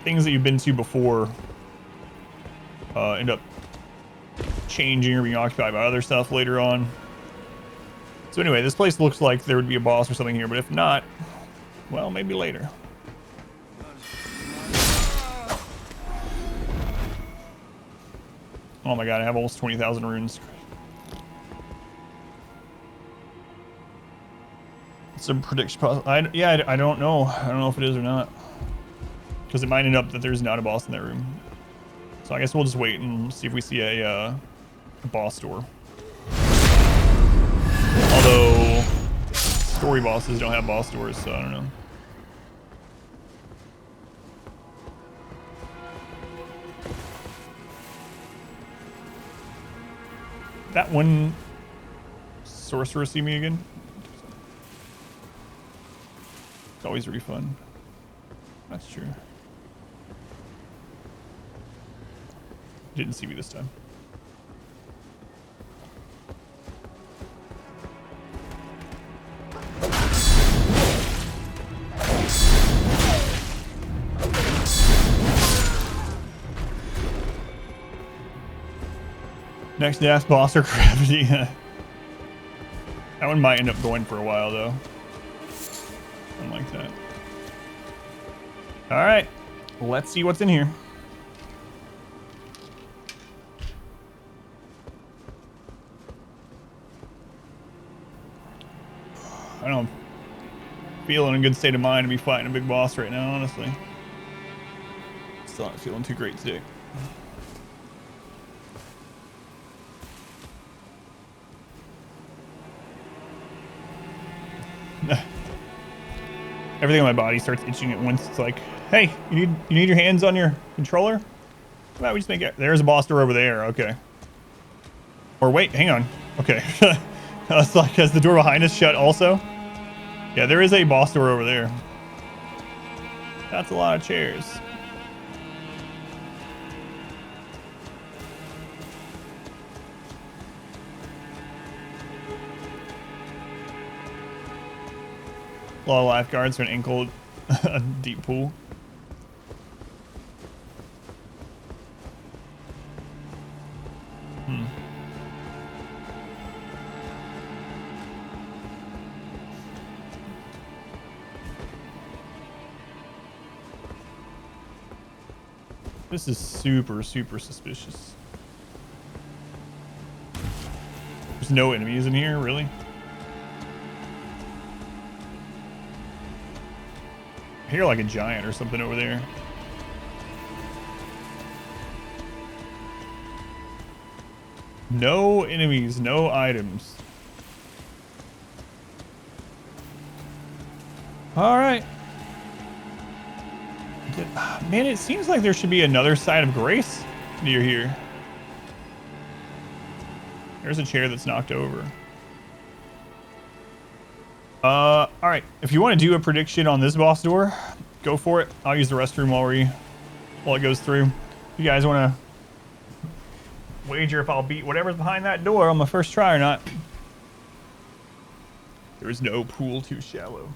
things that you've been to before end up changing or being occupied by other stuff later on. So anyway, this place looks like there would be a boss or something here, but if not, well, maybe later. Oh my god, I have almost 20,000 runes. It's a prediction. Yeah, I don't know. I don't know if it is or not. Because it might end up that there's not a boss in that room. So I guess we'll just wait and see if we see a boss door. Although, story bosses don't have boss doors, so I don't know. That one sorcerer see me again? It's always really fun. That's true. Didn't see me this time. Next dash boss or gravity. That one might end up going for a while though. Something like that. All right, let's see what's in here. I don't feel in a good state of mind to be fighting a big boss right now, honestly. Still not feeling too great today. Everything in my body starts itching at once. It's like, hey, you need your hands on your controller? How about we just make it? There's a boss door over there. Okay. Or wait, hang on. Okay. It's like, has the door behind us shut also? Yeah, there is a boss door over there. That's a lot of chairs. A lot of lifeguards for an ankle deep pool. This is super, super suspicious. There's no enemies in here, really? I hear like a giant or something over there. No enemies, no items. All right. Man, it seems like there should be another side of grace near here. There's a chair that's knocked over. All right. If you want to do a prediction on this boss door, go for it. I'll use the restroom while it goes through. If you guys want to wager if I'll beat whatever's behind that door on my first try or not. There is no pool too shallow.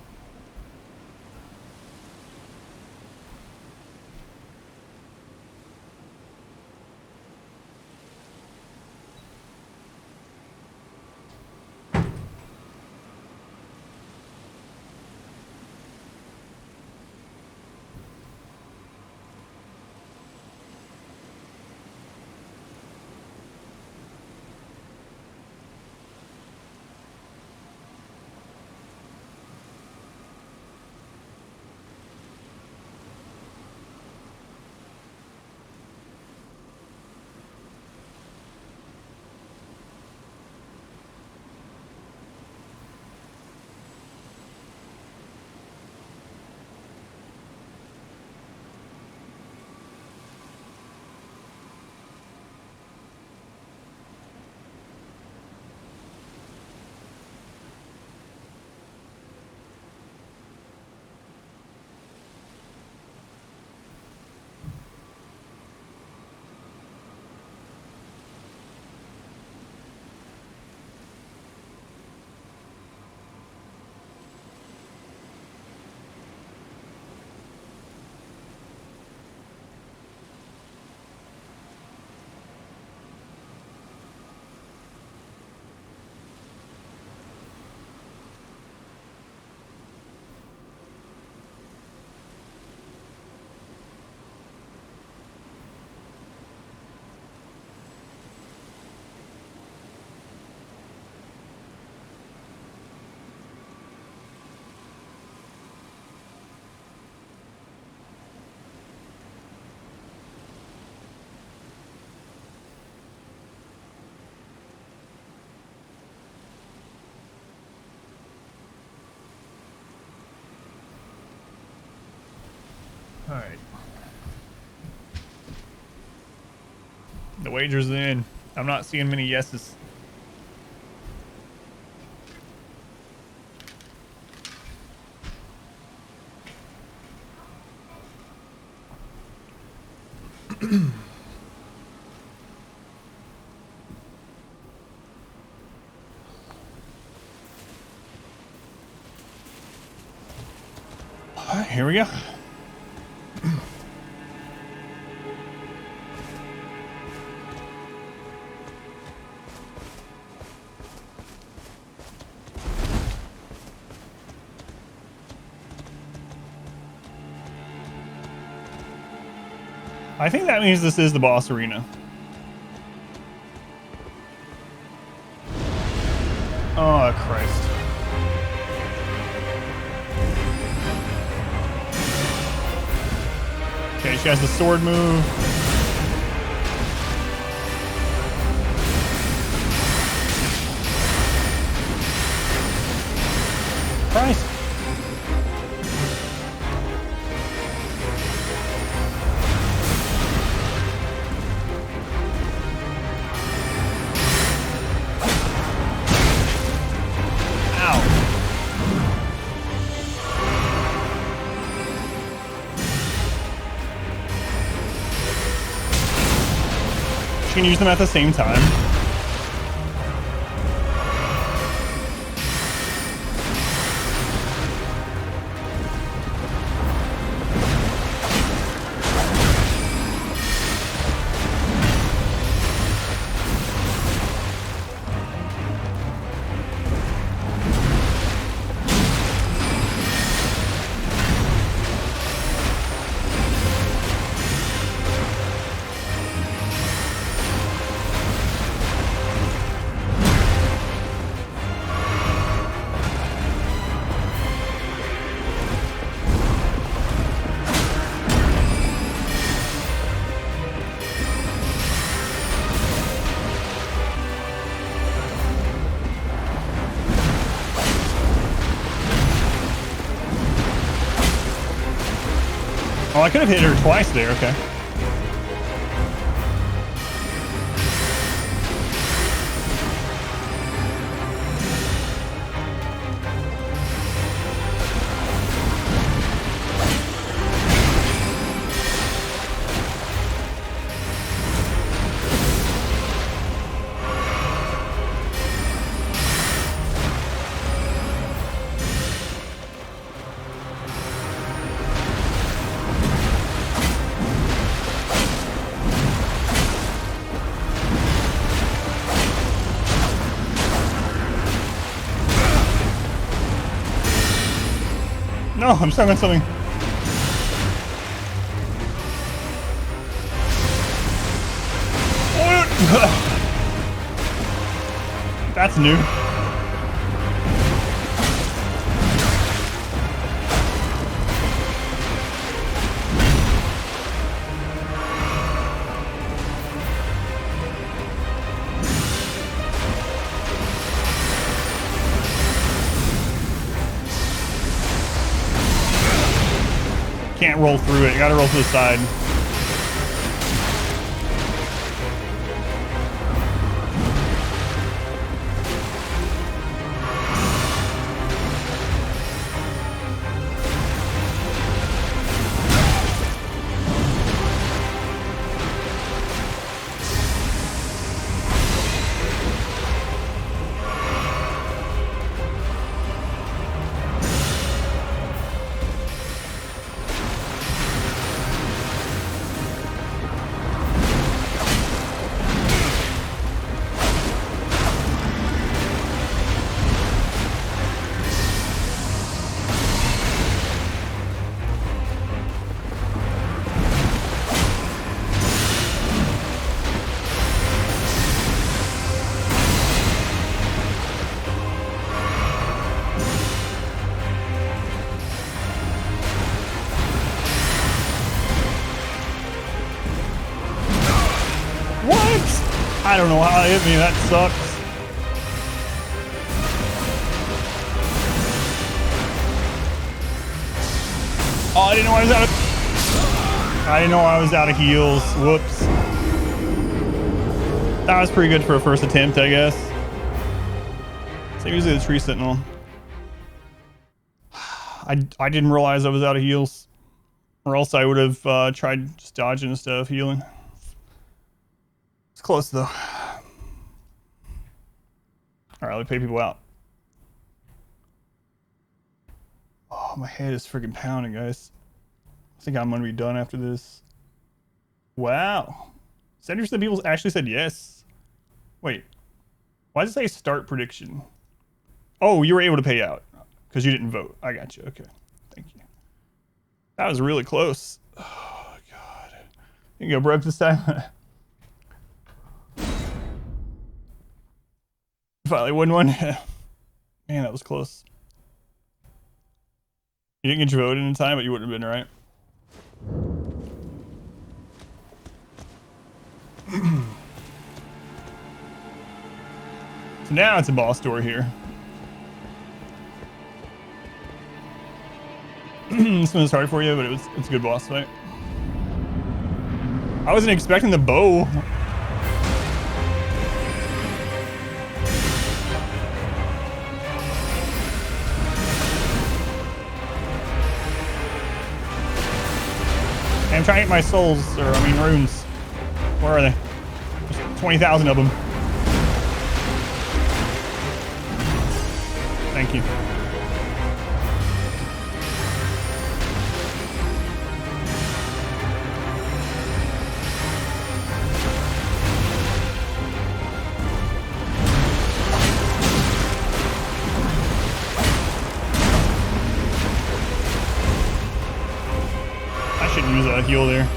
All right. The wager's in. I'm not seeing many yeses. Here we go. I think that means this is the boss arena. Oh, Christ. Okay, she has the sword move. Christ. You can use them at the same time. Oh, I could have hit her twice there, okay. No, I'm stuck on something. That's new. Can't roll through it. You gotta roll to the side. I don't know how it hit me. That sucks. Oh, I didn't know I was out of... I didn't know I was out of heals. Whoops. That was pretty good for a first attempt, I guess. So usually the tree sentinel. I didn't realize I was out of heals. Or else I would have tried just dodging instead of healing. It's close though. All right, let me pay people out. Oh, my head is freaking pounding, guys. I think I'm gonna be done after this. Wow. 70% of people actually said yes. Wait. Why does it say start prediction? Oh, you were able to pay out because you didn't vote. I got you. Okay. Thank you. That was really close. Oh, God. You can go broke this time. Finally won one. Man, that was close. You didn't get your vote in time, but you wouldn't have been, right? So now it's a boss door here. This one was hard for you, but it's a good boss fight. I wasn't expecting the bow. I'm trying to get my souls, or I mean runes. Where are they? There's 20,000 of them. Thank you. I should use a heal there.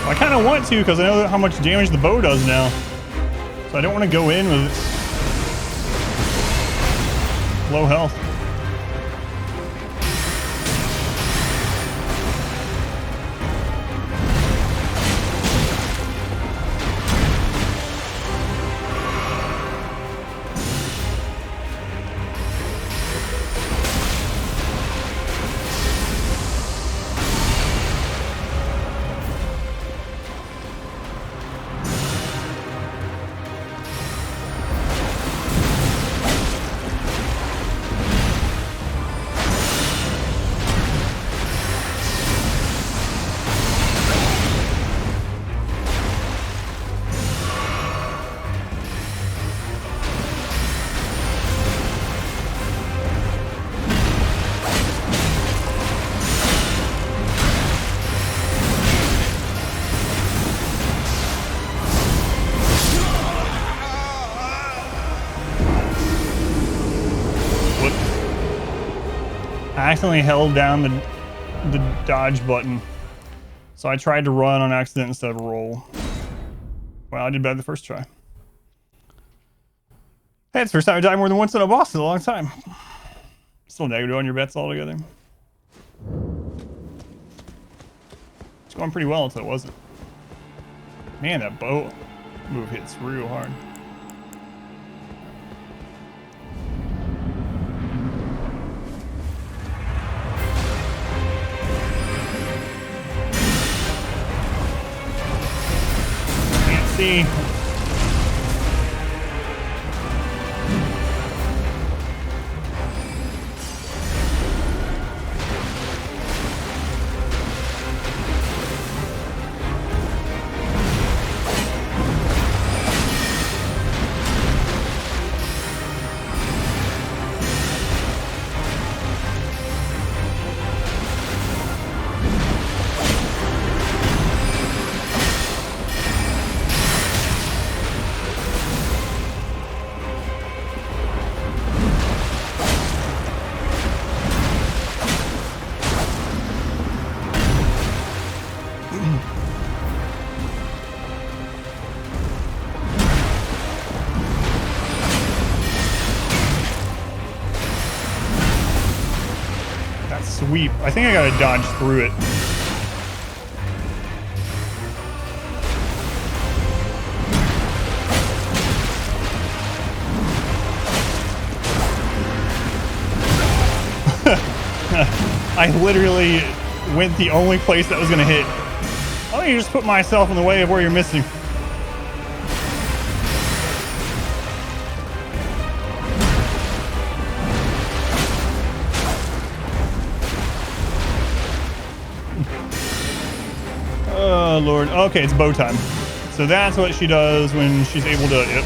I kind of want to because I know how much damage the bow does now. So I don't want to go in with low health. I accidentally held down the dodge button. So I tried to run on accident instead of roll. Well, I did better the first try. Hey, it's the first time I died more than once in a boss in a long time. Still negative on your bets altogether. It's going pretty well until it wasn't. Man, that bow move hits real hard. See. sweep. I think I gotta dodge through it. I literally went the only place that was gonna hit. Why don't you just put myself in the way of where you're missing? Oh Lord. Okay, it's bow time. So that's what she does when she's able to. Yep.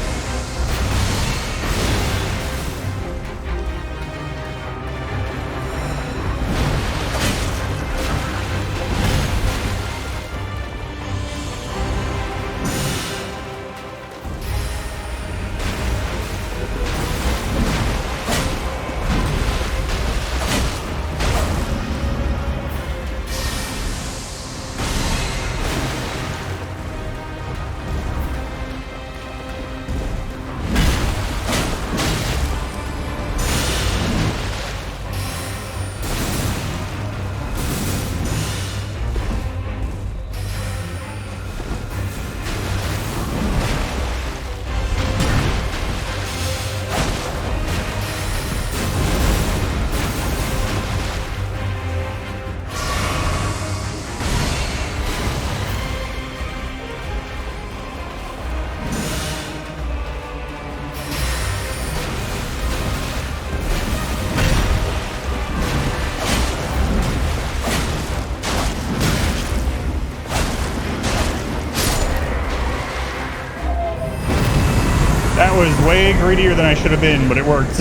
That was way greedier than I should have been, but it worked.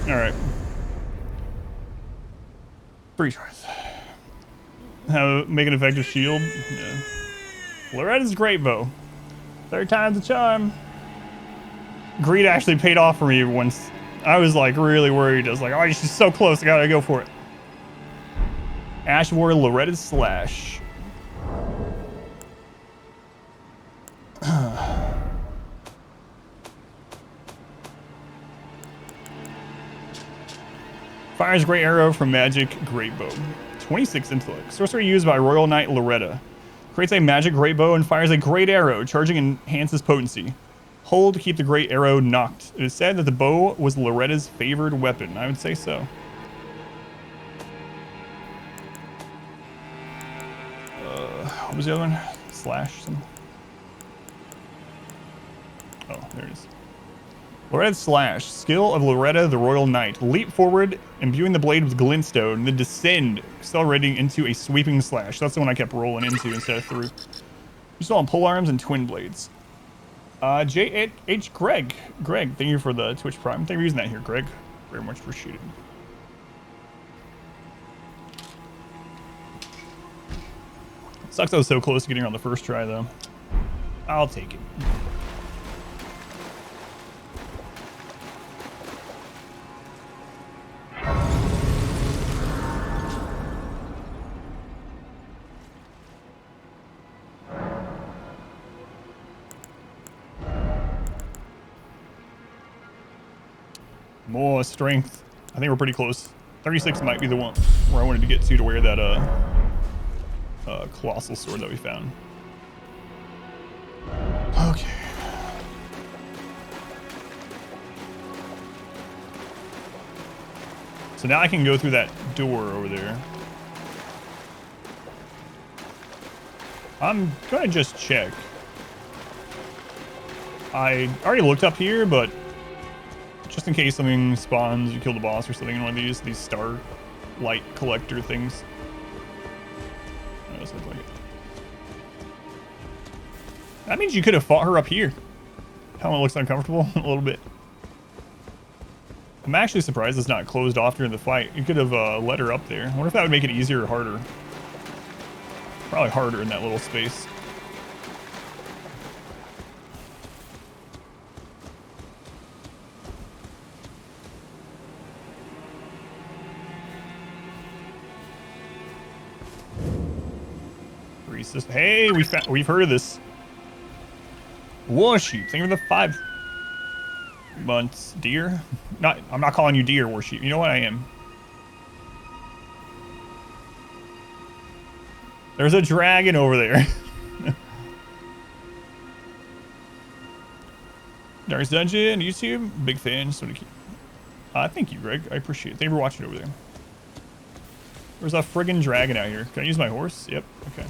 Alright. 3 tries. How make an effective shield? Yeah. Loretta's great bow. 3rd time's a charm. Greed actually paid off for me once. I was like really worried. I was like, oh, she's so close. I gotta go for it. Ash wore Loretta's slash. Fires great arrow from magic great bow. 26 intellect. Sorcery used by Royal Knight Loretta. Creates a magic great bow and fires a great arrow. Charging enhances potency. Hold to keep the great arrow knocked. It is said that the bow was Loretta's favored weapon. I would say so. What was the other one? Slash something. Oh, there it is. Loretta's slash. Skill of Loretta the Royal Knight. Leap forward, imbuing the blade with glintstone, then descend, accelerating into a sweeping slash. That's the one I kept rolling into instead of through. You saw on pole arms and twin blades. J.H. Greg. Greg, thank you for the Twitch Prime. Thank you for using that here, Greg. Very much appreciated. Sucks I was so close to getting on the first try, though. I'll take it. More strength. I think we're pretty close. 36 might be the one where I wanted to get to wear that colossal sword that we found. Okay. So now I can go through that door over there. I'm gonna just check. I already looked up here, but just in case something spawns, you kill the boss or something in one of these star light collector things. That doesn't look like it. That means you could have fought her up here. That one looks uncomfortable a little bit. I'm actually surprised it's not closed off during the fight. You could have let her up there. I wonder if that would make it easier or harder. Probably harder in that little space. Hey, we've heard of this. Warsheep. Thank you for the 5 months, deer. I'm not calling you deer, Warsheep. You know what I am. There's a dragon over there. Darkest Dungeon, YouTube, big fan. So thank you, Greg. I appreciate it. Thank you for watching over there. There's a friggin' dragon out here. Can I use my horse? Yep. Okay.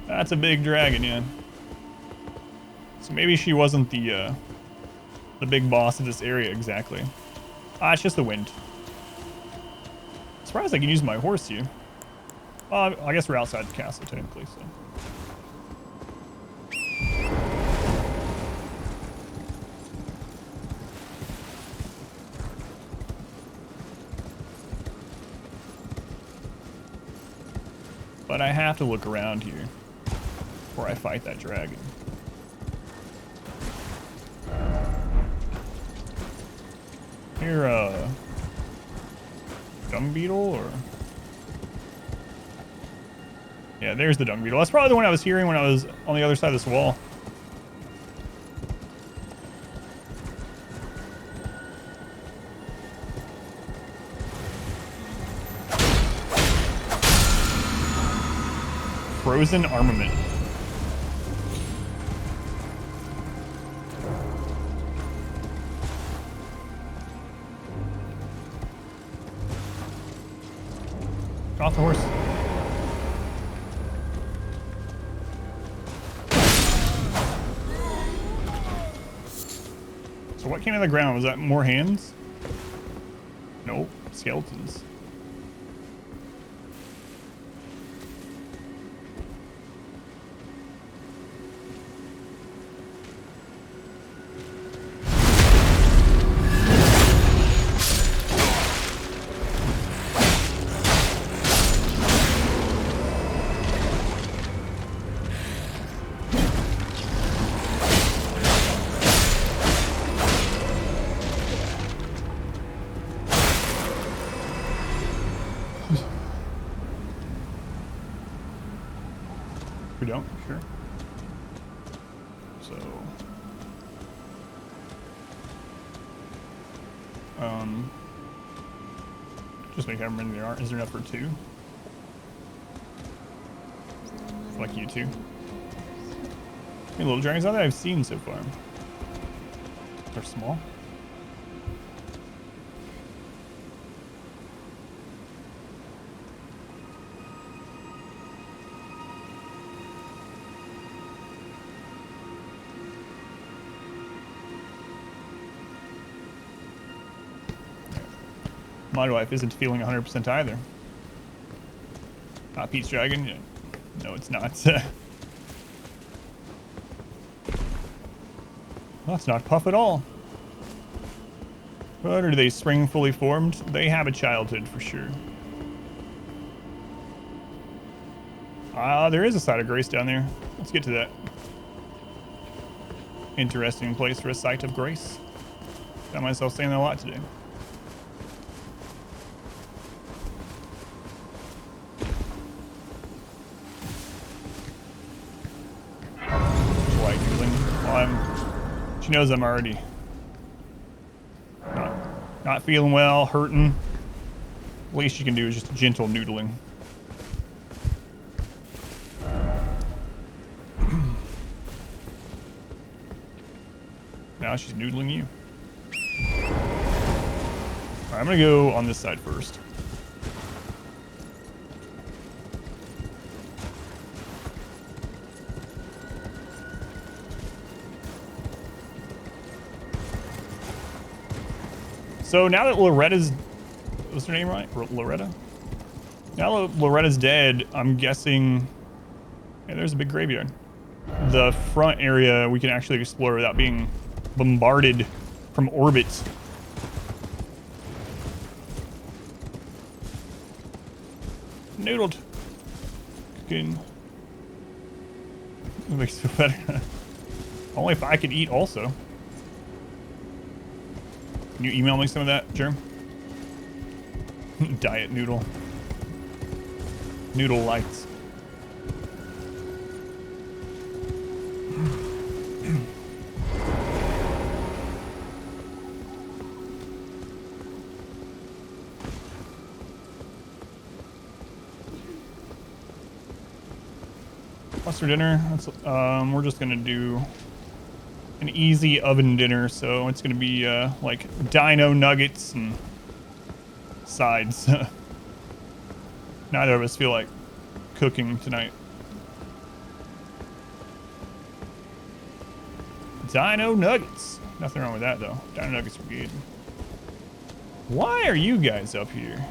That's a big dragon, yeah. So maybe she wasn't the big boss of this area exactly. It's just the wind. Surprised I can use my horse here. I guess we're outside the castle technically, so. But I have to look around here before I fight that dragon. Here, dung beetle or? Yeah, there's the dung beetle. That's probably the one I was hearing when I was on the other side of this wall. Frozen armament. Off the horse. So what came out of the ground? Was that more hands? Nope. Skeletons. We don't? Sure. So... just make everyone there aren't. Is there enough for two? Like you two. How many little dragons are there I've seen so far? They're small. My wife isn't feeling 100% either. Pete's dragon? Yeah. No, it's not. That's not Puff at all. But are they spring fully formed? They have a childhood for sure. There is a site of grace down there. Let's get to that. Interesting place for a site of grace. Found myself saying that a lot today. She knows I'm already not feeling well, hurting. The least you can do is just gentle noodling. Now she's noodling you. Alright, I'm gonna go on this side first. So now that Loretta's... what's her name, right? Loretta? Now that Loretta's dead, I'm guessing... yeah, there's a big graveyard. The front area we can actually explore without being bombarded from orbit. Noodled. Cooking. That makes me feel better. Only if I could eat also. Can you email me some of that, Germ? Diet noodle. Noodle lights. What's for dinner? We're just gonna do an easy oven dinner, so it's gonna be like dino nuggets and sides. Neither of us feel like cooking tonight. Dino nuggets. Nothing wrong with that though. Dino nuggets are good. Why are you guys up here?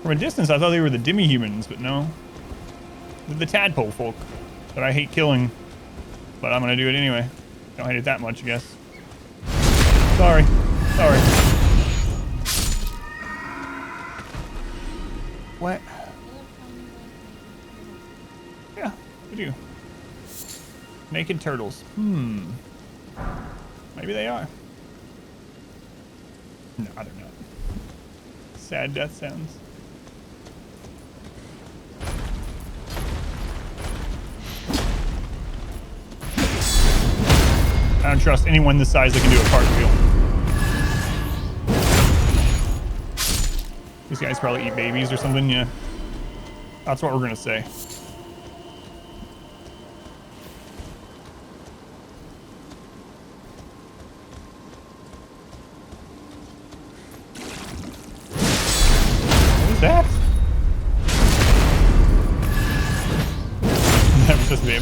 From a distance, I thought they were the demi-humans, but no. They're the tadpole folk that I hate killing, but I'm gonna do it anyway. Don't hate it that much, I guess. Sorry. Sorry. What? Yeah, we do. Naked turtles. Maybe they are. No, they're not. Sad death sounds. I don't trust anyone this size that can do a cartwheel. These guys probably eat babies or something, yeah. That's what we're gonna say. What is that? That was just me.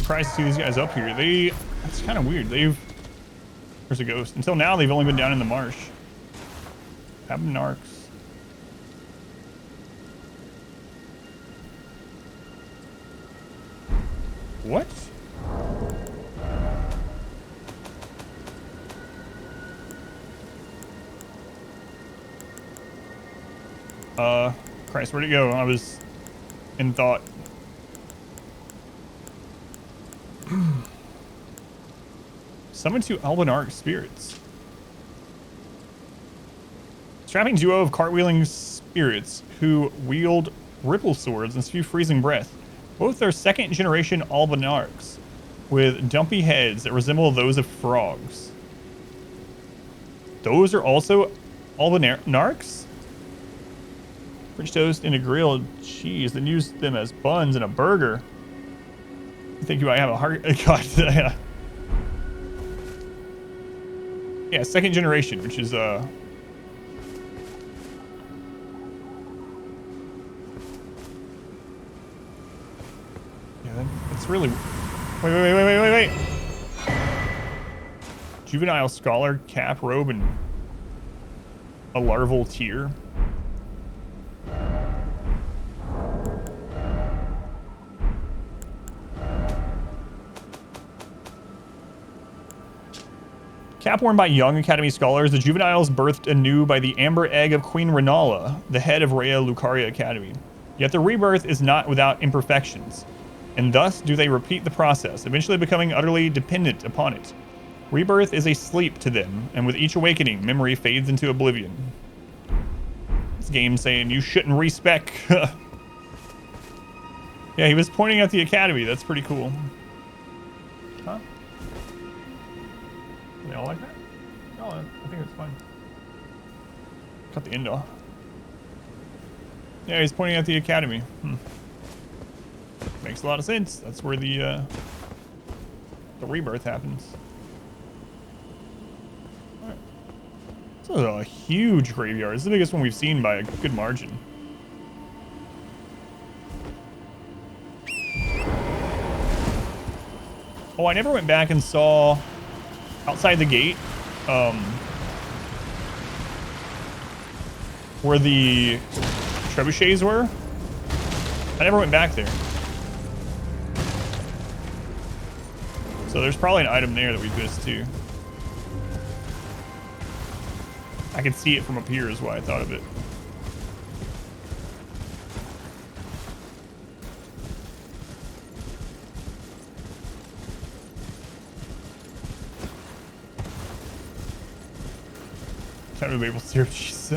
Surprised to see these guys up here. It's kind of weird. There's a ghost. Until now, they've only been down in the marsh. Narcs. What? Christ, where'd it go? I was in thought. Summon 2 Albanark spirits. Strapping duo of cartwheeling spirits who wield ripple swords and spew freezing breath. Both are 2nd generation Albanarks with dumpy heads that resemble those of frogs. Those are also Albanarks? French toast and a grilled cheese, then use them as buns in a burger. I think you might have a heart. God, yeah. Yeah, 2nd generation, which is yeah, it's really. Wait. Juvenile scholar, cap, robe, and a larval tear. Cap worn by young Academy scholars, the juveniles birthed anew by the amber egg of Queen Renala, the head of Rhea Lucaria Academy. Yet the rebirth is not without imperfections, and thus do they repeat the process, eventually becoming utterly dependent upon it. Rebirth is a sleep to them, and with each awakening, memory fades into oblivion. This game's saying you shouldn't respec. Yeah, he was pointing at the Academy. That's pretty cool. Huh? They all like that? No, I think it's fine. Cut the end off. Yeah, he's pointing at the Academy. Makes a lot of sense. That's where the rebirth happens. Alright. This is a huge graveyard. It's the biggest one we've seen by a good margin. Oh, I never went back and saw outside the gate, where the trebuchets were. I never went back there. So there's probably an item there that we missed too. I could see it from up here is why I thought of it. Time to maple syrup cheese.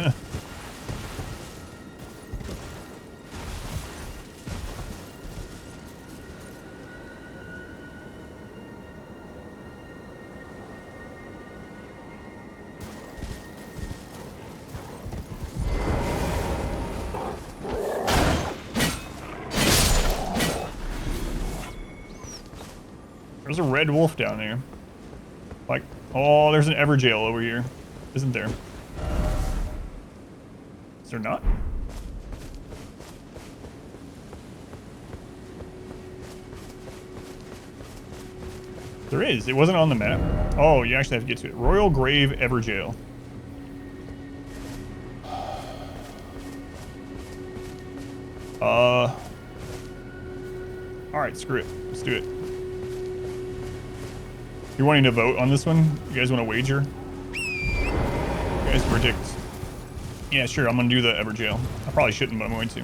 There's a red wolf down there. Like, oh, there's an Everjail over here. Isn't there? Is there not? There is. It wasn't on the map. Oh, you actually have to get to it. Royal Grave Everjail. Alright, screw it. Let's do it. You're wanting to vote on this one? You guys want to wager? You guys predict. Yeah, sure. I'm going to do the Everjail. I probably shouldn't, but I'm going to.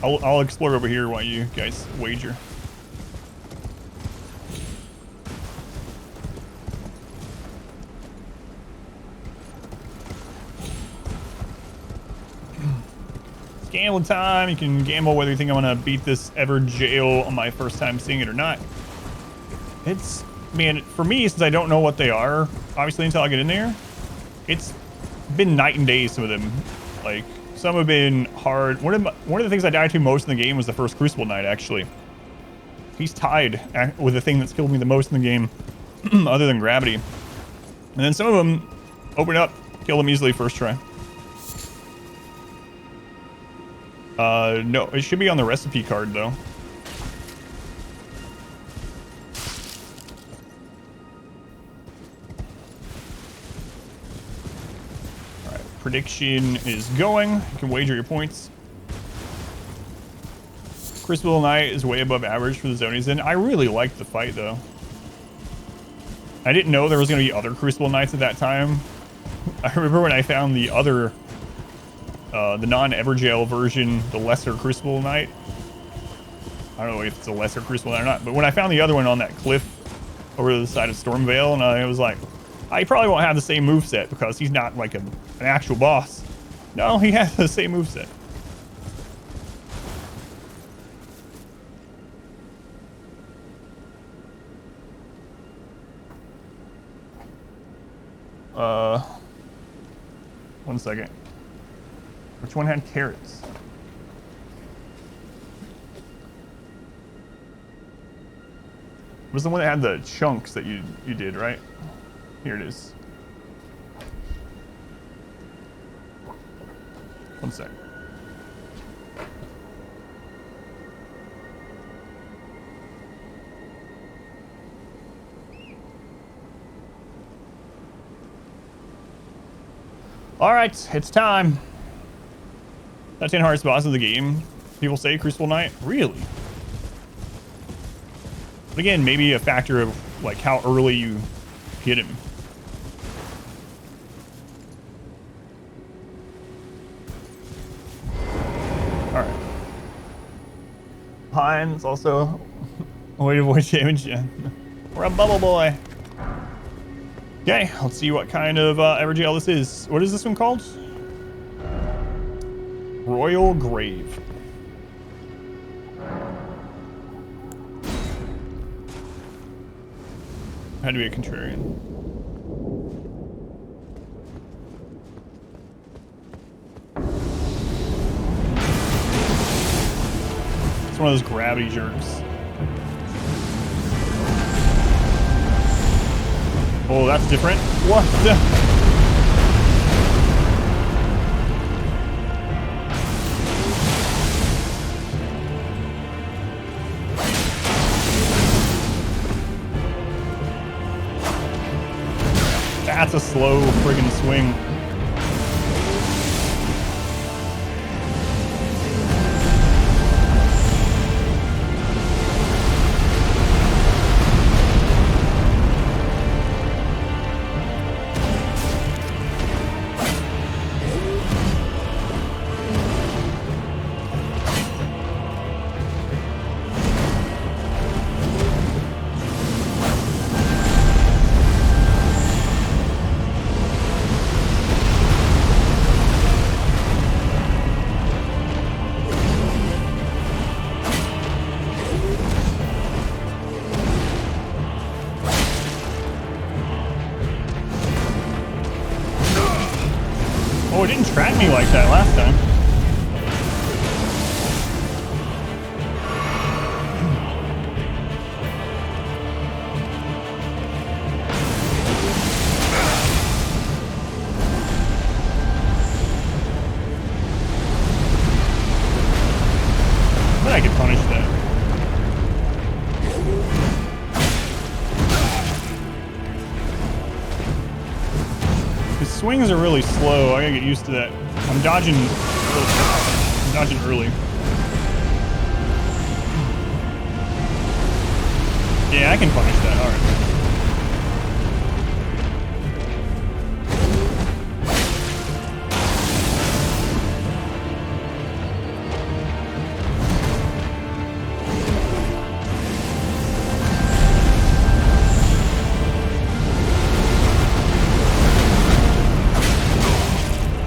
I'll explore over here while you guys wager. Gambling time. You can gamble whether you think I'm gonna beat this Everjail on my first time seeing it or not. It's, man, for me, since I don't know what they are, obviously until I get in there, it's been night and day. Some of them, like some have been hard. One of the things I died to most in the game was the first Crucible Knight. Actually, he's tied with the thing that's killed me the most in the game, other than gravity. And then some of them open up, kill them easily first try. No, it should be on the recipe card though. Alright, prediction is going. You can wager your points. Crucible Knight is way above average for the zone he's in. I really liked the fight though. I didn't know there was going to be other Crucible Knights at that time. I remember when I found the other the non-Everjail version, the lesser Crucible Knight. I don't know if it's a lesser Crucible Knight or not, but when I found the other one on that cliff over to the side of Stormvale, and I was like, I probably won't have the same moveset because he's not like an actual boss. No, he has the same moveset. One second. Which one had carrots? It was the one that had the chunks that you did, right? Here it is. One sec. All right, it's time. That's 10 hardest boss of the game. People say Crucible Knight. Really? But again, maybe a factor of like how early you get him. All right. Pine's also a way to avoid damage. Yeah. We're a bubble boy. Okay, let's see what kind of Everjail this is. What is this one called? Royal Grave. Had to be a contrarian. It's one of those gravity jerks. Oh, that's different. What the? That's a slow friggin' swing. Oh, it didn't track me like that last time. swings are really slow. I gotta get used to that. I'm dodging early. Yeah, I can punish that. All right.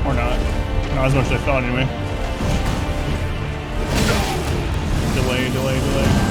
Or not. Not as much as I thought, anyway. Delay, delay, delay.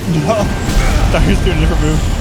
No. I thought he was doing a different move.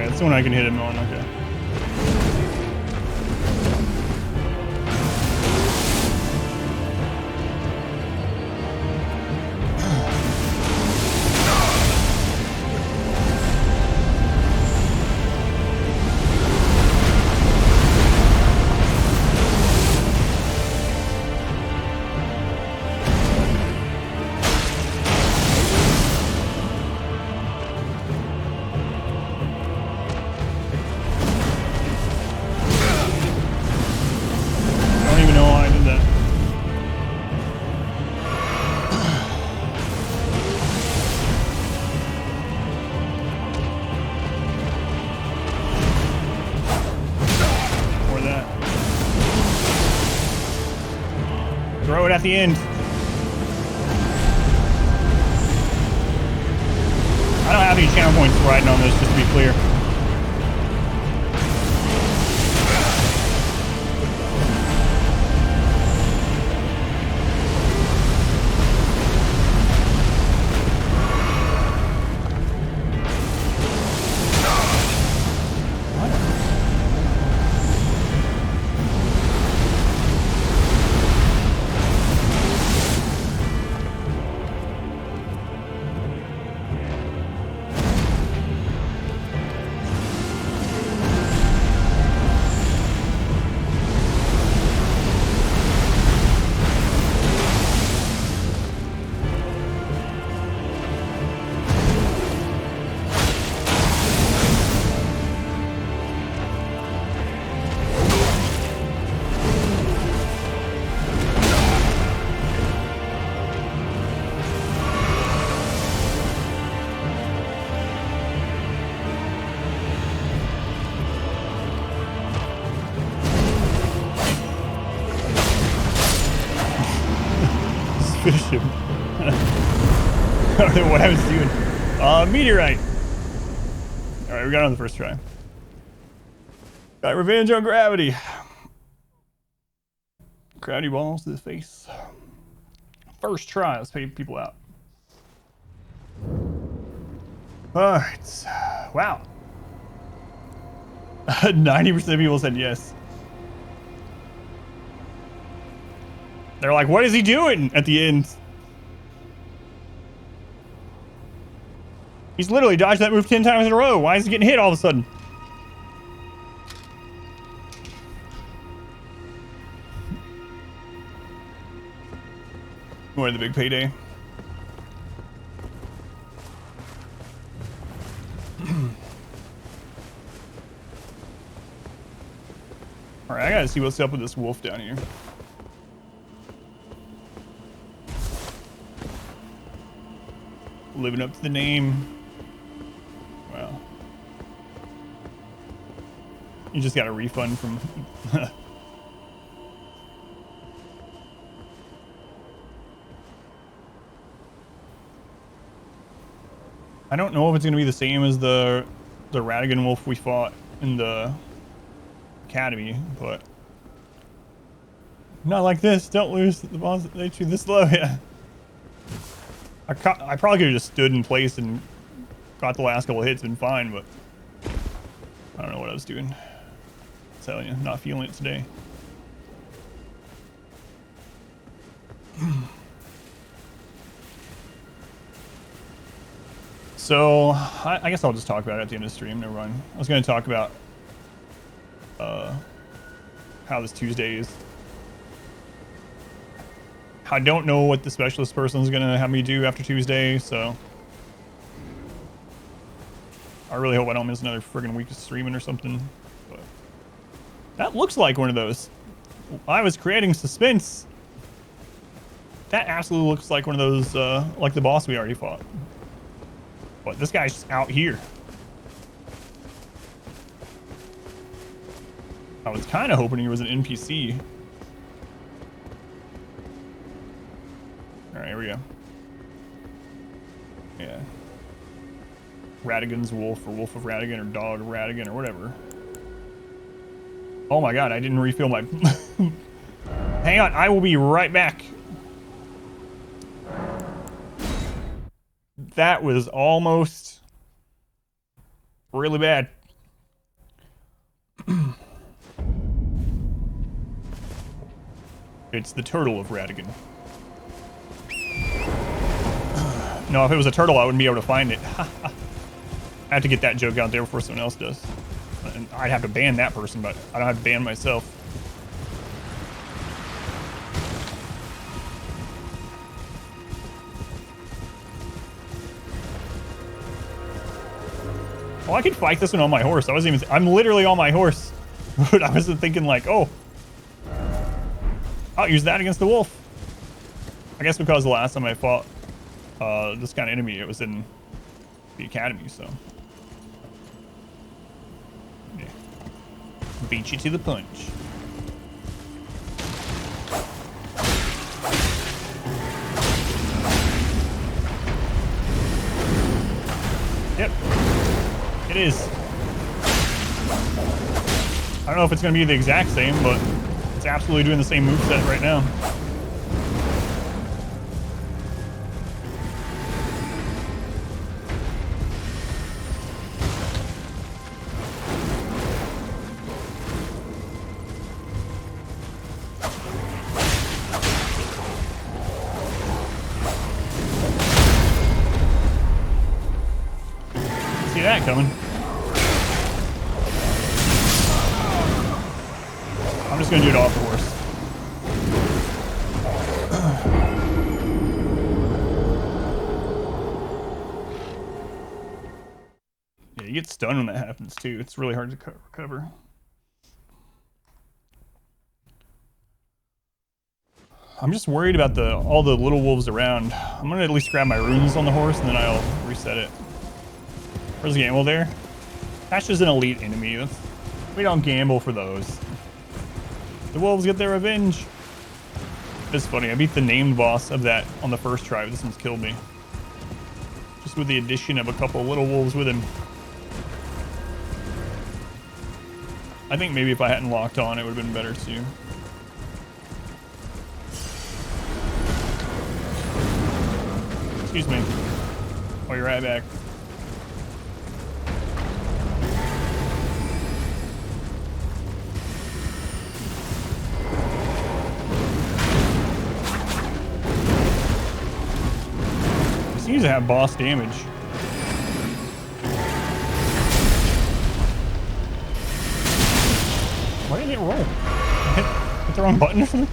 That's the one I can hit him on, okay. Throw it at the end. I don't have any channel points riding on this, just to be clear. fish him. I don't know what I was doing. Meteorite. All right, we got it on the first try. Got revenge on gravity. Gravity balls to the face. First try. Let's pay people out. All right. Wow. 90% of people said yes. They're like, what is he doing at the end? He's literally dodged that move 10 times in a row. Why is he getting hit all of a sudden? More of the big payday. Alright, I gotta see what's up with this wolf down here. Living up to the name. Wow. You just got a refund from... I don't know if it's going to be the same as the Radigan wolf we fought in the academy, but... Not like this. Don't lose the boss. They shoot this low. Yeah. I probably could have just stood in place and got the last couple of hits and fine, but I don't know what I was doing. I'm telling you, not feeling it today. So I guess I'll just talk about it at the end of the stream. Never mind. I was going to talk about how this Tuesday is. I don't know what the specialist person is going to have me do after Tuesday, so I really hope I don't miss another friggin' week of streaming or something. But that looks like one of those. I was creating suspense. That absolutely looks like one of those, like the boss we already fought. But this guy's just out here. I was kind of hoping he was an NPC. Alright, here we go. Yeah. Radigan's wolf, or wolf of Radigan, or dog of Radigan, or whatever. Oh my god, I didn't refill my... Hang on, I will be right back. That was almost really bad. It's the turtle of Radigan. No, if it was a turtle, I wouldn't be able to find it. I have to get that joke out there before someone else does. And I'd have to ban that person, but I don't have to ban myself. Well, I could fight this one on my horse. I'm literally on my horse. But I wasn't thinking like, oh, I'll use that against the wolf. I guess because the last time I fought this kind of enemy, it was in the academy, so. Yeah. Beat you to the punch. Yep. It is. I don't know if it's going to be the exact same, but it's absolutely doing the same moveset right now. See that coming. I'm just gonna do it off the horse. Yeah, you get stunned when that happens too. It's really hard to recover. I'm just worried about all the little wolves around. I'm gonna at least grab my runes on the horse and then I'll reset it. Where's the gamble there? That's just an elite enemy. We don't gamble for those. The wolves get their revenge. It's funny. I beat the named boss of that on the first try. This one's killed me. Just with the addition of a couple of little wolves with him. I think maybe if I hadn't locked on, it would have been better too. Excuse me. Oh, you're right back. He seems to have boss damage. Why didn't it roll? Hit the wrong button or something?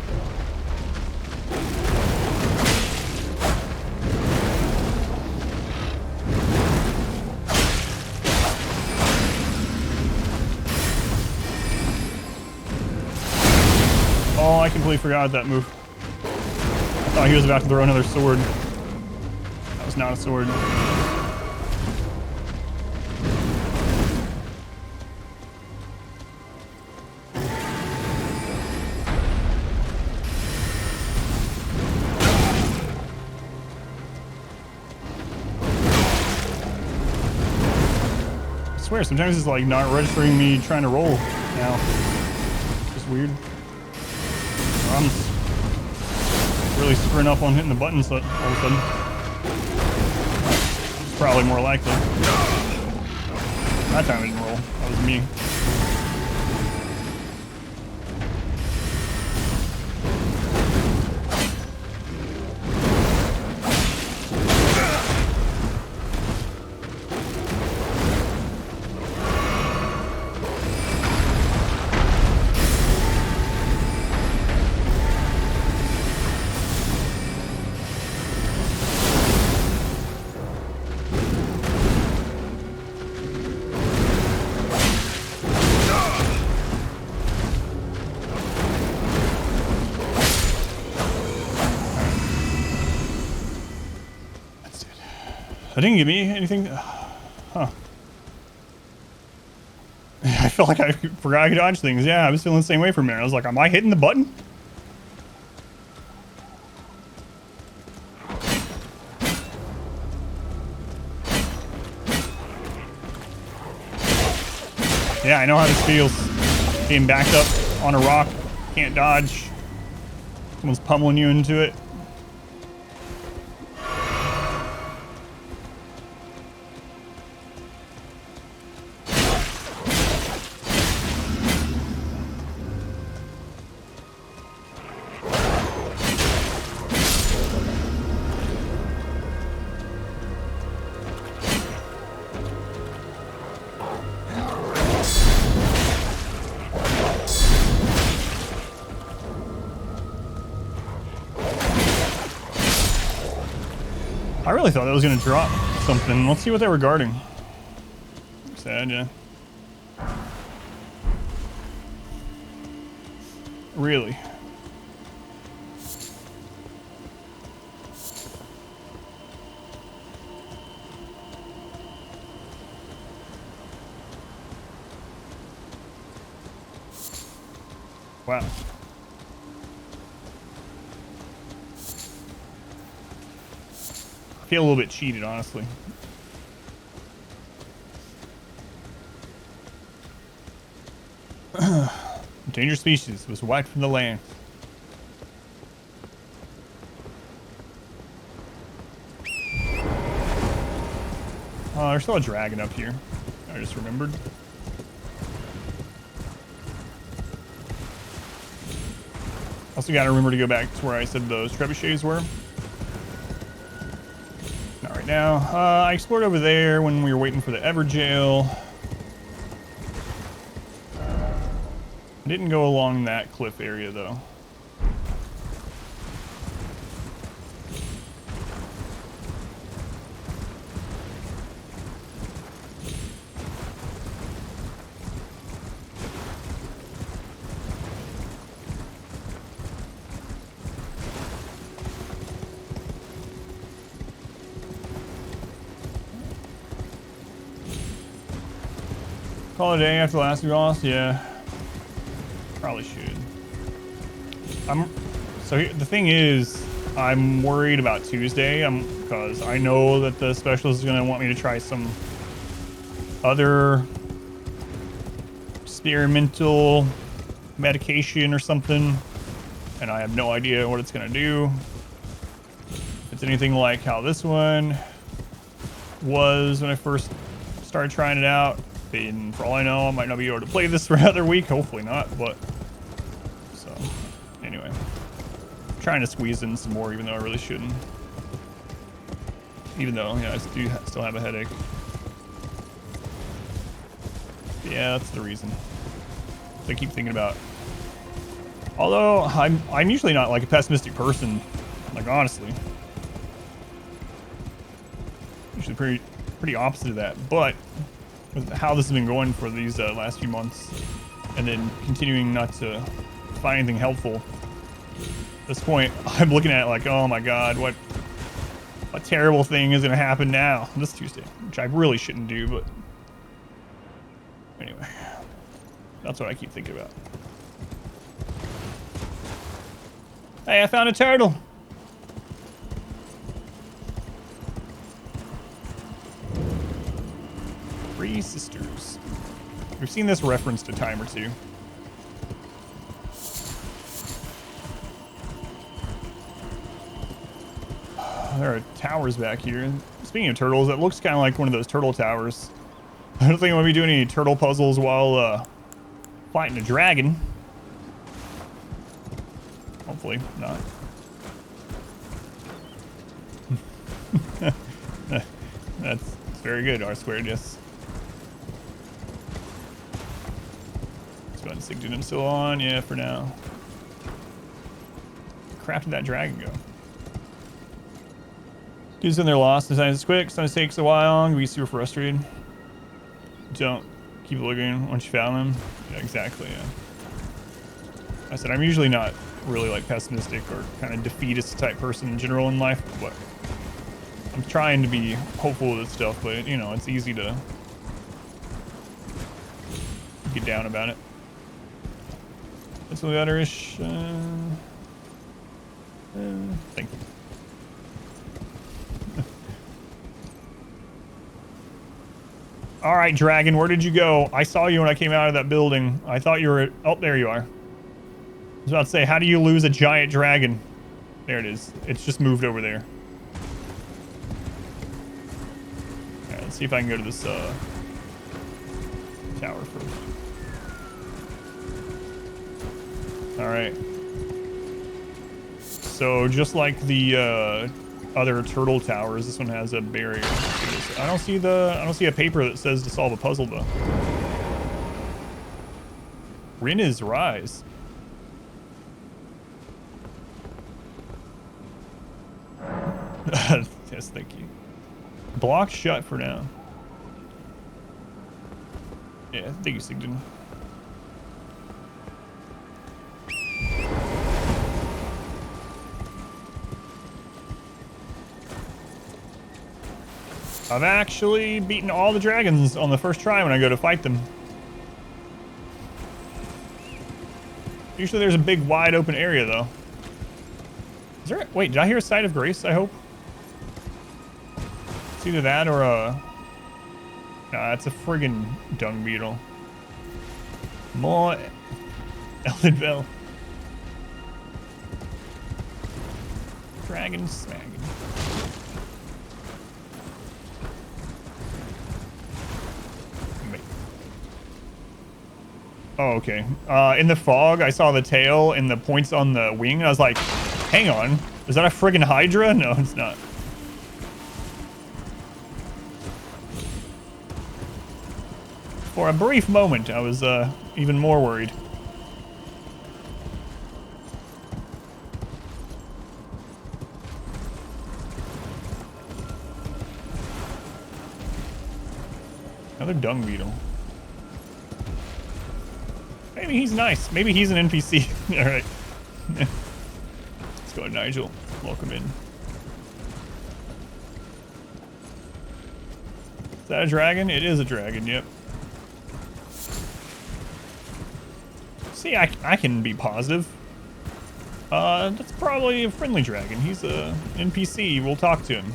Oh, I completely forgot that move. I thought he was about to throw another sword. That was not a sword. I swear, sometimes it's like not registering me trying to roll now. It's just weird. I'm really screwing up on hitting the buttons all of a sudden. It's probably more likely. That time it didn't roll. That was me. That didn't give me anything. Huh. I felt like I forgot I could dodge things. Yeah, I was feeling the same way for a minute. I was like, am I hitting the button? Yeah, I know how this feels. Being backed up on a rock. Can't dodge. Someone's pummeling you into it. I really thought that was going to drop something. Let's see what they were guarding. Sad, yeah. Really? Wow. I feel a little bit cheated, honestly. Endangered species was wiped from the land. Oh, there's still a dragon up here. I just remembered. Also gotta remember to go back to where I said those trebuchets were. Not right now. I explored over there when we were waiting for the Everjail. I didn't go along that cliff area though. Call it a day after the last boss? Yeah. Probably should. I'm So the thing is, I'm worried about Tuesday because I know that the specialist is going to want me to try some other experimental medication or something, and I have no idea what it's going to do. If it's anything like how this one was when I first started trying it out, then for all I know, I might not be able to play this for another week. Hopefully not, but so anyway, I'm trying to squeeze in some more, even though I really shouldn't. Even though, yeah, I do still have a headache. Yeah, that's the reason. I keep thinking about. Although I'm usually not like a pessimistic person, like honestly. Usually pretty opposite of that, but with how this has been going for these last few months, and then continuing not to find anything helpful. At this point, I'm looking at it like, oh my god, what terrible thing is going to happen now this Tuesday, which I really shouldn't do, but anyway, that's what I keep thinking about. Hey, I found a turtle. Three sisters. We've seen this referenced a time or two. There are towers back here. Speaking of turtles, that looks kind of like one of those turtle towers. I don't think I'm going to be doing any turtle puzzles while fighting a dragon. Hopefully not. That's very good, R squared, yes. Let's go ahead and stick Doom still on, yeah, for now. Crap did that dragon go? Dudes when they're lost, sometimes it's quick, sometimes it takes a while, and be super frustrated. Don't keep looking once you found them. Yeah, exactly, yeah. I said I'm usually not really like pessimistic or kind of defeatist type person in general in life, but I'm trying to be hopeful of this stuff, but you know, it's easy to get down about it. That's what the other-ish. Thank you. All right, dragon, where did you go? I saw you when I came out of that building. I thought you were... Oh, there you are. I was about to say, how do you lose a giant dragon? There it is. It's just moved over there. All right, let's see if I can go to this tower first. All right. So just like the other turtle towers, this one has a barrier. I don't see a paper that says to solve a puzzle though. Rin is rise. Yes, thank you. Blocked shut for now. Yeah, thank you, Sigden. I've actually beaten all the dragons on the first try when I go to fight them. Usually there's a big wide open area though. Is there wait, did I hear a Sight of Grace, I hope? It's either that or a... Nah, it's a friggin' dung beetle. More Elden Bell. Dragon snagging. Oh, okay. In the fog, I saw the tail and the points on the wing. And I was like, hang on. Is that a friggin' Hydra? No, it's not. For a brief moment, I was even more worried. Another dung beetle. Maybe he's nice. Maybe he's an NPC. All right. Let's go, Nigel. Welcome in. Is that a dragon? It is a dragon, yep. See, I can be positive. That's probably a friendly dragon. He's a NPC. We'll talk to him.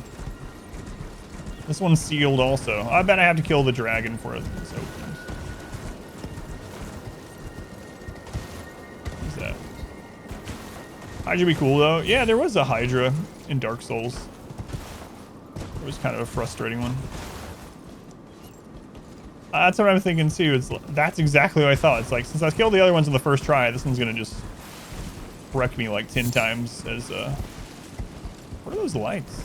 This one's sealed also. I bet I have to kill the dragon for it. It's opened. What's that? Hydra be cool though. Yeah, there was a Hydra in Dark Souls. It was kind of a frustrating one. That's what I'm thinking too. That's exactly what I thought. It's like, since I killed the other ones on the first try, this one's gonna just wreck me like 10 times as what are those lights?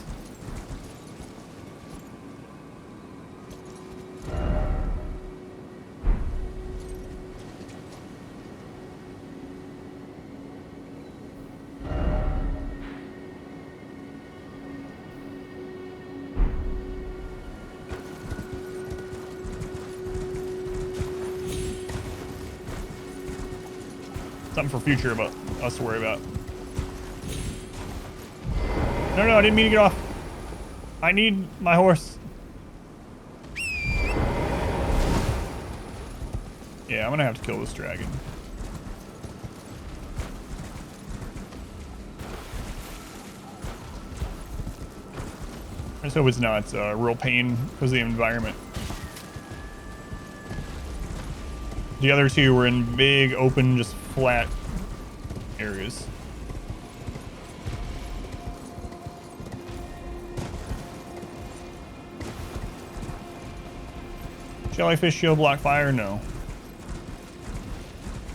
Something for future about us to worry about. No, I didn't mean to get off. I need my horse. Yeah, I'm gonna have to kill this dragon. I just hope it's not real pain because of the environment. The other two were in big, open, just flat areas. Jellyfish shield block fire? No.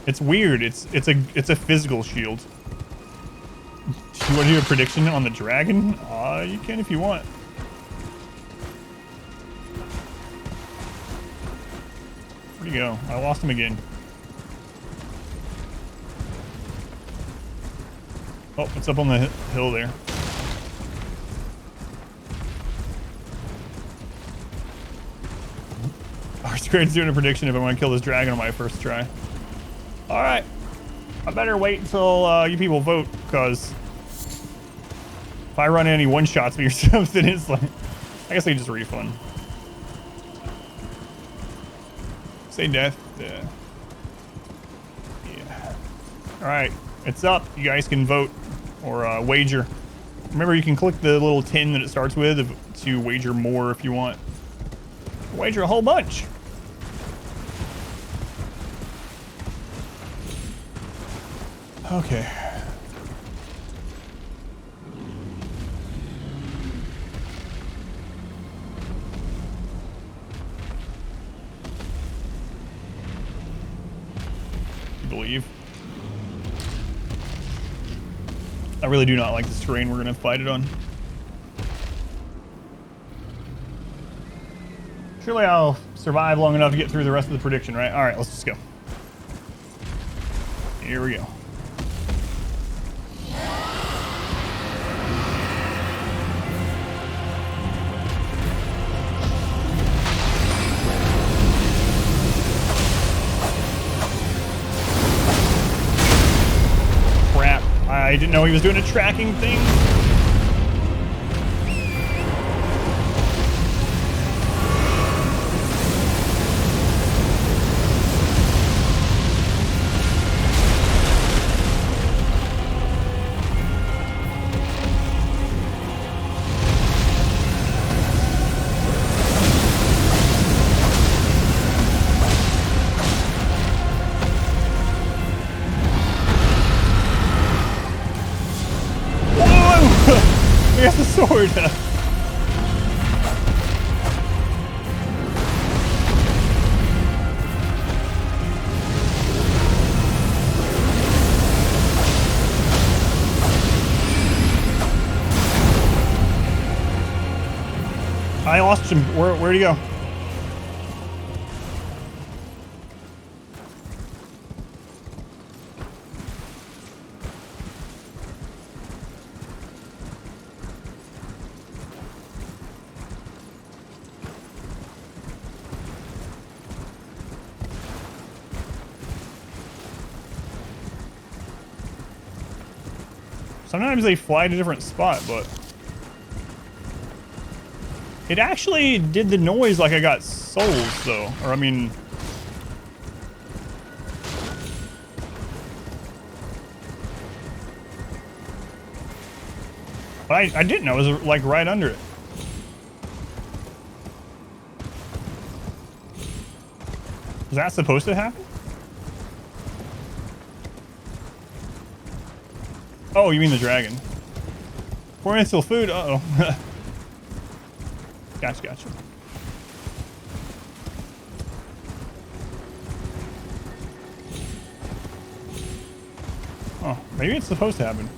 It's weird. It's a physical shield. Do you want to do a prediction on the dragon? You can if you want. Where'd he go? I lost him again. Oh, it's up on the hill there. R-Squared's doing a prediction if I want to kill this dragon on my first try. Alright. I better wait until you people vote, because if I run any one-shots me or something, it's like, I guess I just refund. Say death. Yeah. Alright. It's up. You guys can vote or wager. Remember, you can click the little 10 that it starts with to wager more if you want. Wager a whole bunch. Okay. You believe? I really do not like this terrain we're gonna fight it on. Surely I'll survive long enough to get through the rest of the prediction, right? All right, let's just go. Here we go. Crap. I didn't know he was doing a tracking thing. Sword. I lost him. Where'd he go? Sometimes they fly to a different spot, but it actually did the noise like I got souls, though. Or, I mean... But I didn't. I was like right under it. Was that supposed to happen? Oh, you mean the dragon. 4 minutes till food? Uh-oh. Gotcha. Oh, maybe it's supposed to happen.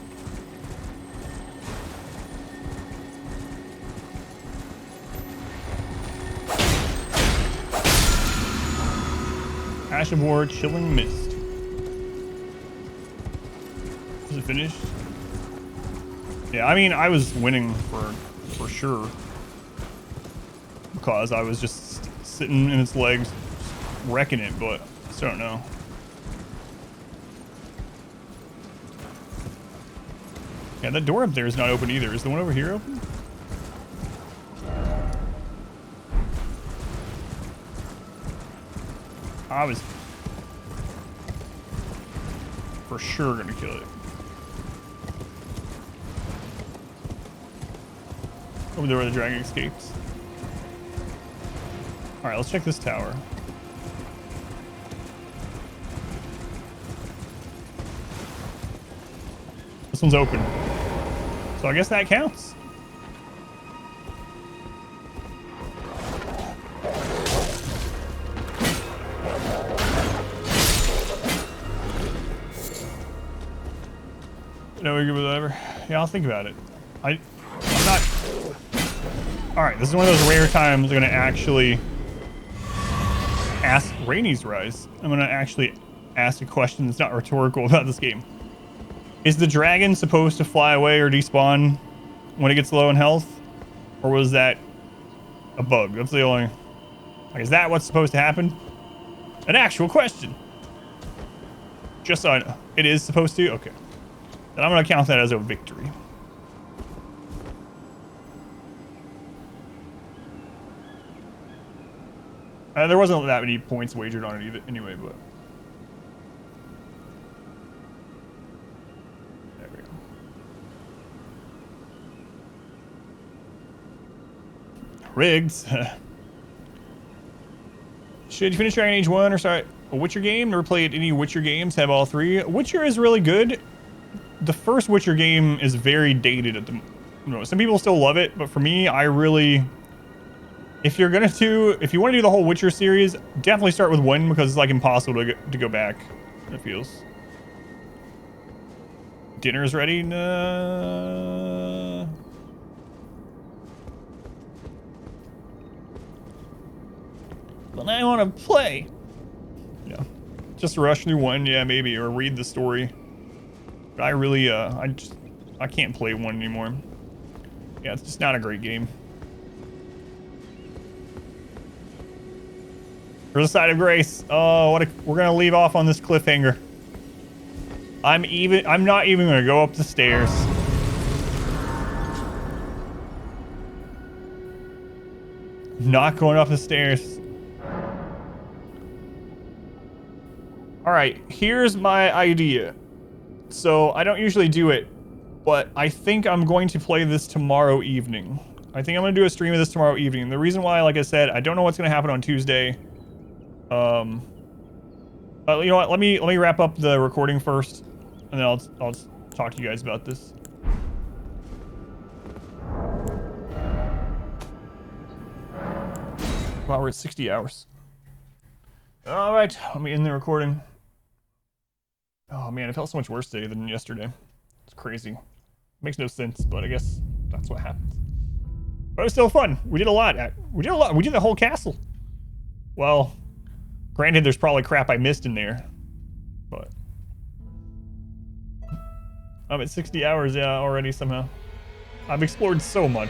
Ash of War, Chilling Mist. Is it finished? Yeah, I mean, I was winning for sure. Because I was just sitting in its legs, wrecking it, but I still don't know. Yeah, that door up there is not open either. Is the one over here open? I was for sure gonna kill it. Over there where the dragon escapes. Alright, let's check this tower. This one's open. So I guess that counts. No, whatever. Yeah, I'll think about it. I'm not. Alright, this is one of those rare times I'm gonna actually ask Rainy's Rise. I'm gonna actually ask a question that's not rhetorical about this game. Is the dragon supposed to fly away or despawn when it gets low in health? Or was that a bug? That's the only... Like, is that what's supposed to happen? An actual question. Just so I know. It is supposed to? Okay. Then I'm going to count that as a victory. There wasn't that many points wagered on it either, anyway, but... There we go. Rigged. Should you finish Dragon Age 1 or start a Witcher game? Never played any Witcher games, have all three. Witcher is really good. The first Witcher game is very dated at the moment. Some people still love it, but for me, I really... If you want to do the whole Witcher series, definitely start with 1 because it's like impossible to go back. It feels. Dinner's ready. But I want to play. Yeah, just rush through 1, yeah, maybe, or read the story. But I really, I can't play 1 anymore. Yeah, it's just not a great game. There's a side of grace. Oh, we're gonna leave off on this cliffhanger. I'm not even gonna go up the stairs. Not going up the stairs. All right, here's my idea. So I don't usually do it, but I think I'm going to play this tomorrow evening. I think I'm gonna do a stream of this tomorrow evening. The reason why, like I said, I don't know what's gonna happen on Tuesday. You know what? Let me wrap up the recording first, and then I'll talk to you guys about this. Wow, we're at 60 hours. All right, let me end the recording. Oh man, it felt so much worse today than yesterday. It's crazy. Makes no sense, but I guess that's what happens. But it was still fun. We did a lot. We did the whole castle. Well. Granted, there's probably crap I missed in there, but I'm at 60 hours, yeah, already somehow. I've explored so much.